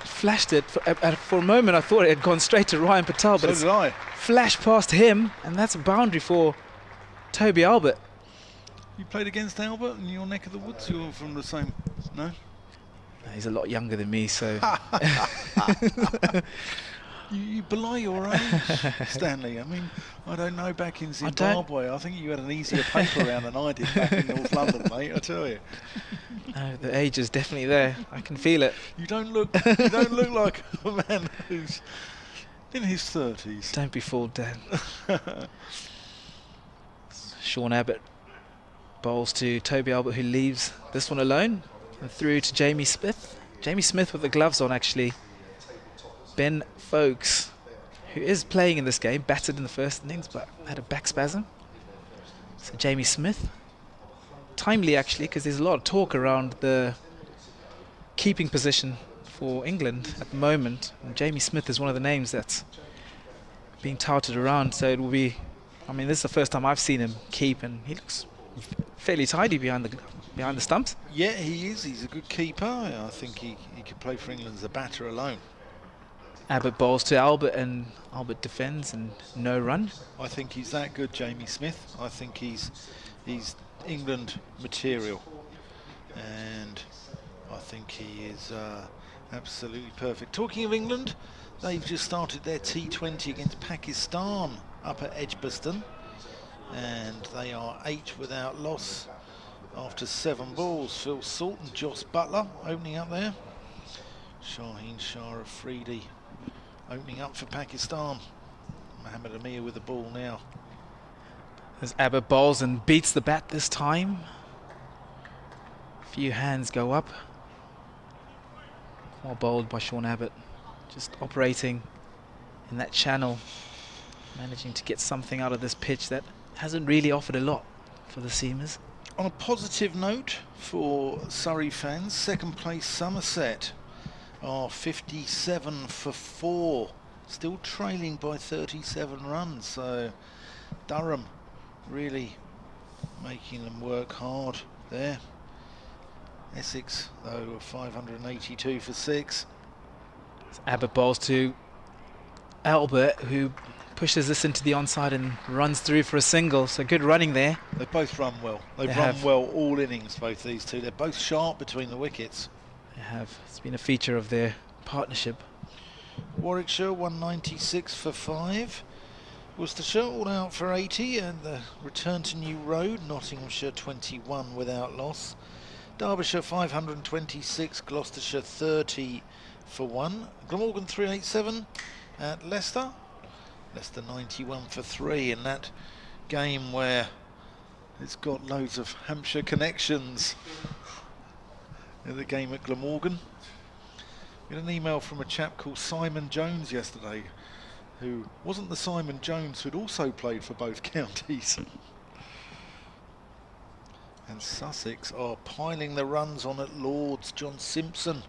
flashed it for a moment, I thought it had gone straight to Ryan Patel, but So did I. flashed past him, and that's a boundary for Toby Albert. You played against Albert in your neck of the woods? You're from the same... No? No, he's a lot younger than me, so You belie your age, Stanley. I mean, I don't know, back in Zimbabwe, I think you had an easier paper round than I did back in North London, mate, I tell you. no, the age is definitely there. I can feel it. You don't look like a man who's In his 30s. Don't be fooled, Dan. Sean Abbott bowls to Toby Albert, who leaves this one alone, and through to Jamie Smith. Jamie Smith with the gloves on, actually. Ben Folkes, who is playing in this game, batted in the first innings but had a back spasm. So Jamie Smith, timely actually, because there's a lot of talk around the keeping position for England at the moment, and Jamie Smith is one of the names that's being touted around, so it will be, I mean, this is the first time I've seen him keep, and he looks fairly tidy behind the stumps. Yeah, he is. He's a good keeper. I think he could play for England as a batter alone. Abbott bowls to Albert, and Albert defends, and no run. I think he's that good, Jamie Smith. I think he's England material, and I think he is absolutely perfect. Talking of England, they've just started their T20 against Pakistan up at Edgbaston, and they are 8 without loss after 7 balls. Phil Salt and Joss Butler opening up there. Shaheen Shah Afridi opening up for Pakistan. Mohammad Amir with the ball now. As Abbott bowls and beats the bat this time. A few hands go up. Well bowled by Sean Abbott. Just operating in that channel. Managing to get something out of this pitch that hasn't really offered a lot for the seamers. On a positive note for Surrey fans, second place Somerset are 57 for 4, still trailing by 37 runs, so Durham really making them work hard there. Essex though are 582 for 6. Abbott bowls to Albert, who pushes this into the onside and runs through for a single, so good running there. They both run well. They've run well all innings, both these two. They're both sharp between the wickets. They have. It's been a feature of their partnership. Warwickshire 196 for 5. Worcestershire all out for 80, and the return to New Road, Nottinghamshire 21 without loss. Derbyshire 526, Gloucestershire 30 for 1. Glamorgan 387 at Leicester. Leicester 91 for 3 in that game where it's got loads of Hampshire connections in the game at Glamorgan. We had an email from a chap called Simon Jones yesterday, who wasn't the Simon Jones who'd also played for both counties. And Sussex are piling the runs on at Lord's. John Simpson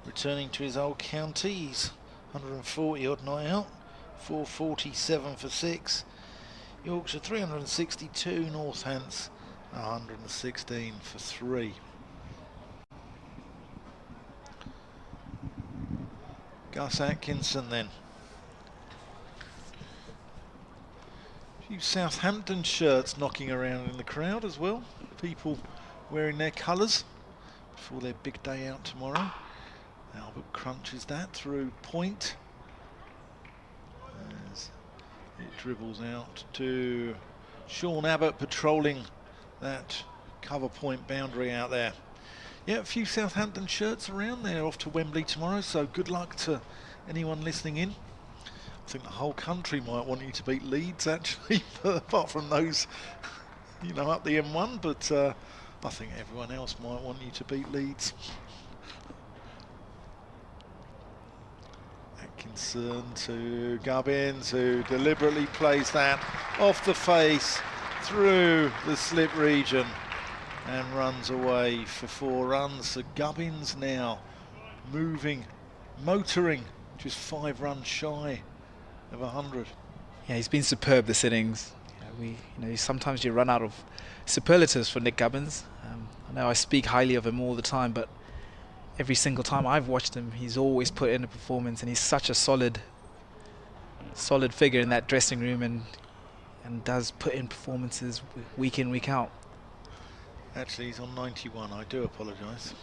returning to his old counties, 140 odd not out, 447 for 6. Yorkshire 362, Northants 116 for 3. Gus Atkinson then. A few Southampton shirts knocking around in the crowd as well. People wearing their colours before their big day out tomorrow. Albert crunches that through point as it dribbles out to Sean Abbott patrolling that cover point boundary out there. Yeah, a few Southampton shirts around there off to Wembley tomorrow, so good luck to anyone listening in. I think the whole country might want you to beat Leeds actually, apart from those, you know, up the M1, but I think everyone else might want you to beat Leeds. Atkinson to Gubbins, who deliberately plays that off the face through the slip region and runs away for 4 runs. So Gubbins now moving, motoring, just 5 runs shy of 100. Yeah, he's been superb this innings. Sometimes you run out of superlatives for Nick Gubbins. I know I speak highly of him all the time, but every single time I've watched him, he's always put in a performance, and he's such a solid figure in that dressing room, and does put in performances week in, week out. Actually, he's on 91. I do apologise.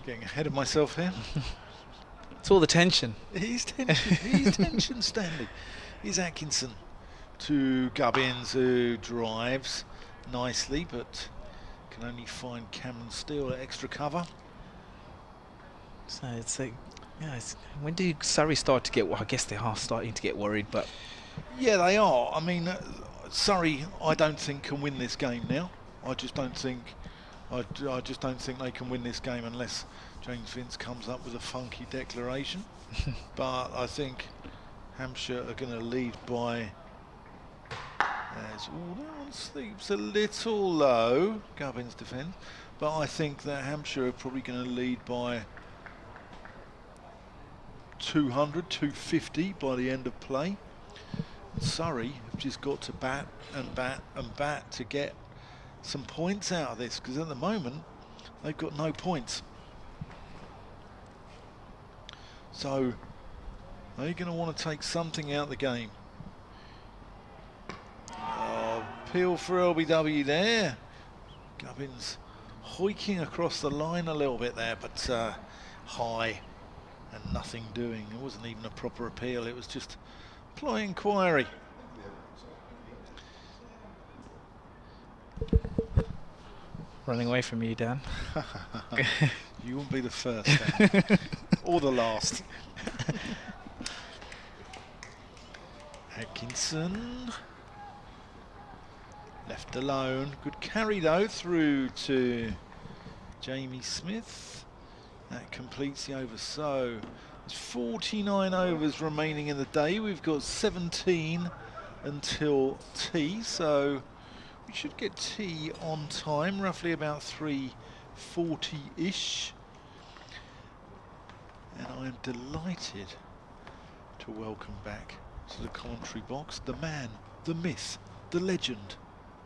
Getting ahead of myself here. It's all the tension. He's tension. He's tension standing. Here's Atkinson to Gubbins, who drives nicely, but can only find Cameron Steele at extra cover. So it's a Yeah, when do Surrey start to get? Well, I guess they are starting to get worried, but Yeah, they are. I mean, Surrey, I don't think can win this game now. I just don't think. I just don't think they can win this game unless James Vince comes up with a funky declaration. But I think Hampshire are going to lead by. That one sleeps a little low. Gubbins defends, but I think that Hampshire are probably going to lead by 200, 250 by the end of play. Surrey have just got to bat and bat and bat to get some points out of this, because at the moment they've got no points. So they're going to want to take something out of the game. Appeal for LBW there. Gubbins hoiking across the line a little bit there, but high and nothing doing. It wasn't even a proper appeal, it was just ploy inquiry. running away from you, Dan. You won't be the first, Dan. Or the last. Atkinson. Left alone. Good carry though through to Jamie Smith. That completes the over. So there's 49 overs remaining in the day. We've got 17 until tea. So we should get tea on time, roughly about 3:40-ish. And I am delighted to welcome back to the commentary box the man, the myth, the legend,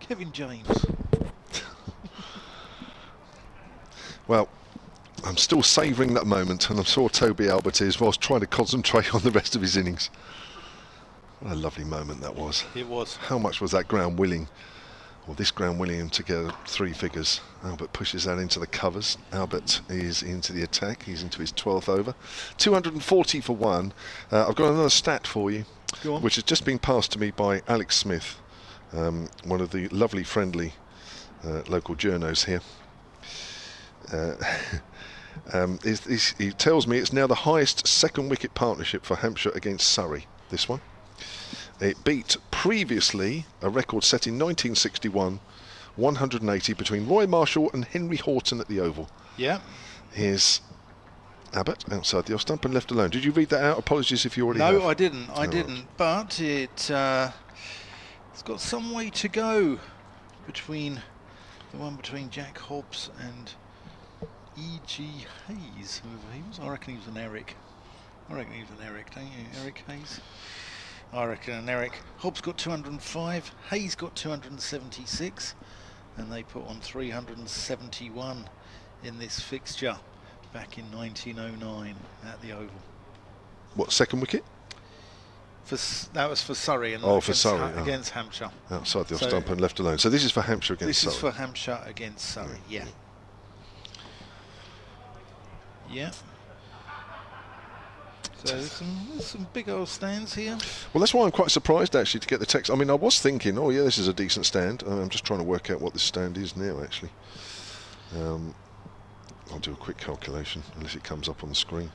Kevin James. Well, I'm still savouring that moment, and I'm sure Toby Albert is, whilst trying to concentrate on the rest of his innings. What a lovely moment that was. It was. How much was that ground willing, or this ground willing, him to get three figures? Albert pushes that into the covers. Albert is into the attack. He's into his 12th over. 240 for one. I've got another stat for you, which has just been passed to me by Alex Smith, one of the lovely, friendly local journos here. He tells me it's now the highest second wicket partnership for Hampshire against Surrey, this one. It beat previously a record set in 1961, 180 between Roy Marshall and Henry Horton at the Oval. Yeah. Here's Abbott outside the off stump and left alone. Did you read that out? Apologies if you already have. No, I didn't. I didn't. But it's got some way to go between the one between Jack Hobbs and E.G. Hayes, whoever he was. I reckon he was an Eric. Don't you, Eric Hayes? I reckon an Eric. Hobbs got 205, Hayes got 276, and they put on 371 in this fixture back in 1909 at the Oval. What, second wicket? That was for Surrey, and for Surrey against Hampshire. Outside the off stump and left alone. So this is for Hampshire against Surrey. This is for Hampshire against Surrey, yeah. Yeah. So there's some big old stands here. Well, that's why I'm quite surprised actually to get the text. I mean, I was thinking, oh yeah, this is a decent stand. I'm just trying to work out what this stand is now actually. I'll do a quick calculation unless it comes up on the screen.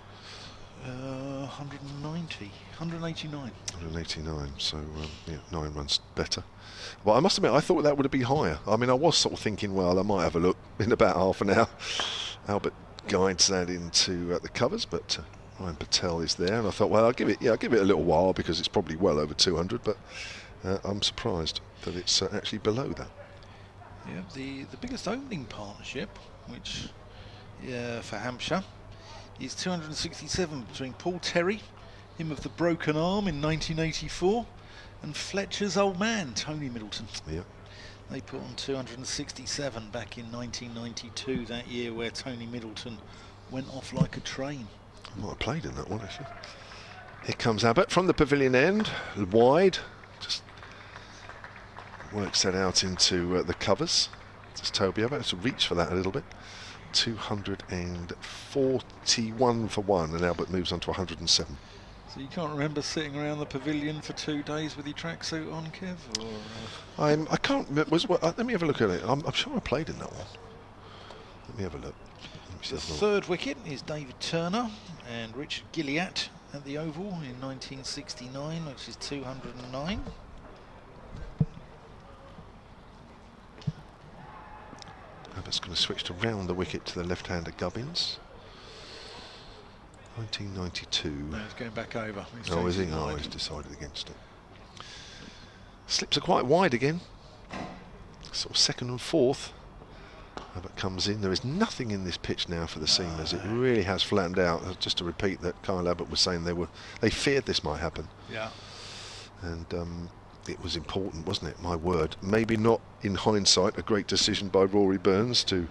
189. 189, so yeah, 9 runs better. But I must admit, I thought that would have been higher. I mean, I was sort of thinking, well, I might have a look in about half an hour. Albert guides that into the covers, but Ryan Patel is there, and I thought, well, I'll give it a little while because it's probably well over 200, but I'm surprised that it's actually below that. Yeah, the biggest opening partnership, which for Hampshire, is 267 between Paul Terry, him of the broken arm in 1984, and Fletcher's old man, Tony Middleton. Yeah. They put on 267 back in 1992, that year where Tony Middleton went off like a train. I might have played in that one actually. Here comes Abbott from the pavilion end, wide, just works that out into the covers. Just Toby Albert has to reach for that a little bit. 241 for one, and Albert moves on to 107. So you can't remember sitting around the pavilion for 2 days with your tracksuit on, Kev? Or, I can't remember. Let me have a look at it. I'm sure I played in that one. Let me have a look. The third wicket is David Turner and Richard Gilliatt at the Oval in 1969, which is 209. Albert's going to switch to round the wicket to the left-hander Gubbins. 1992. No, he's going back over. Oh, is he? Oh, he's decided against it. Slips are quite wide again. Sort of second and fourth. Albert comes in. There is nothing in this pitch now for the seamers. It really has flattened out. Just to repeat that Kyle Albert was saying they feared this might happen. Yeah. And it was important, wasn't it? My word. Maybe not in hindsight a great decision by Rory Burns to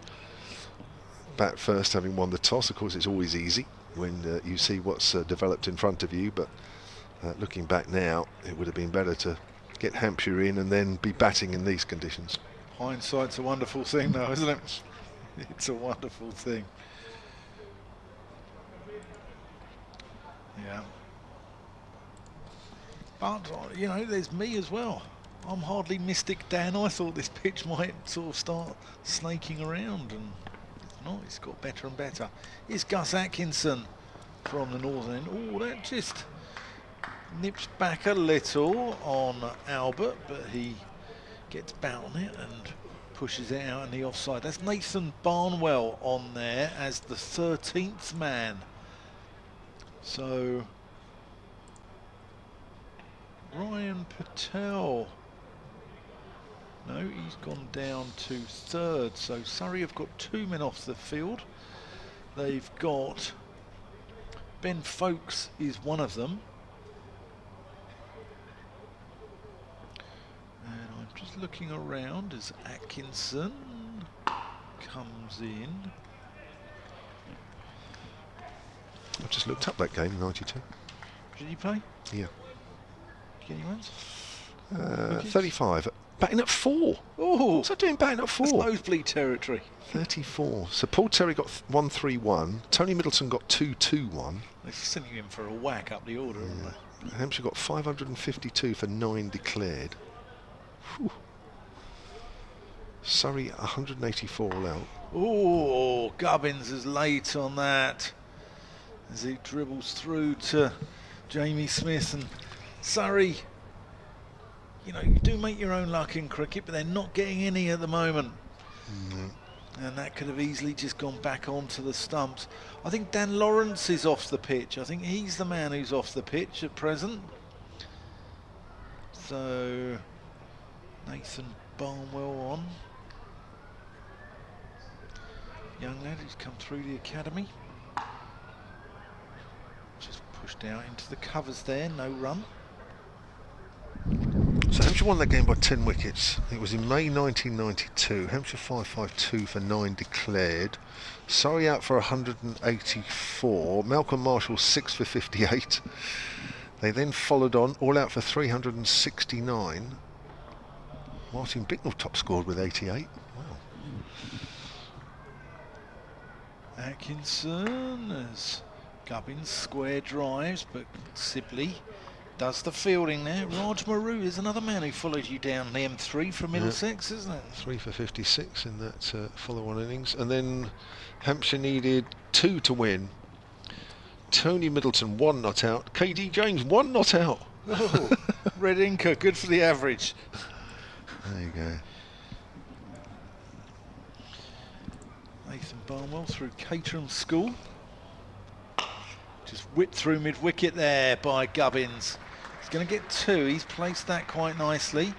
bat first, having won the toss. Of course, it's always easy when you see what's developed in front of you, but looking back now, it would have been better to get Hampshire in and then be batting in these conditions. Hindsight's a wonderful thing though, isn't it? It's a wonderful thing. Yeah. But, you know, there's me as well. I'm hardly Mystic Dan. I thought this pitch might sort of start snaking around, and it's not. It's got better and better. Here's Gus Atkinson from the northern end. Oh, that just nips back a little on Albert, but he gets back on it and pushes it out in the offside. That's Nathan Barnwell on there as the 13th man. So Ryan Patel, no, he's gone down to third. So Surrey have got 2 men off the field. They've got Ben Folkes is one of them. And I'm just looking around as Atkinson comes in. I've just looked up that game in 92. Did he play? Yeah. Did you get any runs? 35. Batting at 4. Oh, What's that doing batting at 4? that's nosebleed territory. 34. So Paul Terry got 131. Tony Middleton got 221. They're sending him for a whack up the order, aren't they? Hampshire got 552 for 9 declared. Whew. Surrey 184 all out. Oh, Gubbins is late on that as he dribbles through to Jamie Smith. And Surrey, you know, you do make your own luck in cricket, but they're not getting any at the moment. And that could have easily just gone back onto the stumps. I think Dan Lawrence is off the pitch. I think he's the man who's off the pitch at present. So Nathan Barnwell on. Young lad who's come through the academy. Just pushed out into the covers there, no run. So Hampshire won that game by 10 wickets. It was in May 1992. Hampshire 552 for 9 declared. Surrey out for 184. Malcolm Marshall 6 for 58. They then followed on, all out for 369. Martin Bicknell top scored with 88. Wow. Atkinson as Gubbins square drives, but Sibley does the fielding there. Raj Maru is another man who followed you down the M3 from Middlesex, isn't it? 3 for 56 in that follow-on innings. And then Hampshire needed 2 to win. Tony Middleton 1 not out. KD James 1 not out. Oh, red inker, good for the average. There you go. Nathan Barnwell through Caterham School. Just whipped through mid-wicket there by Gubbins. He's going to get 2. He's placed that quite nicely.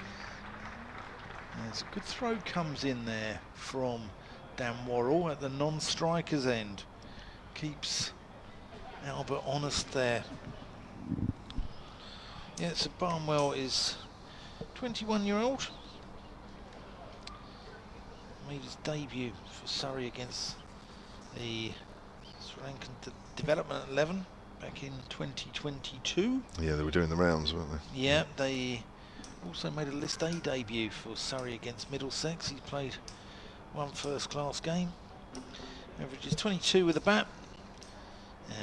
There's a good throw comes in there from Dan Worrell at the non-striker's end. Keeps Albert honest there. Yeah, so Barnwell is 21-year-old. Made his debut for Surrey against the Sri Lankan Development 11 back in 2022. Yeah, they were doing the rounds, weren't they? Yeah, they also made a List A debut for Surrey against Middlesex. He's played 1 first-class game. Averages 22 with a bat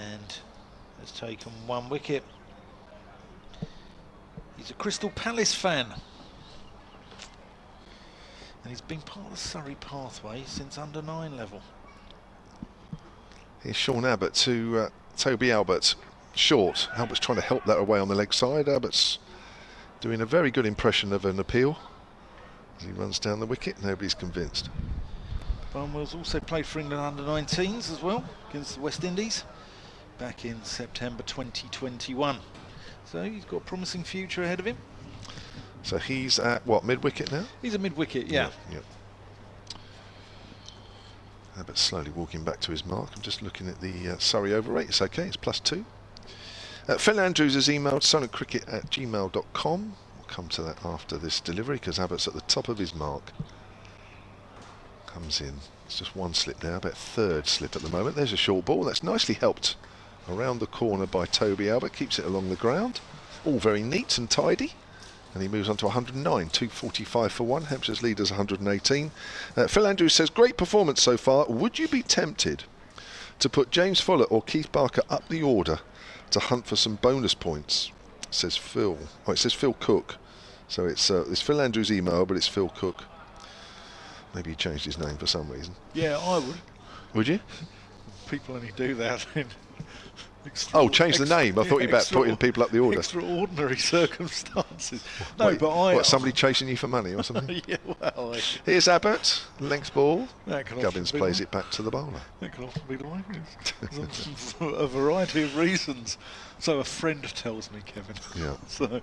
and has taken 1 wicket. He's a Crystal Palace fan. And he's been part of the Surrey pathway since under 9 level. Here's Sean Abbott to Toby Albert. Short. Albert's trying to help that away on the leg side. Albert's doing a very good impression of an appeal as he runs down the wicket. Nobody's convinced. Barnwell's also played for England under-19s as well against the West Indies back in September 2021. So he's got a promising future ahead of him. So he's at what, mid-wicket now? He's a mid-wicket, yeah. Abbott slowly walking back to his mark. I'm just looking at the Surrey over rate. It's okay, it's +2. Phil Andrews has emailed soniccricket@gmail.com. We'll come to that after this delivery because Abbott's at the top of his mark. Comes in. It's just one slip now, about third slip at the moment. There's a short ball. That's nicely helped around the corner by Toby Albert. Keeps it along the ground. All very neat and tidy. And he moves on to 109, 245 for one. Hampshire's leader's 118. Phil Andrews says, great performance so far. Would you be tempted to put James Follett or Keith Barker up the order to hunt for some bonus points? Says Phil. Oh, it says Phil Cook. So it's Phil Andrews' email, but it's Phil Cook. Maybe he changed his name for some reason. Yeah, I would. Would you? People only do that in change the name. I thought you about putting people up the order. Extraordinary circumstances. No, wait, but What, somebody chasing you for money or something? Yeah, well... Here's Abbott, length ball. Gubbins plays it back to the bowler. That can often be the way. For a variety of reasons. So a friend tells me, Kevin. Yeah. So,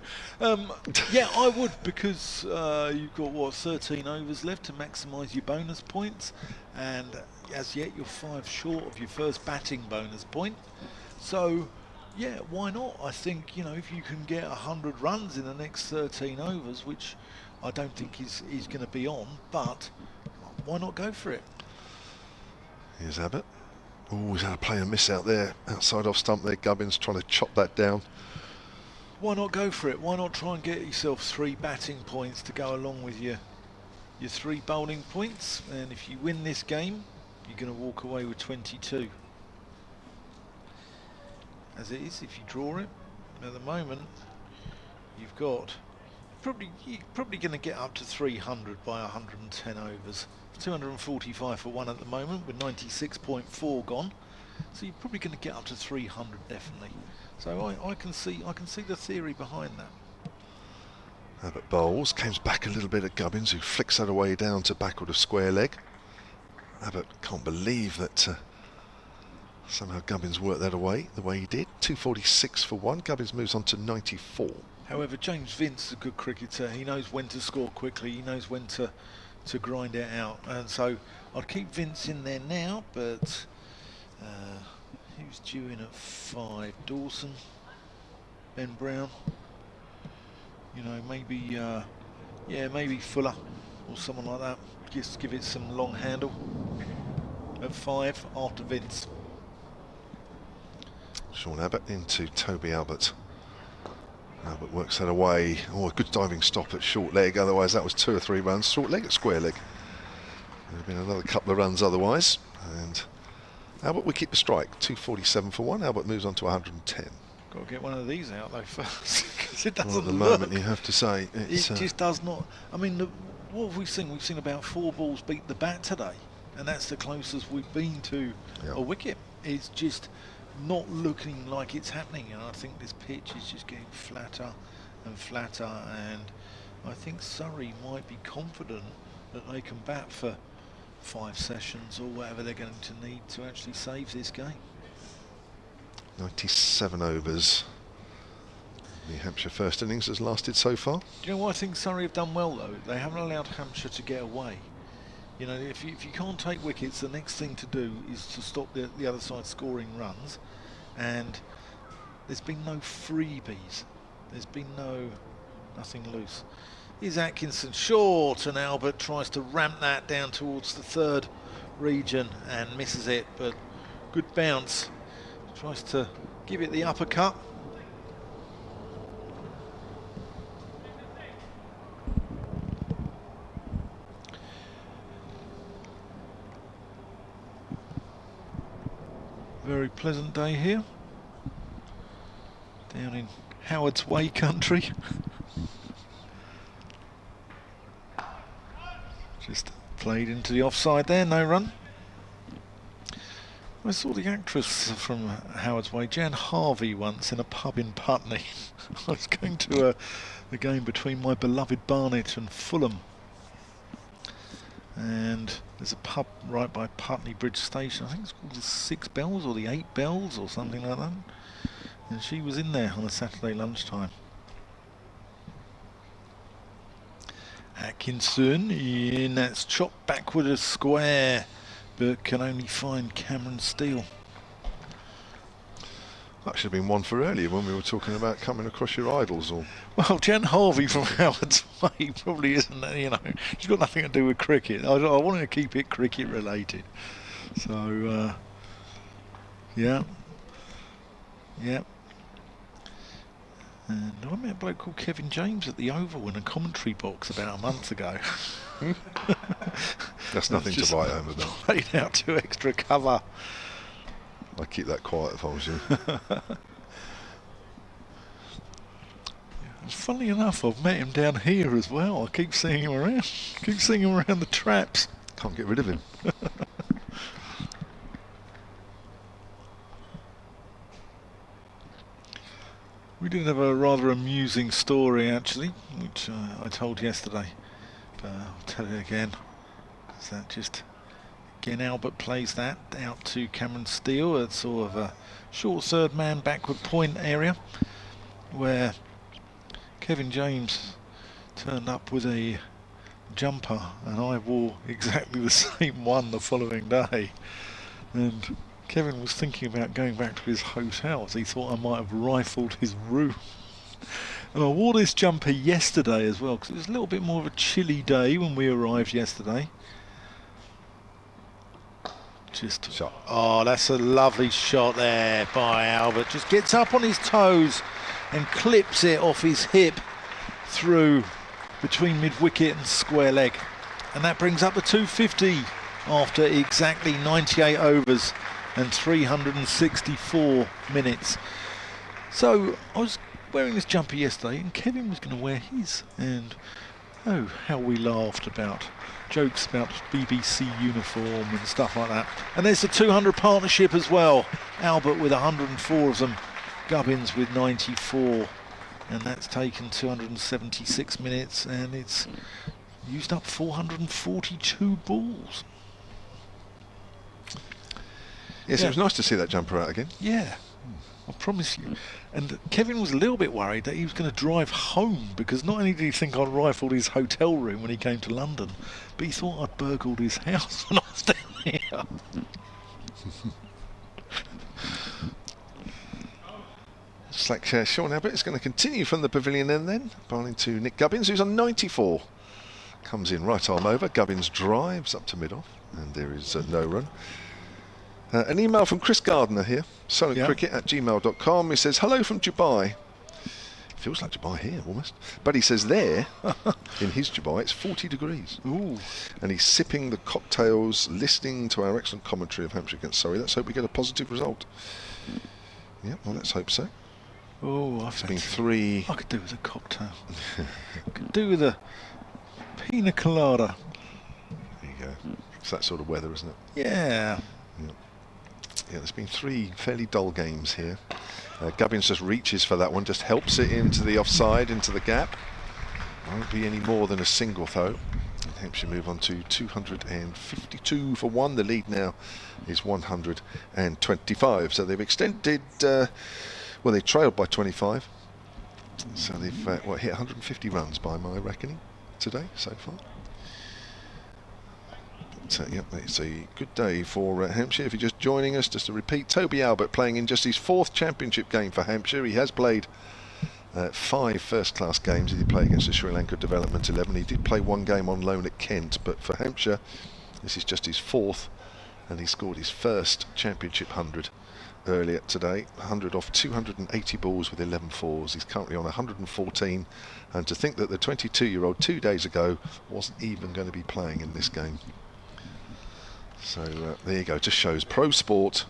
yeah, I would, because you've got, 13 overs left to maximise your bonus points, and as yet you're 5 short of your first batting bonus point. So, yeah, why not? I think, if you can get 100 runs in the next 13 overs, which I don't think he's going to be on, but why not go for it? Here's Abbott. Oh, he's had a play and miss out there. Outside off stump there, Gubbins trying to chop that down. Why not go for it? Why not try and get yourself 3 batting points to go along with your 3 bowling points? And if you win this game, you're going to walk away with 22. As it is, if you draw it, at the moment, you've got you're probably going to get up to 300 by 110 overs. 245 for one at the moment with 96.4 gone. So you're probably going to get up to 300 definitely. So I can see the theory behind that. Abbott bowls, comes back a little bit at Gubbins, who flicks that away down to backward of square leg. Abbott can't believe that somehow Gubbins worked that away the way he did. 246 for one. Gubbins moves on to 94. However, James Vince is a good cricketer. He knows when to score quickly. He knows when to grind it out. And so I'd keep Vince in there now, but who's due in at 5? Dawson, Ben Brown. Maybe maybe Fuller or someone like that. Just give it some long handle at 5 after Vince. Sean Abbott into Toby Albert. Albert works that away. Oh, a good diving stop at short leg. Otherwise, that was 2 or 3 runs. Short leg at square leg. There have been another couple of runs otherwise. And Albert would keep the strike. 247 for one. Albert moves on to 110. Got to get one of these out though first, because it doesn't at the look. moment, you have to say It just does not. I mean, what have we seen? We've seen about 4 balls beat the bat today, and that's the closest we've been to a wicket. It's just not looking like it's happening, and I think this pitch is just getting flatter and flatter, and I think Surrey might be confident that they can bat for 5 sessions or whatever they're going to need to actually save this game. 97 overs. The Hampshire first innings has lasted so far. Do you know what I think Surrey have done well though? They haven't allowed Hampshire to get away. If you can't take wickets, the next thing to do is to stop the other side scoring runs, and there's been no freebies. There's been nothing loose. Here's Atkinson short, and Albert tries to ramp that down towards the 3rd region and misses it, but good bounce. Tries to give it the uppercut. Very pleasant day here down in Howard's Way country. Just played into the offside there, no run. I saw the actress from Howard's Way, Jan Harvey, once in a pub in Putney. I was going to a game between my beloved Barnet and Fulham. And there's a pub right by Putney Bridge Station. I think it's called the Six Bells or the Eight Bells or something like that. And she was in there on a Saturday lunchtime. Atkinson in, that's chopped backward a square, but can only find Cameron Steele. That should have been one for earlier when we were talking about coming across your idols. Or Well, Jen Harvey from Howard's Way probably isn't, you know, she's got nothing to do with cricket. I wanted to keep it cricket related. So, yeah. And I met a bloke called Kevin James at the Oval in a commentary box about a month ago. that's nothing to write home about. Played out 2 extra cover. I'd keep that quiet if I was you. Funnily enough, I've met him down here as well. I keep seeing him around. Keep seeing him around the traps. Can't get rid of him. We did have a rather amusing story actually, which I told yesterday, but I'll tell it again. Is that just again Albert plays that out to Cameron Steele at sort of a short third man backward point area where Kevin James turned up with a jumper and I wore exactly the same one the following day, and Kevin was thinking about going back to his hotel, so he thought I might have rifled his room. And I wore this jumper yesterday as well, because it was a little bit more of a chilly day when we arrived yesterday. Just Shot. Oh, that's a lovely shot there by Albert. Just gets up on his toes and clips it off his hip through between mid-wicket and square leg. And that brings up the 250 after exactly 98 overs and 364 minutes. So I was wearing this jumper yesterday and Kevin was going to wear his, and oh, how we laughed about jokes about BBC uniform and stuff like that. And there's the 200 partnership as well. Albert with 104 of them, Gubbins with 94, and that's taken 276 minutes, and it's used up 442 balls. Yes, Yeah. it was nice to see that jumper out again. Yeah, I promise you. And Kevin was a little bit worried that he was going to drive home, because not only did he think I'd rifled his hotel room when he came to London, but he thought I'd burgled his house when I was down here. It's like Sean Abbott is going to continue from the pavilion end then, bowling to Nick Gubbins, who's on 94. Comes in right arm over, Gubbins drives up to mid-off, and there is no run. An email from Chris Gardner here, solidcricket@gmail.com. He says, hello from Dubai. Feels like Dubai here almost. But he says there, in his Dubai, it's 40 degrees. Ooh. And he's sipping the cocktails, listening to our excellent commentary of Hampshire against Surrey. Let's hope we get a positive result. Yeah, well, let's hope so. Oh, It's been 3. I could do with a cocktail. Could do with a pina colada. There you go. It's that sort of weather, isn't it? Yeah. Yeah, there's been 3 fairly dull games here. Gubbins just reaches for that one, just helps it into the offside, into the gap. Won't be any more than a single though. And Hampshire move on to 252 for 1. The lead now is 125. So they've extended, well, they trailed by 25. So they've hit 150 runs by my reckoning today so far. So, yep, it's a good day for Hampshire. If you're just joining us, just to repeat, Toby Albert playing in just his 4th championship game for Hampshire. He has played 5 first-class games. He did play against the Sri Lanka Development 11. He did play 1 game on loan at Kent, but for Hampshire, this is just his 4th, and he scored his first championship 100 earlier today. 100 off 280 balls with 11 fours. He's currently on 114, and to think that the 22-year-old 2 days ago wasn't even going to be playing in this game. So there you go, just shows pro sport.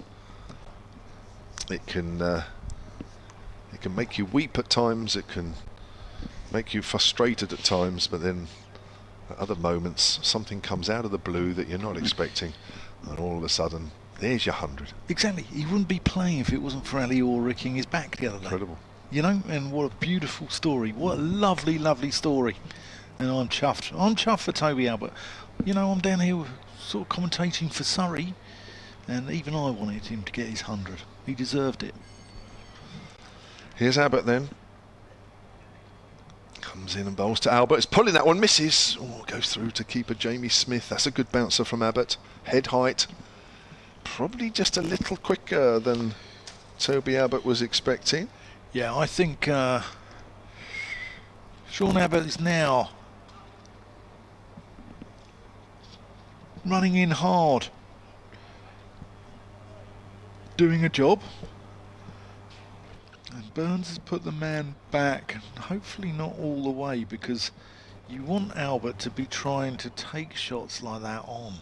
It can make you weep at times, it can make you frustrated at times, but then at other moments something comes out of the blue that you're not expecting, and all of a sudden There's your 100. Exactly. He wouldn't be playing if it wasn't for Ali Orr ricking his back the other day. Incredible. You know, and what a beautiful story. What a lovely, lovely story. And I'm chuffed. I'm chuffed for Toby Albert. You know, I'm down here sort of commentating for Surrey, and even I wanted him to get his 100. He deserved it. Here's Abbott then. Comes in and bowls to Albert. It's pulling that one, misses. Oh, goes through to keeper Jamie Smith. That's a good bouncer from Abbott. Head height. Probably just a little quicker than Toby Albert was expecting. Yeah, I think Sean Abbott is now running in hard, doing a job. And Burns has put the man back, and hopefully not all the way, because you want Albert to be trying to take shots like that on.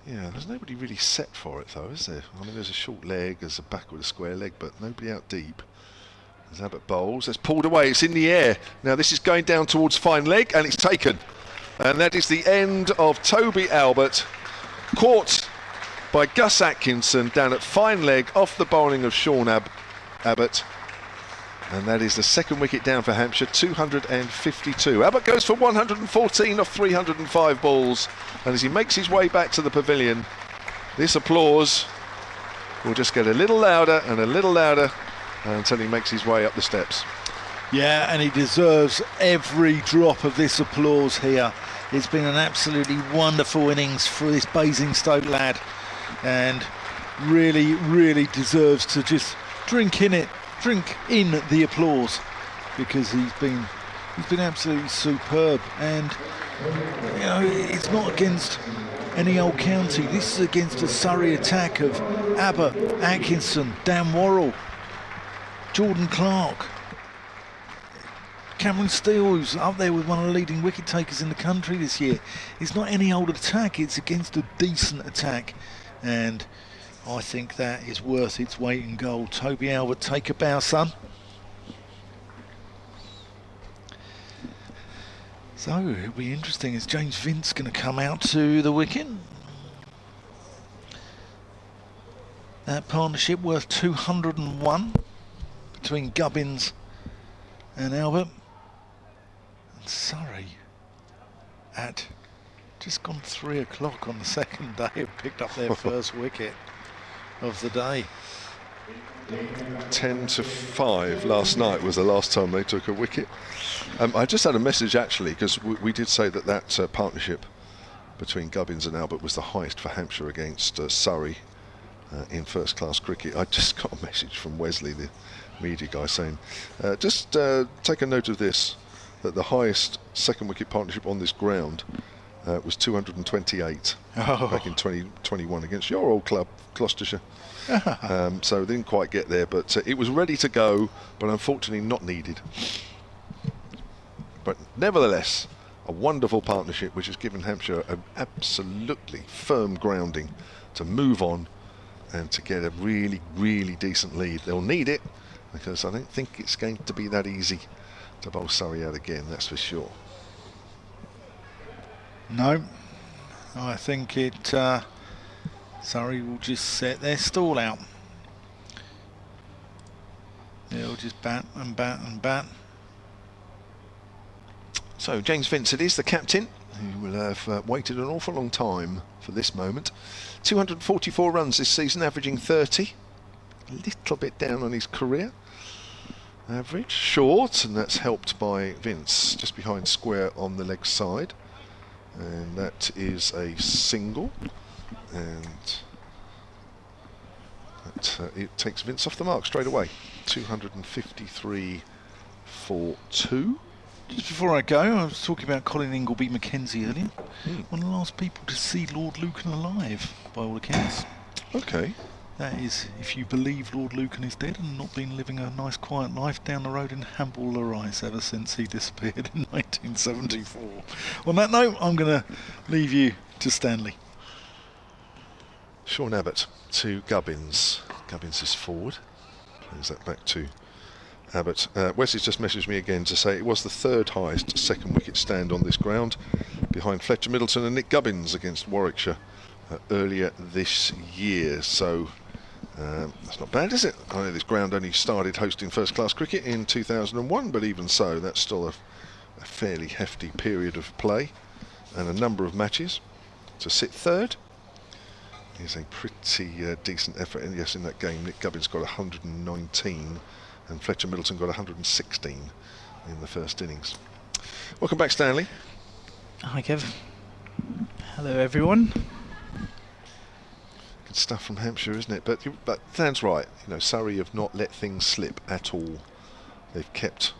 Yeah, there's nobody really set for it though, is there? I mean, there's a short leg, there's a back with a square leg, but nobody out deep. As Abbott bowls, it's pulled away, it's in the air. Now this is going down towards fine leg, and it's taken. And that is the end of Toby Albert, caught by Gus Atkinson down at fine leg off the bowling of Sean Abbott. And that is the second wicket down for Hampshire, 252. Abbott goes for 114 off 305 balls. And as he makes his way back to the pavilion, this applause will just get a little louder and a little louder until he makes his way up the steps. Yeah, and he deserves every drop of this applause here. It's been an absolutely wonderful innings for this Basingstoke lad, and really, really deserves to just drink in the applause, because he's been absolutely superb. And you know, it's not against any old county. This is against a Surrey attack of Abbott, Atkinson, Dan Worrell, Jordan Clark, Cameron Steele, who's up there with one of the leading wicket takers in the country this year. It's not any old attack, it's against a decent attack, and I think that is worth its weight in gold. Toby Albert, take a bow, son. So it'll be interesting. Is James Vince going to come out to the wicket? That partnership worth 201 between Gubbins and Albert. And Surrey at just gone 3 o'clock on the second day have picked up their first wicket of the day. 10-5 last night was the last time they took a wicket. I just had a message actually, because we did say that partnership between Gubbins and Albert was the highest for Hampshire against Surrey in first class cricket. I just got a message from Wesley, the media guy, saying just take a note of this, that the highest second wicket partnership on this ground was 228 back in 2021 against your old club, Gloucestershire. So they didn't quite get there, but it was ready to go, but unfortunately not needed. But nevertheless, a wonderful partnership which has given Hampshire an absolutely firm grounding to move on and to get a really, really decent lead. They'll need it, because I don't think it's going to be that easy to bowl Surrey out again, that's for sure. No, I think Surrey will just set their stall out. They'll just bat and bat and bat. So James Vincent is the captain, who will have waited an awful long time for this moment. 244 runs this season, averaging 30. A little bit down on his career average. Short, and that's helped by Vince, just behind square on the leg side. And that is a single, and that, it takes Vince off the mark straight away. 253 for 2. Just before I go, I was talking about Colin Ingleby Mackenzie earlier. One of the last people to see Lord Lucan alive, by all accounts. Okay. That is, if you believe Lord Lucan is dead and not been living a nice quiet life down the road in Hamble-le-Rice ever since he disappeared in 1974. On that note, I'm going to leave you to Stanley. Sean Abbott to Gubbins. Gubbins is forward. Plays that back to Abbott. Wesley's just messaged me again to say it was the third highest second wicket stand on this ground, behind Fletcher Middleton and Nick Gubbins against Warwickshire earlier this year. So that's not bad, is it? I know this ground only started hosting first-class cricket in 2001, but even so, that's still a fairly hefty period of play and a number of matches. To sit third is a pretty decent effort. And yes, in that game, Nick Gubbins got 119 and Fletcher Middleton got 116 in the first innings. Welcome back, Stanley. Hi, Kev. Hello, everyone. Good stuff from Hampshire, isn't it? But Dan's right. You know, Surrey have not let things slip at all. They've kept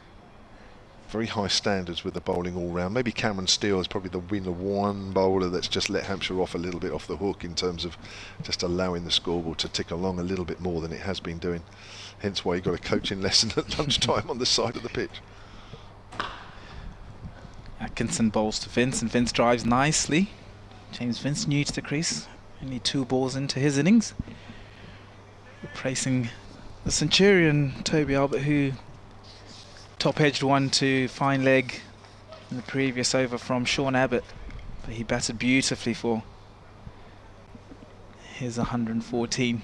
very high standards with the bowling all round. Maybe Cameron Steele is probably the one bowler that's just let Hampshire off a little bit off the hook in terms of just allowing the scoreboard to tick along a little bit more than it has been doing. Hence why you got a coaching lesson at lunchtime on the side of the pitch. Atkinson bowls to Vince, and Vince drives nicely. James Vince new to the crease. Only 2 balls into his innings. Replacing the Centurion, Toby Albert, who top-edged one to fine leg in the previous over from Sean Abbott. But he batted beautifully for his 114.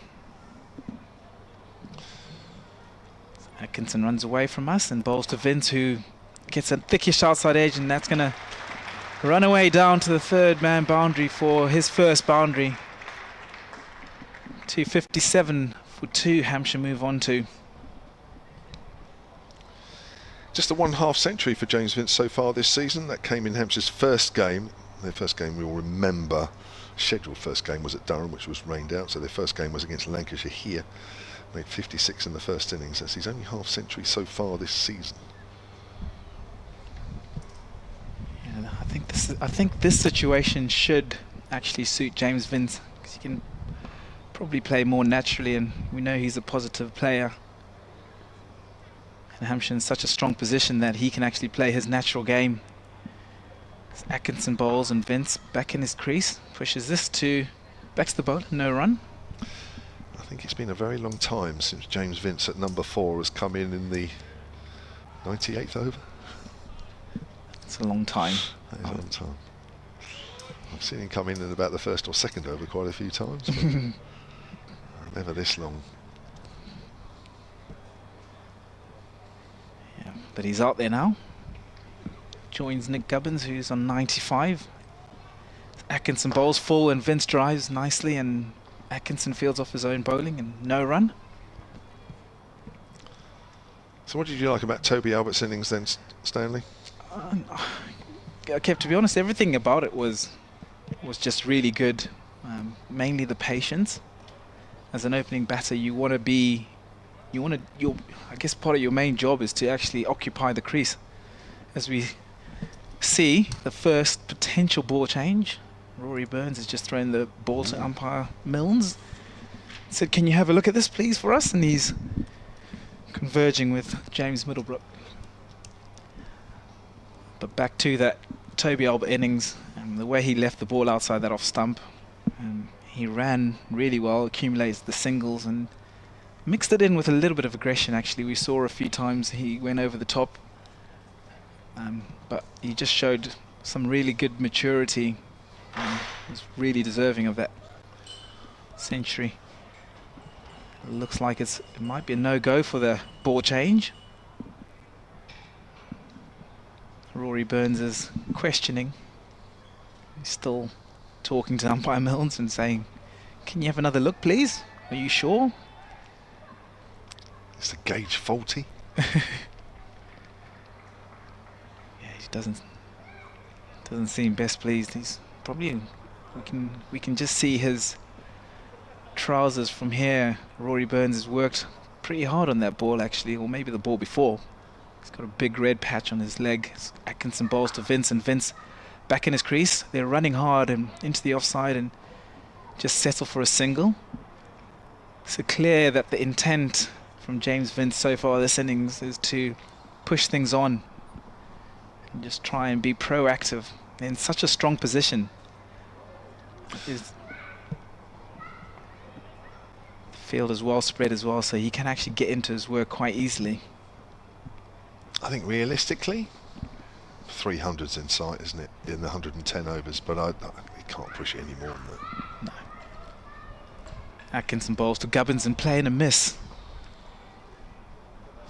Atkinson runs away from us and bowls to Vince, who gets a thickish outside edge, and that's going to run away down to the third man boundary for his first boundary. 257 for 2, Hampshire move on to. Just a 1/2 century for James Vince so far this season. That came in Hampshire's first game. Their first game, we all remember, scheduled first game was at Durham, which was rained out, so their first game was against Lancashire here. Made 56 in the first innings. That's his only 1/2 century so far this season. Yeah, I think this situation should actually suit James Vince, because he can probably play more naturally, and we know he's a positive player. And Hampshire in such a strong position that he can actually play his natural game. It's Atkinson bowls, and Vince back in his crease, pushes this to backs the bowl, no run. I think it's been a very long time since James Vince at number 4 has come in the 98th over. It's a long time. That is a long time. I've seen him come in about the first or second over quite a few times, but never this long. Yeah, but he's out there now. Joins Nick Gubbins, who's on 95. Atkinson bowls full, and Vince drives nicely, and Atkinson fields off his own bowling and no run. So what did you like about Toby Albert's innings then, Stanley? Okay, to be honest, everything about it was just really good. Mainly the patience. As an opening batter, I guess part of your main job is to actually occupy the crease. As we see the first potential ball change, Rory Burns has just thrown the ball to umpire Milnes. Said, "Can you have a look at this, please, for us?" And he's converging with James Middlebrook. But back to that Toby Albert innings, and the way he left the ball outside that off stump. He ran really well, accumulated the singles, and mixed it in with a little bit of aggression. Actually, we saw a few times he went over the top, but he just showed some really good maturity. Was really deserving of that century. It looks like it might be a no-go for the ball change. Rory Burns is questioning. He's still talking to umpire Milnes and saying, "Can you have another look, please? Are you sure?" Is the gauge faulty? Yeah, he doesn't seem best pleased. He's probably, we can just see his trousers from here. Rory Burns has worked pretty hard on that ball, actually, or maybe the ball before. He's got a big red patch on his leg. Atkinson bowls to Vince, and Vince back in his crease. They're running hard and into the offside and just settle for a single. So clear that the intent from James Vince so far this innings is to push things on and just try and be proactive in such a strong position. The field is well spread as well, so he can actually get into his work quite easily. I think realistically, 300's in sight, isn't it, in the 110 overs, but he can't push it any more than that. No. Atkinson bowls to Gubbins and play and a miss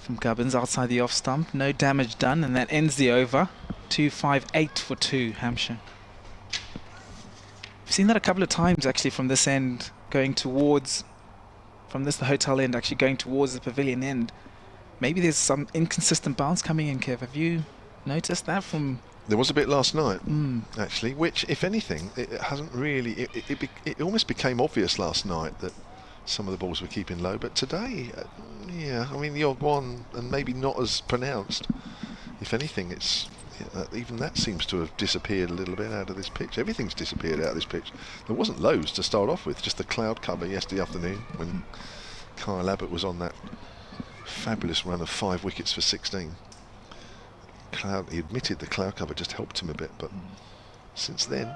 from Gubbins outside the off stump. No damage done, and that ends the over. 2-5-8 for 2, Hampshire. I've seen that a couple of times actually from this end going towards, the hotel end actually going towards the pavilion end. Maybe there's some inconsistent bounce coming in, Kev. Have you noticed that from... There was a bit last night, actually, which, if anything, it hasn't really... It almost became obvious last night that some of the balls were keeping low, but today, yeah, I mean, the odd one, and maybe not as pronounced. If anything, it's... even that seems to have disappeared a little bit out of this pitch. Everything's disappeared out of this pitch. There wasn't loads to start off with, just the cloud cover yesterday afternoon when Toby Albert was on that fabulous run of 5 wickets for 16. He admitted the cloud cover just helped him a bit, but since then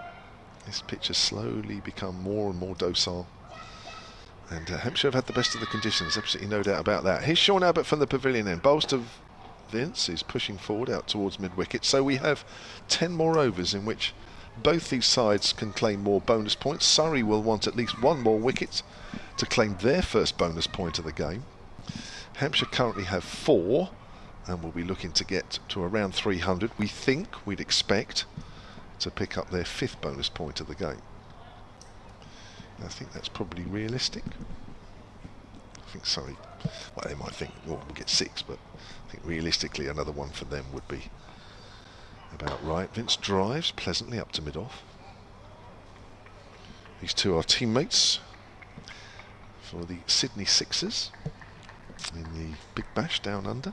this pitch has slowly become more and more docile, and Hampshire have had the best of the conditions, absolutely no doubt about that. Here's Sean Abbott from the pavilion end. Bowls to Vince, is pushing forward out towards mid-wicket, so we have 10 more overs in which both these sides can claim more bonus points. Surrey will want at least 1 more wicket to claim their first bonus point of the game. Hampshire currently have 4 and will be looking to get to around 300. We'd expect to pick up their 5th bonus point of the game. I think that's probably realistic. I think Surrey, well, they might think, well, we'll get 6, but I think realistically another one for them would be about right. Vince drives pleasantly up to mid-off. These two are teammates for the Sydney Sixers in the Big Bash down under.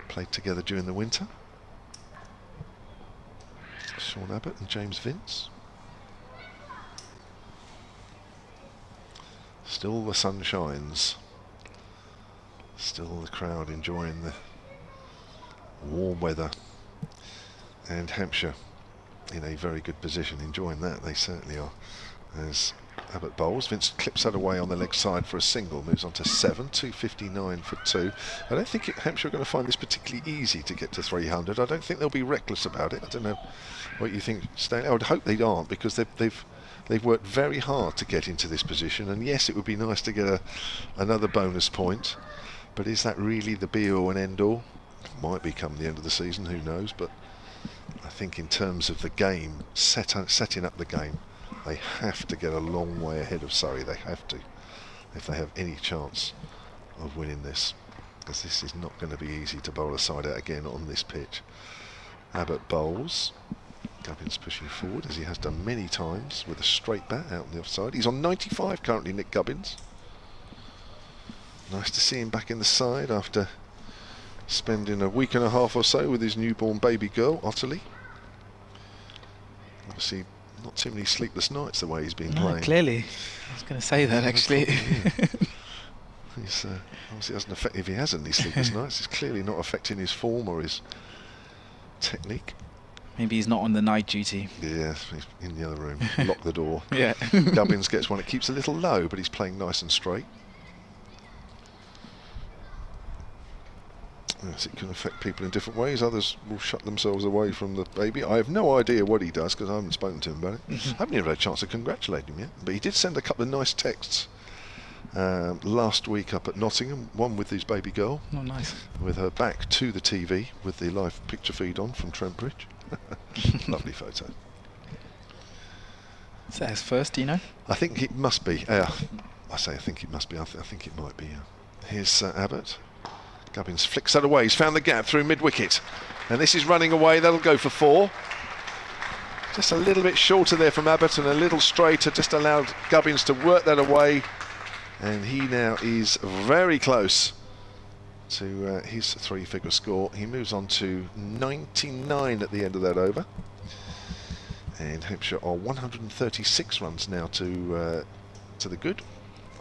Played together during the winter. Sean Abbott and James Vince. Still the sun shines. Still the crowd enjoying the warm weather. And Hampshire in a very good position, enjoying that. They certainly are. As Abbott bowls, Vince clips that away on the leg side for a single, moves on to 7, 259 for 2. I don't think Hampshire are going to find this particularly easy to get to 300. I don't think they'll be reckless about it. I don't know what you think, Stan. I would hope they aren't, because they've worked very hard to get into this position, and yes, it would be nice to get another bonus point, but is that really the be-all and end-all? Might become the end of the season, who knows, but I think in terms of the game, setting up the game, they have to get a long way ahead of Surrey. They have to, if they have any chance of winning this, because this is not going to be easy to bowl a side out again on this pitch. Abbott bowls. Gubbins pushing forward, as he has done many times, with a straight bat out on the offside. He's on 95 currently, Nick Gubbins. Nice to see him back in the side after spending a week and a half or so with his newborn baby girl, Utilita. Obviously, not too many sleepless nights the way he's been playing. Clearly, I was going to say that actually. He's obviously doesn't affect if he has any sleepless nights. It's clearly not affecting his form or his technique. Maybe he's not on the night duty. Yeah, he's in the other room. Lock the door. Yeah. Gubbins gets one. It keeps a little low, but he's playing nice and straight. Yes, it can affect people in different ways. Others will shut themselves away from the baby. I have no idea what he does, because I haven't spoken to him about it. I haven't even had a chance to congratulate him yet. But he did send a couple of nice texts last week up at Nottingham. One with his baby girl. Oh, nice. With her back to the TV with the live picture feed on from Trent Bridge. Lovely photo. Is that his first, do you know? I think it must be. I think it must be. I think it might be. Here's Abbott. Gubbins flicks that away. He's found the gap through mid-wicket. And this is running away. That'll go for 4. Just a little bit shorter there from Abbott and a little straighter. Just allowed Gubbins to work that away. And he now is very close to his 3-figure score. He moves on to 99 at the end of that over. And Hampshire are 136 runs now to the good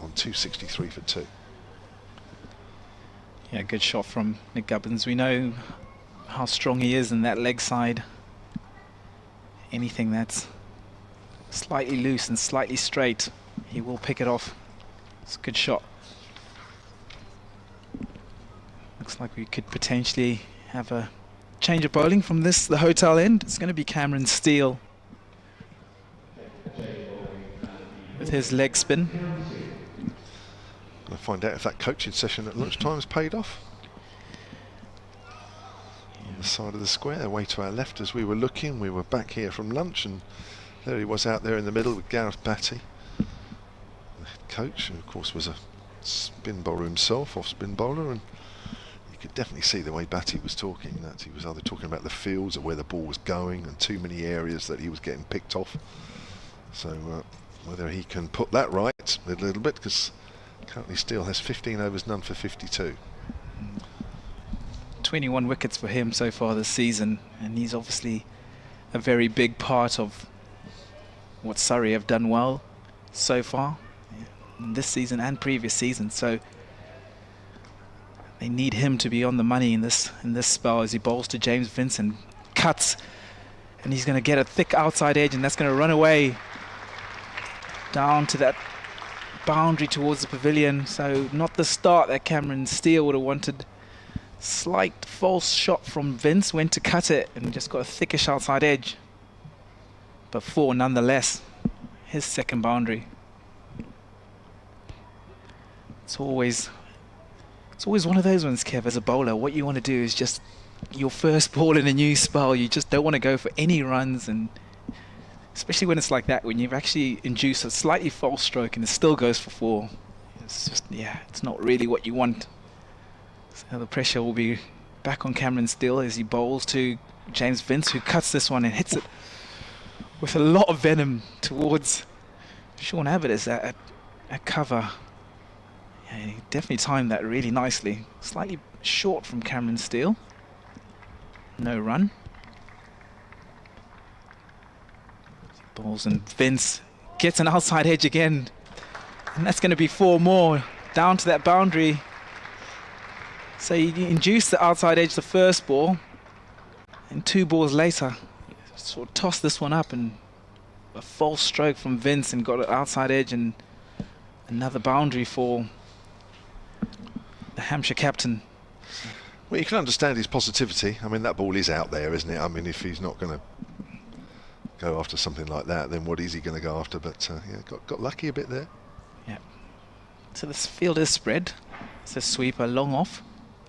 on 263 for 2. Yeah, good shot from Nick Gubbins. We know how strong he is in that leg side. Anything that's slightly loose and slightly straight, he will pick it off. It's a good shot. Looks like we could potentially have a change of bowling from the hotel end. It's going to be Cameron Steele with his leg spin. Going to find out if that coaching session at lunchtime has paid off. On the side of the square, away to our left as we were looking. We were back here from lunch, and there he was out there in the middle with Gareth Batty, the head coach, who of course was a spin bowler himself, off spin bowler, and you could definitely see the way Batty was talking, that he was either talking about the fields or where the ball was going, and too many areas that he was getting picked off. So whether he can put that right a little bit, because currently Steele has 15 overs, none for 52. 21 wickets for him so far this season, and he's obviously a very big part of what Surrey have done well so far in this season and previous season. So they need him to be on the money in this spell as he bowls to James Vincent, cuts, and he's going to get a thick outside edge, and that's going to run away down to that boundary towards the pavilion. So not the start that Cameron Steele would have wanted. Slight false shot from Vince, went to cut it and just got a thickish outside edge, but 4 nonetheless, his second boundary. It's always one of those ones, Kev, as a bowler. What you want to do is just your first ball in a new spell, you just don't want to go for any runs, and especially when it's like that, when you've actually induced a slightly false stroke and it still goes for 4. It's just, yeah, it's not really what you want. So the pressure will be back on Cameron Steele as he bowls to James Vince, who cuts this one and hits it with a lot of venom towards Sean Abbott as a cover. Yeah, he definitely timed that really nicely. Slightly short from Cameron Steele. No run. Balls, and Vince gets an outside edge again, and that's going to be 4 more down to that boundary. So he induced the outside edge the first ball, and 2 balls later sort of tossed this one up, and a false stroke from Vince and got an outside edge and another boundary for the Hampshire captain. Well, you can understand his positivity. I mean, that ball is out there, isn't it? I mean, if he's not going to go after something like that, then what is he going to go after? But yeah, got lucky a bit there. Yeah. So this field is spread. It's a sweeper long off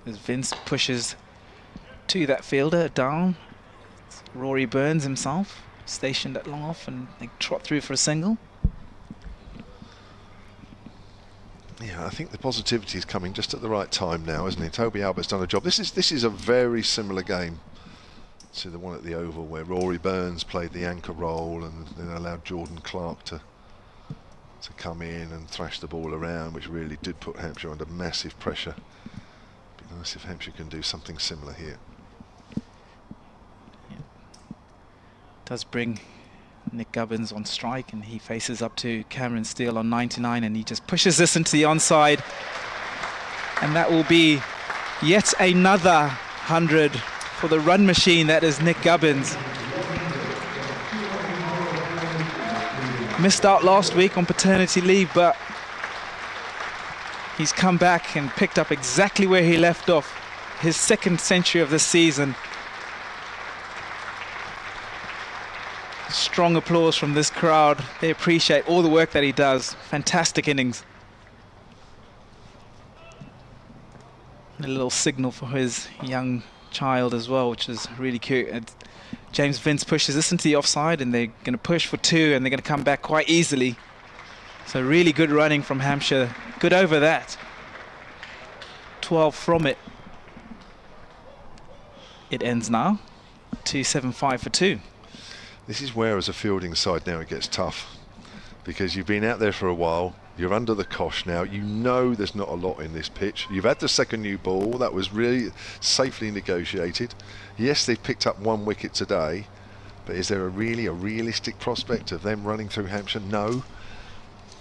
as Vince pushes to that fielder down. It's Rory Burns himself stationed at long off, and they trot through for a single. Yeah, I think the positivity is coming just at the right time now, isn't it? Toby Albert's done a job. This is a very similar game to the one at the Oval, where Rory Burns played the anchor role and then allowed Jordan Clark to come in and thrash the ball around, which really did put Hampshire under massive pressure. Be nice if Hampshire can do something similar here. Yeah. Does bring Nick Gubbins on strike, and he faces up to Cameron Steele on 99, and he just pushes this into the onside, and that will be yet another 100 for the run machine that is Nick Gubbins. Missed out last week on paternity leave, but he's come back and picked up exactly where he left off. His second century of the season. Strong applause from this crowd. They appreciate all the work that he does. Fantastic innings. A little signal for his young child as well, which is really cute. And James Vince pushes this into the offside, and they're going to push for 2, and they're going to come back quite easily. So really good running from Hampshire. Good over that. 12 from it. It ends now. 275 for 2. This is where, as a fielding side now, it gets tough, because you've been out there for a while, you're under the cosh now, you know there's not a lot in this pitch. You've had the second new ball, that was really safely negotiated. Yes, they've picked up 1 wicket today, but is there really a realistic prospect of them running through Hampshire? No.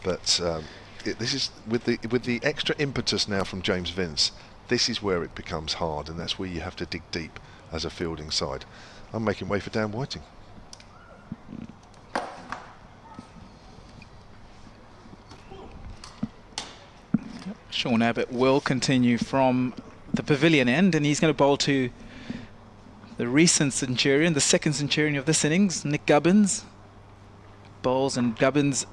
But this is with the extra impetus now from James Vince, this is where it becomes hard, and that's where you have to dig deep as a fielding side. I'm making way for Dan Whiting. Sean Abbott will continue from the pavilion end, and he's going to bowl to the recent centurion, the second centurion of this innings, Nick Gubbins. Bowls, and Gubbins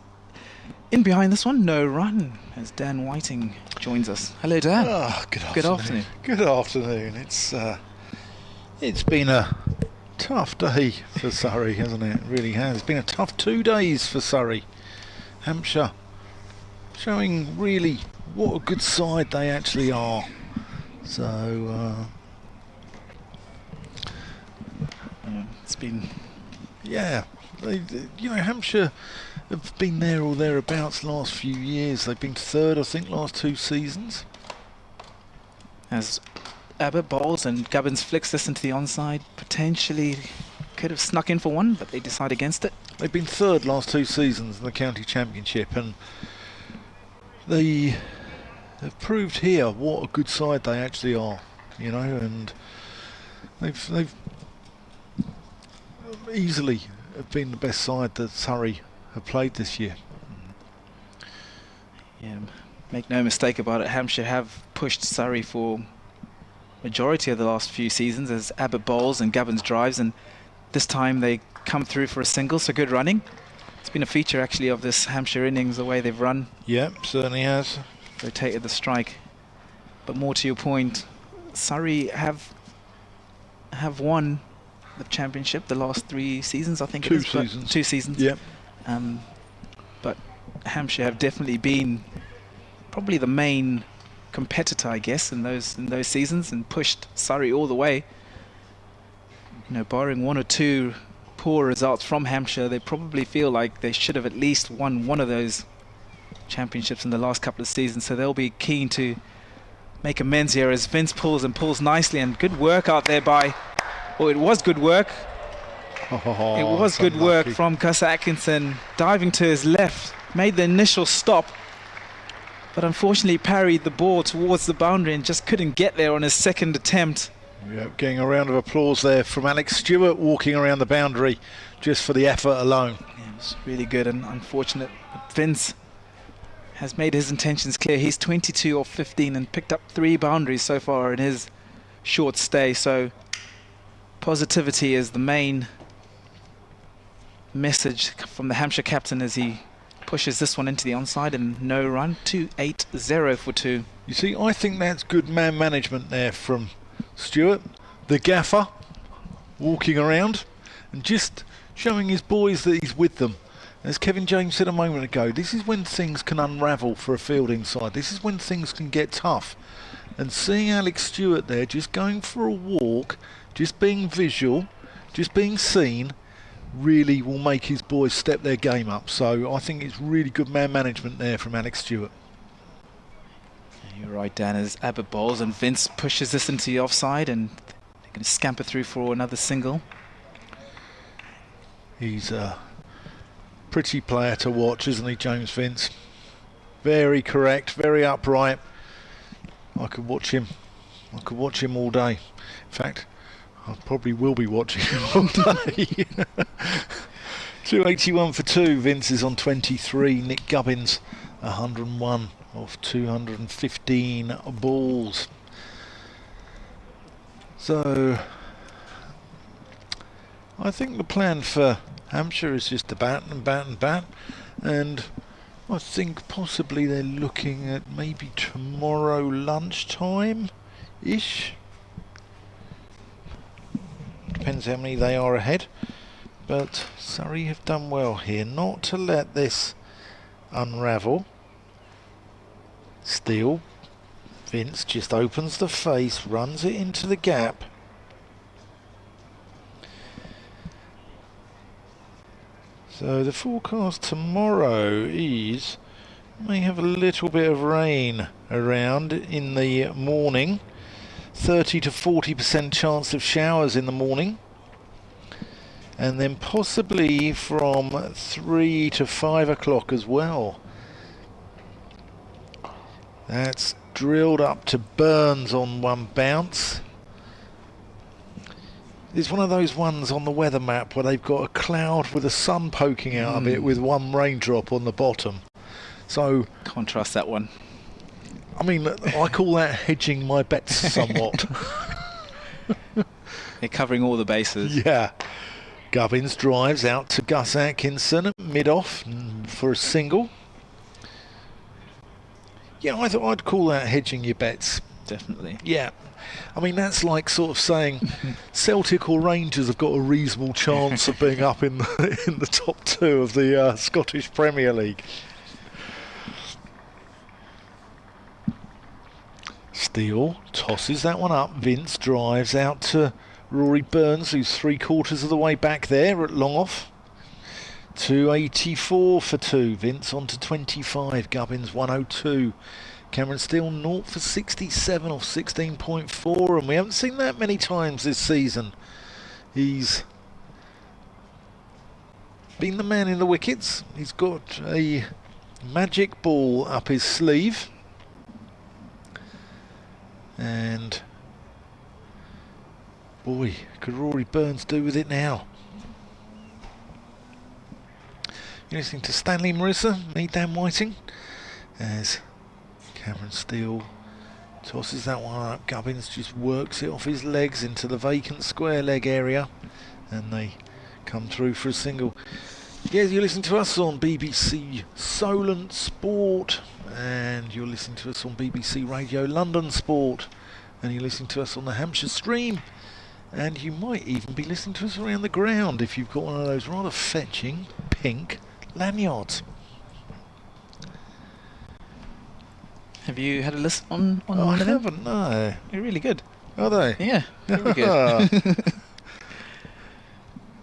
in behind this one, no run, as Dan Whiting joins us. Hello, Dan. Oh, Good afternoon. Good afternoon. It's been a tough day for Surrey, hasn't it? It really has. It's been a tough 2 days for Surrey. Hampshire showing really what a good side they actually are. So It's been... yeah, Hampshire have been there or thereabouts last few years. They've been third, I think, last 2 seasons. As Albert bowls and Gubbins flicks this into the onside, potentially could have snuck in for one, but they decide against it. They've been third last 2 seasons in the county championship, and they have proved here what a good side they actually are, and they've easily have been the best side that Surrey have played this year. Yeah, make no mistake about it, Hampshire have pushed Surrey for majority of the last few seasons as Abbott bowls and Gubbins drives, and this time they come through for a single, so good running. It's been a feature actually of this Hampshire innings, the way they've run. Yep, certainly has. Rotated the strike. But more to your point, Surrey have won the championship the last 3 seasons, I think. 2 seasons. 2 seasons. Yep. But Hampshire have definitely been probably the main competitor, I guess, in those seasons, and pushed Surrey all the way. Barring 1 or 2 poor results from Hampshire, they probably feel like they should have at least won one of those championships in the last couple of seasons, so they'll be keen to make amends here as Vince pulls nicely, and good work out there it was good work. It was good work from Gus Atkinson, diving to his left, made the initial stop, but unfortunately parried the ball towards the boundary and just couldn't get there on his second attempt. Yep, getting a round of applause there from Alex Stewart, walking around the boundary just for the effort alone. Yeah, it was really good and unfortunate. But Vince has made his intentions clear. He's 22 off 15 and picked up 3 boundaries so far in his short stay. So positivity is the main message from the Hampshire captain as he pushes this one into the onside and no run. 2-8-0 for 2. You see, I think that's good man management there from Stewart, the gaffer, walking around and just showing his boys that he's with them. As Kevin James said a moment ago, this is when things can unravel for a fielding side. This is when things can get tough. And seeing Alex Stewart there just going for a walk, just being visual, just being seen, really will make his boys step their game up. So I think it's really good man management there from Alex Stewart. You're right, Dan, as Abbott bowls and Vince pushes this into the offside, and they're going to scamper through for another single. He's a pretty player to watch, isn't he, James Vince? Very correct, very upright. I could watch him all day. In fact, I probably will be watching him all day. 281 for 2. Vince is on 23. Nick Gubbins 101 of 215 balls. So I think the plan for Hampshire is just to bat and bat and bat, and I think possibly they're looking at maybe tomorrow lunchtime-ish. Depends how many they are ahead, but Surrey have done well here not to let this unravel. Still, Vince just opens the face, runs it into the gap. So the forecast tomorrow is may have a little bit of rain around in the morning. 30 to 40% chance of showers in the morning. And then possibly from 3 to 5 o'clock as well. That's drilled up to Burns on one bounce. It's one of those ones on the weather map where they've got a cloud with the sun poking out of it with one raindrop on the bottom. So contrast that one. I mean, I call that hedging my bets somewhat. They're covering all the bases. Yeah. Gubbins drives out to Gus Atkinson at mid-off for a single. Yeah, I'd call that hedging your bets. Definitely. Yeah. I mean, that's like sort of saying Celtic or Rangers have got a reasonable chance of being up in the top 2 of the Scottish Premier League. Steele tosses that one up. Vince drives out to Rory Burns, who's 3/4 of the way back there at long off. 284 for 2. Vince on to 25. Gubbins 102. Cameron Steele 0 for 67 off 16.4, and we haven't seen that many times this season. He's been the man in the wickets. He's got a magic ball up his sleeve. And boy, could Rory Burns do with it now. You're listening to Stanley Marissa, me Dan Whiting, as Cameron Steele tosses that one up. Gubbins just works it off his legs into the vacant square leg area, and they come through for a single. Yes, you're listening to us on BBC Solent Sport, and you're listening to us on BBC Radio London Sport, and you're listening to us on the Hampshire Stream, and you might even be listening to us around the ground if you've got one of those rather fetching pink lanyards. Have you had a listen on I one of them? haven't, no. They're really good. Are they? Yeah, very good.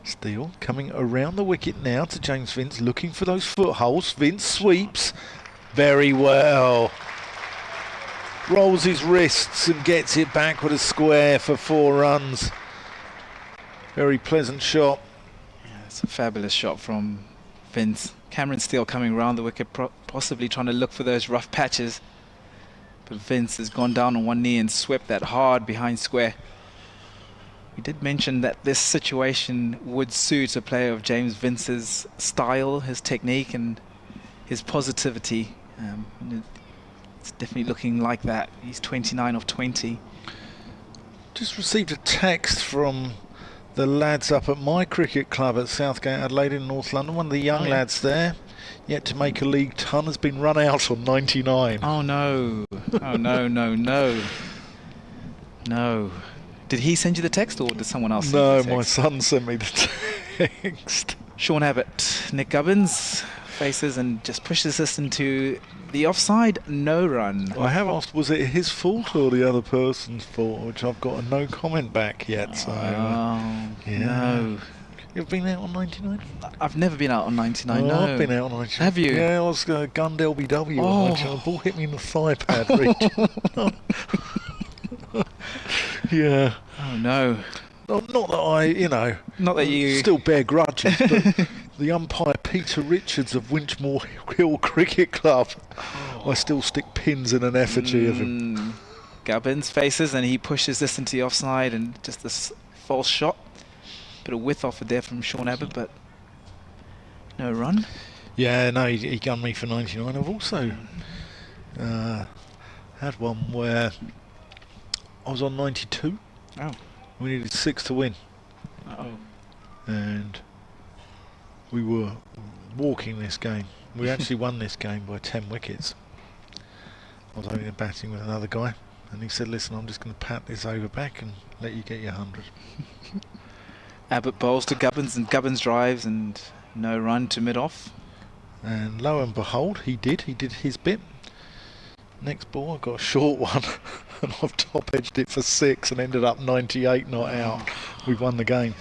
Steele coming around the wicket now to James Vince, looking for those footholes. Vince sweeps very well. Rolls his wrists and gets it back with a square for 4 runs. Very pleasant shot. Yeah, it's a fabulous shot from Vince. Cameron Steele coming around the wicket, possibly trying to look for those rough patches. But Vince has gone down on one knee and swept that hard behind square. We did mention that this situation would suit a player of James Vince's style, his technique and his positivity. And it's definitely looking like that. He's 29 of 20. Just received a text from the lads up at my cricket club at Southgate Adelaide in North London. One of the young lads there, yet to make a league ton, has been run out on 99. Oh no. Oh no, no, no. No. Did he send you the text or did someone else send you the text? No, my son sent me the text. Sean Abbott, Nick Gubbins faces and just pushes this into the offside, no run. I have asked, was it his fault or the other person's fault, which I've got a no comment back yet. So, yeah. No. You've been out on 99? I've never been out on 99, Oh, no. I've been out on 99. Have you? Yeah, I was gunned LBW on 99. The ball hit me in the thigh pad reach. Yeah. Oh no. Not that I, Not that you still bear grudges, but the umpire Peter Richards of Winchmore Hill Cricket Club, I still stick pins in an effigy of him. Gubbins faces and he pushes this into the offside and just this false shot. Bit of width offered there from Sean Abbott, but no run. Yeah, no, he gunned me for 99. I've also had one where I was on 92. Oh. We needed 6 to win. Uh-oh. And we were walking this game. We actually won this game by 10 wickets. I was only batting with another guy, and he said, listen, I'm just going to pat this over back and let you get your 100. Abbott bowls to Gubbins and Gubbins drives and no run to mid-off. And lo and behold, he did his bit. Next ball, I got a short one, and I've top-edged it for 6 and ended up 98 not out. We've won the game.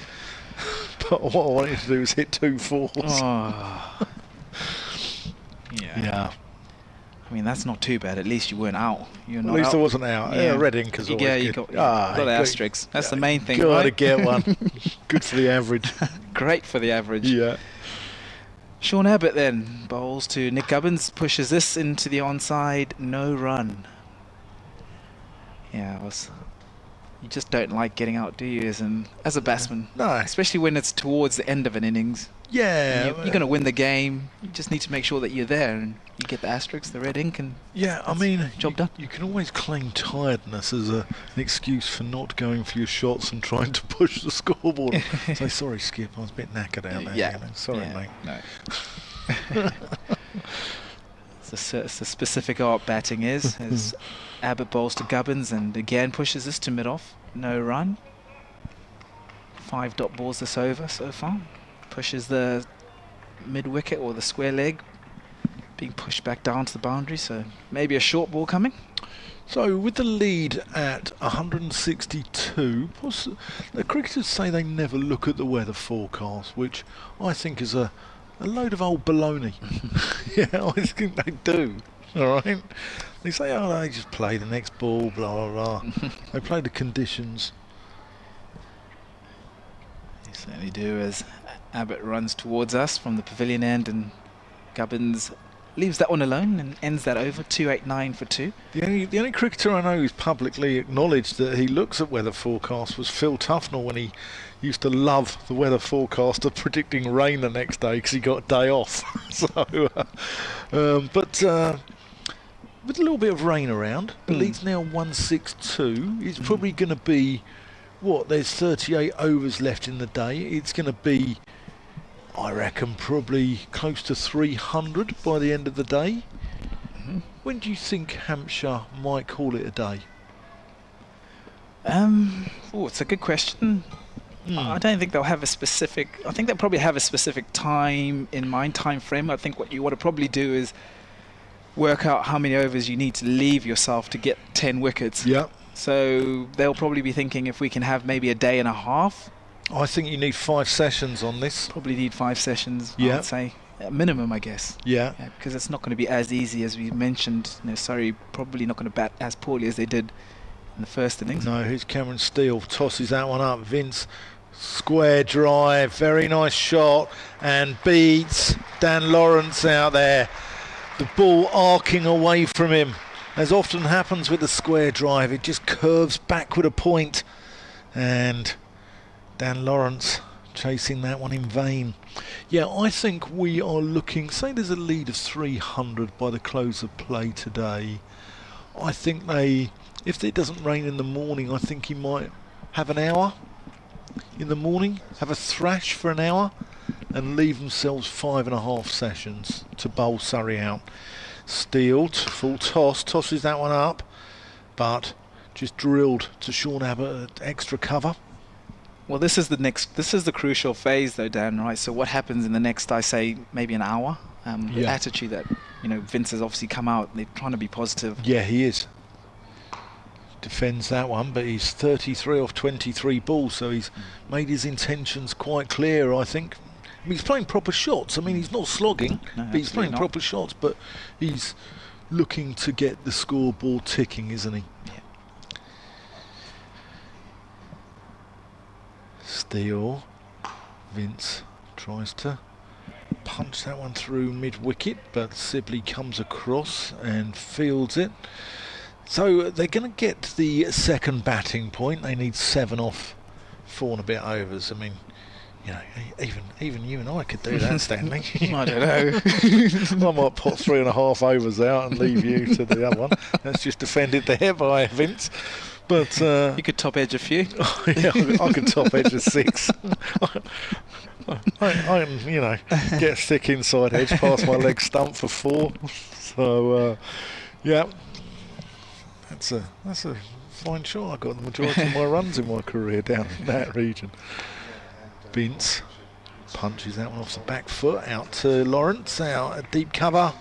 But what I wanted to do was hit 2 fours. Oh. Yeah. I mean, that's not too bad. At least you weren't out. You're not At least out. I wasn't out. Yeah. Yeah, red ink is always Yeah, good. you got the asterisks. That's the main thing, Gotta right? get one. Good for the average. Great for the average. Yeah. Sean Abbott then bowls to Nick Gubbins, pushes this into the onside, no run. Yeah, you just don't like getting out, do you, as a batsman? No. Especially when it's towards the end of an innings. Yeah. You're going to win the game. You just need to make sure that you're there and you get the asterisks, the red ink, and Yeah, I mean, job done. You can always claim tiredness as an excuse for not going for your shots and trying to push the scoreboard. Say, sorry, Skip, I was a bit knackered out there. Yeah. Sorry, Yeah, mate. No. It's the specific art batting is. As Albert bowls to Gubbins and again pushes this to mid-off. No run. 5 dot balls this over so far. Pushes the mid-wicket or the square leg, being pushed back down to the boundary, so maybe a short ball coming. So with the lead at 162, the cricketers say they never look at the weather forecast, which I think is a load of old baloney. Yeah, I think they do. All right. They say, oh, they just play the next ball, blah, blah, blah. They play the conditions. They certainly do, as Abbott runs towards us from the pavilion end, and Gubbins leaves that one alone and ends that over. 289 for 2. The only cricketer I know who's publicly acknowledged that he looks at weather forecasts was Phil Tufnell, when he used to love the weather forecast of predicting rain the next day because he got a day off. With a little bit of rain around, the lead's now 162. It's probably going to be, there's 38 overs left in the day. It's going to be, I reckon, probably close to 300 by the end of the day. When do you think Hampshire might call it a day? It's a good question. I don't think they'll have a specific. I think they'll probably have a specific time in mind, time frame. I think what you want to probably do is work out how many overs you need to leave yourself to get 10 wickets. Yeah. So they'll probably be thinking if we can have maybe a day and a half. I think you need 5 sessions on this. Probably need 5 sessions, Yeah. I'd say. At minimum, I guess. Yeah. Because it's not going to be as easy as we mentioned. Surrey probably not going to bat as poorly as they did in the first innings. No, here's Cameron Steele, tosses that one up. Vince, square drive, very nice shot, and beats Dan Lawrence out there. The ball arcing away from him. As often happens with the square drive, it just curves backward a point. And Dan Lawrence chasing that one in vain. Yeah, I think we are looking, say there's a lead of 300 by the close of play today. I think if it doesn't rain in the morning, I think he might have an hour in the morning, have a thrash for an hour, and leave themselves 5.5 sessions to bowl Surrey out. Steele, full toss, tosses that one up, but just drilled to Sean Abbott, extra cover. Well, this is the crucial phase, though, Dan. Right. So what happens in the next, I say, maybe an hour? The attitude that Vince has obviously come out. They're trying to be positive. Yeah, he is. Defends that one, but he's 33 off 23 balls, so he's made his intentions quite clear, I think. I mean, he's playing proper shots. I mean, he's not slogging, but he's playing proper shots, but he's looking to get the scoreboard ticking, isn't he? Yeah. Steele, Vince tries to punch that one through mid-wicket, but Sibley comes across and fields it. So they're going to get the second batting point. They need 7 off 4 and a bit overs. I mean, even you and I could do that, Stanley. I don't know. I might put 3.5 overs out and leave you to the other one. That's just defended there by Vince. But you could top edge a few. Yeah, I could top edge a 6. I can, get a thick inside edge past my leg stump for 4. So, yeah, that's a fine shot. I got the majority of my runs in my career down in that region. Vince punches that one off the back foot out to Lawrence, out a deep cover,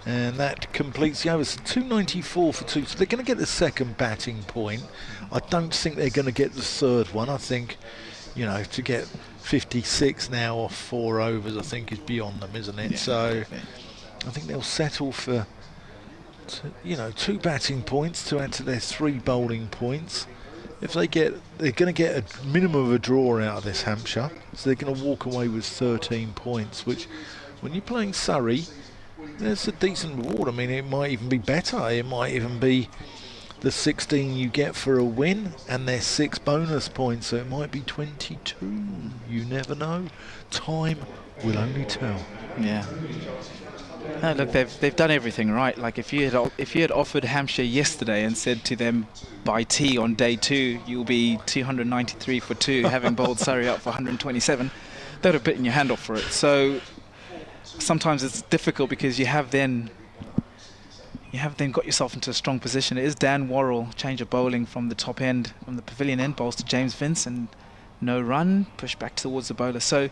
and that completes the over. So 294 for 2. So they're going to get the second batting point. I don't think they're going to get the third one. I think, to get 56 now off 4 overs, I think is beyond them, isn't it? Yeah, so I think they'll settle for 2 batting points to add to their 3 bowling points. If they're going to get a minimum of a draw out of this, Hampshire, so they're going to walk away with 13 points, which when you're playing Surrey, there's a decent reward. I mean, it might even be better. It might even be the 16 you get for a win and their 6 bonus points, so it might be 22. You never know. Time will only tell. Yeah. No, look, they've done everything right. Like if you had offered Hampshire yesterday and said to them, by tea on day 2 you'll be 293 for 2, having bowled Surrey out for 127, they'd have bitten your hand off for it. So sometimes it's difficult because you have then you have then got yourself into a strong position. It is Dan Worrell, change of bowling from the top end, from the pavilion end, bowls to James Vince, and no run, push back towards the bowler. So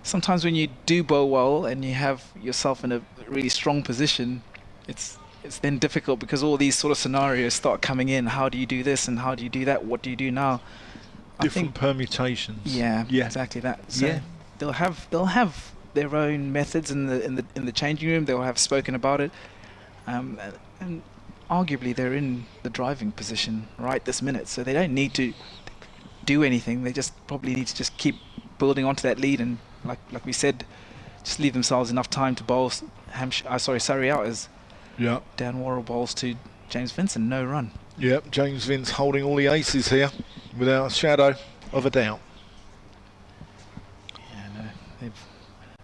sometimes when you do bowl well and you have yourself in a really strong position, it's then difficult because all these sort of scenarios start coming in. How do you do this and how do you do that? What do you do now? Different permutations. Yeah, exactly that. So they'll have their own methods in the changing room. They'll have spoken about it, and arguably they're in the driving position right this minute, so they don't need to do anything. They just probably need to just keep building onto that lead, and like we said, just leave themselves enough time to bowl Surrey out as Dan Worrell bowls to James Vincent, no run. Yep, James Vince holding all the aces here without a shadow of a doubt. Yeah, no, they've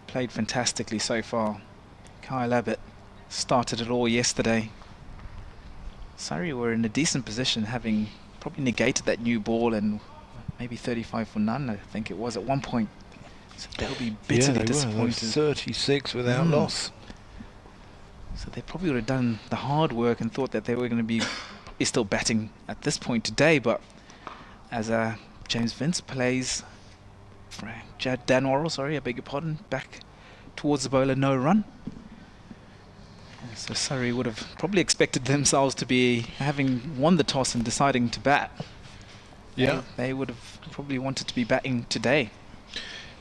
played fantastically so far. Toby Albert started it all yesterday. Surrey were in a decent position, having probably negated that new ball and maybe 35 for none, I think it was at one point. So they'll be bitterly disappointed. 36 without loss. So they probably would have done the hard work and thought that they were going to be still batting at this point today, but as James Vince plays Dan Worrell, I beg your pardon, back towards the bowler, no run. So Surrey would have probably expected themselves to be having won the toss and deciding to bat. Yeah, they would have probably wanted to be batting today.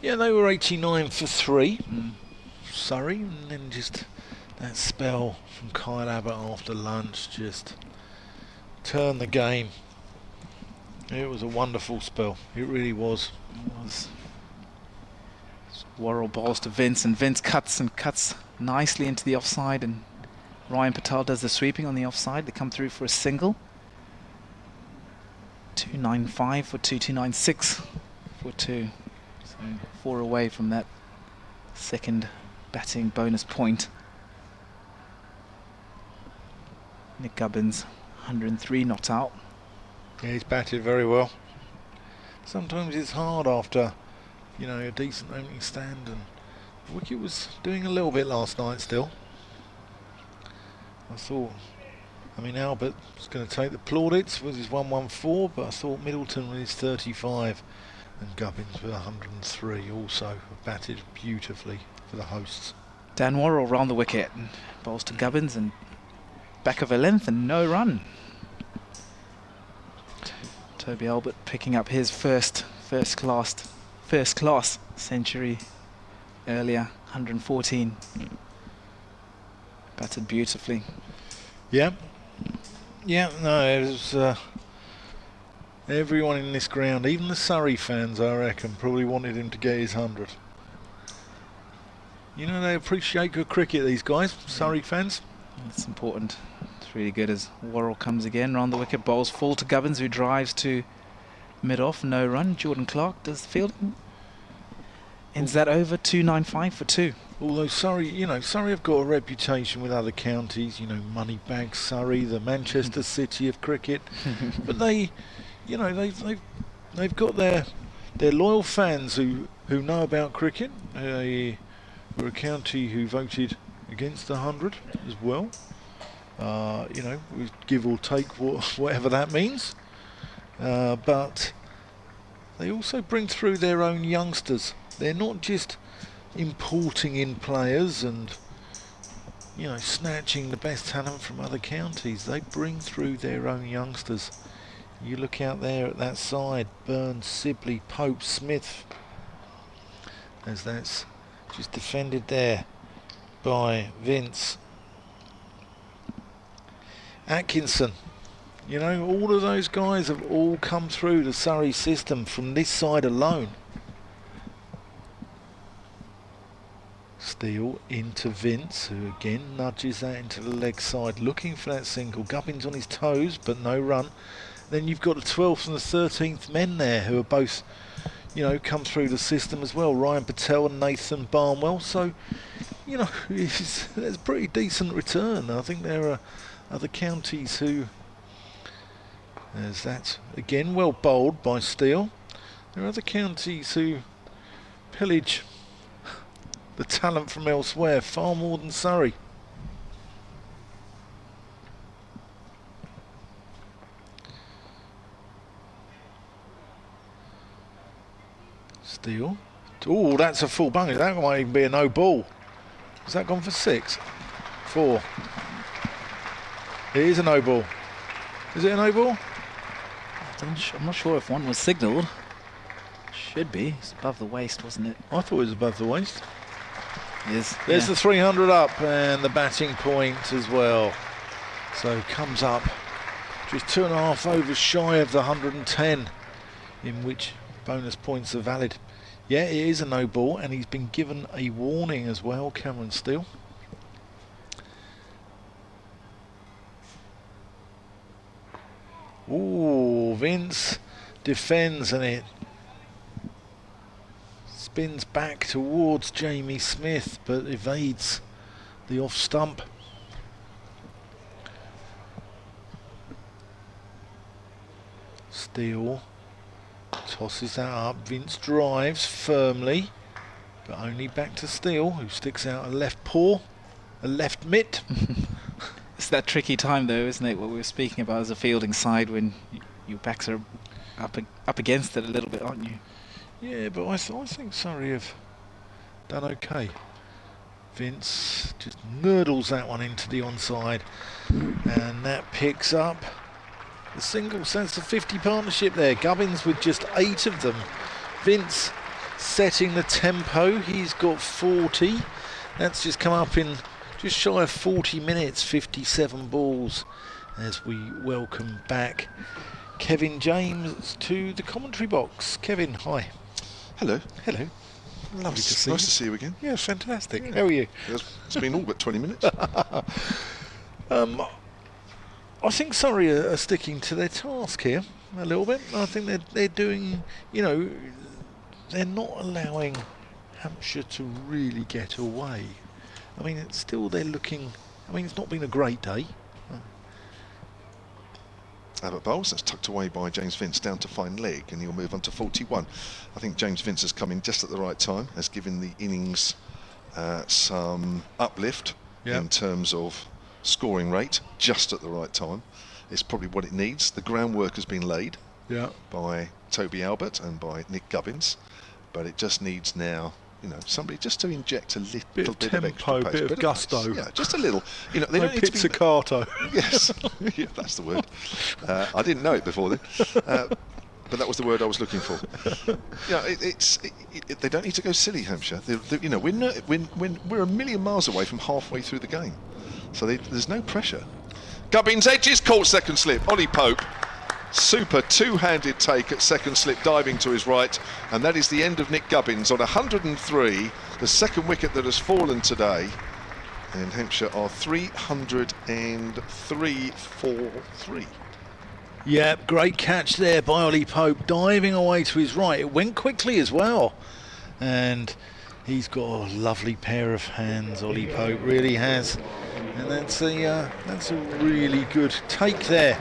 Yeah, they were 89 for 3, Surrey, and then just that spell from Toby Albert after lunch just turned the game. It was a wonderful spell. It really was. It was. Worrell bowls to Vince, and Vince cuts nicely into the offside, and Ryan Patel does the sweeping on the offside. They come through for a single. 295 for 2, 296 for 2. So 4 away from that second batting bonus point. Nick Gubbins, 103 not out. Yeah, he's batted very well. Sometimes it's hard after, a decent opening stand, and Wicket was doing a little bit last night still. I thought, Albert was going to take the plaudits with his 114, but I thought Middleton with his 35 and Gubbins with 103 also batted beautifully for the hosts. Dan Worrell round the wicket and bowls to Gubbins and back of a length and no run. Toby Albert picking up his first class century earlier, 114. Batted beautifully. Yeah, no, it was everyone in this ground, even the Surrey fans, I reckon, probably wanted him to get his 100. They appreciate good cricket, these guys, Surrey fans. It's important. It's really good as Worrell comes again round the wicket, bowls full to Gubbins, who drives to mid-off, no run. Jordan Clark does the fielding. Ends that over, 295 for 2. Although Surrey have got a reputation with other counties, Moneybag Surrey, the Manchester City of cricket, but they've got their loyal fans who know about cricket. We're a county who voted against the 100 as well. We give or take whatever that means, but they also bring through their own youngsters. They're not just importing in players and snatching the best talent from other counties. They bring through their own youngsters. You look out there at that side, Burns, Sibley, Pope, Smith, as that's just defended there by Vince. Atkinson, all of those guys have all come through the Surrey system from this side alone. Steele into Vince, who again nudges that into the leg side, looking for that single. Gubbins on his toes, but no run. Then you've got the 12th and the 13th men there, who are both, come through the system as well. Ryan Patel and Nathan Barnwell. So, it's a pretty decent return. I think there are other counties who, as that's again well bowled by Steele, there are other counties who pillage the talent from elsewhere far more than Surrey. Steele. Oh, that's a full bungy. That might even be a no ball. Has that gone for 6? 4. It is a no ball. Is it a no ball? I'm not sure if one was signalled. Should be. It's above the waist, wasn't it? I thought it was above the waist. Yes. There's the 300 up and the batting point as well. So comes up just 2.5 overs shy of the 110, in which bonus points are valid. Yeah, it is a no ball, and he's been given a warning as well, Cameron Steele. Ooh, Vince defends, and it spins back towards Jamie Smith, but evades the off stump. Steele tosses that up. Vince drives firmly, but only back to Steele, who sticks out a left paw, a left mitt. It's that tricky time, though, isn't it? What we were speaking about as a fielding side, when your backs are up against it a little bit, aren't you? Yeah, but I think Surrey have done okay. Vince just nurdles that one into the onside, and that picks up the single. So it's a 50 partnership there. Gubbins with just 8 of them. Vince setting the tempo. He's got 40. That's just come up in just shy of 40 minutes, 57 balls, as we welcome back Kevin James to the commentary box. Kevin, hi. Hello. Hello. Lovely to see you. Nice to see you again. Yeah, fantastic. Yeah. How are you? It's been all but 20 minutes. I think Surrey are sticking to their task here a little bit. I think they're doing, they're not allowing Hampshire to really get away. I mean, it's still they're looking. I mean, it's not been a great day. Albert bowls, that's tucked away by James Vince down to fine leg, and he'll move on to 41. I think James Vince has come in just at the right time, has given the innings some uplift in terms of scoring rate, just at the right time. It's probably what it needs. The groundwork has been laid by Toby Albert and by Nick Gubbins, but it just needs now, somebody just to inject a little bit of tempo, extra pace, bit of gusto. Yeah, just a little. They No don't need to be. pizzicato. Yes, yeah, that's the word. I didn't know it before then, but that was the word I was looking for. They don't need to go silly, Hampshire. We're a million miles away from halfway through the game, so there's no pressure. Gubbins edges, caught second slip. Ollie Pope, super two-handed take at second slip, diving to his right, and that is the end of Nick Gubbins on 103, the second wicket that has fallen today. And Hampshire are 303 for 3. Yeah, great catch there by Ollie Pope, diving away to his right. It went quickly as well, and he's got a lovely pair of hands. Ollie Pope really has, and that's a really good take there.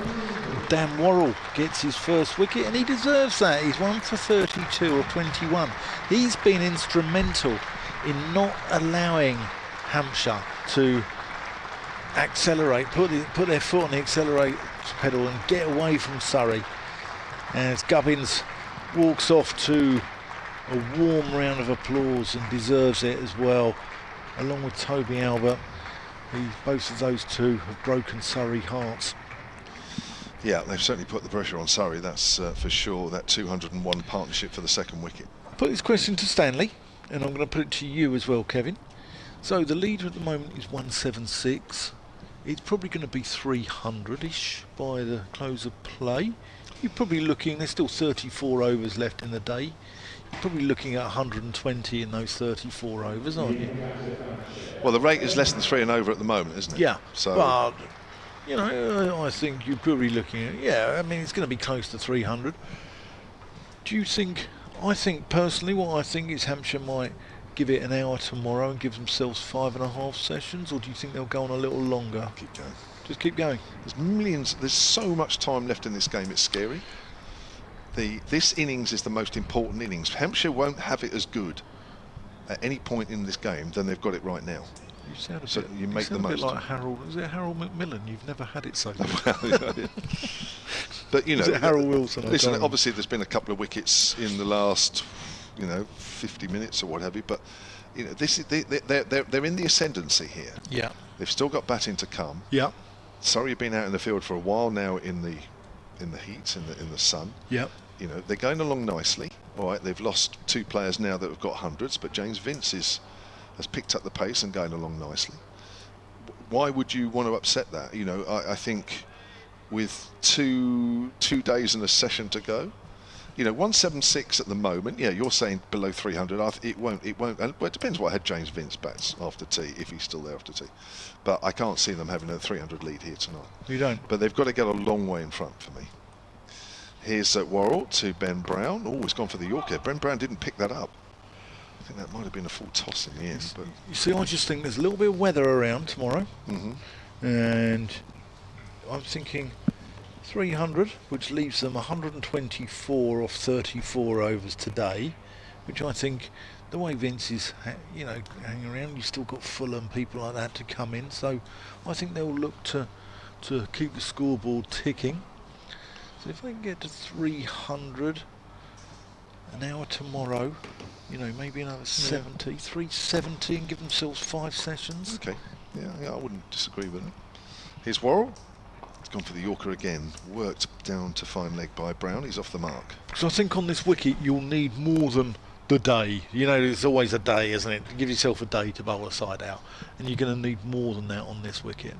Dan Worrell gets his first wicket, and he deserves that. He's 1 for 32 or 21. He's been instrumental in not allowing Hampshire to accelerate, put their foot on the accelerate pedal and get away from Surrey, as Gubbins walks off to a warm round of applause and deserves it as well, along with Toby Albert. Both of those two have broken Surrey hearts. Yeah, they've certainly put the pressure on Surrey, that's for sure. That 201 partnership for the second wicket. I'll put this question to Stanley, and I'm going to put it to you as well, Kevin. So the leader at the moment is 176. It's probably going to be 300-ish by the close of play. You're probably looking, there's still 34 overs left in the day. You're probably looking at 120 in those 34 overs, aren't you? Well, the rate is less than 3 and over at the moment, isn't it? Yeah, so but I think you're probably looking at, it's going to be close to 300. Do you think, I think personally, what I think is Hampshire might give it an hour tomorrow and give themselves 5.5 sessions, or do you think they'll go on a little longer? keep going. Just keep going. There's so much time left in this game, it's scary. This innings is the most important innings. Hampshire won't have it as good at any point in this game than they've got it right now. You sound a So bit, you make the sound a bit most. like Harold. Is it Harold Macmillan? You've never had it so good. But Is it Harold Wilson? Listen, obviously there's been a couple of wickets in the last 50 minutes or what have you. But this is they're in the ascendancy here. Yeah. They've still got batting to come. Yeah. Surrey have been out in the field for a while now in the heat, in the sun. Yeah. They're going along nicely. All right, they've lost 2 players now that have got hundreds, but James Vince has picked up the pace and going along nicely. Why would you want to upset that? I think with two days and a session to go, 176 at the moment. Yeah, you're saying below 300. It won't. Well, it depends what head James Vince bats after tea, if he's still there after tea. But I can't see them having a 300 lead here tonight. You don't. But they've got to get a long way in front for me. Here's Worrell to Ben Brown. Oh, he's gone for the Yorker. Ben Brown didn't pick that up. I think that might have been a full toss in the end. But you see, I just think there's a little bit of weather around tomorrow, and I'm thinking 300, which leaves them 124 off 34 overs today, which I think the way Vince is, hanging around, you've still got Fulham, people like that to come in. So I think they'll look to keep the scoreboard ticking. So if they can get to 300 an hour tomorrow, maybe another 70, 370, and give themselves 5 sessions. Okay, yeah, I wouldn't disagree with it. Here's Worrell. He's gone for the Yorker again. Worked down to fine leg by Brown. He's off the mark. So I think on this wicket you'll need more than the day. There's always a day, isn't it? Give yourself a day to bowl a side out, and you're going to need more than that on this wicket.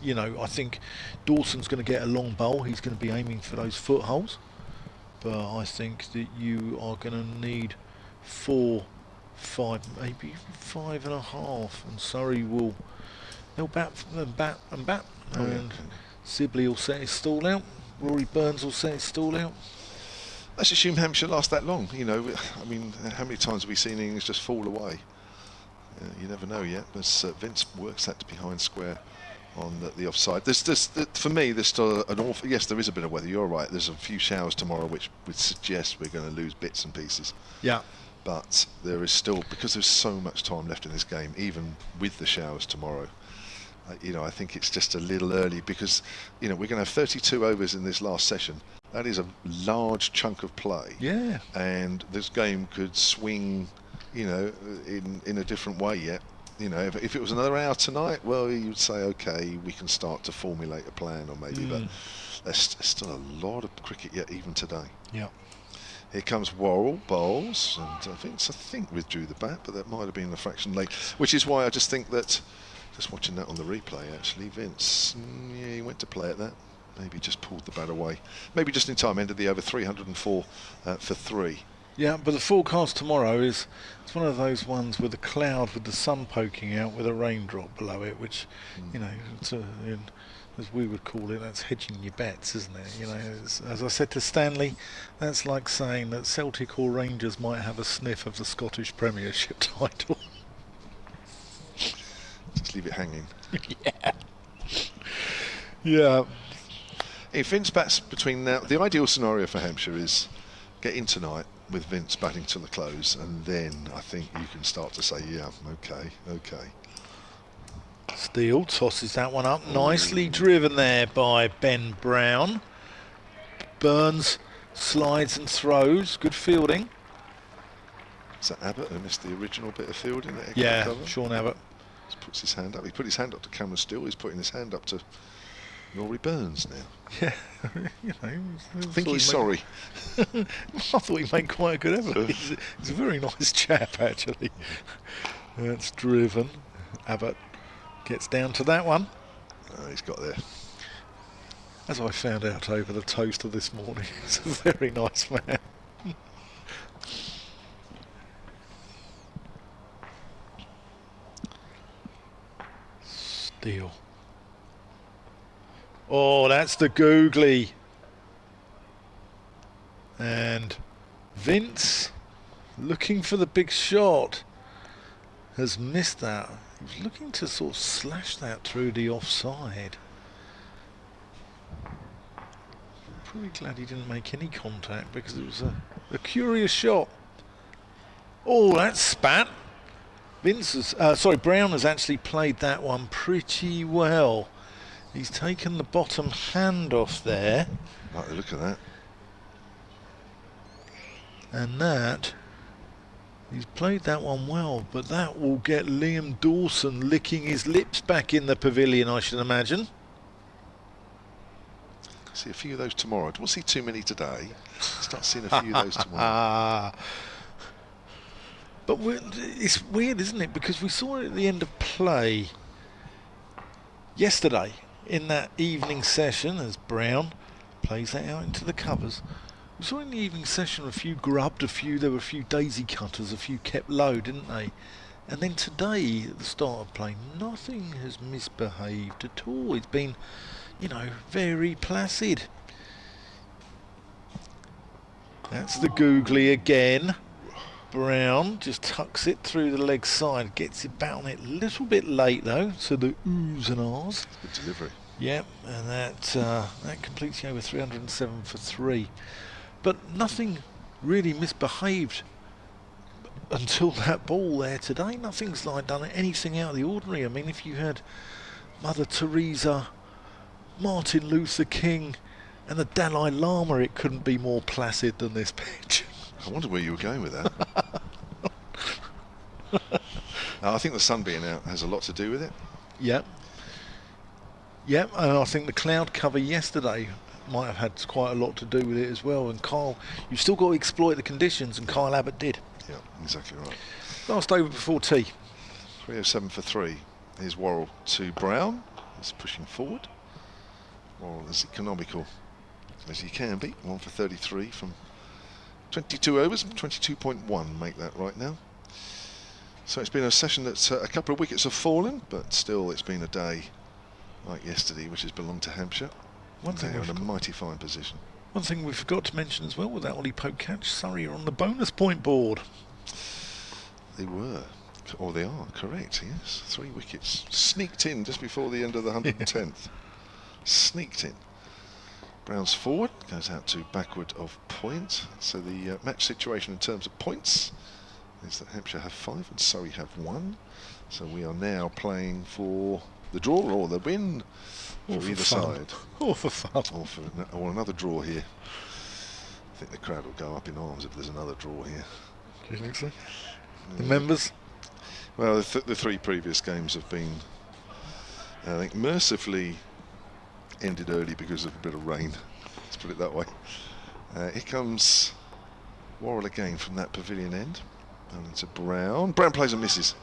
Yeah. I think Dawson's going to get a long bowl. He's going to be aiming for those footholes, but I think that you are going to need 4, 5, maybe 5.5, and Surrey they'll bat and bat. And Sibley will set his stall out. Rory Burns will set his stall out. Let's assume Hampshire last that long. How many times have we seen innings just fall away? You never know yet. But Vince works that behind square on the offside. For me, there's still an awful. Yes, there is a bit of weather. You're right. There's a few showers tomorrow, which would suggest we're going to lose bits and pieces. Yeah. But there is still, because there's so much time left in this game, even with the showers tomorrow. I think it's just a little early because, we're going to have 32 overs in this last session. That is a large chunk of play. Yeah. And this game could swing, in a different way yet. If it was another hour tonight, well, you'd say, okay, we can start to formulate a plan or maybe, but there's still a lot of cricket yet, even today. Yeah. Here comes Worrell, bowls, and Vince, I think, withdrew the bat, but that might have been a fraction late, which is why I just think that, just watching that on the replay, actually, Vince, he went to play at that. Maybe just pulled the bat away. Maybe just in time, ended the over 304 for 3. Yeah, but the forecast tomorrow it's one of those ones with a cloud with the sun poking out with a raindrop below it, which, as we would call it, that's hedging your bets, isn't it? As I said to Stanley, that's like saying that Celtic or Rangers might have a sniff of the Scottish Premiership title. Just leave it hanging. Yeah. Yeah. If Vince bats between now, the ideal scenario for Hampshire is get in tonight with Vince batting to the close, and then I think you can start to say, yeah, okay. Steele tosses that one up. Nicely driven there by Ben Brown. Burns slides and throws. Good fielding. Is that Abbott who missed the original bit of fielding? Yeah, Sean Abbott. Just puts his hand up. He put his hand up to Cameron Steele. He's putting his hand up to Rory Burns now. Yeah, I think he's sorry. I thought he made quite a good effort. He's a very nice chap, actually. That's driven. Abbott gets down to that one. Oh, he's got there. As I found out over the toaster this morning, he's a very nice man. Steele. Oh, that's the googly. And Vince, looking for the big shot, has missed that. He was looking to sort of slash that through the offside. Pretty glad he didn't make any contact because it was a curious shot. Oh, that's spat. Brown has actually played that one pretty well. He's taken the bottom hand off there. Like the look of that. And that He's played that one well, but that will get Liam Dawson licking his lips back in the pavilion, I should imagine. See a few of those tomorrow. Don't see too many today. Start seeing a few of those tomorrow. But it's weird, isn't it? Because we saw it at the end of play yesterday in that evening session as Brown plays that out into the covers. We saw in the evening session a few grubbed, there were a few daisy cutters, a few kept low, didn't they? And then today, at the start of play, nothing has misbehaved at all. It's been, very placid. That's the googly again. Brown just tucks it through the leg side, gets it back on it a little bit late though, so the oohs and ahs. Good delivery. Yep, and that completes the over 307 for 3. But nothing really misbehaved until that ball there today. Nothing's done anything out of the ordinary. I mean, if you had Mother Teresa, Martin Luther King and the Dalai Lama, it couldn't be more placid than this pitch. I wonder where you were going with that. I think the sun being out has a lot to do with it. Yep. Yep, and I think the cloud cover yesterday might have had quite a lot to do with it as well. And Kyle, you've still got to exploit the conditions, and Kyle Abbott did. Yeah, exactly right. Last over before tea. 307 for 3. Here's Worrell to Brown. He's pushing forward. Worrell as economical as he can be. 1 for 33 from 22 overs. 22.1 make that right now. So it's been a session that a couple of wickets have fallen, but still it's been a day like yesterday, which has belonged to Hampshire. They're in a mighty fine position. One thing we forgot to mention as well with that Ollie Pope catch, Surrey are on the bonus point board. They were, or they are, correct, yes. 3 wickets. Sneaked in just before the end of the 110th. Sneaked in. Brown's forward, goes out to backward of point. So the match situation in terms of points is that Hampshire have 5 and Surrey have 1. So we are now playing for the draw or the win for either side. Or for fun. Or another draw here. I think the crowd will go up in arms if there's another draw here. Do you think so? The members? Well, the 3 previous games have been, I think, mercifully ended early because of a bit of rain. Let's put it that way. Here comes Worrell again from that pavilion end. And it's a Brown. Brown plays and misses.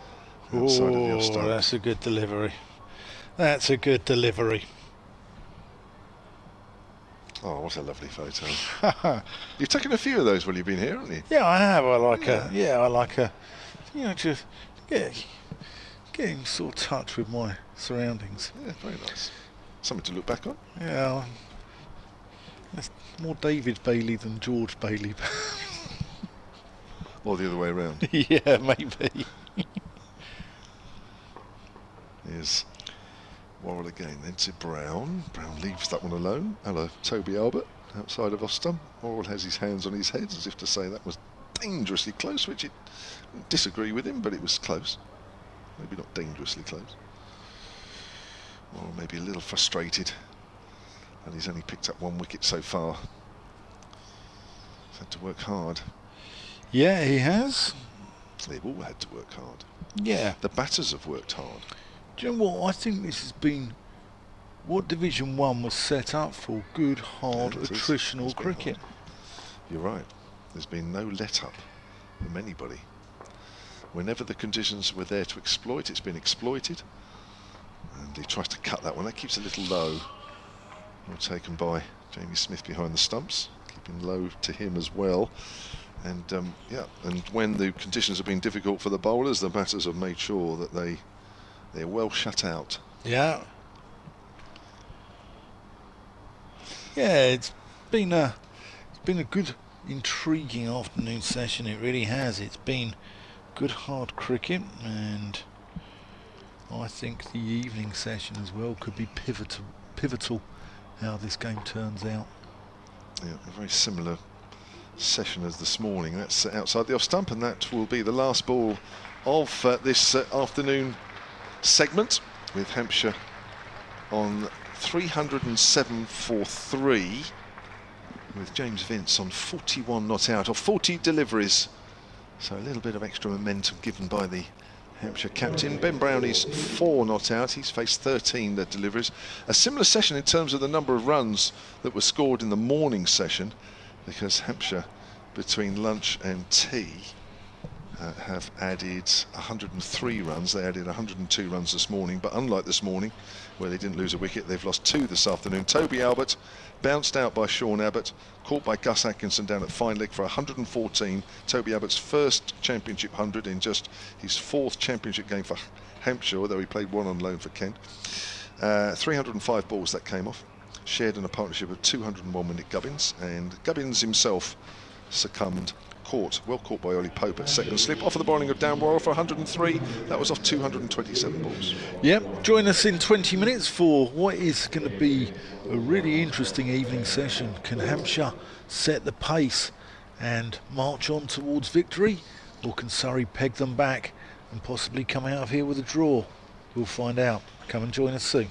Outside of the off stump. That's a good delivery. That's a good delivery. Oh, what a lovely photo. You've taken a few of those while you've been here, haven't you? Yeah, I have. I like a, just getting sort of touch with my surroundings. Yeah, very nice. Something to look back on. Yeah, that's more David Bailey than George Bailey. Or the other way around. Yeah, maybe. Here's Worrell again, then to Brown. Brown leaves that one alone. Hello, Toby Albert, outside of off stump. Worrell has his hands on his head as if to say that was dangerously close, which it disagree with him, but it was close. Maybe not dangerously close. Worrell maybe a little frustrated, and he's only picked up 1 wicket so far. He's had to work hard. Yeah, he has. They've all had to work hard. Yeah. The batters have worked hard. Do you know what? I think this has been what Division 1 was set up for. Good, hard, attritional cricket. Hard. You're right. There's been no let-up from anybody. Whenever the conditions were there to exploit, it's been exploited. And he tries to cut that one. That keeps a little low. Well taken by Jamie Smith behind the stumps. Keeping low to him as well. And yeah, and when the conditions have been difficult for the bowlers, the batters have made sure that they're well shut out. Yeah. Yeah, it's been a good, intriguing afternoon session. It really has. It's been good, hard cricket, and I think the evening session as well could be pivotal how this game turns out. Yeah, a very similar session as this morning. That's outside the off stump, and that will be the last ball of this afternoon segment, with Hampshire on 307 for 3, with James Vince on 41 not out, or 40 deliveries So a little bit of extra momentum given by the Hampshire captain. Ben Brown is 4 not out. He's faced 13 deliveries. A similar session in terms of the number of runs that were scored in the morning session, because Hampshire, between lunch and tea, have added 103 runs. They added 102 runs this morning, but unlike this morning, where they didn't lose a wicket, they've lost 2 this afternoon. Toby Albert bounced out by Sean Abbott, caught by Gus Atkinson down at fine leg for 114. Toby Abbott's first championship 100 in just his 4th championship game for Hampshire, although he played 1 on loan for Kent. 305 balls that came off, shared in a partnership of 201 with Nick Gubbins, and Gubbins himself succumbed. Well caught by Ollie Pope at second slip. Off of the bowling of Dan Worrell for 103. That was off 227 balls. Yep, join us in 20 minutes for what is going to be a really interesting evening session. Can Hampshire set the pace and march on towards victory, or can Surrey peg them back and possibly come out of here with a draw? We'll find out. Come and join us soon.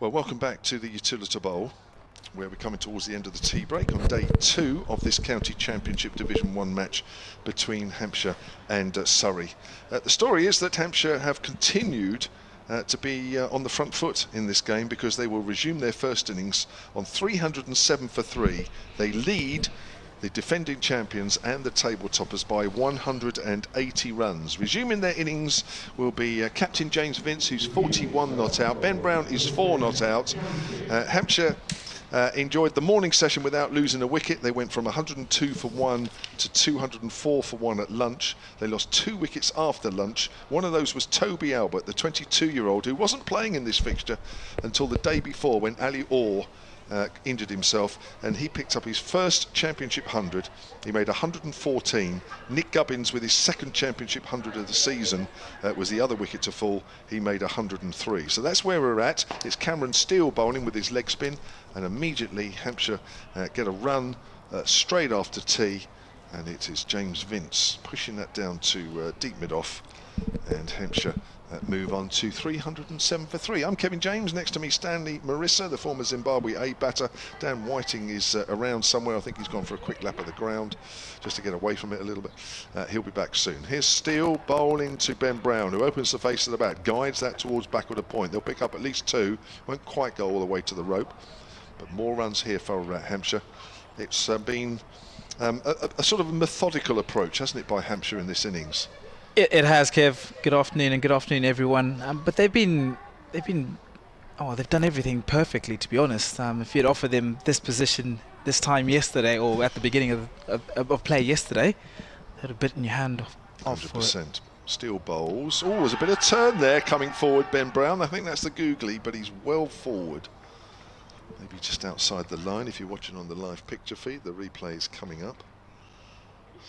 Well, welcome back to the Utilita Bowl, where we're coming towards the end of the tea break on day 2 of this County Championship Division 1 match between Hampshire and Surrey. The story is that Hampshire have continued to be on the front foot in this game, because they will resume their first innings on 307 for 3. They lead the defending champions and the table toppers by 180 runs. Resuming their innings will be Captain James Vince, who's 41 not out. Ben Brown is 4 not out. Hampshire enjoyed the morning session without losing a wicket. They went from 102 for 1 to 204 for 1 at lunch. They lost 2 wickets after lunch. One of those was Toby Albert, the 22-year-old, who wasn't playing in this fixture until the day before, when Ali Orr injured himself, and he picked up his first championship 100. He made 114. Nick Gubbins, with his second championship 100 of the season, was the other wicket to fall. He made 103. So that's where we're at. It's Cameron Steele bowling with his leg spin, and immediately Hampshire get a run straight after tea, and it is James Vince pushing that down to deep mid-off, and Hampshire move on to 307 for 3. I'm Kevin James. Next to me, Stanley Marissa, the former Zimbabwe A batter. Dan Whiting is around somewhere. I think he's gone for a quick lap of the ground just to get away from it a little bit. He'll be back soon. Here's Steele bowling to Ben Brown, who opens the face of the bat, guides that towards backward of point. They'll pick up at least 2. Won't quite go all the way to the rope, but more runs here for Hampshire. It's been a sort of a methodical approach, hasn't it, by Hampshire in this innings? It has, Kev. Good afternoon, and good afternoon, everyone. But they've done everything perfectly, to be honest. If you'd offered them this position this time yesterday, or at the beginning of play yesterday, they'd have bitten your hand off. 100%. Steele bowls. Oh, there's a bit of turn there coming forward, Ben Brown. I think that's the googly, but he's well forward. Maybe just outside the line. If you're watching on the live picture feed, the replay is coming up.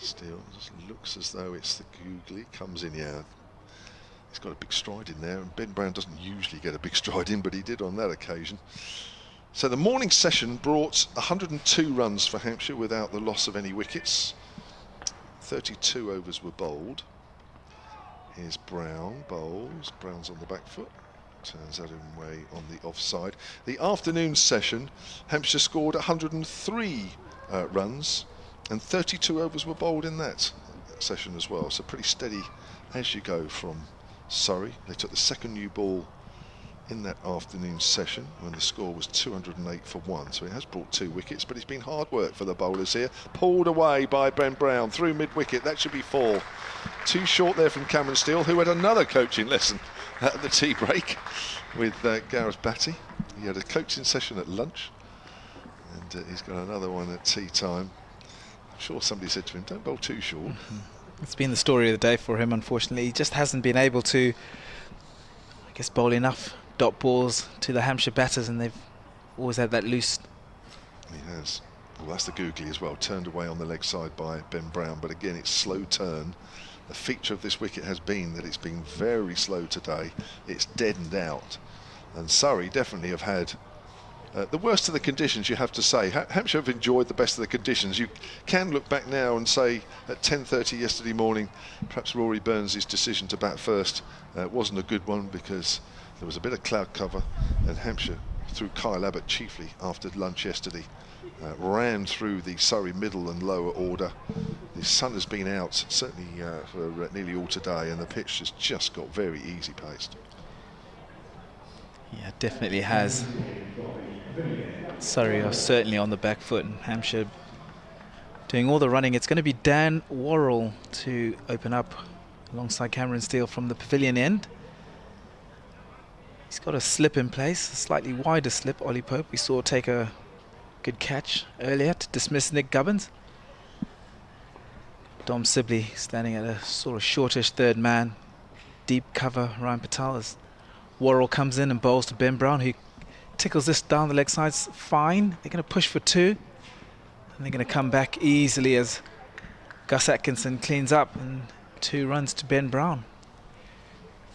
Steele just looks as though it's the googly. Comes in, yeah. He's got a big stride in there, and Ben Brown doesn't usually get a big stride in, but he did on that occasion. So the morning session brought 102 runs for Hampshire without the loss of any wickets. 32 overs were bowled. Here's Brown, bowls. Brown's on the back foot. Turns that away on the offside. The afternoon session, Hampshire scored 103 runs, and 32 overs were bowled in that session as well. So pretty steady as you go from Surrey. They took the second new ball in that afternoon session when the score was 208 for 1. So it has brought 2 wickets, but it's been hard work for the bowlers here. Pulled away by Ben Brown through mid-wicket. That should be 4. Too short there from Cameron Steele, who had another coaching lesson at the tea break with Gareth Batty. He had a coaching session at lunch, and he's got another one at tea time. I'm sure somebody said to him, don't bowl too short. It's been the story of the day for him, unfortunately. He just hasn't been able to, I guess, bowl enough dot balls to the Hampshire batters, and they've always had that loose. He has. Well, that's the googly as well, turned away on the leg side by Ben Brown, but again, it's slow turn. The feature of this wicket has been that it's been very slow today. It's deadened out, and Surrey definitely have had the worst of the conditions, you have to say. Hampshire have enjoyed the best of the conditions. You can look back now and say at 10:30 yesterday morning, perhaps Rory Burns' decision to bat first wasn't a good one, because there was a bit of cloud cover, and Hampshire, through Kyle Abbott chiefly after lunch yesterday, ran through the Surrey middle and lower order. The sun has been out certainly for nearly all today, and the pitch has just got very easy paced. Yeah, it definitely has. Surrey are certainly on the back foot, and Hampshire doing all the running. It's going to be Dan Worrell to open up alongside Cameron Steele from the pavilion end. He's got a slip in place, a slightly wider slip. Ollie Pope, we saw take a good catch earlier to dismiss Nick Gubbins. Dom Sibley standing at a sort of shortish third man. Deep cover, Ryan Patel, as Worrell comes in and bowls to Ben Brown, who tickles this down the leg sides fine. They're going to push for 2, and they're going to come back easily as Gus Atkinson cleans up, and 2 runs to Ben Brown.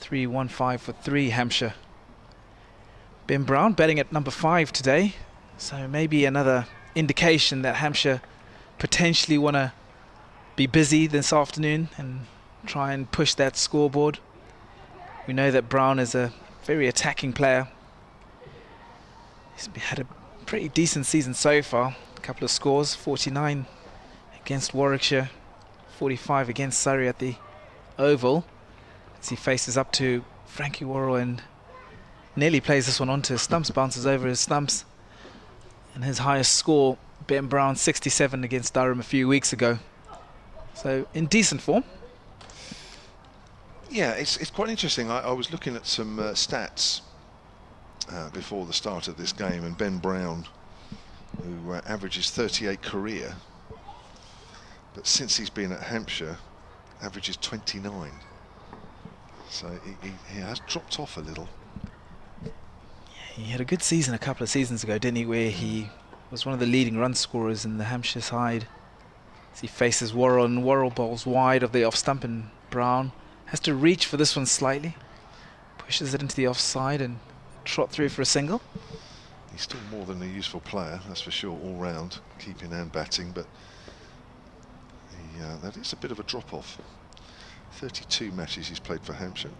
3-1-5 for 3 Hampshire. Ben Brown batting at number 5 today, so maybe another indication that Hampshire potentially want to be busy this afternoon and try and push that scoreboard. We know that Brown is a very attacking player. He's had a pretty decent season so far. A couple of scores, 49 against Warwickshire, 45 against Surrey at the Oval, as he faces up to Frankie Worrell and nearly plays this one onto his stumps, bounces over his stumps. And his highest score, Ben Brown, 67 against Durham a few weeks ago. So in decent form. Yeah, it's quite interesting. I was looking at some stats before the start of this game, and Ben Brown, who averages 38 career, but since he's been at Hampshire, averages 29. So he has dropped off a little. He had a good season a couple of seasons ago, didn't he, where he was one of the leading run scorers in the Hampshire side. As he faces Worrell, and Worrell bowls wide of the off stump, and Brown has to reach for this one slightly, pushes it into the offside and trot through for a single. He's still more than a useful player, that's for sure, all round, keeping and batting, but that is a bit of a drop-off. 32 matches he's played for Hampshire.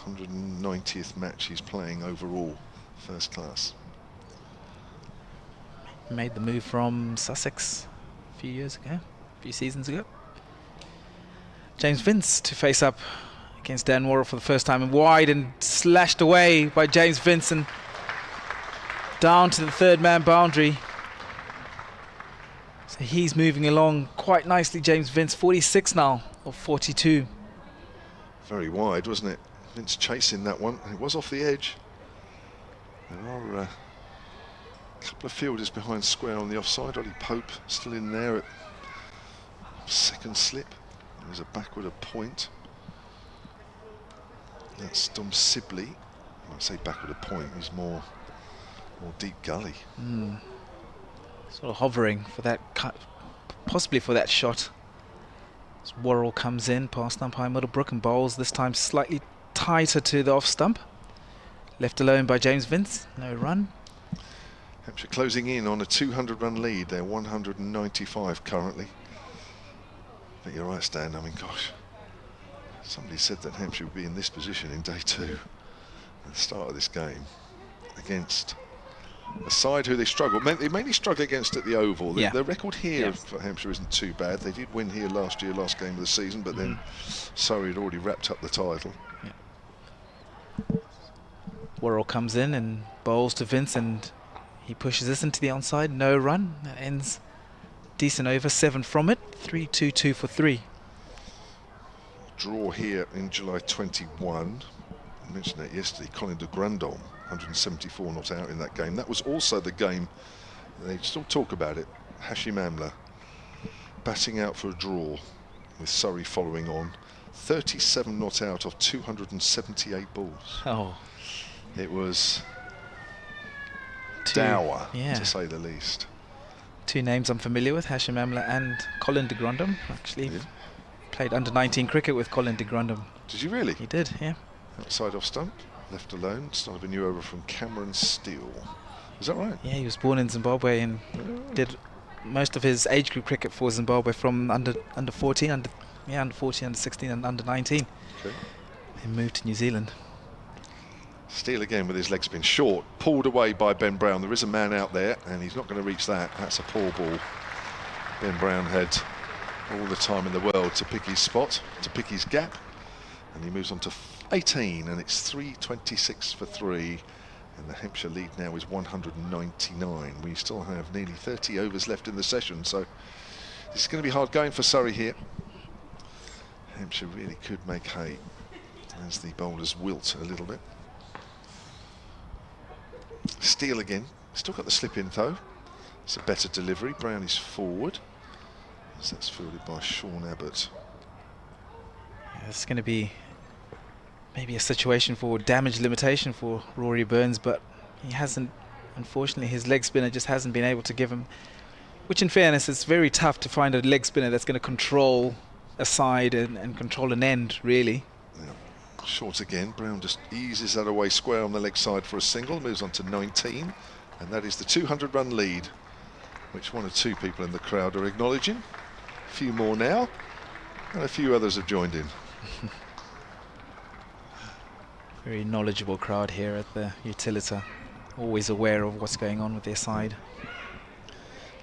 190th match he's playing overall, first class. Made the move from Sussex a few seasons ago. James Vince to face up against Dan Worrell for the first time, and wide, and slashed away by James Vince and down to the third man boundary. So he's moving along quite nicely, James Vince, 46 now of 42. Very wide, wasn't it? Vince chasing that one. It was off the edge. There are a couple of fielders behind square on the offside. Ollie Pope still in there at second slip. There's a backward of point. That's Dom Sibley. I might say backward of point. He's more deep gully. Sort of hovering for that cut, possibly for that shot. As Worrell comes in past umpire Middlebrook and bowls, this time slightly tighter to the off stump. Left alone by James Vince. No run. Hampshire closing in on a 200-run lead. They're 195 currently. But you're right, Stan. I mean, gosh, somebody said that Hampshire would be in this position in day 2 at the start of this game against a side who they struggle. They mainly struggle against at the Oval. Yeah. The record here for Hampshire isn't too bad. They did win here last year, last game of the season, but then Surrey had already wrapped up the title. Yeah. Worrell comes in and bowls to Vince, and he pushes this into the onside. No run. That ends decent over, 7 from it. 3-2-2 for 3. Draw here in July 21. I mentioned that yesterday. Colin de Grandon, 174 not out in that game. That was also the game, they still talk about it, Hashim Amla batting out for a draw with Surrey following on. 37 not out of 278 balls. Oh. It was dour, to say the least. 2 names I'm familiar with, Hashim Amla and Colin de Grandon. Actually played under 19 cricket with Colin de Grandon. Did you really? He did, yeah. Outside off stump, left alone. Start of a new over from Cameron Steele. Is that right? Yeah, he was born in Zimbabwe and did most of his age group cricket for Zimbabwe from under 14, under 14, under 16 and under 19. Okay. He moved to New Zealand. Steele again with his leg spin short, pulled away by Ben Brown. There is a man out there and he's not going to reach that. That's a poor ball. Ben Brown had all the time in the world to pick his spot, to pick his gap, and he moves on to 18, and it's 326 for 3, and the Hampshire lead now is 199. We still have nearly 30 overs left in the session, so this is going to be hard going for Surrey here. Hampshire really could make hay as the bowlers wilt a little bit. Steele again, still got the slip in though. It's a better delivery. Brown is forward, as that's fielded by Sean Abbott. Yeah, it's going to be maybe a situation for damage limitation for Rory Burns, but he hasn't, unfortunately, his leg spinner just hasn't been able to give him, which in fairness, it's very tough to find a leg spinner that's going to control a side and control an end, really. Yeah. Short again. Brown just eases that away square on the leg side for a single, moves on to 19, and that is the 200-run lead, which 1 or 2 people in the crowd are acknowledging. A few more now, and a few others have joined in. Very knowledgeable crowd here at the Utilita. always aware of what's going on with their side.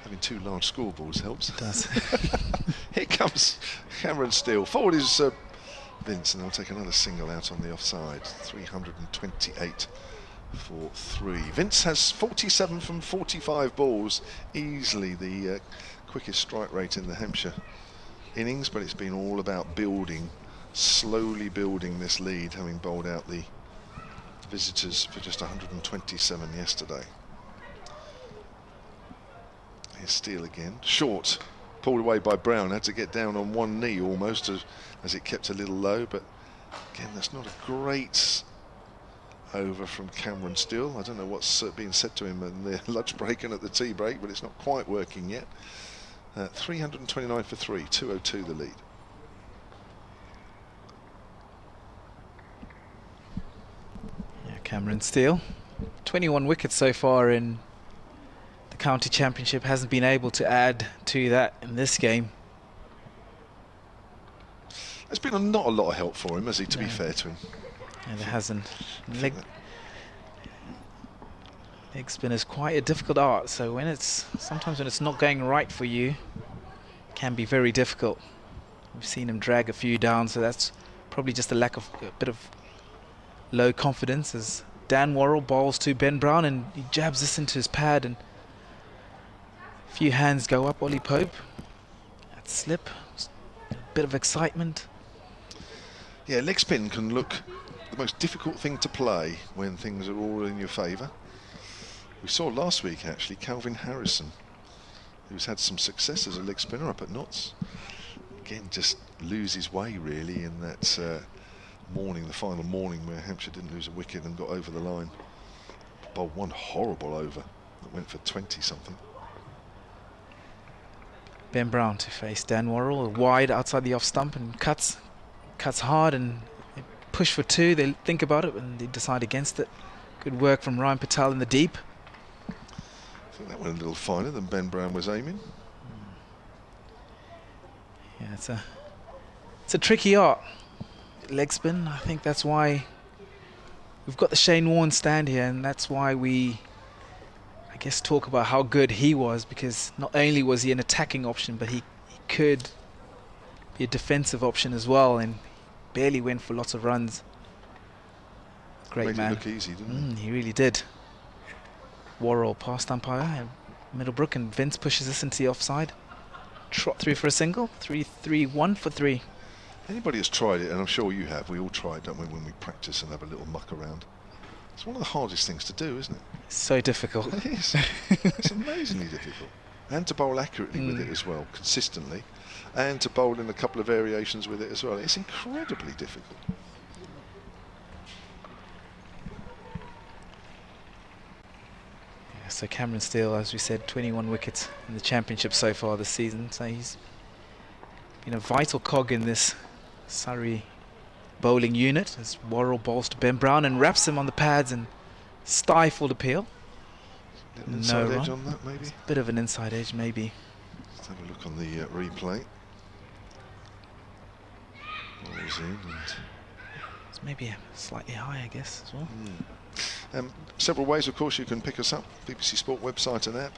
Having 2 large scoreboards helps. It does. Here comes Cameron Steele. Forward is Vince, and they'll take another single out on the offside. 328 for 3. Vince has 47 from 45 balls, easily the quickest strike rate in the Hampshire innings, but it's been all about building, slowly building this lead, having bowled out the visitors for just 127 yesterday. Here's Steele again, short, pulled away by Brown, had to get down on one knee almost as it kept a little low, but again that's not a great over from Cameron Steele. I don't know what's being said to him in the lunch break and at the tea break, but it's not quite working yet. 329 for 3, 202 the lead. Yeah, Cameron Steele, 21 wickets so far in the county championship, hasn't been able to add to that in this game. There's been not a lot of help for him, has he, to be fair to him? Yeah, there hasn't. Leg spin is quite a difficult art, so sometimes when it's not going right for you, it can be very difficult. We've seen him drag a few down, so that's probably just a bit of low confidence as Dan Worrell bowls to Ben Brown and he jabs this into his pad and a few hands go up. Ollie Pope, that slip, a bit of excitement. Yeah, leg spin can look the most difficult thing to play when things are all in your favour. We saw last week actually Calvin Harrison, who's had some success as a leg spinner up at Notts, again just lose his way really in that morning, the final morning where Hampshire didn't lose a wicket and got over the line. Bowled one horrible over that went for 20 something. Ben Brown to face Dan Worrell, wide outside the off stump and cuts hard and they push for 2. They think about it and they decide against it. Good work from Ryan Patel in the deep. I think that went a little finer than Ben Brown was aiming. Yeah, it's a tricky art, leg spin. I think that's why we've got the Shane Warne stand here, and that's why we, I guess, talk about how good he was, because not only was he an attacking option, but he could be a defensive option as well, and barely went for lots of runs. Great Made man. it look easy, didn't He really did. Worrell past umpire and Middlebrook, and Vince pushes this into the offside. Trot through for a single. 3-3-1 for 3. Anybody has tried it, and I'm sure you have, we all try it, don't we, when we practice and have a little muck around. It's one of the hardest things to do, isn't it? So difficult. It is. It's amazingly difficult. And to bowl accurately with it as well, consistently. And to bowl in a couple of variations with it as well. It's incredibly difficult. Yeah, so Cameron Steele, as we said, 21 wickets in the championship so far this season. So he's been a vital cog in this Surrey bowling unit as Worrell bowls to Ben Brown and wraps him on the pads and stifled appeal. Little inside edge on that, maybe? Bit of an inside edge, maybe. Let's have a look on the replay. Ball's in, and It's maybe slightly high, I guess, as well. several ways, of course, you can pick us up. BBC Sport website and app.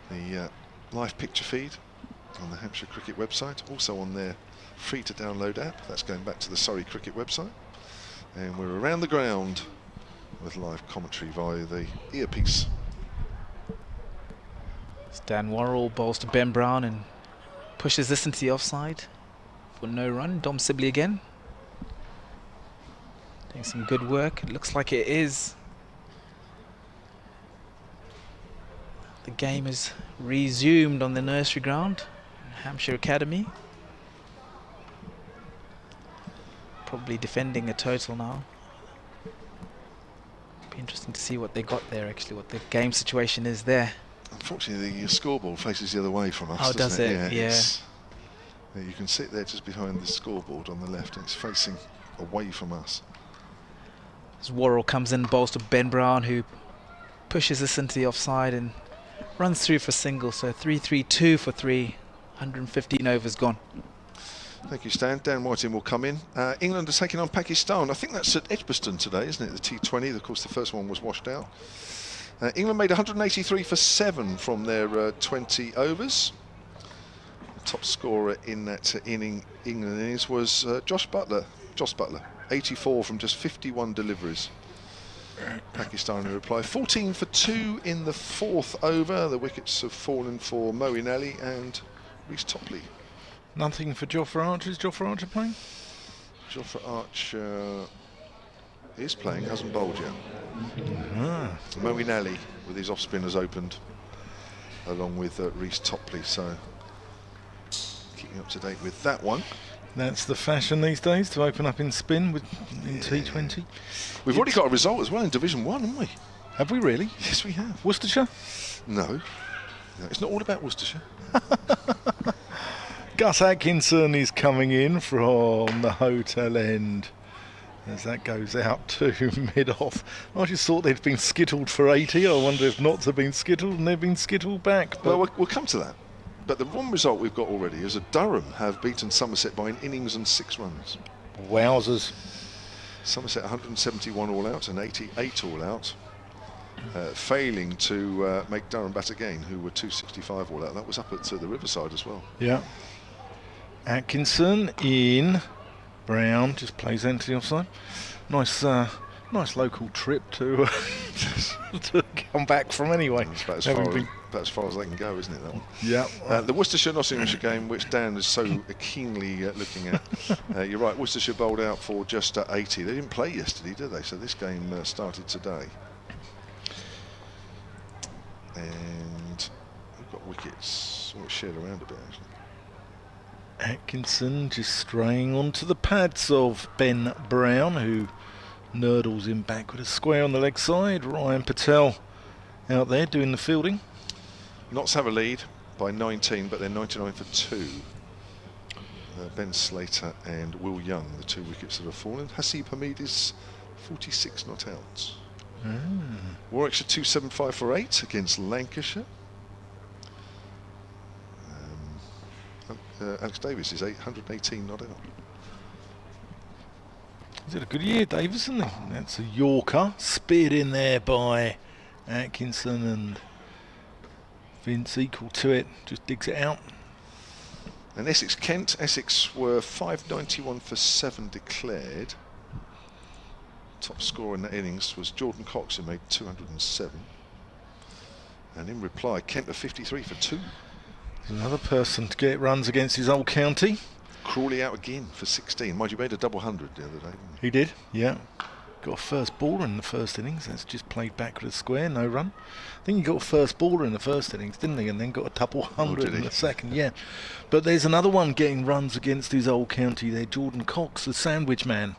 The live picture feed on the Hampshire Cricket website. Also on their free to download app. That's going back to the Surrey Cricket website. And we're around the ground with live commentary via the earpiece. Dan Worrell bowls to Ben Brown and pushes this into the offside for no run. Dom Sibley again. Doing some good work. It looks like it is. The game is resumed on the nursery ground, Hampshire Academy. Probably defending a total now. Be interesting to see what they got there, actually, what the game situation is there. Unfortunately, the scoreboard faces the other way from us. Oh, does it? Yeah. Yeah, you can sit there just behind the scoreboard on the left, and it's facing away from us. As Worrell comes in, bowls to Ben Brown, who pushes this into the offside and runs through for single. So 3-3-2 for 3. 115 overs gone. Thank you, Stan. Dan Whiting will come in. England are taking on Pakistan. I think that's at Edgbaston today, isn't it? The T20. Of course, the first one was washed out. England made 183 for 7 from their 20 overs. The top scorer in that England innings was Josh Buttler. 84 from just 51 deliveries. Pakistan in reply. 14 for 2 in the 4th over. The wickets have fallen for Moeen Ali and Reece Topley. Nothing for Jofra Archer. Is Jofra Archer playing? Jofra Archer is playing, hasn't bowled yet. Moeen Ali with his off spinners opened along with Reece Topley, so keeping up to date with that one. That's the fashion these days, to open up in spin in T20. We've already got a result as well in Division 1, haven't we? Have we really? Yes, we have. Worcestershire? No, it's not all about Worcestershire. Gus Atkinson is coming in from the hotel end as that goes out to mid-off. I just thought they'd been skittled for 80. I wonder if knots have been skittled and they've been skittled back. Well, we'll come to that. But the one result we've got already is that Durham have beaten Somerset by an innings and 6 runs. Wowzers. Somerset 171 all out and 88 all out, failing to make Durham bat again, who were 265 all out. That was up at the Riverside as well. Yeah. Atkinson in. Brown just plays into the offside. Nice local trip to to come back from anyway. That's about as far as they can go, isn't it, that one? Yeah. The Worcestershire-Nottinghamshire game, which Dan is so keenly looking at. You're right, Worcestershire bowled out for just 80. They didn't play yesterday, did they? So this game started today. And we've got wickets shared around a bit, actually. Atkinson just straying onto the pads of Ben Brown, who nurdles him back with a square on the leg side. Ryan Patel out there doing the fielding. Notts have a lead by 19, but they're 99 for 2. Ben Slater and Will Young, the 2 wickets that have fallen. Hasib Hamid is 46 not out. Warwickshire 275 for 8 against Lancashire. Alex Davis is 818 not out. He's had a good year, Davis, isn't he? That's a Yorker, speared in there by Atkinson, and Vince equal to it, just digs it out. And Essex-Kent, Essex were 591 for 7 declared. Top scorer in that innings was Jordan Cox, who made 207. And in reply, Kent are 53 for 2. Another person to get runs against his old county. Crawley out again for 16. Mind you, made a double 100 the other day. He did, yeah. Got a first baller in the first innings. That's just played back with a square, no run. I think he got a first baller in the first innings, didn't he? And then got a double 100 in the second, yeah. But there's another one getting runs against his old county there, Jordan Cox, the sandwich man.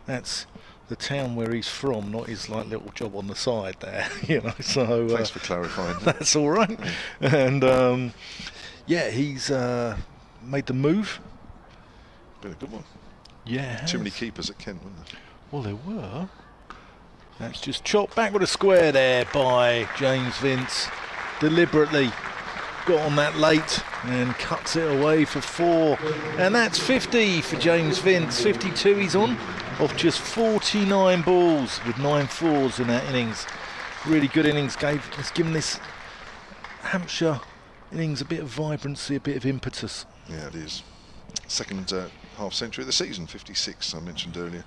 That's the town where he's from, not his little job on the side there, you know. So thanks for clarifying. That's all right. Yeah. And yeah, he's made the move. Been a good one. Yeah. Too many keepers at Kent, weren't there? Well, there were. That's just chopped back with a square there by James Vince. Deliberately got on that late and cuts it away for 4. And that's 50 for James Vince. 52 he's on off just 49 balls with 9 fours in that innings. Really good innings. It's given this Hampshire innings a bit of vibrancy, a bit of impetus. Yeah, it is. Second half century of the season, 56 I mentioned earlier.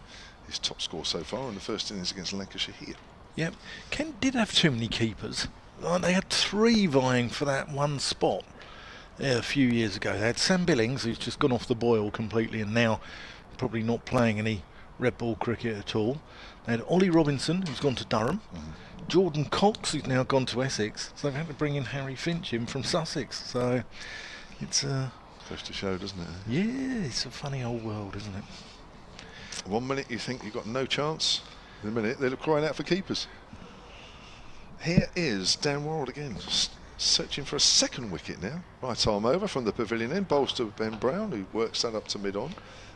His top score so far in the first innings against Lancashire here. Yep. Kent did have too many keepers. They had 3 vying for that one spot a few years ago. They had Sam Billings, who's just gone off the boil completely and now probably not playing any red ball cricket at all. They had Ollie Robinson, who's gone to Durham. Jordan Cox, who's now gone to Essex. So they've had to bring in Harry Finch in from Sussex. So it's goes to show, doesn't it? Yeah, it's a funny old world, isn't it? 1 minute you think you've got no chance, in a minute they're crying out for keepers. Here is Dan Worrell again, searching for a second wicket now. Right arm over from the pavilion end, bowls to Ben Brown, who works that up to mid-on,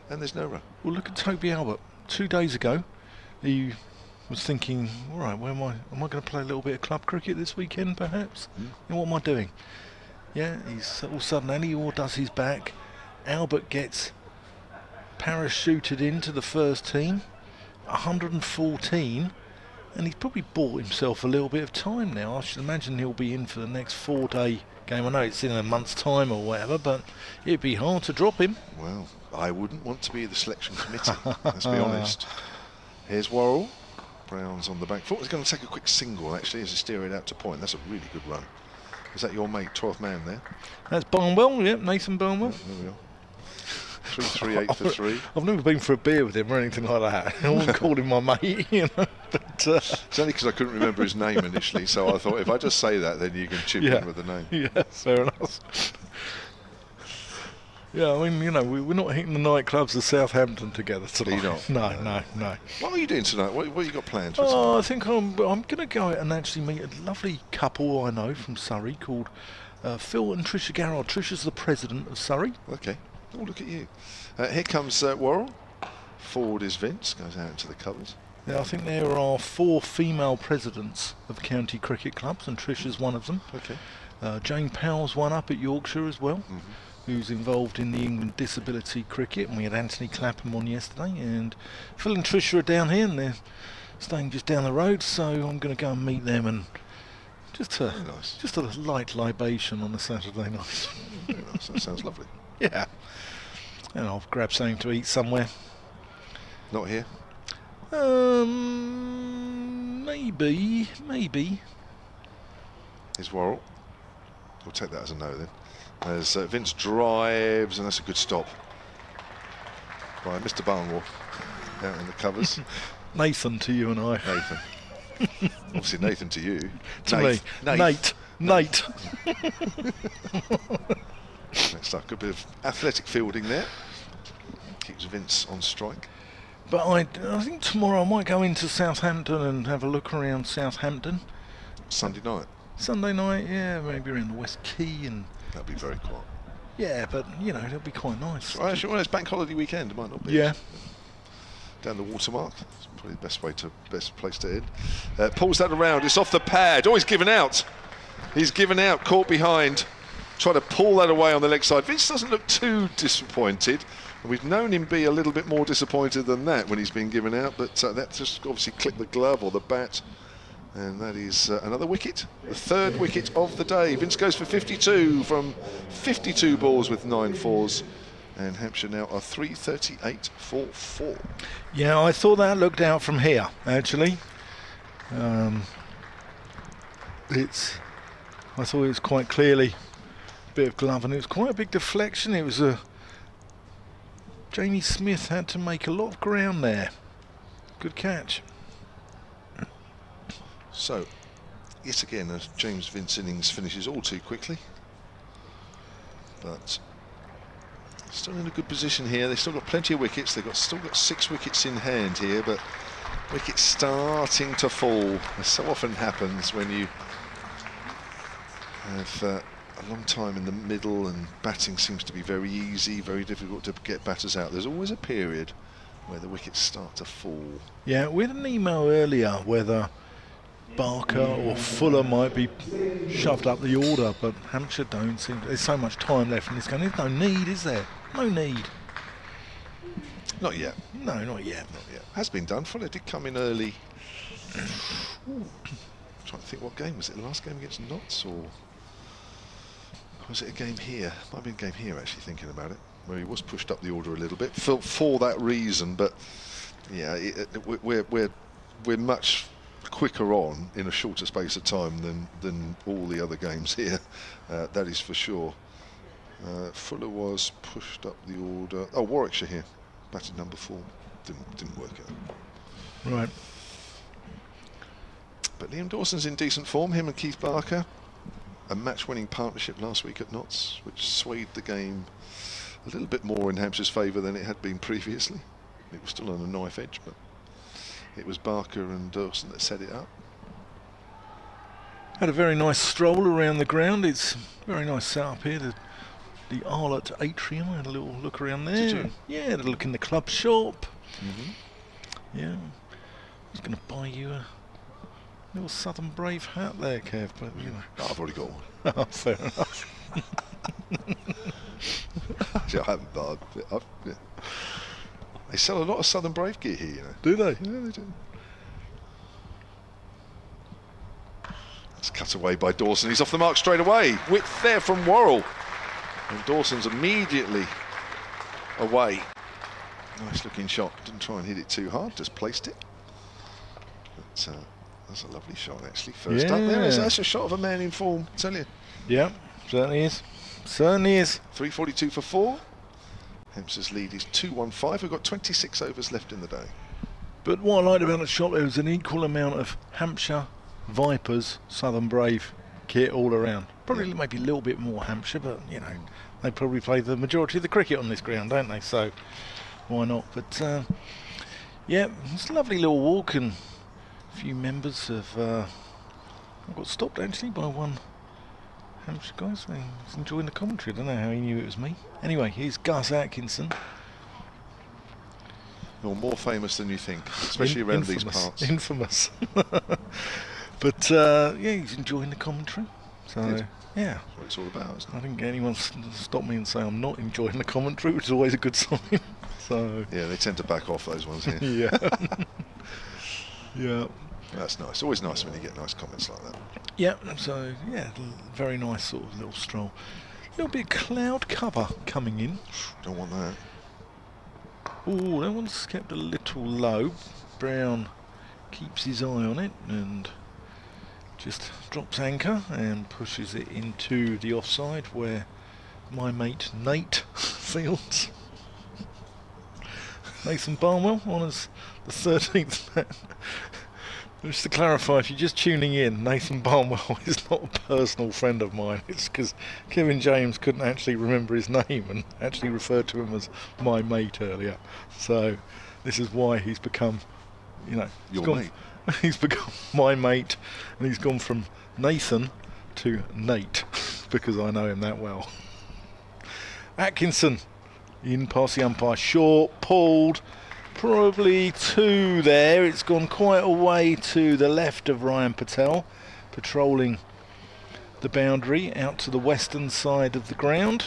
and there's no run. Well, look at Toby Albert. 2 days ago, he was thinking, all right, where am I going to play a little bit of club cricket this weekend, perhaps? And what am I doing? Yeah, he's all of a sudden, Annie Orr does his back. Albert gets parachuted into the first team, 114, and he's probably bought himself a little bit of time now. I should imagine he'll be in for the next 4-day game. I know it's in a month's time or whatever, but it'd be hard to drop him. Well, I wouldn't want to be the selection committee, let's be honest. Here's Worrell. Brown's on the back foot. He's going to take a quick single, actually, as he steer it out to point. That's a really good run. Is that your mate, 12th man there? That's Barnwell, yep, Nathan Barnwell. Yeah, there we are. 3-3-8 for 3. I've never been for a beer with him or anything like that. I wouldn't call him my mate, you know. But, it's only because I couldn't remember his name initially, so I thought if I just say that, then you can chip in with the name. Yeah, fair enough. Yeah, I mean, you know, we're not hitting the nightclubs of Southampton together tonight. No. What are you doing tonight? What have you got planned for tonight? Oh, I think I'm going to go out and actually meet a lovely couple I know from Surrey called Phil and Tricia Garrard. Tricia's the president of Surrey. Okay. Oh, look at you. Here comes Worrell. Forward is Vince. Goes out into the covers. Yeah, I think there are 4 female presidents of county cricket clubs, and Tricia's one of them. Okay. Jane Powell's one up at Yorkshire as well. Mm-hmm. Who's involved in the England disability cricket, and we had Anthony Clapham on yesterday, and Phil and Tricia are down here and they're staying just down the road, so I'm going to go and meet them and just a light libation on a Saturday night. Very nice. That sounds lovely. Yeah, and I'll grab something to eat somewhere. Not here? Maybe. Here's Worrell. We'll take that as a no then. As Vince drives, and that's a good stop by Mr. Barnwell out in the covers. Nathan to you and I. Nathan. Obviously Nathan to you. To me. Nate. Next up, good bit of athletic fielding there. Keeps Vince on strike. But I think tomorrow I might go into Southampton and have a look around Southampton. Sunday night. Sunday night, yeah, maybe around the West Quay and... That'll be very quiet. Yeah, but, you know, it'll be quite nice. Well, actually, it's bank holiday weekend, it might not be. Yeah. Down the watermark. It's probably the best place to end. Pulls that around, it's off the pad. Oh, he's given out. He's given out, caught behind. Trying to pull that away on the leg side. Vince doesn't look too disappointed. We've known him be a little bit more disappointed than that when he's been given out, but that just obviously clipped the glove or the bat. And that is another wicket, the 3rd wicket of the day. Vince goes for 52 from 52 balls with 9 fours. And Hampshire now are 338 for 4. Yeah, I thought that looked out from here, actually. I thought it was quite clearly a bit of glove, and it was quite a big deflection. It was Jamie Smith had to make a lot of ground there. Good catch. So, yet again, as James Vince innings finishes all too quickly. But still in a good position here. They've still got plenty of wickets. They've still got 6 wickets in hand here, but wickets starting to fall, as so often happens when you have a long time in the middle and batting seems to be very easy, very difficult to get batters out. There's always a period where the wickets start to fall. Yeah, we had an email earlier whether Barker or Fuller might be shoved up the order, but Hampshire don't seem to, there's so much time left in this game. There's no need, is there? No need. Not yet. No, not yet. Not yet. Has been done. Fuller did come in early. Trying to think, what game was it? The last game against Notts, or was it a game here? Might have been a game here, actually, thinking about it, where he was pushed up the order a little bit for that reason. But yeah, we're much quicker on in a shorter space of time than all the other games here. That is for sure. Fuller was pushed up the order. Oh, Warwickshire here, batted number 4. Didn't work out. Right. But Liam Dawson's in decent form. Him and Keith Barker, a match-winning partnership last week at Notts, which swayed the game a little bit more in Hampshire's favour than it had been previously. It was still on a knife edge, but it was Barker and Dawson that set it up. Had a very nice stroll around the ground. It's a very nice setup here. The Arlott Atrium. I had a little look around there. Did you? Yeah, had a look in the club shop. Mm-hmm. Yeah. I was going to buy you a little Southern Brave hat there, Kev, but you know. Oh, I've already got one. Oh, fair enough. Actually, I haven't, but yeah. They sell a lot of Southern Brave gear here, you know. Do they? Yeah, they do. That's cut away by Dawson. He's off the mark straight away. Width there from Worrell. And Dawson's immediately away. Nice looking shot. Didn't try and hit it too hard, just placed it. But that's a lovely shot, actually. First up there. That's a shot of a man in form, I tell you. Yeah, certainly is. Certainly is. 342 for 4. Hampshire's lead is 215. We've got 26 overs left in the day. But what I liked about the shot, there was an equal amount of Hampshire, Vipers, Southern Brave kit all around. Probably maybe a little bit more Hampshire, but you know, they probably play the majority of the cricket on this ground, don't they? So why not? But yeah, it's a lovely little walk, and a few members have got stopped actually by one Hampshire guy. So he's enjoying the commentary. I don't know how he knew it was me. Anyway, here's Gus Atkinson. You're more famous than you think, especially around these parts. Infamous. But yeah, he's enjoying the commentary. So Good. yeah, That's what it's all about, isn't it? I didn't get anyone stop me and say I'm not enjoying the commentary, which is always a good sign. So Yeah, they tend to back off, those ones here. yeah, yeah, That's nice. Always nice when you get nice comments like that. yeah. So yeah, very nice sort of little stroll. A little bit of cloud cover coming in. Don't want that. Oh, that one's kept a little low. Brown keeps his eye on it and just drops anchor and pushes it into the offside where my mate Nate fields. Nathan Barnwell honours the 13th man. Just to clarify, if you're just tuning in, Nathan Barnwell is not a personal friend of mine. It's because Kevin James couldn't actually remember his name and actually referred to him as my mate earlier. So this is why he's become, you know, Your mate. He's become my mate, and he's gone from Nathan to Nate because I know him that well. Atkinson in past the umpire, short, pulled, probably 2 there. It's gone quite a way to the left of Ryan Patel, patrolling the boundary out to the western side of the ground.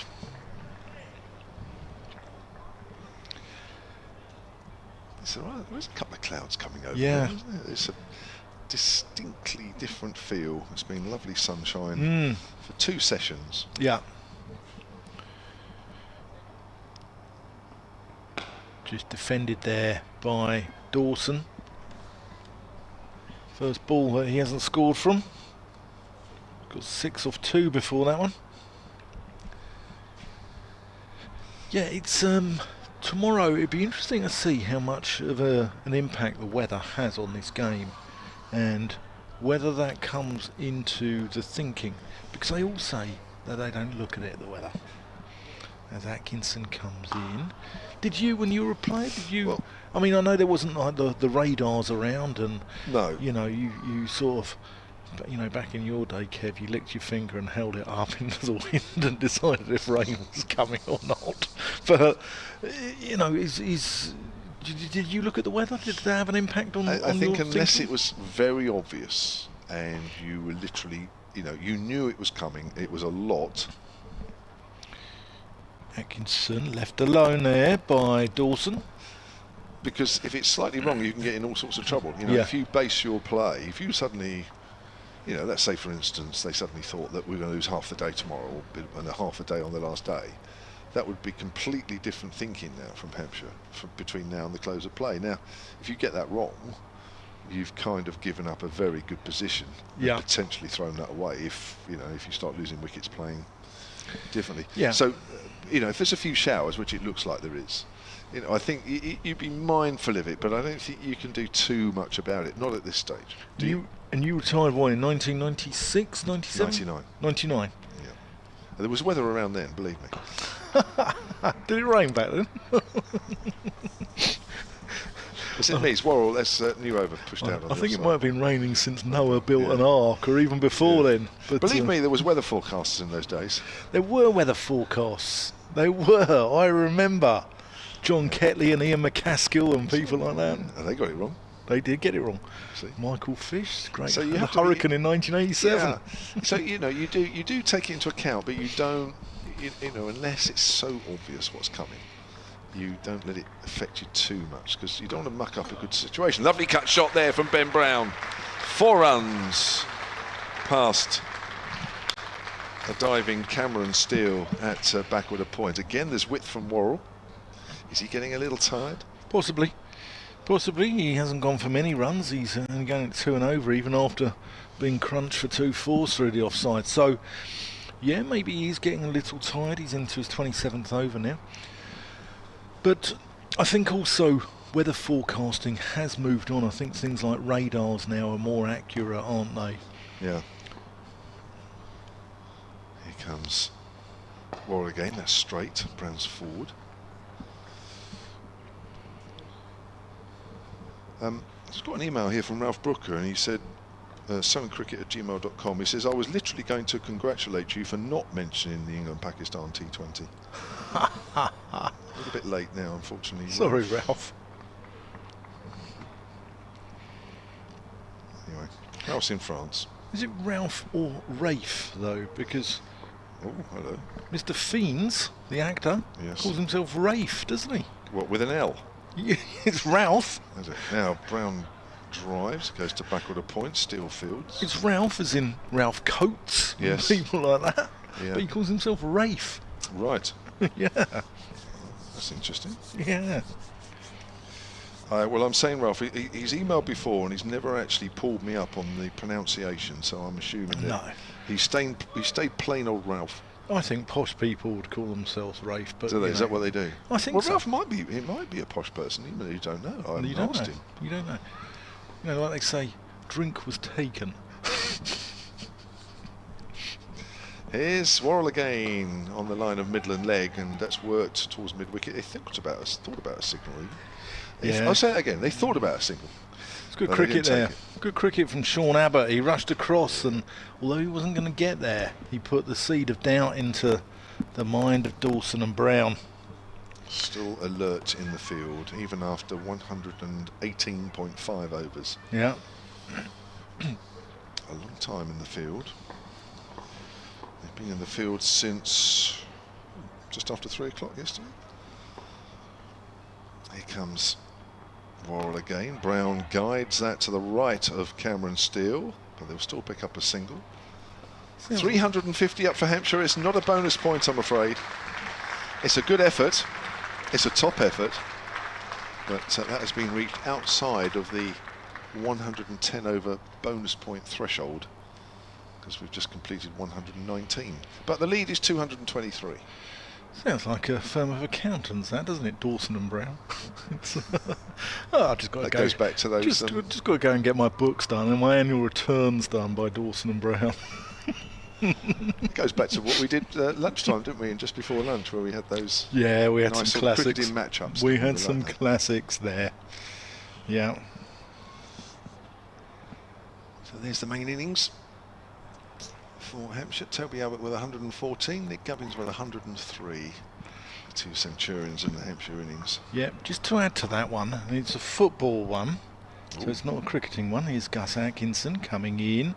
So there's a couple of clouds coming over. Yeah. There, isn't there? It's a distinctly different feel. It's been lovely sunshine for 2 sessions. Yeah. Just defended there by Dawson. First ball that he hasn't scored from. Got 6 off 2 before that one. Yeah, it's tomorrow. It'd be interesting to see how much of an impact the weather has on this game, and whether that comes into the thinking. Because they all say that they don't look at it, the weather. As Atkinson comes in. Did you, when you were a player, did you... Well, I mean, I know there wasn't like the radars around, and No. you know, you sort of, you know, back in your day, Kev, you licked your finger and held it up into the wind and decided if rain was coming or not. But you know, did you look at the weather? Did that have an impact on? I on think your unless thinking? it was very obvious and you were literally, you know, you knew it was coming, it was a lot. Atkinson left alone there by Dawson. Because if it's slightly wrong, you can get in all sorts of trouble. You know, Yeah. if you base your play, if you suddenly, you know, let's say for instance, they suddenly thought that we were going to lose half the day tomorrow and a half a day on the last day, that would be completely different thinking now from Hampshire between now and the close of play. Now, if you get that wrong, you've kind of given up a very good position, Yeah. and potentially thrown that away if, you know, if you start losing wickets playing differently. Yeah. So, you know, if there's a few showers, which it looks like there is, you know, I think you'd be mindful of it, but I don't think you can do too much about it, not at this stage. Do you? And you retired what, in 1996, 97? 99. 99. Yeah. There was weather around then, believe me. Did it rain back then? It's in me, it's Worrell, that's new over pushed out on I the think it offside. might have been raining since Noah built Yeah. an ark, or even before Yeah. then. But Believe me, there was weather forecasters in those days. there were weather forecasts. They were. I remember John Ketley and Ian McCaskill and people like that. And they got it wrong. They did get it wrong. See? Michael Fish, great. So you the have to be- hurricane in 1987. Yeah. So, you know, you do take it into account, but you don't, you know, unless it's so obvious what's coming. you don't let it affect you too much, because you don't want to muck up a good situation. Lovely cut shot there from Ben Brown. 4 runs past a diving Cameron Steele at backward a point. Again, there's width from Worrell. Is he getting a little tired? Possibly. He hasn't gone for many runs. He's only going at 2 and over, even after being crunched for 2 fours through the offside. So, yeah, maybe he's getting a little tired. He's into his 27th over now. But I think also weather forecasting has moved on. I think things like radars now are more accurate, aren't they? Yeah. Here comes Worrell again. That's straight. Brown's forward. Just got an email here from Ralph Brooker, and he said, surreycricket@gmail.com. He says, I was literally going to congratulate you for not mentioning the England-Pakistan T20. A little bit late now, unfortunately. Sorry, Ralph. Anyway, Ralph's in France. Is it Ralph or Rafe, though? Because Oh, hello. Mr. Fiennes, the actor, Yes. calls himself Rafe, doesn't he? What, with an L? It's Ralph. Is it? Now, Brown drives, goes to backward a point, Steele fields. It's Ralph as in Ralph Coates. Yes. People like that. Yeah. But he calls himself Rafe. Right. Yeah. That's interesting. Yeah. Well, I'm saying, Ralph, he's emailed before and he's never actually pulled me up on the pronunciation, so I'm assuming that No. he stayed plain old Ralph. I think posh people would call themselves Rafe, but Do they? you Is know, that what they do? I think well, so. Ralph might be a posh person, even though you don't know. I haven't You don't asked know. him. You don't know. You know, like they say, drink was taken. Here's Worrell again on the line of Midland leg, and that's worked towards mid-wicket. They thought about a signal. Yeah. I'll say it again. They thought about a signal. It's good But they cricket didn't there. take it. Good cricket from Sean Abbott. He rushed across, and although he wasn't going to get there, he put the seed of doubt into the mind of Dawson and Brown. Still alert in the field, even after 118.5 overs. Yeah. A long time in the field. They've been in the field since just after 3 o'clock yesterday. Here comes Worrell again. Brown guides that to the right of Cameron Steele, but they'll still pick up a single. 350 up for Hampshire. It's not a bonus point, I'm afraid. It's a good effort. It's a top effort, but that has been reached outside of the 110 over bonus point threshold, because we've just completed 119. But the lead is 223. Sounds like a firm of accountants, that, doesn't it? Dawson and Brown. I've just got to That go. goes back to those. Just got to go and get my books done and my annual returns done by Dawson and Brown. It goes back to what we did lunchtime, didn't we? And just before lunch, where we had those. Yeah, we had nice some sort of classics. cricketing matchups. We didn't had like some that? classics there. Yeah. So there's the main innings for Hampshire. Toby Albert with 114, Nick Gubbins with 103. The 2 Centurions in the Hampshire innings. Yeah, just to add to that one, and it's a football one, so it's not a cricketing one. Here's Gus Atkinson coming in.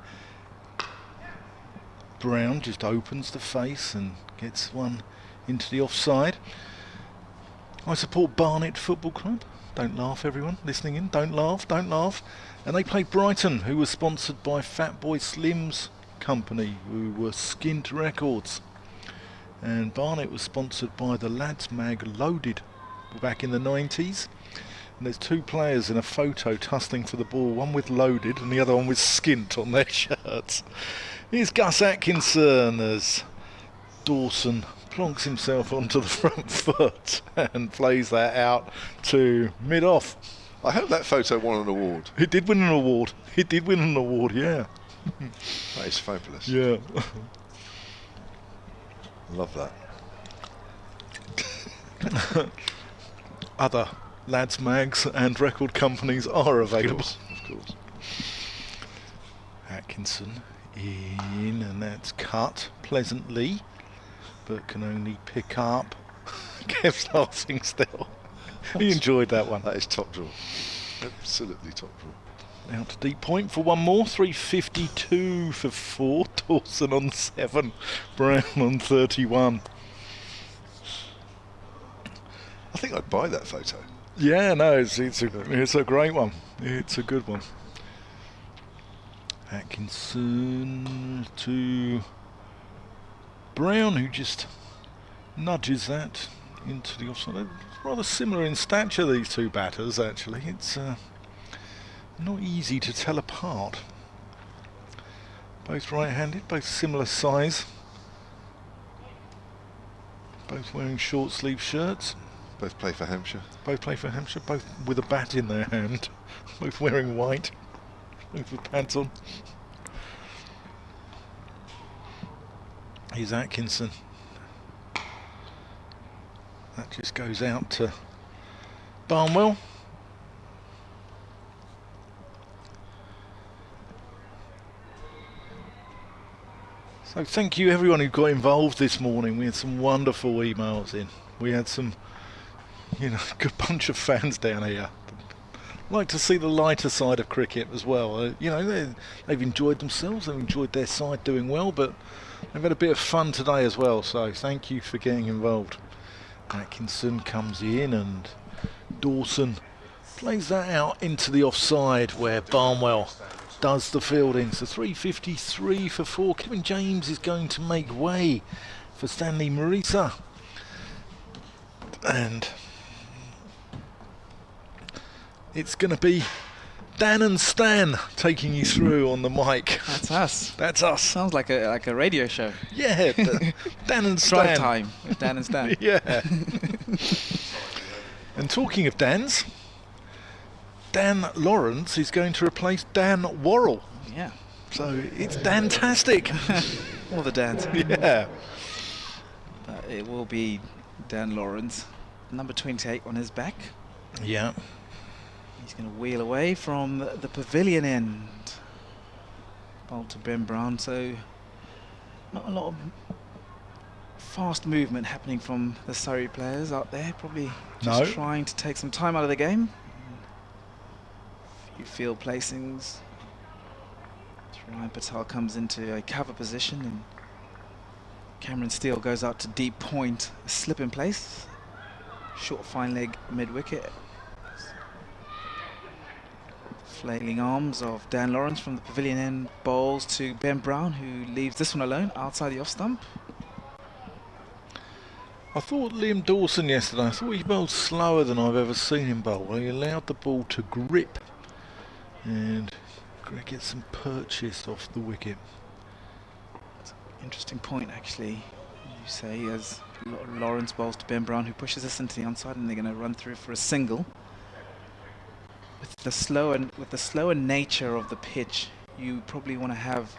Brown just opens the face and gets one into the offside. I support Barnet Football Club. Don't laugh, everyone listening in. Don't laugh, don't laugh. And they play Brighton, who was sponsored by Fatboy Slim's company, who were Skint Records. And Barnet was sponsored by the lads mag Loaded back in the 90s. And there's 2 players in a photo tussling for the ball, one with Loaded and the other one with Skint on their shirts. Here's Gus Atkinson as Dawson plonks himself onto the front foot and plays that out to mid-off. I hope that photo won an award. He did win an award. He did win an award, yeah. That is fabulous. Yeah. Love that. Other lads mags and record companies are available. Of course. Atkinson in, and that's cut pleasantly, but can only pick up. Kev's laughing still. He enjoyed that one. That is top draw. Absolutely top draw. Out to deep point for one more. 352 for 4. Dawson on 7. Brown on 31. I think I'd buy that photo. Yeah, no, it's a great one. It's a good one. Atkinson to Brown, who just nudges that into the offside. They're rather similar in stature, these two batters, actually. It's not easy to tell apart. Both right-handed, both similar size. Both wearing short-sleeve shirts. Both play for Hampshire. Both play for Hampshire, both with a bat in their hand. Both wearing white. Both with pads on. Here's Atkinson. That just goes out to Barnwell. So thank you everyone who got involved this morning. We had some wonderful emails in. We had some, good bunch of fans down here. Like to see the lighter side of cricket as well. They've enjoyed themselves, they've enjoyed their side doing well, but they've had a bit of fun today as well, so thank you for getting involved. Atkinson comes in and Dawson plays that out into the offside where Barnwell does the fielding. So 353 for 4. Kevin James is going to make way for Stanley Marisa. And it's going to be Dan and Stan taking you through on the mic. That's us. That's us. Sounds like a radio show. Yeah, Dan and Stan. Drive time with Dan and Stan. Yeah. And talking of Dan's, Dan Lawrence is going to replace Dan Worrell. Yeah. So it's Dantastic. All the Dans. Yeah. But it will be Dan Lawrence, number 28 on his back. Yeah. He's going to wheel away from the pavilion end. Ball to Ben Brown, so not a lot of fast movement happening from the Surrey players out there. Probably just trying to take some time out of the game. A few field placings. Ryan Patel comes into a cover position and Cameron Steele goes out to deep point, a slip in place. Short fine leg mid-wicket. Flailing arms of Dan Lawrence from the pavilion end bowls to Ben Brown, who leaves this one alone outside the off stump. I thought Liam Dawson yesterday, I thought he bowled slower than I've ever seen him bowl. He allowed the ball to grip and get some purchase off the wicket. That's an interesting point actually. You say as Lawrence bowls to Ben Brown, who pushes this into the onside, and they're going to run through for a single. With the slower nature of the pitch, you probably want to have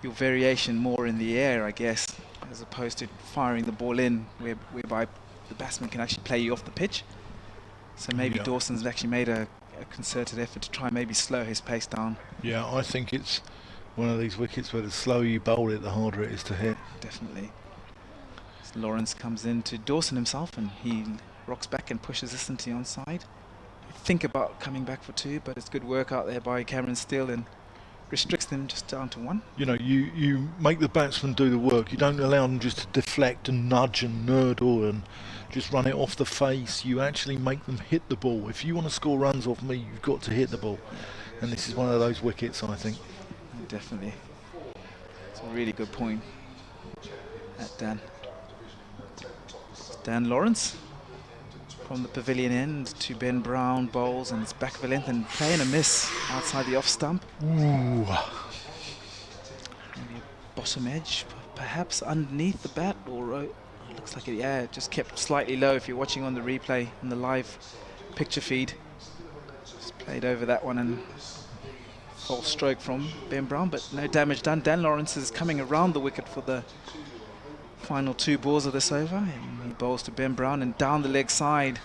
your variation more in the air, I guess, as opposed to firing the ball in, whereby the batsman can actually play you off the pitch. So maybe Dawson's actually made a concerted effort to try and maybe slow his pace down. Yeah, I think it's one of these wickets where the slower you bowl it, the harder it is to hit. Definitely. So Lawrence comes in to Dawson himself, and he rocks back and pushes this into the onside. Think about coming back for 2, but it's good work out there by Cameron Steele and restricts them just down to 1. You make the batsman do the work. You don't allow them just to deflect and nudge and nurdle and just run it off the face. You actually make them hit the ball. If you want to score runs off me, you've got to hit the ball. And this is one of those wickets, I think. Definitely. It's a really good point at Dan. Dan Lawrence from the pavilion end to Ben Brown bowls, and it's back of a length and playing a miss outside the off stump. Ooh. Maybe a bottom edge, perhaps underneath the bat, or it looks like it just kept slightly low if you're watching on the replay on the live picture feed. Just played over that one and false stroke from Ben Brown, but no damage done. Dan Lawrence is coming around the wicket for the final 2 balls of this over, and he bowls to Ben Brown and down the leg side.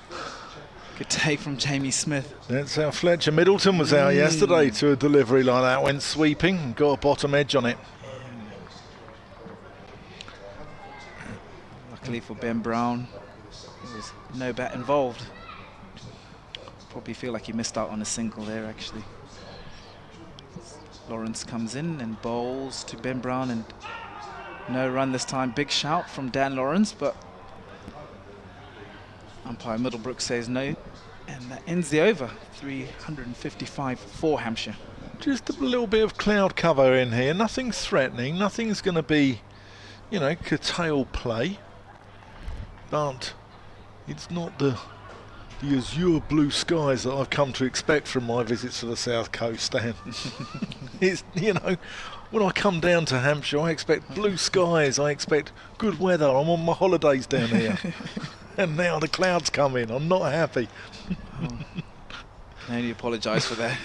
Good take from Jamie Smith. That's how Fletcher Middleton was out yesterday to a delivery like that, went sweeping and got a bottom edge on it. Luckily for Ben Brown, there was no bat involved. Probably feel like he missed out on a single there actually. Lawrence comes in and bowls to Ben Brown, and no run this time. Big shout from Dan Lawrence, but Umpire Middlebrook says no, and that ends the over. 355 for Hampshire. Just a little bit of cloud cover in here. Nothing's threatening. Nothing's going to be, curtail play. But it's not the azure blue skies that I've come to expect from my visits to the South Coast, Dan. It's, when I come down to Hampshire, I expect blue skies. I expect good weather. I'm on my holidays down here. And now the clouds come in. I'm not happy. Oh, I only apologise for that.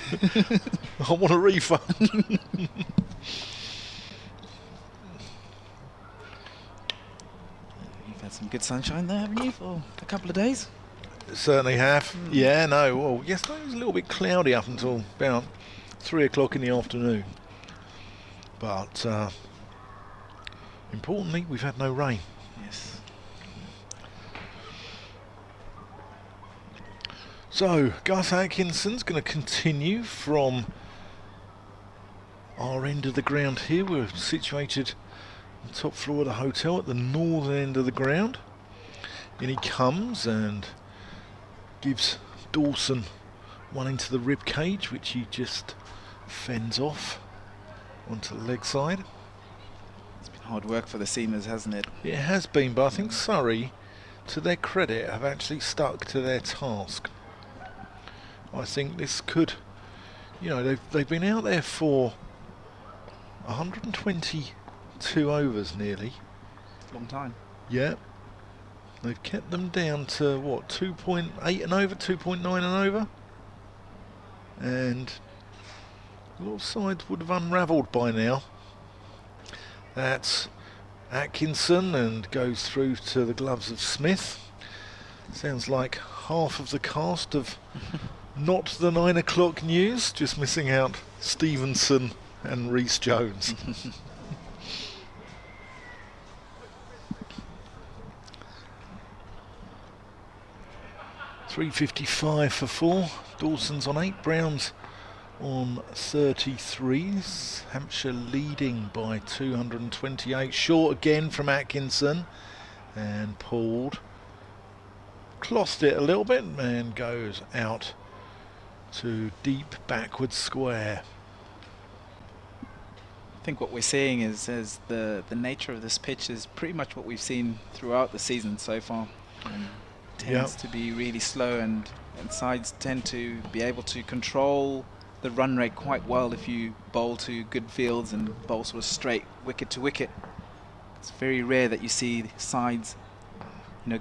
I want a refund. You've had some good sunshine there, haven't you, for a couple of days? Certainly have. Yeah, no. Well, yesterday was a little bit cloudy up until about 3 o'clock in the afternoon. But importantly, we've had no rain. Yes. So, Gus Atkinson's going to continue from our end of the ground here. We're situated on the top floor of the hotel at the northern end of the ground. In he comes and gives Dawson one into the rib cage, which he just fends off onto the leg side. It's been hard work for the seamers, hasn't it? It has been, but I think Surrey, to their credit, have actually stuck to their task. I think this could, they've been out there for 122 overs nearly. Long time. Yeah. They've kept them down to, 2.8 and over, 2.9 and over? And a lot of sides would have unravelled by now. That's Atkinson and goes through to the gloves of Smith. Sounds like half of the cast of not the 9 o'clock news, just missing out Stevenson and Rhys Jones. .355 for 4. Dawson's on 8. Brown's on 33s. Hampshire leading by 228. Short again from Atkinson. And pulled. Clothed it a little bit and goes out to deep backward square. I think what we're seeing is the nature of this pitch is pretty much what we've seen throughout the season so far. Tends to be really slow, and sides tend to be able to control the run rate quite well if you bowl to good fields and bowl sort of straight wicket to wicket. It's very rare that you see sides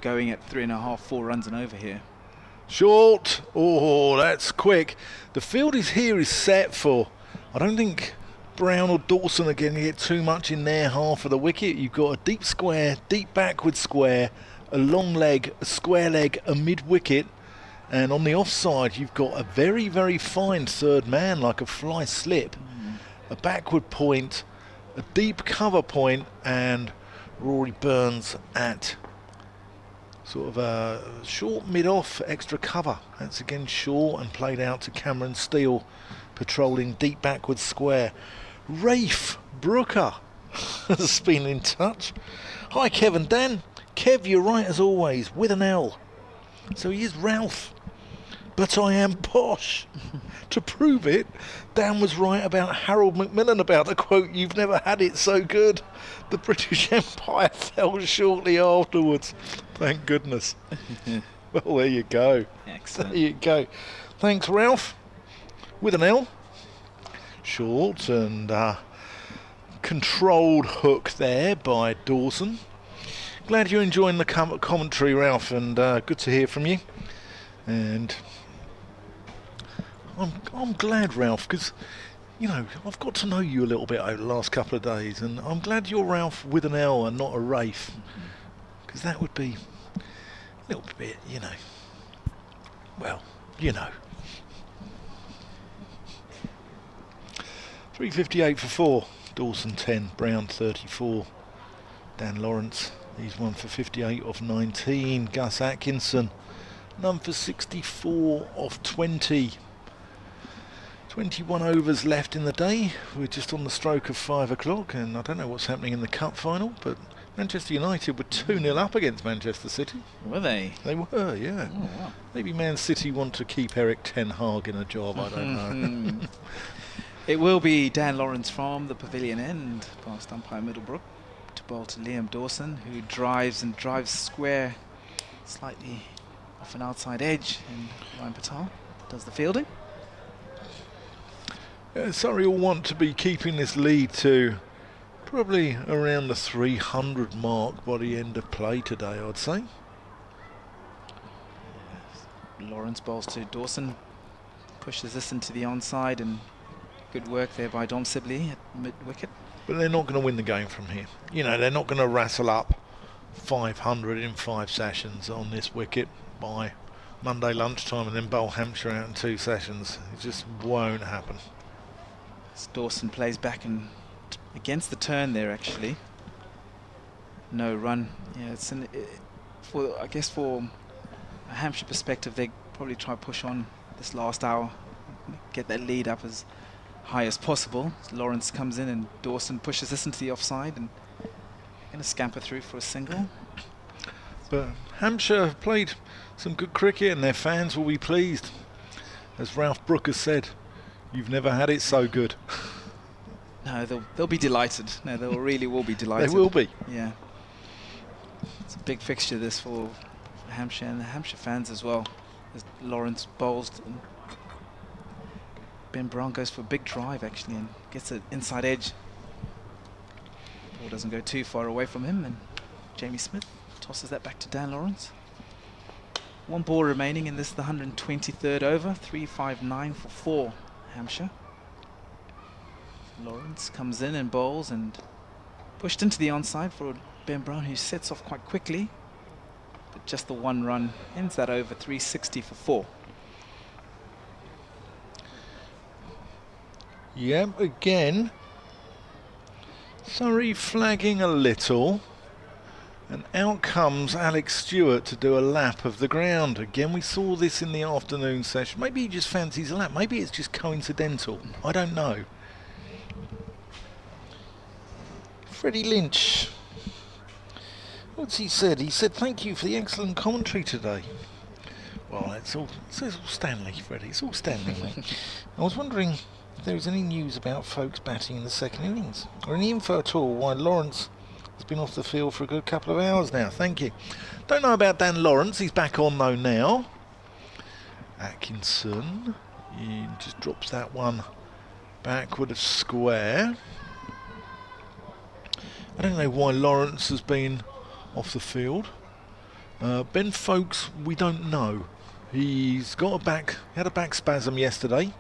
going at 3.5, 4 runs and over here. Short. Oh, that's quick. The field is set for, I don't think Brown or Dawson are going to get too much in their half of the wicket. You've got a deep square, deep backward square, a long leg, a square leg, a mid wicket, and on the offside you've got a very, very fine third man, like a fly slip, a backward point, a deep cover point, and Rory Burns at sort of a short mid-off extra cover. That's again short and played out to Cameron Steele, patrolling deep backward square. Rafe Brooker has been in touch. Hi Kev and Dan. Kev, you're right as always, with an L. So he is Ralph. But I am posh. To prove it, Dan was right about Harold Macmillan about the quote, "You've never had it so good." The British Empire fell shortly afterwards. Thank goodness. Well, there you go. Excellent. There you go. Thanks, Ralph. With an L. Short and controlled hook there by Dawson. Glad you're enjoying the commentary, Ralph, and good to hear from you. And I'm glad, Ralph, because I've got to know you a little bit over the last couple of days, and I'm glad you're Ralph with an L and not a Rafe, because that would be a little bit, well, 358 for 4. Dawson 10, Brown 34. Dan Lawrence, he's 1 for 58 off 19. Gus Atkinson, none for 64 off 20. 21 overs left in the day. We're just on the stroke of 5 o'clock, and I don't know what's happening in the cup final, but Manchester United were 2-0 up against Manchester City. Were they? They were, yeah. Oh, wow. Maybe Man City want to keep Eric Ten Hag in a job, I don't know. It will be Dan Lawrence from the pavilion end, past umpire Middlebrook, to bowl to Liam Dawson, who drives square, slightly off an outside edge, and Ryan Patel does the fielding. Surrey will want to be keeping this lead to probably around the 300 mark by the end of play today, I'd say. Lawrence bowls to Dawson, pushes this into the onside, and good work there by Dom Sibley at mid-wicket. But they're not going to win the game from here. You know, they're not going to rattle up 500 in 5 sessions on this wicket by Monday lunchtime and then bowl Hampshire out in 2 sessions. It just won't happen. As Dawson plays back and against the turn there, actually. No run. Yeah, it's I guess for a Hampshire perspective, they probably try to push on this last hour, get that lead up as high as possible. So Lawrence comes in and Dawson pushes this into the offside and going to scamper through for a single. But Hampshire have played some good cricket and their fans will be pleased. As Ralph Brooke has said, you've never had it so good. No, they'll be delighted. No, they really will be delighted. They will be. Yeah. It's a big fixture this for Hampshire and the Hampshire fans as well. As Lawrence bowls, and Ben Brown goes for a big drive actually and gets an inside edge. Ball doesn't go too far away from him, and Jamie Smith tosses that back to Dan Lawrence. 1 ball remaining in this, the 123rd over. 3-5-9 for 4 Hampshire. Lawrence comes in and bowls and pushed into the onside for Ben Brown, who sets off quite quickly. But just the 1 run ends that over. 360 for 4. Yep, again, Surrey flagging a little. And out comes Alex Stewart to do a lap of the ground. Again, we saw this in the afternoon session. Maybe he just fancies a lap. Maybe it's just coincidental. I don't know. Freddie Lynch. What's he said? He said, "Thank you for the excellent commentary today." Well, it's all Stanley, Freddie. It's all Stanley, mate. I was wondering if there was any news about folks batting in the second innings, or any info at all why Lawrence has been off the field for a good couple of hours now. Thank you. Don't know about Dan Lawrence. He's back on though now. Atkinson, he just drops that one backward of square. I don't know why Lawrence has been off the field. Ben Foakes, we don't know. He's got had a back spasm yesterday,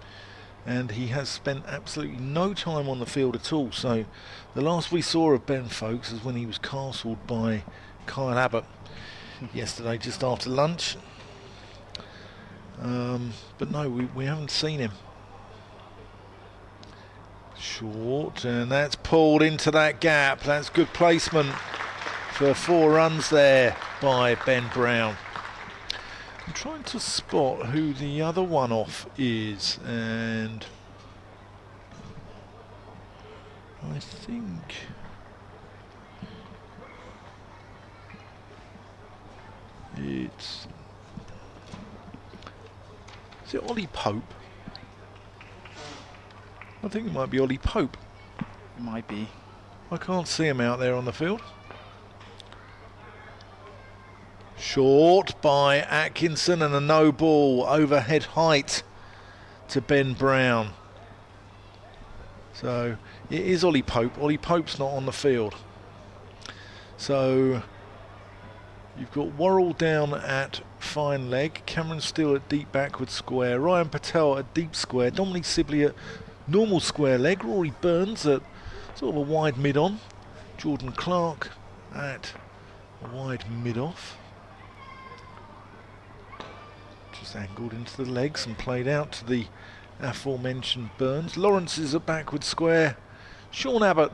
and he has spent absolutely no time on the field at all. So the last we saw of Ben Foakes is when he was castled by Kyle Abbott yesterday just after lunch. But no, we haven't seen him. Short, and that's pulled into that gap. That's good placement for 4 runs there by Ben Brown. I'm trying to spot who the other one off is, and I think is it Ollie Pope? I think it might be Ollie Pope. Might be. I can't see him out there on the field. Short by Atkinson and a no ball, overhead height to Ben Brown. So it is Ollie Pope. Ollie Pope's not on the field. So you've got Worrell down at fine leg, Cameron Steele at deep backward square, Ryan Patel at deep square, Dominic Sibley at normal square leg, Rory Burns at sort of a wide mid-on, Jordan Clark at a wide mid-off. Just angled into the legs and played out to the aforementioned Burns. Lawrence is at backward square, Sean Abbott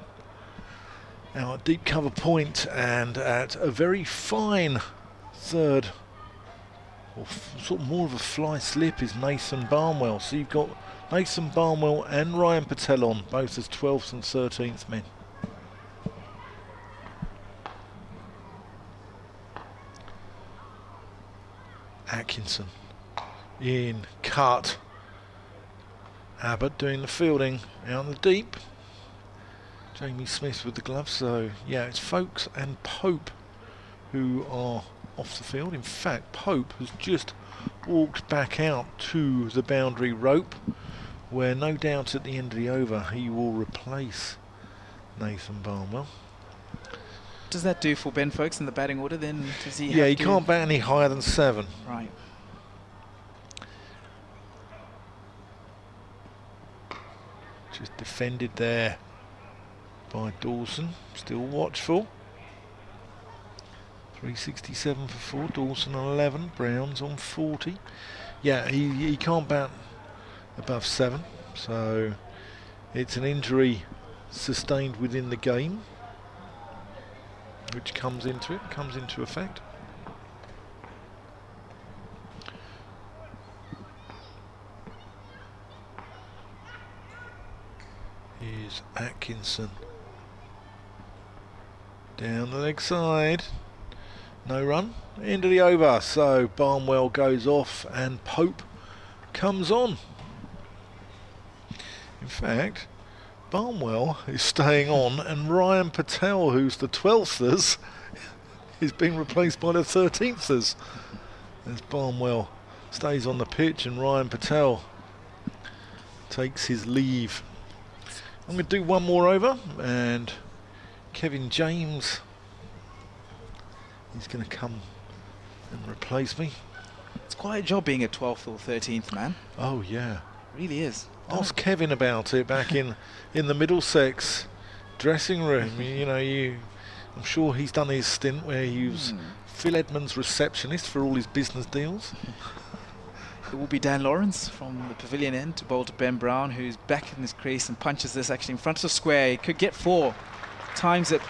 now at deep cover point, and at a very fine third, or sort of more of a fly slip, is Nathan Barnwell. So you've got Nathan Barnwell and Ryan Patel on, both as 12th and 13th men. Atkinson in cut. Abbott doing the fielding out in the deep. Jamie Smith with the gloves. So yeah, it's Folkes and Pope who are off the field. In fact, Pope has just walked back out to the boundary rope, where no doubt at the end of the over he will replace Nathan Barnwell. Does that do for Ben Folkes in the batting order then? Does he Yeah, have he to can't bat any higher than 7. Right. Just defended there by Dawson, still watchful. 367 for 4, Dawson on 11, Brown's on 40. Yeah, he can't bat above 7, so it's an injury sustained within the game, which comes into effect. Here's Atkinson down the leg side. No run, end of the over, so Barnwell goes off and Pope comes on. In fact, Barnwell is staying on, and Ryan Patel, who's the 12thers, is being replaced by the 13thers. As Barnwell stays on the pitch and Ryan Patel takes his leave. I'm going to do one more over, and Kevin James is going to come and replace me. It's quite a job being a 12th or 13th man. Oh yeah. It really is. Ask Kevin about it back in the Middlesex dressing room. I'm sure he's done his stint where he was Phil Edmonds' receptionist for all his business deals. It will be Dan Lawrence from the pavilion end to bowl to Ben Brown, who's back in his crease and punches this actually in front of square. He could get 4. Times it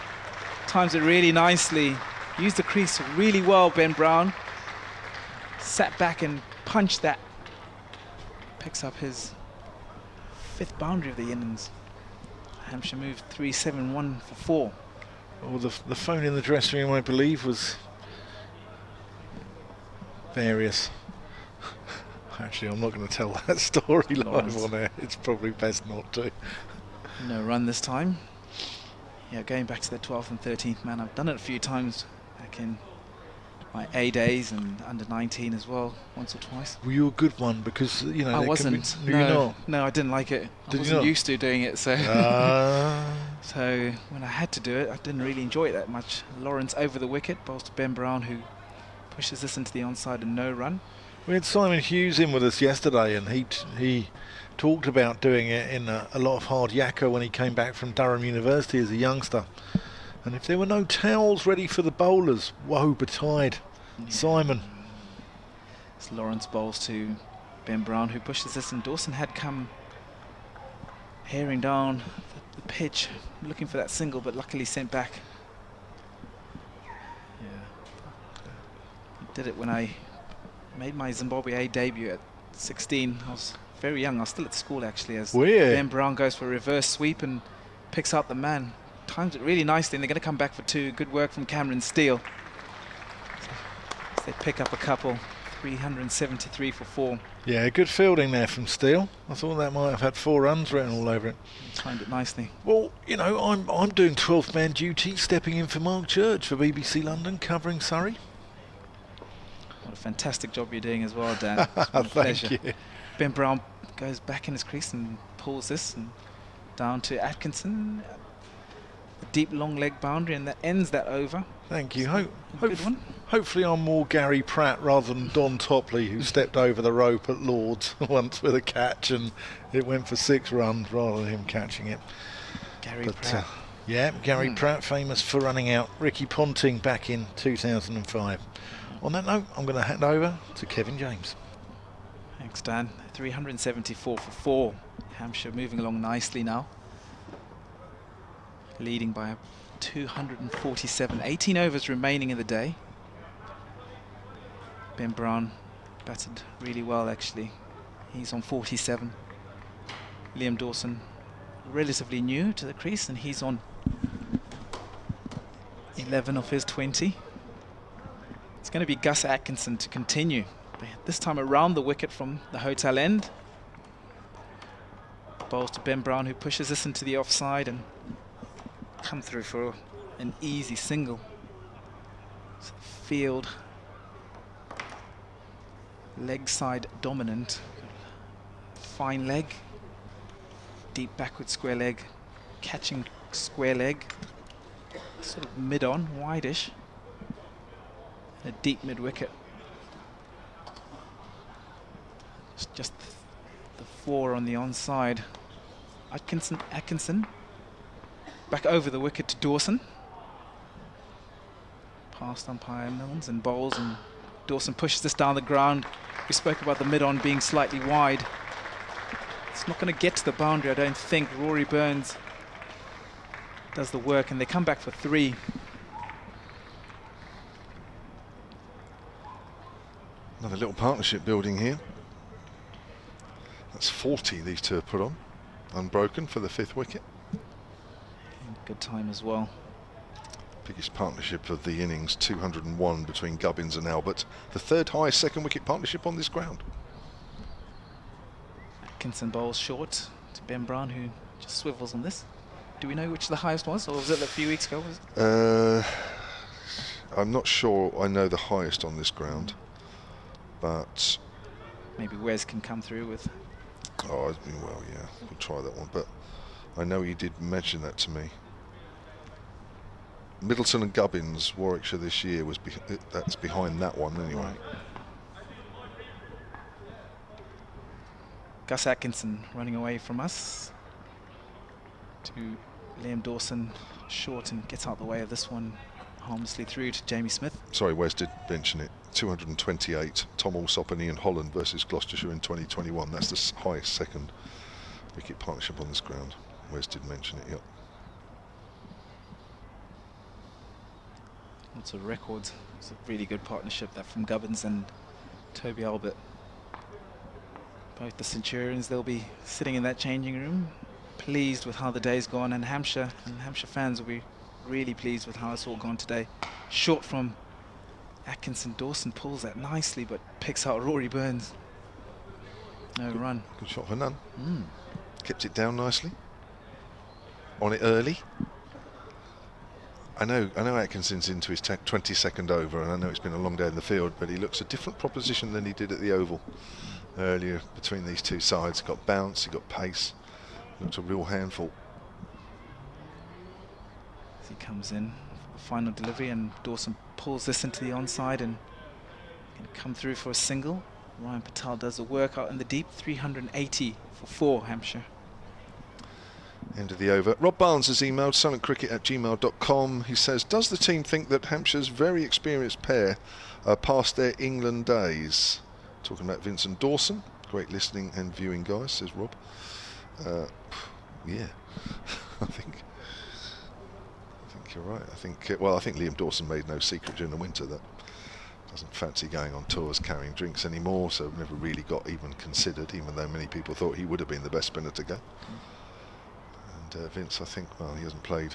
really nicely. Used the crease really well, Ben Brown. Sat back and punched that. Picks up his 5th boundary of the innings. Hampshire moved 3-7-1 for 4. Well, the phone in the dressing room, I believe, was various. Actually, I'm not going to tell that story live on air. It's probably best not to. No run this time. Yeah, going back to the 12th and 13th man. I've done it a few times back in my A days and under 19 as well, once or twice. Were you a good one? Because I wasn't. No, I didn't like it. I wasn't used to doing it, so so when I had to do it, I didn't really enjoy it that much. Lawrence over the wicket, bowls to Ben Brown, who pushes this into the onside and no run. We had Simon Hughes in with us yesterday, and he talked about doing it in a lot of hard yakka when he came back from Durham University as a youngster. And if there were no towels ready for the bowlers, woe betide Simon. It's Lawrence bowls to Ben Brown, who pushes this, and Dawson had come herring down the pitch, looking for that single, but luckily sent back. Yeah, he did it when I made my Zimbabwe A debut at 16. I was very young. I was still at school actually, as Ben Brown goes for a reverse sweep and picks out the man. Times it really nicely, and they're going to come back for 2. Good work from Cameron Steele. So they pick up a couple. 373 for 4. Yeah, good fielding there from Steele. I thought that might have had 4 runs written all over it. Timed it nicely. Well, I'm doing 12th man duty, stepping in for Mark Church for BBC London, covering Surrey. What a fantastic job you're doing as well, Dan. It's been a pleasure. Thank you. Ben Brown goes back in his crease and pulls this and down to Atkinson. A deep long leg boundary, and that ends that over. Thank you. Good one. Hopefully I'm more Gary Pratt rather than Don Topley, who stepped over the rope at Lord's once with a catch and it went for 6 runs rather than him catching it. Gary Pratt. Yeah, Gary Pratt, famous for running out Ricky Ponting back in 2005. On that note, I'm going to hand over to Kevin James. Thanks, Dan. 374 for 4. Hampshire moving along nicely now. Leading by 247. 18 overs remaining in the day. Ben Brown batted really well, actually. He's on 47. Liam Dawson, relatively new to the crease, and he's on 11 of his 20. It's going to be Gus Atkinson to continue But this time around the wicket from the hotel end. Bowls to Ben Brown, who pushes this into the offside and come through for an easy single. So the field leg side dominant. Fine leg, deep backward square leg, catching square leg, sort of mid-on, wide-ish, and a deep mid-wicket. It's just the 4 on the onside. Atkinson, back over the wicket to Dawson. Past umpire Milnes and bowls, and Dawson pushes this down the ground. We spoke about the mid-on being slightly wide. It's not going to get to the boundary, I don't think. Rory Burns does the work, and they come back for 3. Another little partnership building here. That's 40 these two have put on, unbroken for the 5th wicket. Good time as well. Biggest partnership of the innings, 201 between Gubbins and Albert. The 3rd highest 2nd wicket partnership on this ground. Atkinson bowls short to Ben Brown, who just swivels on this. Do we know which the highest was, or was it a few weeks ago? I'm not sure I know the highest on this ground, but maybe Wes can come through with. Oh, well, yeah, we'll try that one, but I know he did mention that to me. Middleton and Gubbins, Warwickshire this year, was that's behind that one anyway. Right. Gus Atkinson running away from us to Liam Dawson, short, and gets out the way of this one harmlessly through to Jamie Smith. Sorry, Wes did mention it. 228. Tom Alsop and Ian Holland versus Gloucestershire in 2021. That's the highest 2nd wicket partnership on this ground. Wes did mention it, yep. Lots of records. It's a really good partnership, that from Gubbins and Toby Albert. Both the Centurions, they'll be sitting in that changing room, pleased with how the day's gone, and Hampshire fans will be really pleased with how it's all gone today. Short from Atkinson. Dawson pulls that nicely, but picks out Rory Burns. No run. Good shot for none. Kept it down nicely. On it early. I know Atkinson's into his 22nd over, and I know it's been a long day in the field, but he looks a different proposition than he did at the Oval earlier between these two sides. He got bounce, he got pace. Looked a real handful. As he comes in for the final delivery, and Dawson pulls this into the onside and can come through for a single. Ryan Patel does the work out in the deep. 380 for 4, Hampshire. End of the over. Rob Barnes has emailed silentcricket@gmail.com. He says, does the team think that Hampshire's very experienced pair are past their England days? Talking about Vincent Dawson. Great listening and viewing, guys, says Rob. Yeah, I think you're right. I think Liam Dawson made no secret during the winter that doesn't fancy going on tours carrying drinks anymore, so never really got even considered, even though many people thought he would have been the best spinner to go. And Vince, I think, well, he hasn't played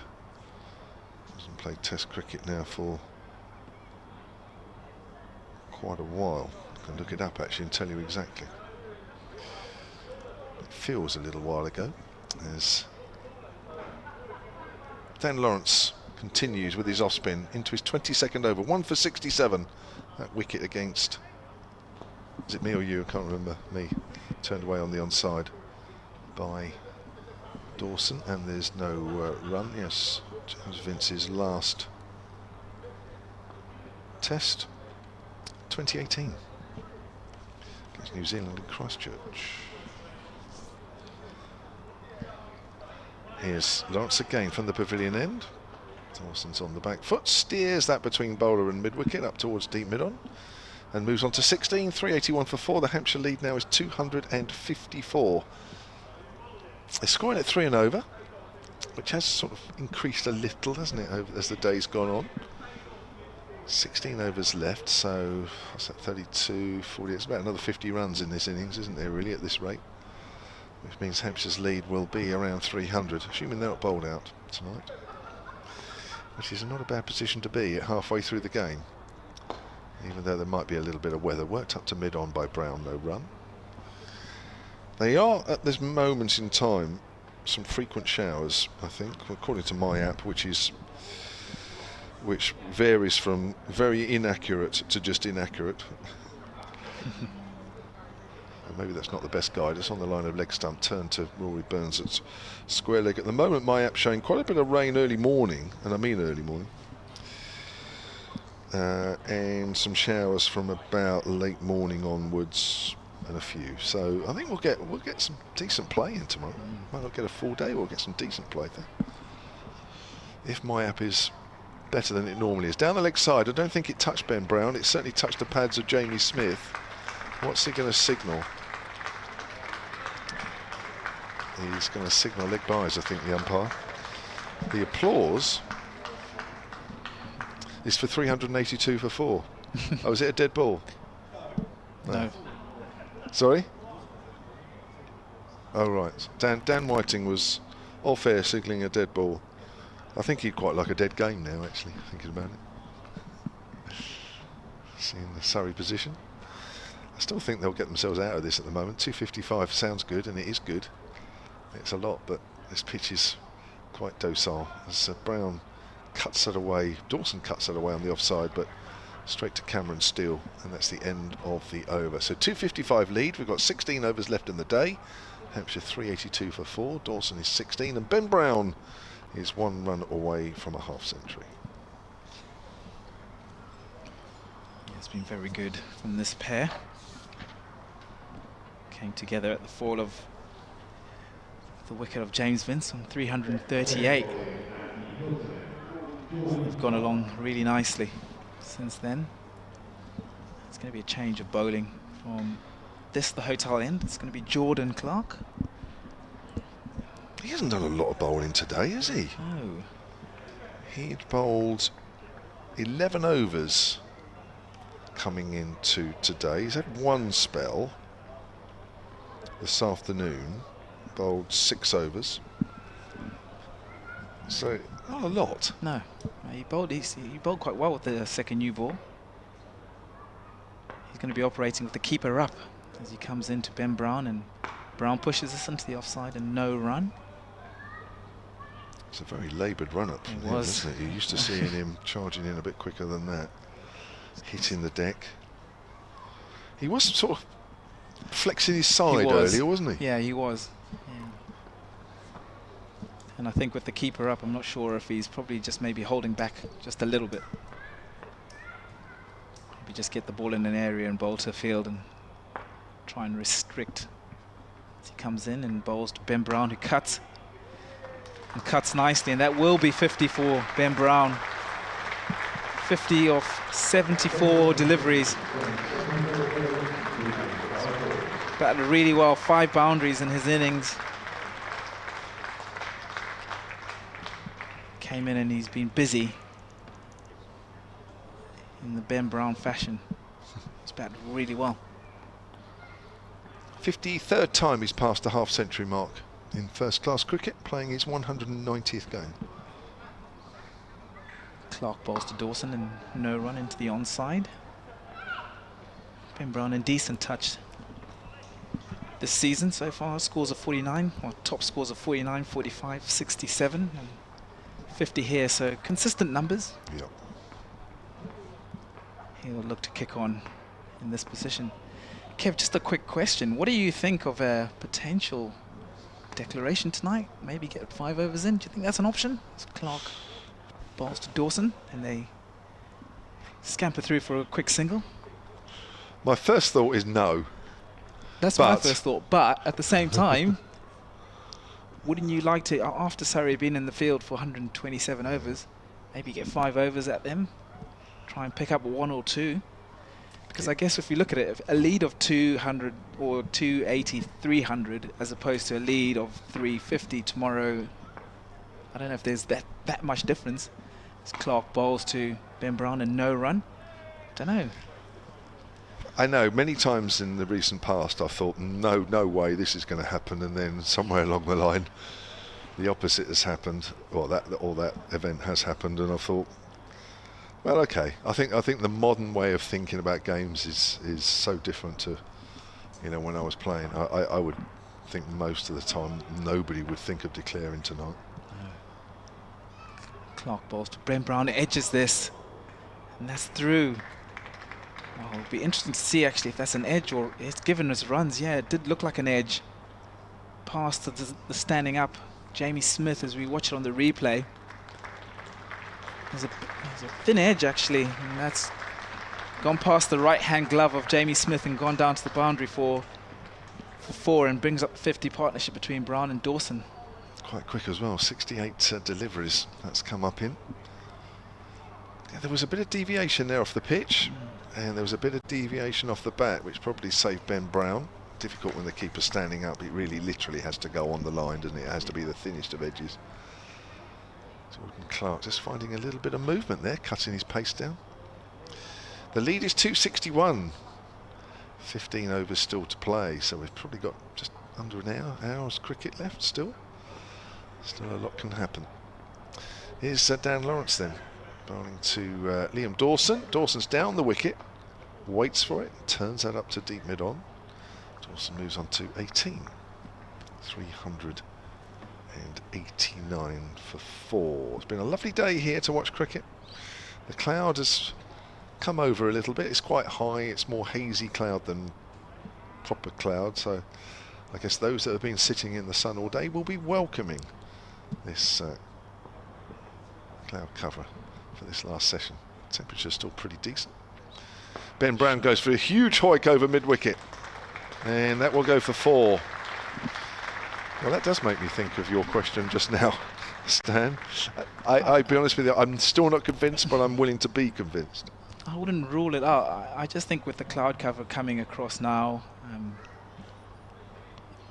played Test cricket now for quite a while. I can look it up actually and tell you exactly. It feels a little while ago, as Dan Lawrence continues with his off spin into his 22nd over, 1 for 67. That wicket against, is it me or you? I can't remember. Me. Turned away on the onside by Dawson, and there's no run. Yes, it was Vince's last Test, 2018 against New Zealand in Christchurch. Here's Lawrence again from the pavilion end. Dawson's on the back foot, steers that between bowler and mid-wicket up towards deep mid-on, and moves on to 16, 381 for 4. The Hampshire lead now is 254. They're scoring at 3 and over, which has sort of increased a little, hasn't it, as the day's gone on. 16 overs left, so what's that, 32, 40, it's about another 50 runs in this innings, isn't there, really, at this rate? Which means Hampshire's lead will be around 300, assuming they're not bowled out tonight. Which is not a bad position to be at halfway through the game. even though there might be a little bit of weather. Worked up to mid-on by Brown, no run. They are, at this moment in time, some frequent showers, I think, according to my app, which varies from very inaccurate to just inaccurate. And maybe that's not the best guide. It's on the line of leg stump, turn to Rory Burns at square leg. At the moment, my app showing quite a bit of rain early morning, and I mean early morning, and some showers from about late morning onwards, and a few. So I think we'll get some decent play in tomorrow. Might not get a full day, we'll get some decent play there. If my app is better than it normally is. Down the leg side, I don't think it touched Ben Brown. It certainly touched the pads of Jamie Smith. What's he going to signal? He's going to signal leg byes, I think, the umpire. The applause is for 382 for 4. Oh, is it a dead ball? No. Sorry? Oh, right. Dan Whiting was off air signalling a dead ball. I think he'd quite like a dead game now, actually, thinking about it. Seeing the Surrey position. I still think they'll get themselves out of this at the moment. 255 sounds good, and it is good. It's a lot, but this pitch is quite docile. As Brown cuts it away, Dawson cuts it away on the offside, but straight to Cameron Steele, and that's the end of the over. So 255 lead. We've got 16 overs left in the day. Hampshire 382 for 4. Dawson is 16, and Ben Brown is 1 run away from a half century. It's been very good from this pair. Came together at the fall of the wicket of James Vince on 338. They've gone along really nicely since then. It's going to be a change of bowling from the hotel end. It's going to be Jordan Clark. He hasn't done a lot of bowling today, has he? Oh. He'd bowled 11 overs coming into today. He's had one spell this afternoon, bowled 6 overs. So, not a lot. No, he bowled quite well with the second new ball. He's going to be operating with the keeper up as he comes into Ben Brown, and Brown pushes us into the offside and no run. It's a very laboured run-up from him, isn't it? You're used to seeing him charging in a bit quicker than that. Hitting the deck. He was sort of flexing his side earlier, wasn't he? Yeah, he was. Yeah. And I think with the keeper up, I'm not sure if he's probably just maybe holding back just a little bit. Maybe just get the ball in an area and bowl to field and try and restrict as he comes in and bowls to Ben Brown, who cuts. And cuts nicely, and that will be 50 for Ben Brown. 50 of 74 deliveries. Batted really well, 5 boundaries in his innings. Came in and he's been busy in the Ben Brown fashion. He's batted really well. 53rd time he's passed the half-century mark in first-class cricket, playing his 190th game. Clark bowls to Dawson and no run into the onside. Ben Brown in decent touch this season so far. Scores of 49, or top scores of 49, 45, 67 and 50 here, so consistent numbers. Yep. He'll look to kick on in this position. Kev, just a quick question. What do you think of a potential declaration tonight? Maybe get 5 overs in. Do you think that's an option? So Clark bowls to Dawson and they scamper through for a quick single. My first thought is no. That's my first thought. But at the same time, wouldn't you like to, after Surrey being in the field for 127 overs, maybe get 5 overs at them, try and pick up 1 or 2? Because I guess if you look at it, a lead of 200 or 280, 300, as opposed to a lead of 350 tomorrow, I don't know if there's that much difference. As Clark bowls to Ben Brown and no run. Don't know. I know many times in the recent past I thought no way this is going to happen, and then somewhere along the line the opposite has happened, or that event has happened, and I thought Well, okay. I think the modern way of thinking about games is so different to, when I was playing. I would think most of the time nobody would think of declaring tonight. Clark bowls to Ben Brown, edges this, and that's through. Oh, it'll be interesting to see actually if that's an edge or it's given us runs. Yeah, it did look like an edge. Past the standing up Jamie Smith as we watch it on the replay. There's a thin edge actually, and that's gone past the right-hand glove of Jamie Smith and gone down to the boundary for 4 and brings up the 50 partnership between Brown and Dawson. Quite quick as well, 68 deliveries that's come up in. Yeah, there was a bit of deviation there off the pitch, and there was a bit of deviation off the bat, which probably saved Ben Brown. Difficult when the keeper's standing up. It really literally has to go on the line, doesn't it? It has to be the thinnest of edges. Jordan Clark just finding a little bit of movement there, cutting his pace down. The lead is 261. 15 overs still to play, so we've probably got just under an hour's cricket left still. Still a lot can happen. Here's Dan Lawrence then, bowling to Liam Dawson. Dawson's down the wicket, waits for it, turns that up to deep mid-on. Dawson moves on to 18. 389 for 4. It's been a lovely day here to watch cricket. The cloud has come over a little bit. It's quite high. It's more hazy cloud than proper cloud, so I guess those that have been sitting in the sun all day will be welcoming this cloud cover for this last session. Temperature's still pretty decent. Ben Brown goes for a huge hoik over mid-wicket, and that will go for 4. Well, that does make me think of your question just now, Stan. I'll be honest with you, I'm still not convinced, but I'm willing to be convinced. I wouldn't rule it out. I just think with the cloud cover coming across now,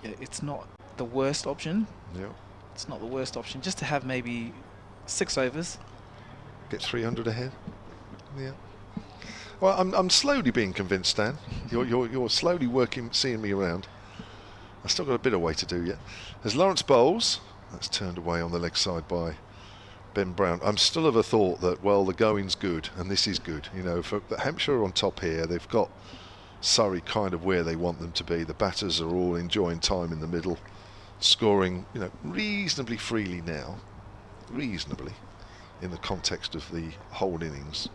it's not the worst option. Yeah. It's not the worst option. Just to have maybe 6 overs. Get 300 ahead. Yeah. Well, I'm slowly being convinced, Stan. You're slowly seeing me around. I've still got a bit of way to do yet. As Lawrence bowls, that's turned away on the leg side by Ben Brown. I'm still of a thought that, well, the going's good, and this is good. For Hampshire on top here, they've got Surrey kind of where they want them to be. The batters are all enjoying time in the middle, scoring, reasonably freely now, reasonably, in the context of the whole innings.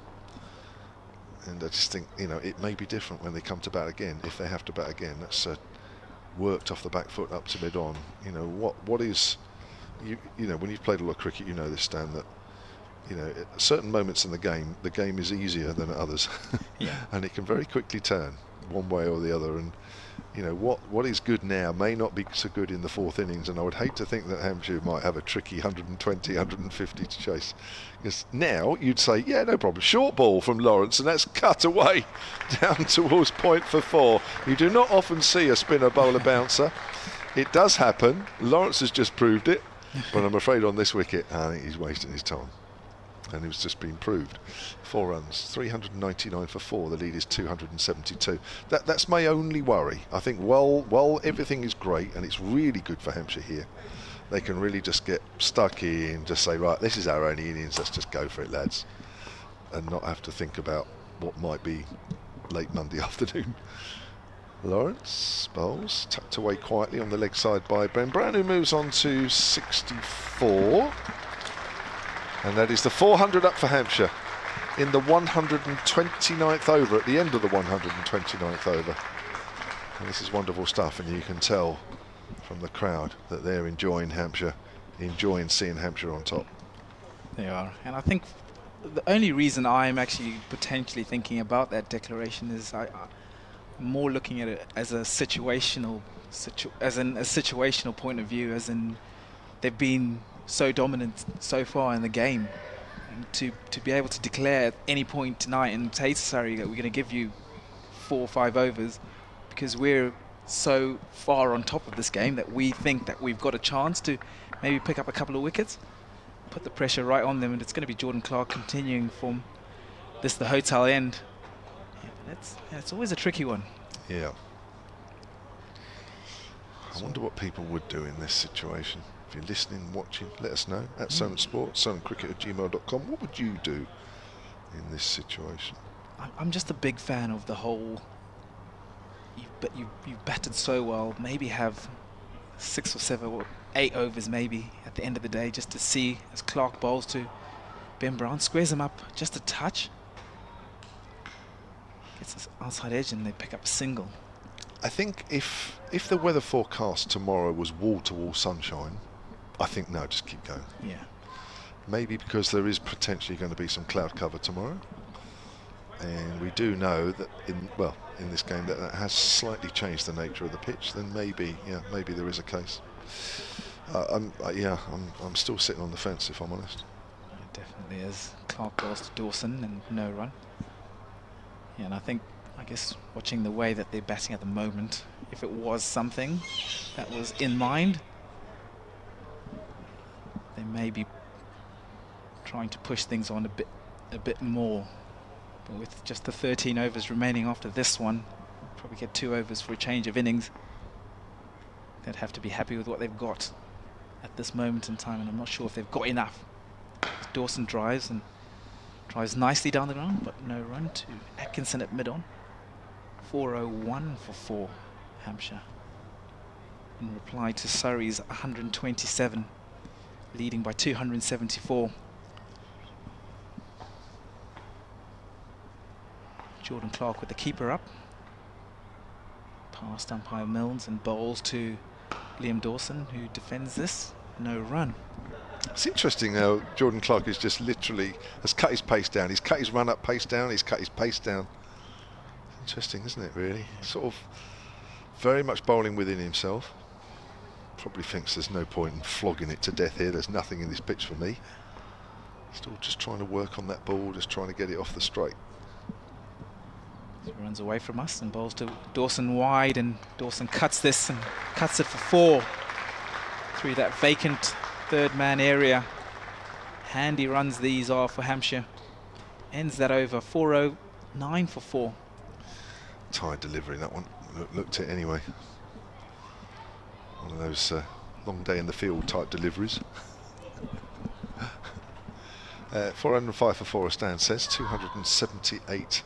And I just think, it may be different when they come to bat again, if they have to bat again. That's worked off the back foot up to mid-on. What is, when you've played a lot of cricket, this, Stan, that, at certain moments in the game is easier than at others. Yeah. And it can very quickly turn one way or the other. And, what is good now may not be so good in the 4th innings. And I would hate to think that Hampshire might have a tricky 120, 150 to chase. Because now you'd say, yeah, no problem. Short ball from Lawrence, and that's cut away down towards point for 4. You do not often see a spinner bowler bouncer. It does happen. Lawrence has just proved it. But I'm afraid on this wicket, I think he's wasting his time. And it was just being proved. 4 runs, 399 for 4. The lead is 272. That's my only worry. I think while everything is great and it's really good for Hampshire here, they can really just get stuck in, just say, right, this is our only innings, let's just go for it, lads, and not have to think about what might be late Monday afternoon. Lawrence bowls, tucked away quietly on the leg side by Ben Brown, who moves on to 64. And that is the 400 up for Hampshire in the 129th over, at the end of the 129th over. And this is wonderful stuff, and you can tell from the crowd that they're enjoying Hampshire, enjoying seeing Hampshire on top. They are. And I think the only reason I'm actually potentially thinking about that declaration is I'm more looking at it as a situational point of view, as in they've been so dominant so far in the game, and to be able to declare at any point tonight and say to Surrey that we're going to give you 4 or 5 overs because we're so far on top of this game that we think that we've got a chance to maybe pick up a couple of wickets, put the pressure right on them, and it's going to be Jordan Clark continuing from the hotel end. It's always a tricky one. Yeah. I wonder what people would do in this situation. If you're listening, watching, let us know at Solent Sport, solentcricket@gmail.com. What would you do in this situation. I'm just a big fan of the whole. You've batted so well. Maybe have 6 or 7 or 8 overs maybe at the end of the day, just to see as Clark bowls to Ben Brown, squares him up just a touch, gets this outside edge, and they pick up a single. I think if the weather forecast tomorrow was wall-to-wall sunshine, I think no, just keep going. Yeah. Maybe because there is potentially going to be some cloud cover tomorrow, and we do know that in this game that has slightly changed the nature of the pitch. Then maybe there is a case. I'm still sitting on the fence, if I'm honest. It definitely is. Clark bowls to Dawson and no run. Yeah, and I guess watching the way that they're batting at the moment, if it was something that was in mind, they may be trying to push things on a bit more. But with just the 13 overs remaining after this one, probably get 2 overs for a change of innings. They'd have to be happy with what they've got at this moment in time, and I'm not sure if they've got enough. Dawson drives nicely down the ground, but no run to Atkinson at mid-on. 401 for 4, Hampshire. In reply to Surrey's 127, leading by 274. Jordan Clark with the keeper up. Past umpire Milnes and bowls to Liam Dawson, who defends this. No run. It's interesting how Jordan Clark is just literally has cut his pace down. He's cut his run up pace down. He's cut his pace down. Interesting, isn't it? Really, sort of very much bowling within himself. Probably thinks there's no point in flogging it to death here. There's nothing in this pitch for me. Still just trying to work on that ball, just trying to get it off the straight. So he runs away from us and bowls to Dawson wide, and Dawson cuts this and cuts it for 4 through that vacant third man area. Handy runs these are for Hampshire. Ends that over. 409 for 4. Tired delivery, that one. Looked it anyway. One of those long day in the field type deliveries. 405 for 4, as Stan says. 278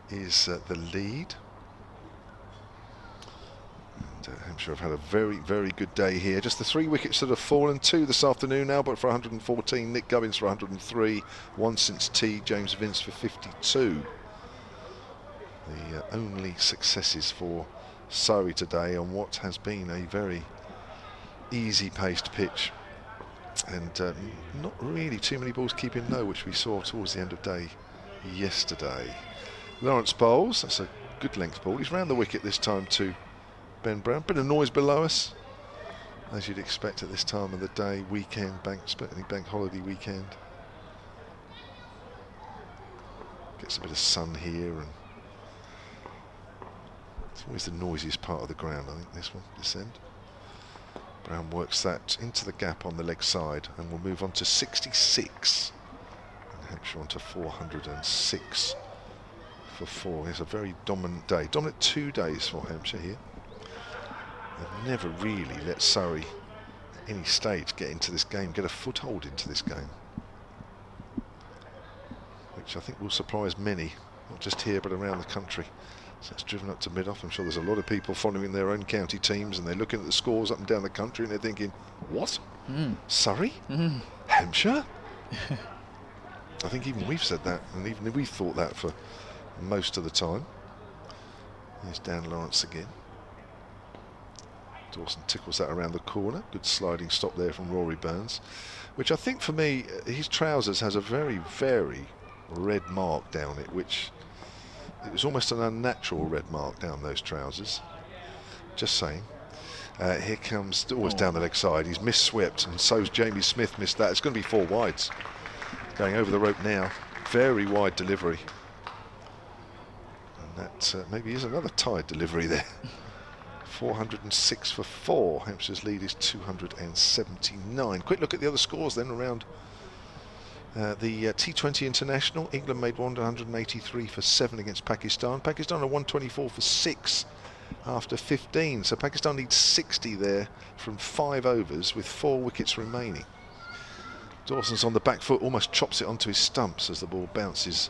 is the lead. And Hampshire have had a very, very good day here. Just the 3 wickets that have fallen, 2 this afternoon. Albert for 114, Nick Gubbins for 103, 1 since tea, James Vince for 52. The only successes for Surrey today on what has been a very easy-paced pitch, and not really too many balls keeping low, which we saw towards the end of day yesterday. Lawrence bowls, that's a good length ball. He's round the wicket this time to Ben Brown. Bit of noise below us, as you'd expect at this time of the day, weekend, certainly bank holiday weekend. Gets a bit of sun here, and it's always the noisiest part of the ground, I think, this one, this end. Brown works that into the gap on the leg side, and we'll move on to 66. And Hampshire on to 406 for 4. It's a very dominant day. Dominant 2 days for Hampshire here. They've never really let Surrey at any stage get into this game, get a foothold into this game, which I think will surprise many, not just here but around the country. So it's driven up to mid-off. I'm sure there's a lot of people following their own county teams, and they're looking at the scores up and down the country, and they're thinking, what? Surrey? Hampshire? I think even we've said that, and even we've thought that for most of the time. Here's Dan Lawrence again. Dawson tickles that around the corner. Good sliding stop there from Rory Burns, which I think for me, his trousers has a very, very red mark down it, which it was almost an unnatural red mark down those trousers. Just saying. Here comes, always down the leg side. He's misswept, and so's Jamie Smith missed that. It's going to be 4 wides. Going over the rope now. Very wide delivery. And that maybe is another tied delivery there. 406 for 4. Hampshire's lead is 279. Quick look at the other scores then around the T20 International. England made 183 for 7 against Pakistan. Pakistan are 124 for 6 after 15. So Pakistan needs 60 there from 5 overs with 4 wickets remaining. Dawson's on the back foot, almost chops it onto his stumps as the ball bounces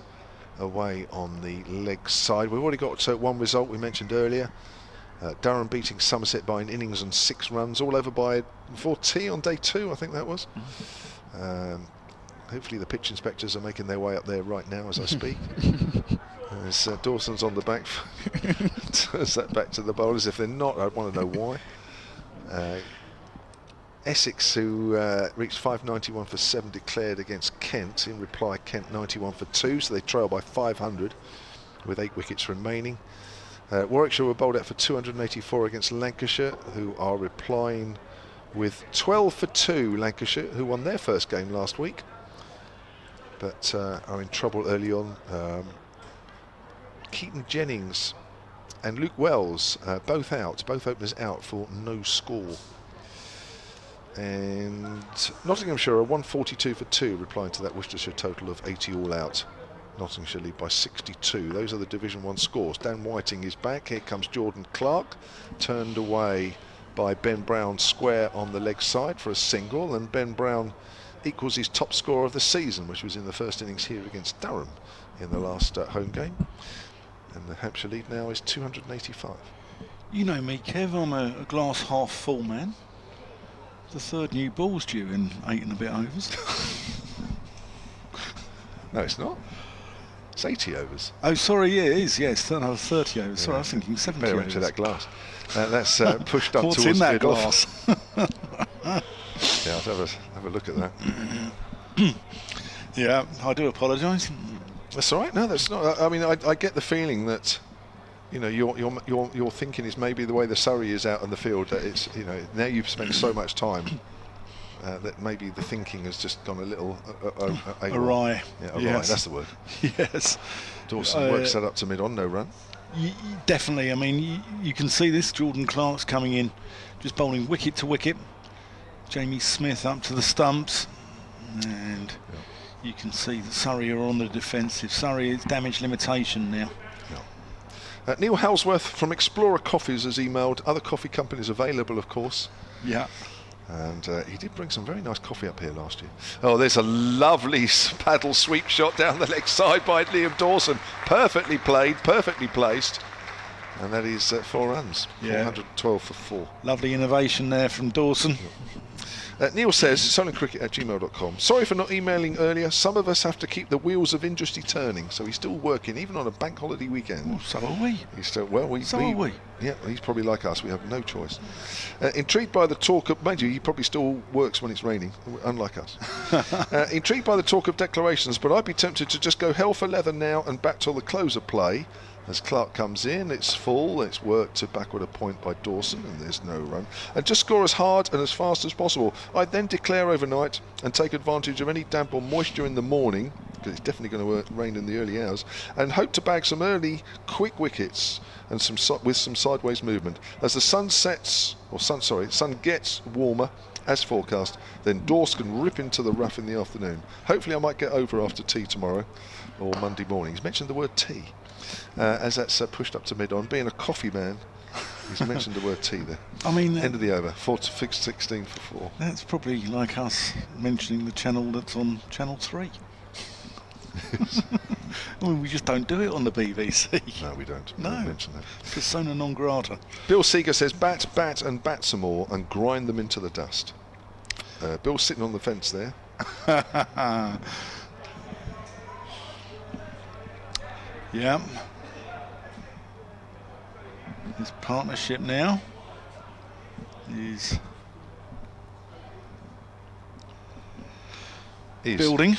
away on the leg side. We've already got one result we mentioned earlier. Durham beating Somerset by an innings and 6 runs, all over by 4 tea on day 2, I think that was. Hopefully the pitch inspectors are making their way up there right now as I speak. As Dawson's on the back foot, turns that back to the bowlers. If they're not, I'd want to know why. Essex, who reached 591 for 7, declared against Kent. In reply, Kent 91 for 2, so they trail by 500 with 8 wickets remaining. Warwickshire were bowled out for 284 against Lancashire, who are replying with 12 for 2. Lancashire, who won their first game last week, but are in trouble early on. Keaton Jennings and Luke Wells, both openers out for no score. And Nottinghamshire are 142 for 2, replying to that Worcestershire total of 80 all out. Nottinghamshire lead by 62. Those are the Division 1 scores. Dan Whiting is back. Here comes Jordan Clark, turned away by Ben Brown square on the leg side for a single, and Ben Brown equals his top score of the season, which was in the first innings here against Durham in the last home game. And the Hampshire lead now is 285. You know me, Kev, I'm a glass half full man. The third new ball's due in 8 and a bit overs. No, it's not. It's 80 overs. Oh, sorry, yeah, it is, yes. Another 30 overs. Sorry, I was thinking 70 Better overs. into that glass. That's pushed up What's towards in that mid-off. glass? Yeah, I'll have a look at that. Yeah, I do apologise. That's all right. No, that's not. I mean, I get the feeling that, you know, your thinking is maybe the way the Surrey is out on the field. That it's, you know, now you've spent so much time that maybe the thinking has just gone a little awry. Yeah, awry. Yes. That's the word. Yes. Dawson works that up to mid on, no run. Definitely. I mean, you can see this. Jordan Clark's coming in, just bowling wicket to wicket. Jamie Smith up to the stumps, and you can see that Surrey are on the defensive. Surrey is damage limitation now. Neil Halsworth from Explorer Coffees has emailed. Other coffee companies available, of course. Yeah. And he did bring some very nice coffee up here last year. Oh, there's a lovely paddle sweep shot down the leg side by Liam Dawson. Perfectly played, perfectly placed. And that is 4 runs. Yeah. 412 for 4. Lovely innovation there from Dawson. Neil says, soloncricket@gmail.com. Sorry for not emailing earlier. Some of us have to keep the wheels of industry turning, so he's still working, even on a bank holiday weekend. Oh, so are we. He's still, well, So are we. Yeah, he's probably like us. We have no choice. Intrigued by the talk of, mind you, he probably still works when it's raining, unlike us. Intrigued by the talk of declarations, but I'd be tempted to just go hell for leather now and back till the close of play. As Clark comes in, it's full, it's worked to backward a point by Dawson, and there's no run. And just score as hard and as fast as possible. I'd then declare overnight and take advantage of any damp or moisture in the morning, because it's definitely going to rain in the early hours, and hope to bag some early, quick wickets and with some sideways movement. As the sun gets warmer, as forecast, then Dawson can rip into the rough in the afternoon. Hopefully I might get over after tea tomorrow or Monday morning. He's mentioned the word tea. As that's pushed up to mid-on. Being a coffee man, he's mentioned the word tea there. I mean, end of the over, 16 for 4. That's probably like us mentioning the channel that's on Channel 3. I mean, we just don't do it on the BBC. No, we don't. No, We don't mention that. Persona non grata. Bill Seeger says, bat, and bat some more and grind them into the dust. Bill's sitting on the fence there. Yeah. His partnership now is building.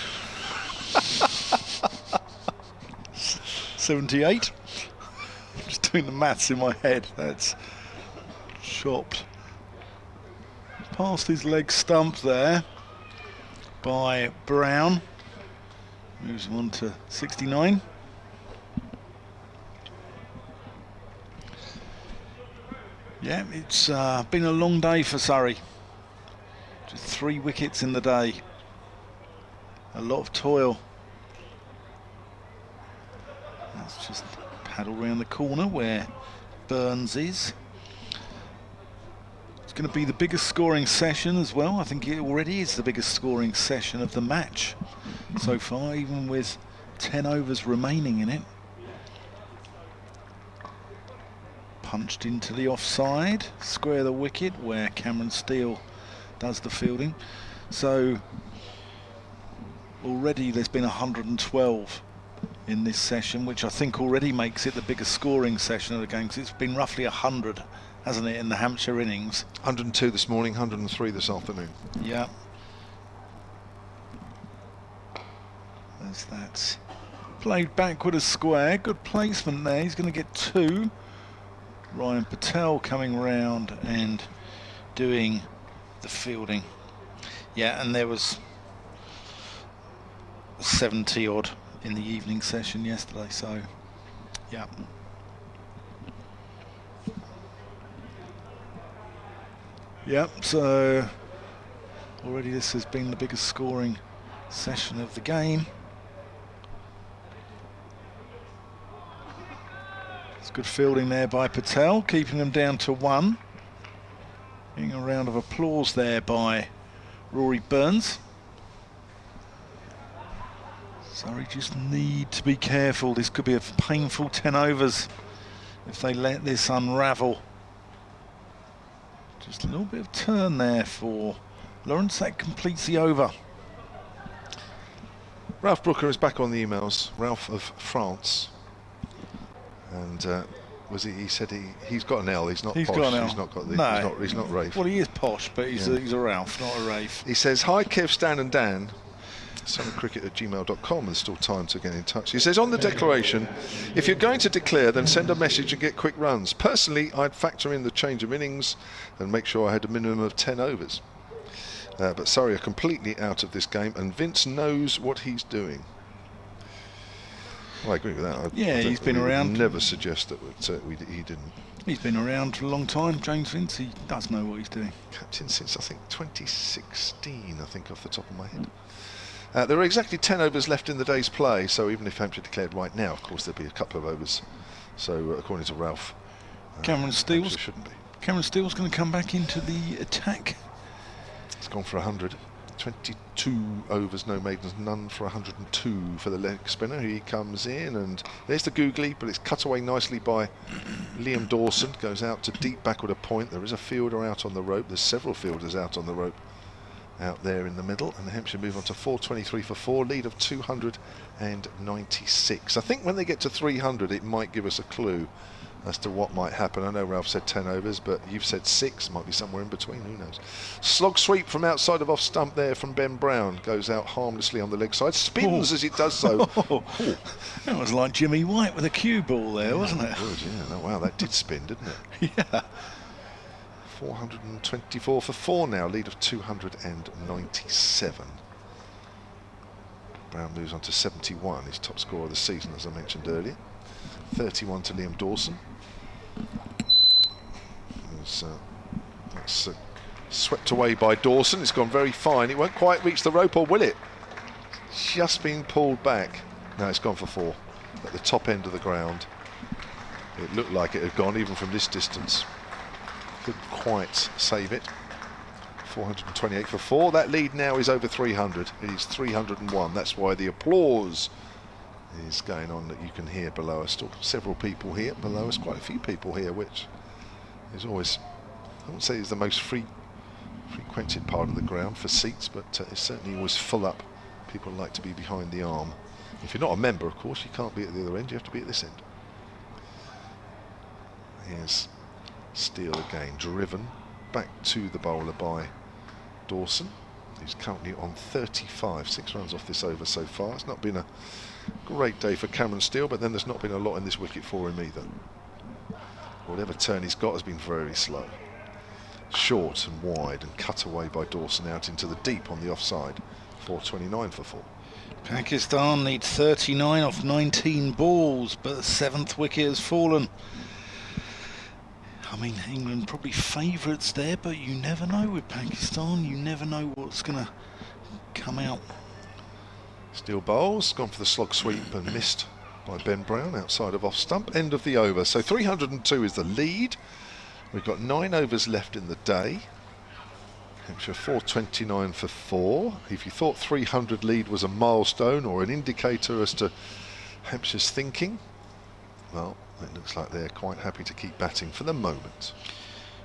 78. Just doing the maths in my head. That's chopped past his leg stump there by Brown. Moves on to 69. Yeah, it's been a long day for Surrey. Just 3 wickets in the day. A lot of toil. Let's just paddle round the corner where Burns is. It's going to be the biggest scoring session as well. I think it already is the biggest scoring session of the match so far, even with 10 overs remaining in it. Punched into the offside, square the wicket, where Cameron Steele does the fielding. So already there's been 112 in this session, which I think already makes it the biggest scoring session of the game, because it's been roughly 100, hasn't it, in the Hampshire innings. 102 this morning, 103 this afternoon. Yeah. There's that. Played backward as square. Good placement there. He's going to get 2. Ryan Patel coming round and doing the fielding. Yeah, and there was 70 odd in the evening session yesterday, so yeah. Yep, so already this has been the biggest scoring session of the game. It's good fielding there by Patel, keeping them down to 1. Getting a round of applause there by Rory Burns. Surrey just need to be careful. This could be a painful 10 overs if they let this unravel. Just a little bit of turn there for Lawrence. That completes the over. Ralph Brooker is back on the emails. Ralph of France. And was he said he's got an L. He's not posh. Got an L. He's not got the. No. He's not Rafe. Well, he is posh, but he's a Ralph, not a Rafe. He says, hi Kev, Stan and Dan. Cricket@gmail.com. There's still time to get in touch. He says, on the declaration, if you're going to declare, then send a message and get quick runs. Personally, I'd factor in the change of innings and make sure I had a minimum of 10 overs. But Surrey are completely out of this game, and Vince knows what he's doing. Well, I agree with that. He's been around. Never suggest that he didn't. He's been around for a long time, James Vince. He does know what he's doing. Captain since, I think, 2016, I think, off the top of my head. There are exactly 10 overs left in the day's play, so even if Hampshire declared right now, of course, there'll be a couple of overs. So, according to Ralph, Cameron Steele's shouldn't be. Cameron Steele's going to come back into the attack. It's gone for 100. 22 overs, no maidens, none for 102 for the leg spinner. He comes in, and there's the googly, but it's cut away nicely by Liam Dawson. Goes out to deep backward a point. There is a fielder out on the rope. There's several fielders out on the rope out there in the middle, and the Hampshire move on to 423 for 4, lead of 296. I think when they get to 300, it might give us a clue as to what might happen. I know Ralph said 10 overs, but you've said 6, might be somewhere in between, who knows. Slog sweep from outside of off stump there from Ben Brown, goes out harmlessly on the leg side, spins as it does so. That was like Jimmy White with a cue ball there, wasn't it? Good, yeah. Wow, that did spin, didn't it? Yeah. 424 for 4 now, lead of 297. Brown moves on to 71, his top scorer of the season, as I mentioned earlier. 31 to Liam Dawson. That's swept away by Dawson. It's gone very fine. It won't quite reach the rope, or will it? Just been pulled back. No, it's gone for 4 at the top end of the ground. It looked like it had gone even from this distance. Couldn't quite save it. 428 for 4. That lead now is over 300. It is 301. That's why the applause is going on that you can hear below us. Still several people here below us, quite a few people here, which is always, I wouldn't say it's the most frequented part of the ground for seats, but it's certainly always full up. People like to be behind the arm. If you're not a member, of course, you can't be at the other end, you have to be at this end. Here's Steele again, driven back to the bowler by Dawson, who's currently on 35, 6 runs off this over so far. It's not been a great day for Cameron Steele, but then there's not been a lot in this wicket for him either. Whatever turn he's got has been very slow. Short and wide and cut away by Dawson out into the deep on the offside. 429 for 4. Pakistan need 39 off 19 balls, but the 7th wicket has fallen. I mean, England probably favourites there, but you never know with Pakistan. You never know what's going to come out. Steele bowls, gone for the slog sweep and missed by Ben Brown outside of off stump. End of the over. So 302 is the lead. We've got 9 overs left in the day. Hampshire 429 for 4. If you thought 300 lead was a milestone or an indicator as to Hampshire's thinking, well, it looks like they're quite happy to keep batting for the moment.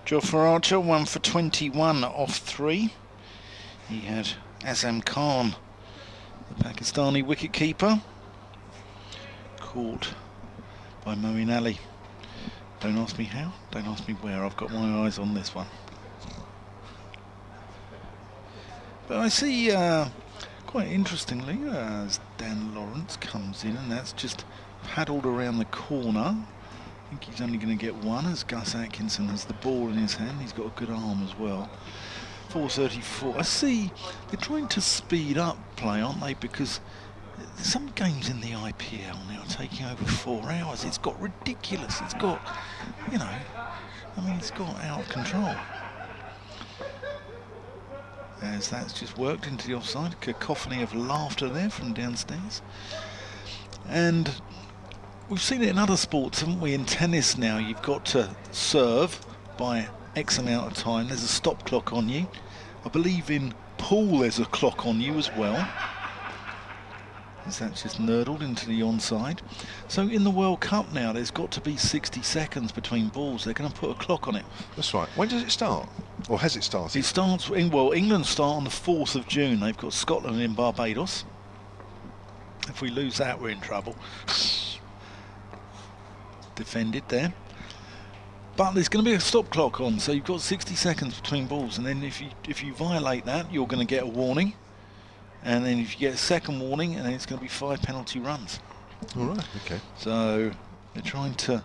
Jofra Archer 1 for 21 off 3. He had Azam Khan, the Pakistani wicketkeeper, caught by Moeen Ali. Don't ask me how, don't ask me where, I've got my eyes on this one. But I see, quite interestingly, as Dan Lawrence comes in, and that's just paddled around the corner. I think he's only going to get one, as Gus Atkinson has the ball in his hand. He's got a good arm as well. 4:34. I see they're trying to speed up play, aren't they? Because some games in the IPL now are taking over 4 hours. It's got ridiculous. It's got, you know, I mean, it's got out of control. As that's just worked into the offside. A cacophony of laughter there from downstairs. And we've seen it in other sports, haven't we? In tennis now, you've got to serve by X amount of time. There's a stop clock on you. I believe in pool there's a clock on you as well. As that's just nurdled into the onside. So in the World Cup now, there's got to be 60 seconds between balls. They're going to put a clock on it. That's right. When does it start? Or has it started? It starts, well, England start on the 4th of June. They've got Scotland in Barbados. If we lose that, we're in trouble. Defended there. But there's going to be a stop clock on, so you've got 60 seconds between balls, and then if you violate that, you're going to get a warning. And then if you get a second warning, and then it's going to be 5 penalty runs. All right, okay. So they're trying to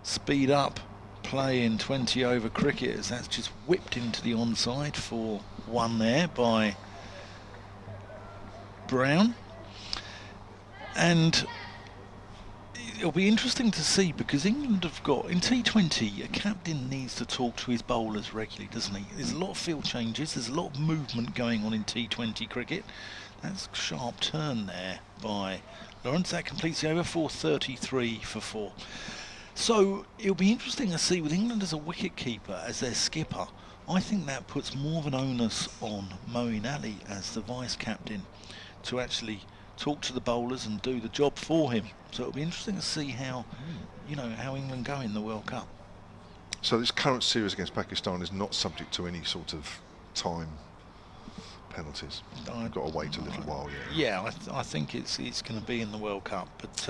speed up play in 20 over cricket, as that's just whipped into the onside for 1 there by Brown. And it'll be interesting to see, because England have got, in T20, a captain needs to talk to his bowlers regularly, doesn't he? There's a lot of field changes, there's a lot of movement going on in T20 cricket. That's a sharp turn there by Lawrence. That completes the over. 4:33 for 4. So it'll be interesting to see with England as a wicket keeper, as their skipper. I think that puts more of an onus on Moeen Ali as the vice captain to actually talk to the bowlers and do the job for him. So it'll be interesting to see how, you know, how England go in the World Cup. So this current series against Pakistan is not subject to any sort of time penalties. I've got to wait a little while. Yeah, I think it's going to be in the World Cup, but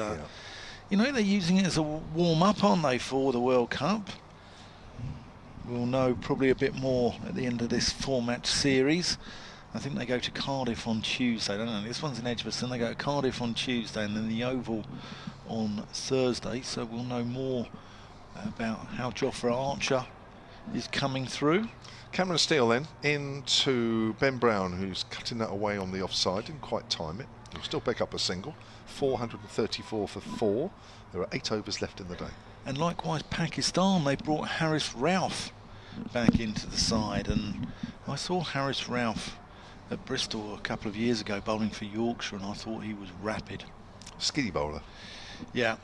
you know, they're using it as a warm-up, aren't they, for the World Cup? We'll know probably a bit more at the end of this 4-match series. I think they go to Cardiff on Tuesday, don't they? This one's in Edgbaston. They go to Cardiff on Tuesday and then the Oval on Thursday. So we'll know more about how Jofra Archer is coming through. Cameron Steele then into Ben Brown, who's cutting that away on the offside. Didn't quite time it. He'll still pick up a single. 434 for 4. There are 8 overs left in the day. And likewise, Pakistan, they brought Haris Rauf back into the side. And I saw Haris Rauf at Bristol a couple of years ago bowling for Yorkshire, and I thought he was rapid. Skinny bowler. Yeah.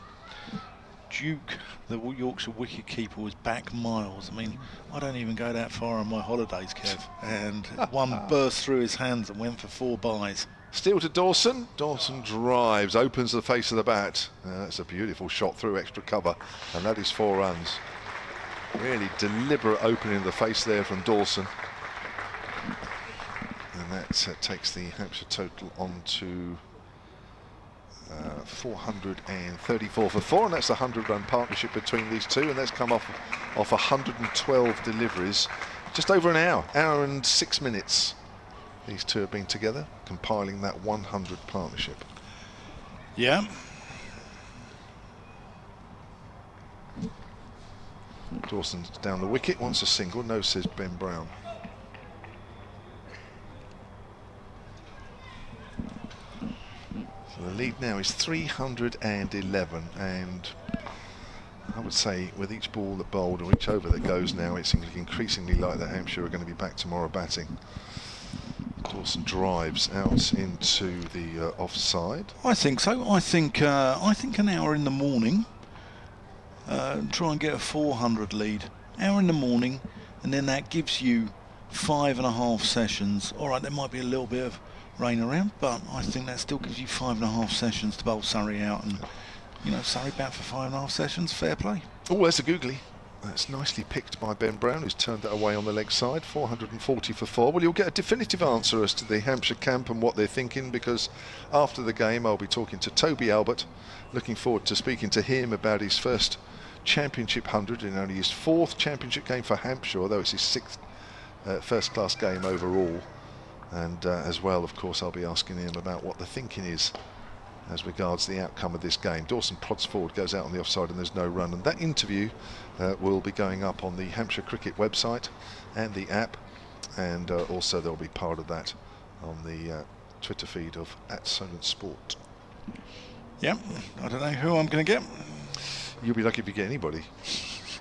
Duke, the Yorkshire wicket-keeper, was back miles. I mean, I don't even go that far on my holidays, Kev. And one burst through his hands and went for 4 byes. Steele to Dawson. Dawson drives, opens the face of the bat. That's a beautiful shot through extra cover, and that is 4 runs. Really deliberate opening of the face there from Dawson. And that takes the Hampshire total on to 434 for 4, and that's a 100-run partnership between these two, and that's come off 112 deliveries. Just over an hour and 6 minutes. These two have been together, compiling that 100 partnership. Yeah. Dawson's down the wicket, wants a single, no, says Ben Brown. So the lead now is 311, and I would say with each ball that bowled or each over that goes now, it seems increasingly like that Hampshire are going to be back tomorrow batting. Dawson drives out into the offside. I think so. I think an hour in the morning, try and get a 400 lead hour in the morning, and then that gives you 5.5 sessions. All right, there might be a little bit of rain around, but I think that still gives you 5.5 sessions to bowl Surrey out, and Surrey bat for 5.5 sessions. Fair play. Oh, there's a googly. That's nicely picked by Ben Brown, who's turned that away on the leg side. 440 for 4. Well, you'll get a definitive answer as to the Hampshire camp and what they're thinking, because after the game I'll be talking to Toby Albert. Looking forward to speaking to him about his first championship 100 and only his 4th championship game for Hampshire, although it's his 6th first class game overall. And as well, of course, I'll be asking him about what the thinking is as regards the outcome of this game. Dawson prods forward, goes out on the offside, and there's no run. And that interview will be going up on the Hampshire Cricket website and the app, and also there'll be part of that on the Twitter feed of @SolentSport. Yep, I don't know who I'm going to get. You'll be lucky if you get anybody. If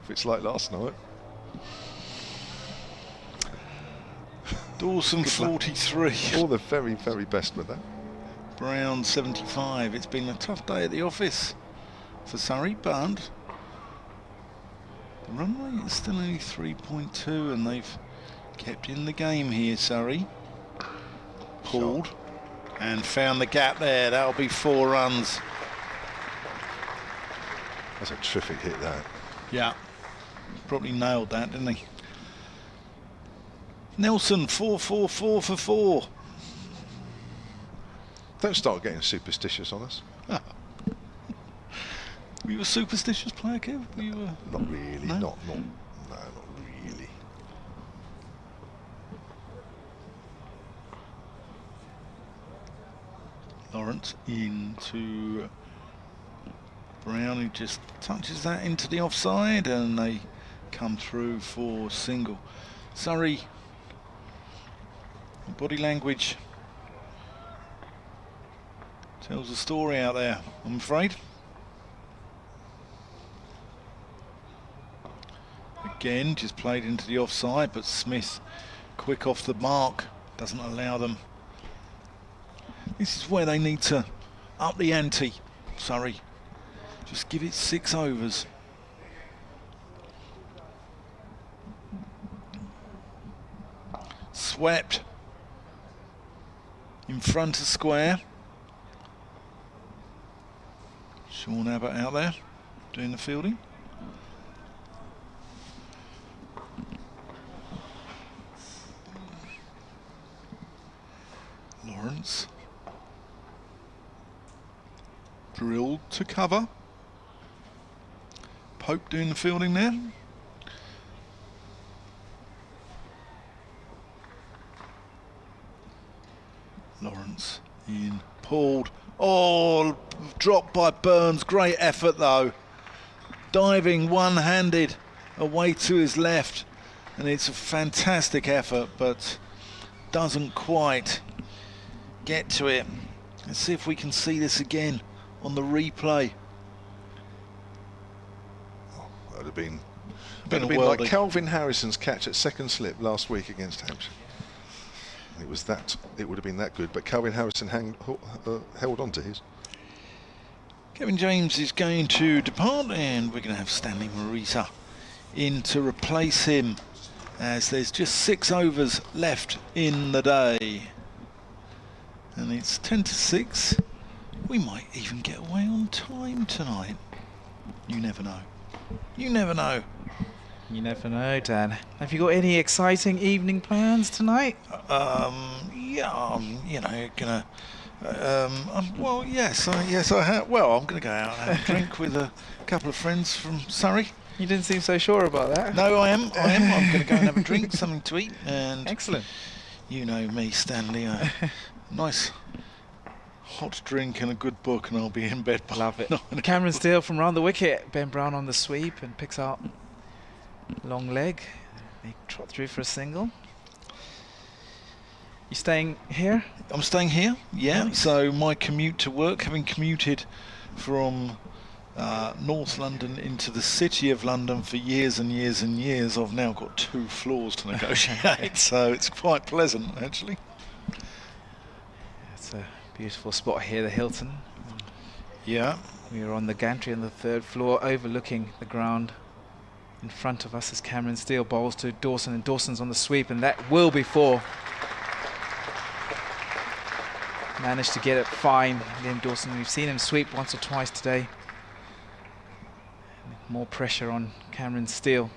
it's like last night. Dawson 43. All the very, very best with that. Brown 75. It's been a tough day at the office for Surrey, but the run rate is still only 3.2, and they've kept in the game here, Surrey. Pulled and found the gap there. That'll be 4 runs. That's a terrific hit, that. Yeah, probably nailed that, didn't he? Nelson 444 for 4. Don't start getting superstitious on us. Were you a superstitious player, Kev? Were you Not really. No? Not really. Lawrence into Brown, who just touches that into the offside, and they come through for single. Surrey, body language tells a story out there, I'm afraid. Again, just played into the offside, but Smith, quick off the mark, doesn't allow them. This is where they need to up the ante, Surrey. Just give it 6 overs. Swept in front of square. Sean Abbott out there doing the fielding. Lawrence drilled to cover. Pope doing the fielding there. Lawrence in, pulled. Oh, dropped by Burns. Great effort though. Diving one-handed away to his left, and it's a fantastic effort, but doesn't quite get to it. Let's see if we can see this again on the replay. That would have been, a like worldie. Calvin Harrison's catch at second slip last week against Hampshire. It would have been that good, but Calvin Harrison held on to his. Kevin James is going to depart, and we're going to have Stanley Marisa in to replace him, as there's just 6 overs left in the day. And it's 10-6. We might even get away on time tonight. You never know. You never know. You never know, Dan. Have you got any exciting evening plans tonight? Yeah, gonna. Well, yes, I have. Well, I'm gonna go out and have a drink with a couple of friends from Surrey. You didn't seem so sure about that. No, I am. I'm gonna go and have a drink, something to eat, and Excellent. you know me, Stanley. Nice hot drink and a good book, and I'll be in bed by Love it. 9. Cameron Steele from round the wicket. Ben Brown on the sweep and picks out long leg. They trot through for a single. You staying here? I'm staying here, yeah. Nice. So my commute to work, having commuted from North London into the City of London for years and years and years, I've now got 2 floors to negotiate, so it's quite pleasant, actually. It's a beautiful spot here, the Hilton. Yeah. We are on the gantry on the 3rd floor, overlooking the ground. in front of us as Cameron Steele bowls to Dawson, and Dawson's on the sweep, and that will be 4. Managed to get it fine, Liam Dawson. We've seen him sweep once or twice today. More pressure on Cameron Steele.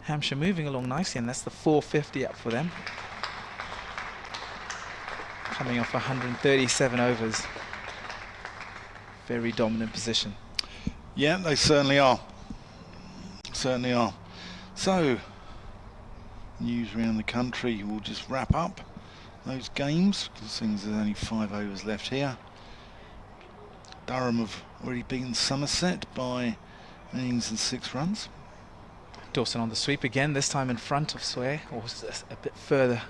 Hampshire moving along nicely, and that's the 450 up for them. Coming off 137 overs. Very dominant position. Yeah, they certainly are. Certainly are. So, news around the country. We'll just wrap up those games, because things there's only 5 overs left here. Durham have already beaten Somerset by innings and 6 runs. Dawson on the sweep again, this time in front of Square, or a bit further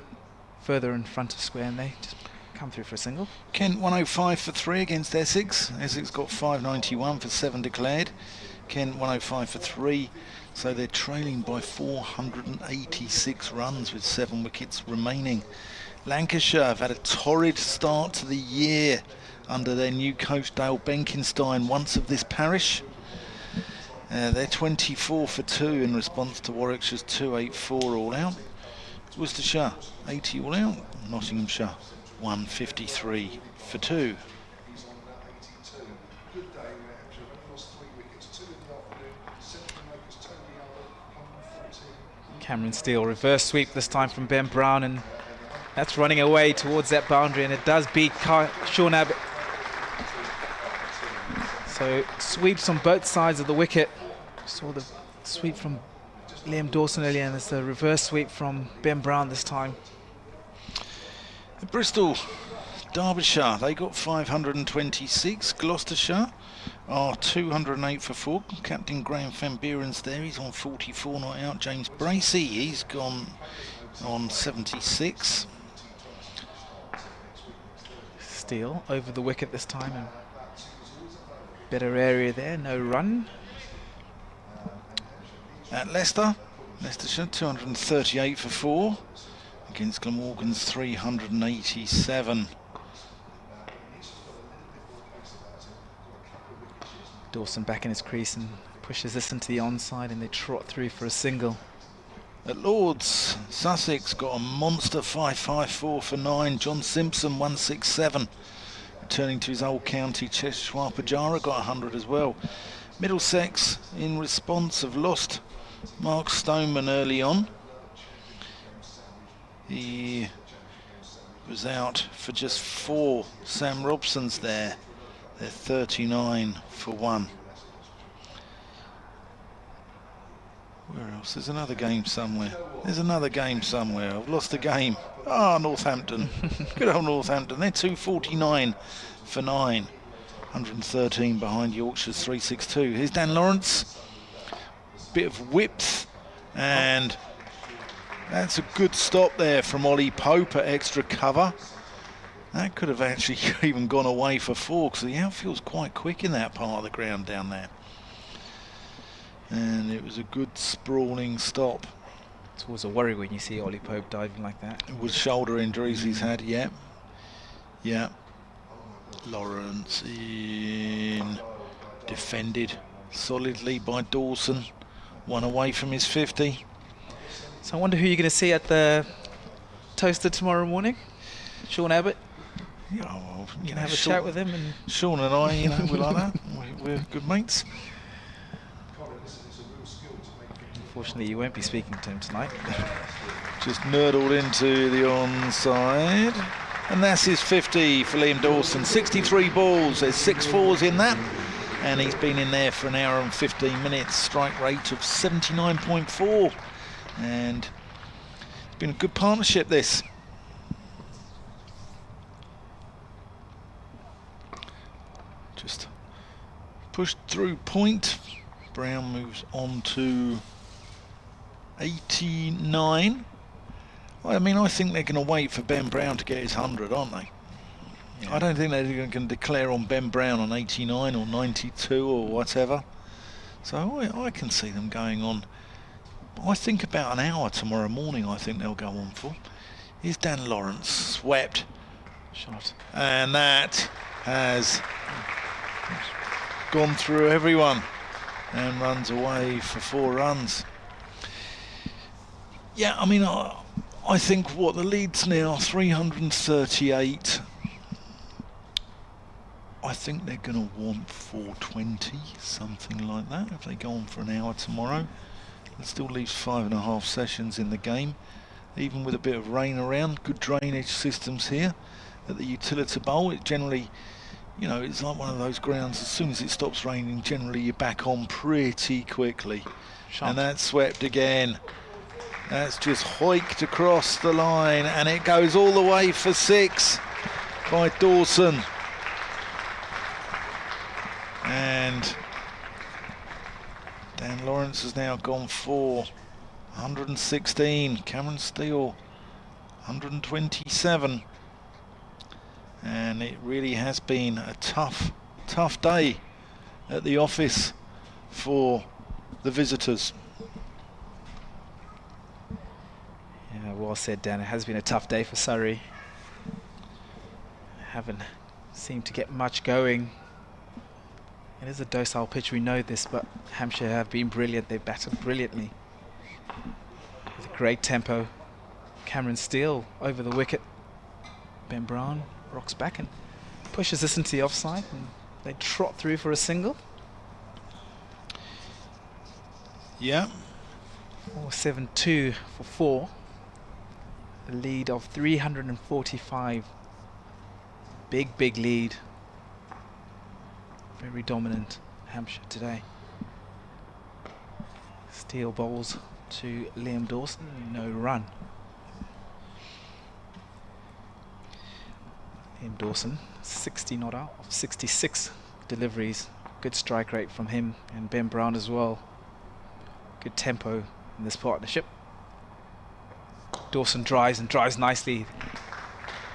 in front of Square, and they just come through for a single. Kent 105 for 3 against Essex. Essex got 591 for 7 declared. Kent 105 for 3, so they're trailing by 486 runs with 7 wickets remaining. Lancashire have had a torrid start to the year under their new coach Dale Benkenstein, once of this parish. They're 24 for 2 in response to Warwickshire's 284 all out. Worcestershire 80 all out. Nottinghamshire 153 for 2. Cameron Steele reverse sweep this time from Ben Brown, and that's running away towards that boundary, and it does beat Sean Abbott. So sweeps on both sides of the wicket. Saw the sweep from Liam Dawson earlier, and it's the reverse sweep from Ben Brown this time. Bristol, Derbyshire, they got 526. Gloucestershire are 208 for 4. Captain Graham Van Buren's there, he's on 44 not out. James Bracey, he's gone on 76. Steele over the wicket this time, and better area there, no run. At Leicester, Leicestershire 238 for 4 against Glamorgan's 387. Dawson back in his crease and pushes this into the onside, and they trot through for a single. At Lords, Sussex got a monster 554 for 9. John Simpson 167. Returning to his old county, Cheshire Pajara got 100 as well. Middlesex, in response, have lost Mark Stoneman early on. He was out for just 4. Sam Robson's there. They're 39 for 1. Where else? There's another game somewhere. There's another game somewhere. I've lost a game. Ah, Northampton. Good old Northampton. They're 249 for 9. 113 behind Yorkshire's 362. Here's Dan Lawrence. Bit of width, and that's a good stop there from Ollie Pope at extra cover. That could have actually even gone away for 4, because the outfield's quite quick in that part of the ground down there. And it was a good sprawling stop. It's always a worry when you see Ollie Pope diving like that. It was shoulder injuries he's had, yeah. Yeah. Lawrence in, defended solidly by Dawson. 1 away from his 50. So I wonder who you're going to see at the toaster tomorrow morning. Sean Abbott. Yeah, well, You can have a chat with him. And Sean and I, you know, we're like that. We're good mates. Unfortunately, you won't be speaking to him tonight. Just nerdled into the onside. And that's his 50 for Liam Dawson. 63 balls, there's 6 fours in that. And he's been in there for an hour and 15 minutes. Strike rate of 79.4. And it's been a good partnership, this. Just pushed through point. Brown moves on to 89. Well, I mean, I think they're going to wait for Ben Brown to get his 100, aren't they? Yeah. I don't think they're going to declare on Ben Brown on 89 or 92 or whatever. So I can see them going on. I think about an hour tomorrow morning, I think they'll go on for. Here's Dan Lawrence, swept. Shot. And that has gone through everyone. and runs away for 4 runs. Yeah, I mean, I think what the lead's now 338. I think they're going to want 420, something like that, if they go on for an hour tomorrow. It still leaves 5.5 sessions in the game, even with a bit of rain around. Good drainage systems here at the Utilita Bowl. It generally, you know, it's like one of those grounds, as soon as it stops raining, generally you're back on pretty quickly. Shot. And that's swept again. That's just hiked across the line, and it goes all the way for 6 by Dawson. And Dan Lawrence has now gone for 116. Cameron Steele 127. And it really has been a tough day at the office for the visitors. Yeah, well said, Dan. It has been a tough day for Surrey. Haven't seemed to get much going. It is a docile pitch, we know this, but Hampshire have been brilliant. They've batted brilliantly with a great tempo. Cameron Steele over the wicket. Ben Brown rocks back and pushes this into the offside, and they trot through for a single. Yeah. 4-7-2 for 4. A lead of 345. Big lead. Very dominant Hampshire today. Steele bowls to Liam Dawson, no run. Liam Dawson, 60 not out of 66 deliveries. Good strike rate from him, and Ben Brown as well. Good tempo in this partnership. Dawson drives nicely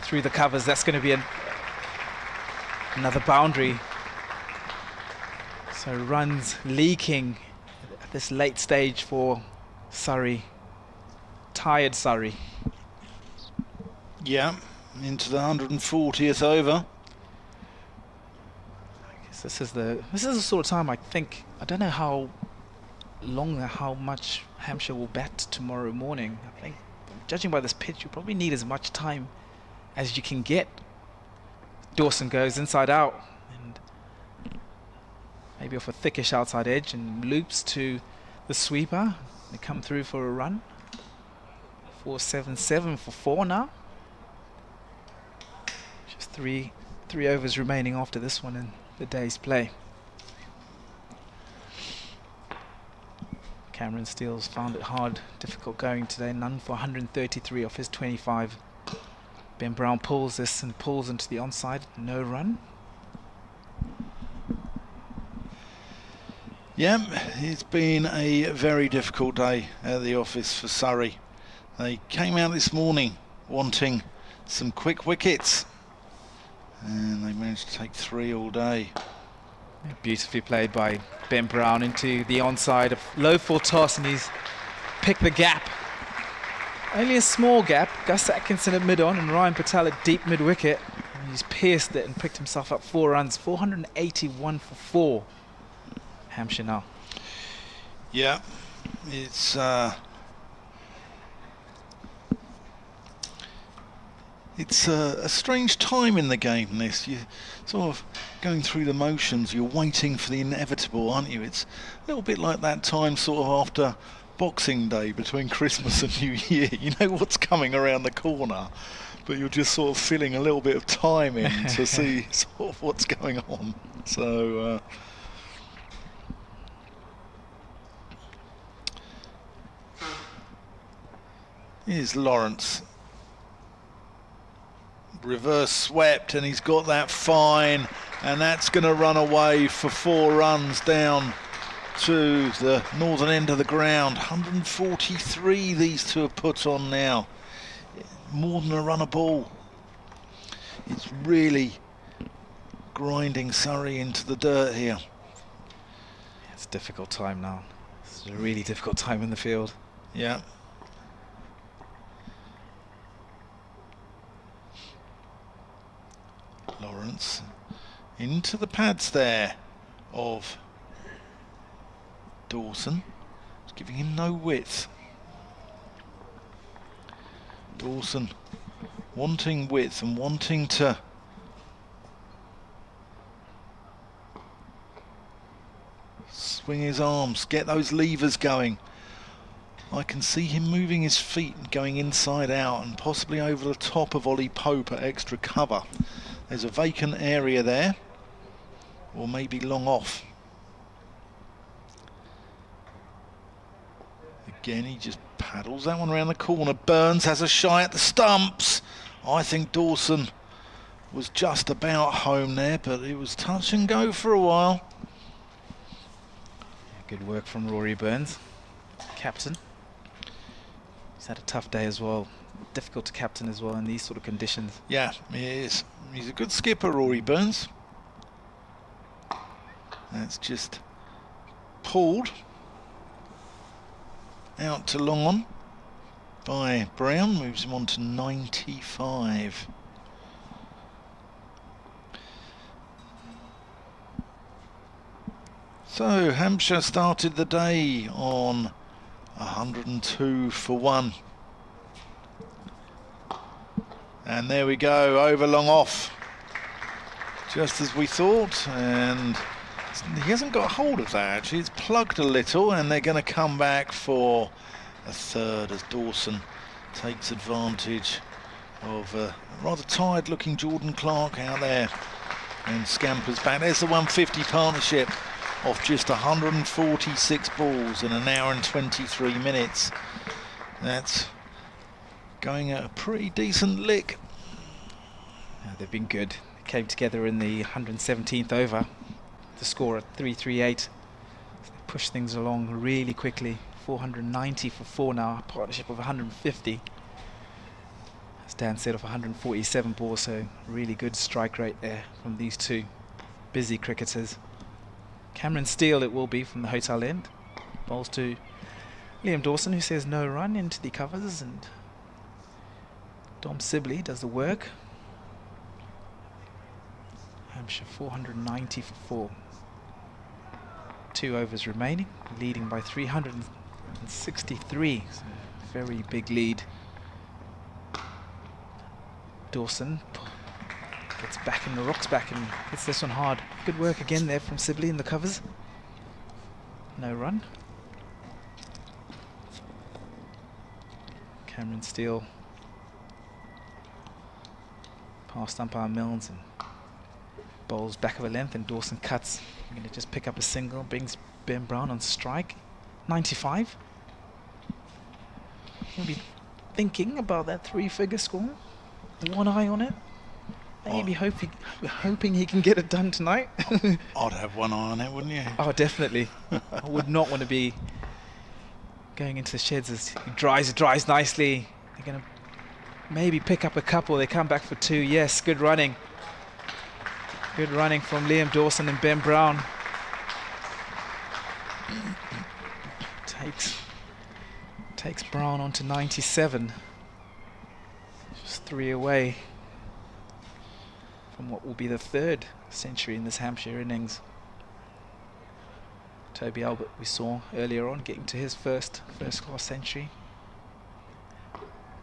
through the covers. That's going to be another boundary. So runs leaking at this late stage for Surrey. Tired Surrey. Yeah, into the 140th over. I guess this is the sort of time I think, I don't know how much Hampshire will bat tomorrow morning. I think, judging by this pitch, you probably need as much time as you can get. Dawson goes inside out, and maybe off a thickish outside edge, and loops to the sweeper. They come through for a run. 4-7-7 for 4 now. Just three overs remaining after this one in the day's play. Cameron Steele's found it difficult going today. None for 133 off his 25. Ben Brown pulls this and pulls into the onside. No run. Yeah, it's been a very difficult day at the office for Surrey. They came out this morning wanting some quick wickets, and they managed to take 3 all day. Beautifully played by Ben Brown into the onside. A low full toss, and he's picked the gap. Only a small gap. Gus Atkinson at mid-on and Ryan Patel at deep mid-wicket. He's pierced it and picked himself up 4 runs. 481 for 4. Hampshire now. Yeah, it's a strange time in the game, this. You're sort of going through the motions, you're waiting for the inevitable, aren't you? It's a little bit like that time sort of after Boxing Day, between Christmas and New Year. You know what's coming around the corner, but you're just sort of filling a little bit of time in to see sort of what's going on. So here's Lawrence. Reverse swept, and he's got that fine, and that's going to run away for 4 runs down to the northern end of the ground. 143 these two have put on now. More than a run a ball. It's really grinding Surrey into the dirt here. It's a difficult time now. It's a really difficult time in the field. Yeah. Lawrence into the pads there of Dawson. It's giving him no width. Dawson wanting width and wanting to swing his arms, get those levers going. I can see him moving his feet and going inside out and possibly over the top of Ollie Pope at extra cover. There's a vacant area there, or maybe long off. Again, he just paddles that one around the corner. Burns has a shy at the stumps. I think Dawson was just about home there, but it was touch and go for a while. Good work from Rory Burns, captain. He's had a tough day as well. Difficult to captain as well in these sort of conditions. Yeah, he is. He's a good skipper, Rory Burns. That's just pulled out to long on by Brown, moves him on to 95. So Hampshire started the day on 102 for 1. And there we go, over long off. Just as we thought, and he hasn't got hold of that actually. It's plugged a little, and they're going to come back for a third as Dawson takes advantage of a rather tired looking Jordan Clark out there and scampers back. There's the 150 partnership off just 146 balls in an hour and 23 minutes. That's going at a pretty decent lick. Yeah, they've been good. They came together in the 117th over. The score at 338. So they pushed things along really quickly. 490 for 4 now. A partnership of 150. As Dan said, off 147 balls. So really good strike rate there from these two busy cricketers. Cameron Steele it will be from the hotel end. Bowls to Liam Dawson, who says no run into the covers, and Dom Sibley does the work. Hampshire 490 for 4. 2 overs remaining, leading by 363. So very big lead. Dawson gets back in the rocks back and hits this one hard. Good work again there from Sibley in the covers. No run. Cameron Steele past umpire Milnes and bowls back of a length, and Dawson cuts. I'm going to just pick up a single, brings Ben Brown on strike. 95. He'll be thinking about that 3-figure score. One eye on it. Maybe hoping he can get it done tonight. I'd have one eye on it, wouldn't you? Oh, definitely. I would not want to be going into the sheds as he dries nicely. They're going to maybe pick up a couple. They come back for 2. Yes, good running. Good running from Liam Dawson and Ben Brown. Takes Brown on to 97. Just 3 away from what will be the 3rd century in this Hampshire innings. Toby Albert we saw earlier on getting to his first class century.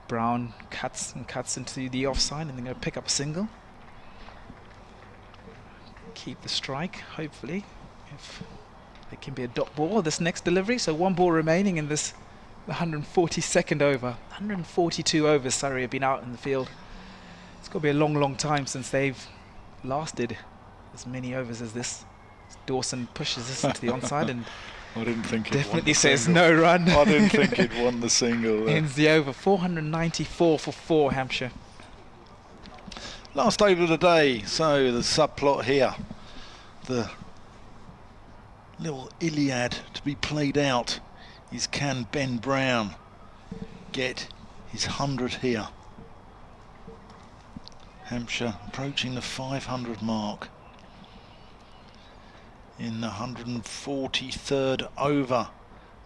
Brown cuts into the offside, and they're going to pick up a single. Keep the strike, hopefully, if it can be a dot ball this next delivery. So 1 ball remaining in this 142nd over. 142 overs Surrey have been out in the field. It's got to be a long time since they've lasted as many overs as this. Dawson pushes this into the onside and I didn't think definitely says no run. I didn't think he'd won the single. Ends the over. 494 for 4 Hampshire. Last over of the day, so the subplot here, the little Iliad to be played out is, can Ben Brown get his 100 here? Hampshire approaching the 500 mark in the 143rd over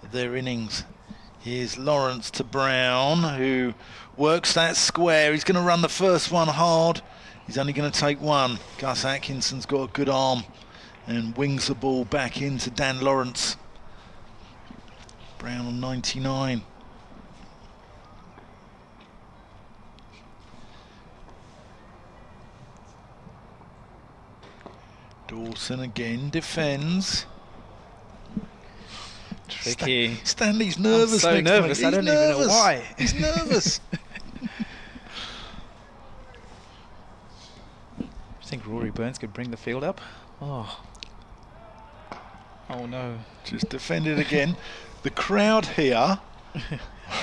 of their innings. Here's Lawrence to Brown, who works that square. He's going to run the first one hard. He's only going to take 1. Gus Atkinson's got a good arm and wings the ball back into Dan Lawrence. Brown on 99. Dawson again defends. Tricky. Stanley's nervous. I'm so next nervous. to me. I don't even know why. He's nervous. I think Rory Burns could bring the field up. Oh. Oh no. Just defended again. The crowd here,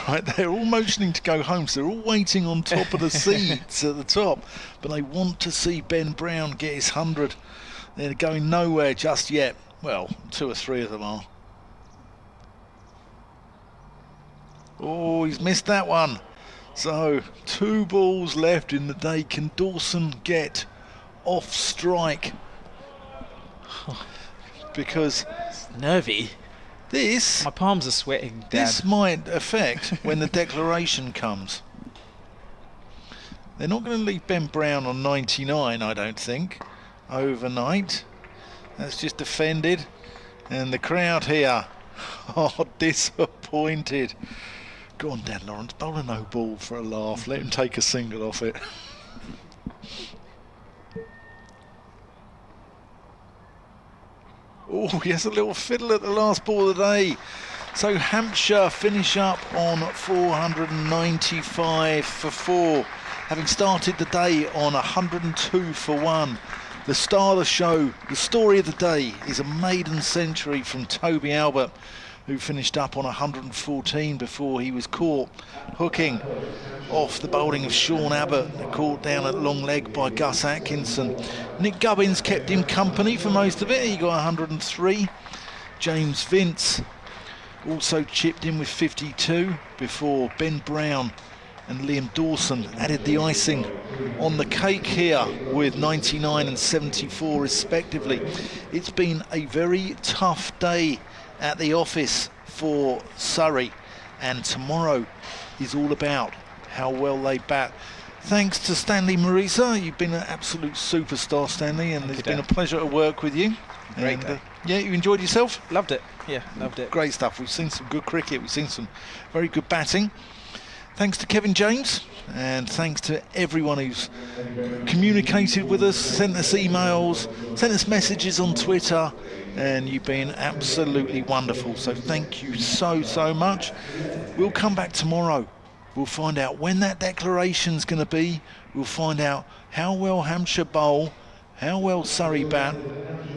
right, they're all motioning to go home, so they're all waiting on top of the seats at the top, but they want to see Ben Brown get his 100. They're going nowhere just yet. Well, 2 or 3 of them are. Oh, he's missed that one. So 2 balls left in the day. Can Dawson get off strike? Because It's nervy. this My palms are sweating, Dad. this might affect when the declaration comes. They're not going to leave Ben Brown on 99, I don't think, overnight. That's just defended. And the crowd here are disappointed. Go on, Dan Lawrence, bowl a no ball for a laugh. Let him take a single off it. Oh, he has a little fiddle at the last ball of the day. So Hampshire finish up on 495 for 4, having started the day on 102 for 1. The star of the show, the story of the day, is a maiden century from Toby Albert, who finished up on 114 before he was caught hooking off the bowling of Sean Abbott, caught down at long leg by Gus Atkinson. Nick Gubbins kept him company for most of it. He got 103. James Vince also chipped in with 52 before Ben Brown and Liam Dawson added the icing on the cake here with 99 and 74 respectively. It's been a very tough day at the office for Surrey, and tomorrow is all about how well they bat. Thanks to Stanley Marisa. You've been an absolute superstar, Stanley, and it's been a pleasure to work with you. Great And, yeah, you enjoyed yourself? Loved it. Yeah, loved it. Great stuff. We've seen some good cricket. We've seen some very good batting. Thanks to Kevin James, and thanks to everyone who's communicated with us, sent us emails, sent us messages on Twitter, and you've been absolutely wonderful. So thank you so much. We'll come back tomorrow. We'll find out when that declaration's going to be. We'll find out how well Hampshire bowl, how well Surrey bat,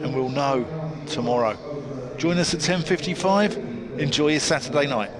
and we'll know tomorrow. Join us at 10:55. Enjoy your Saturday night.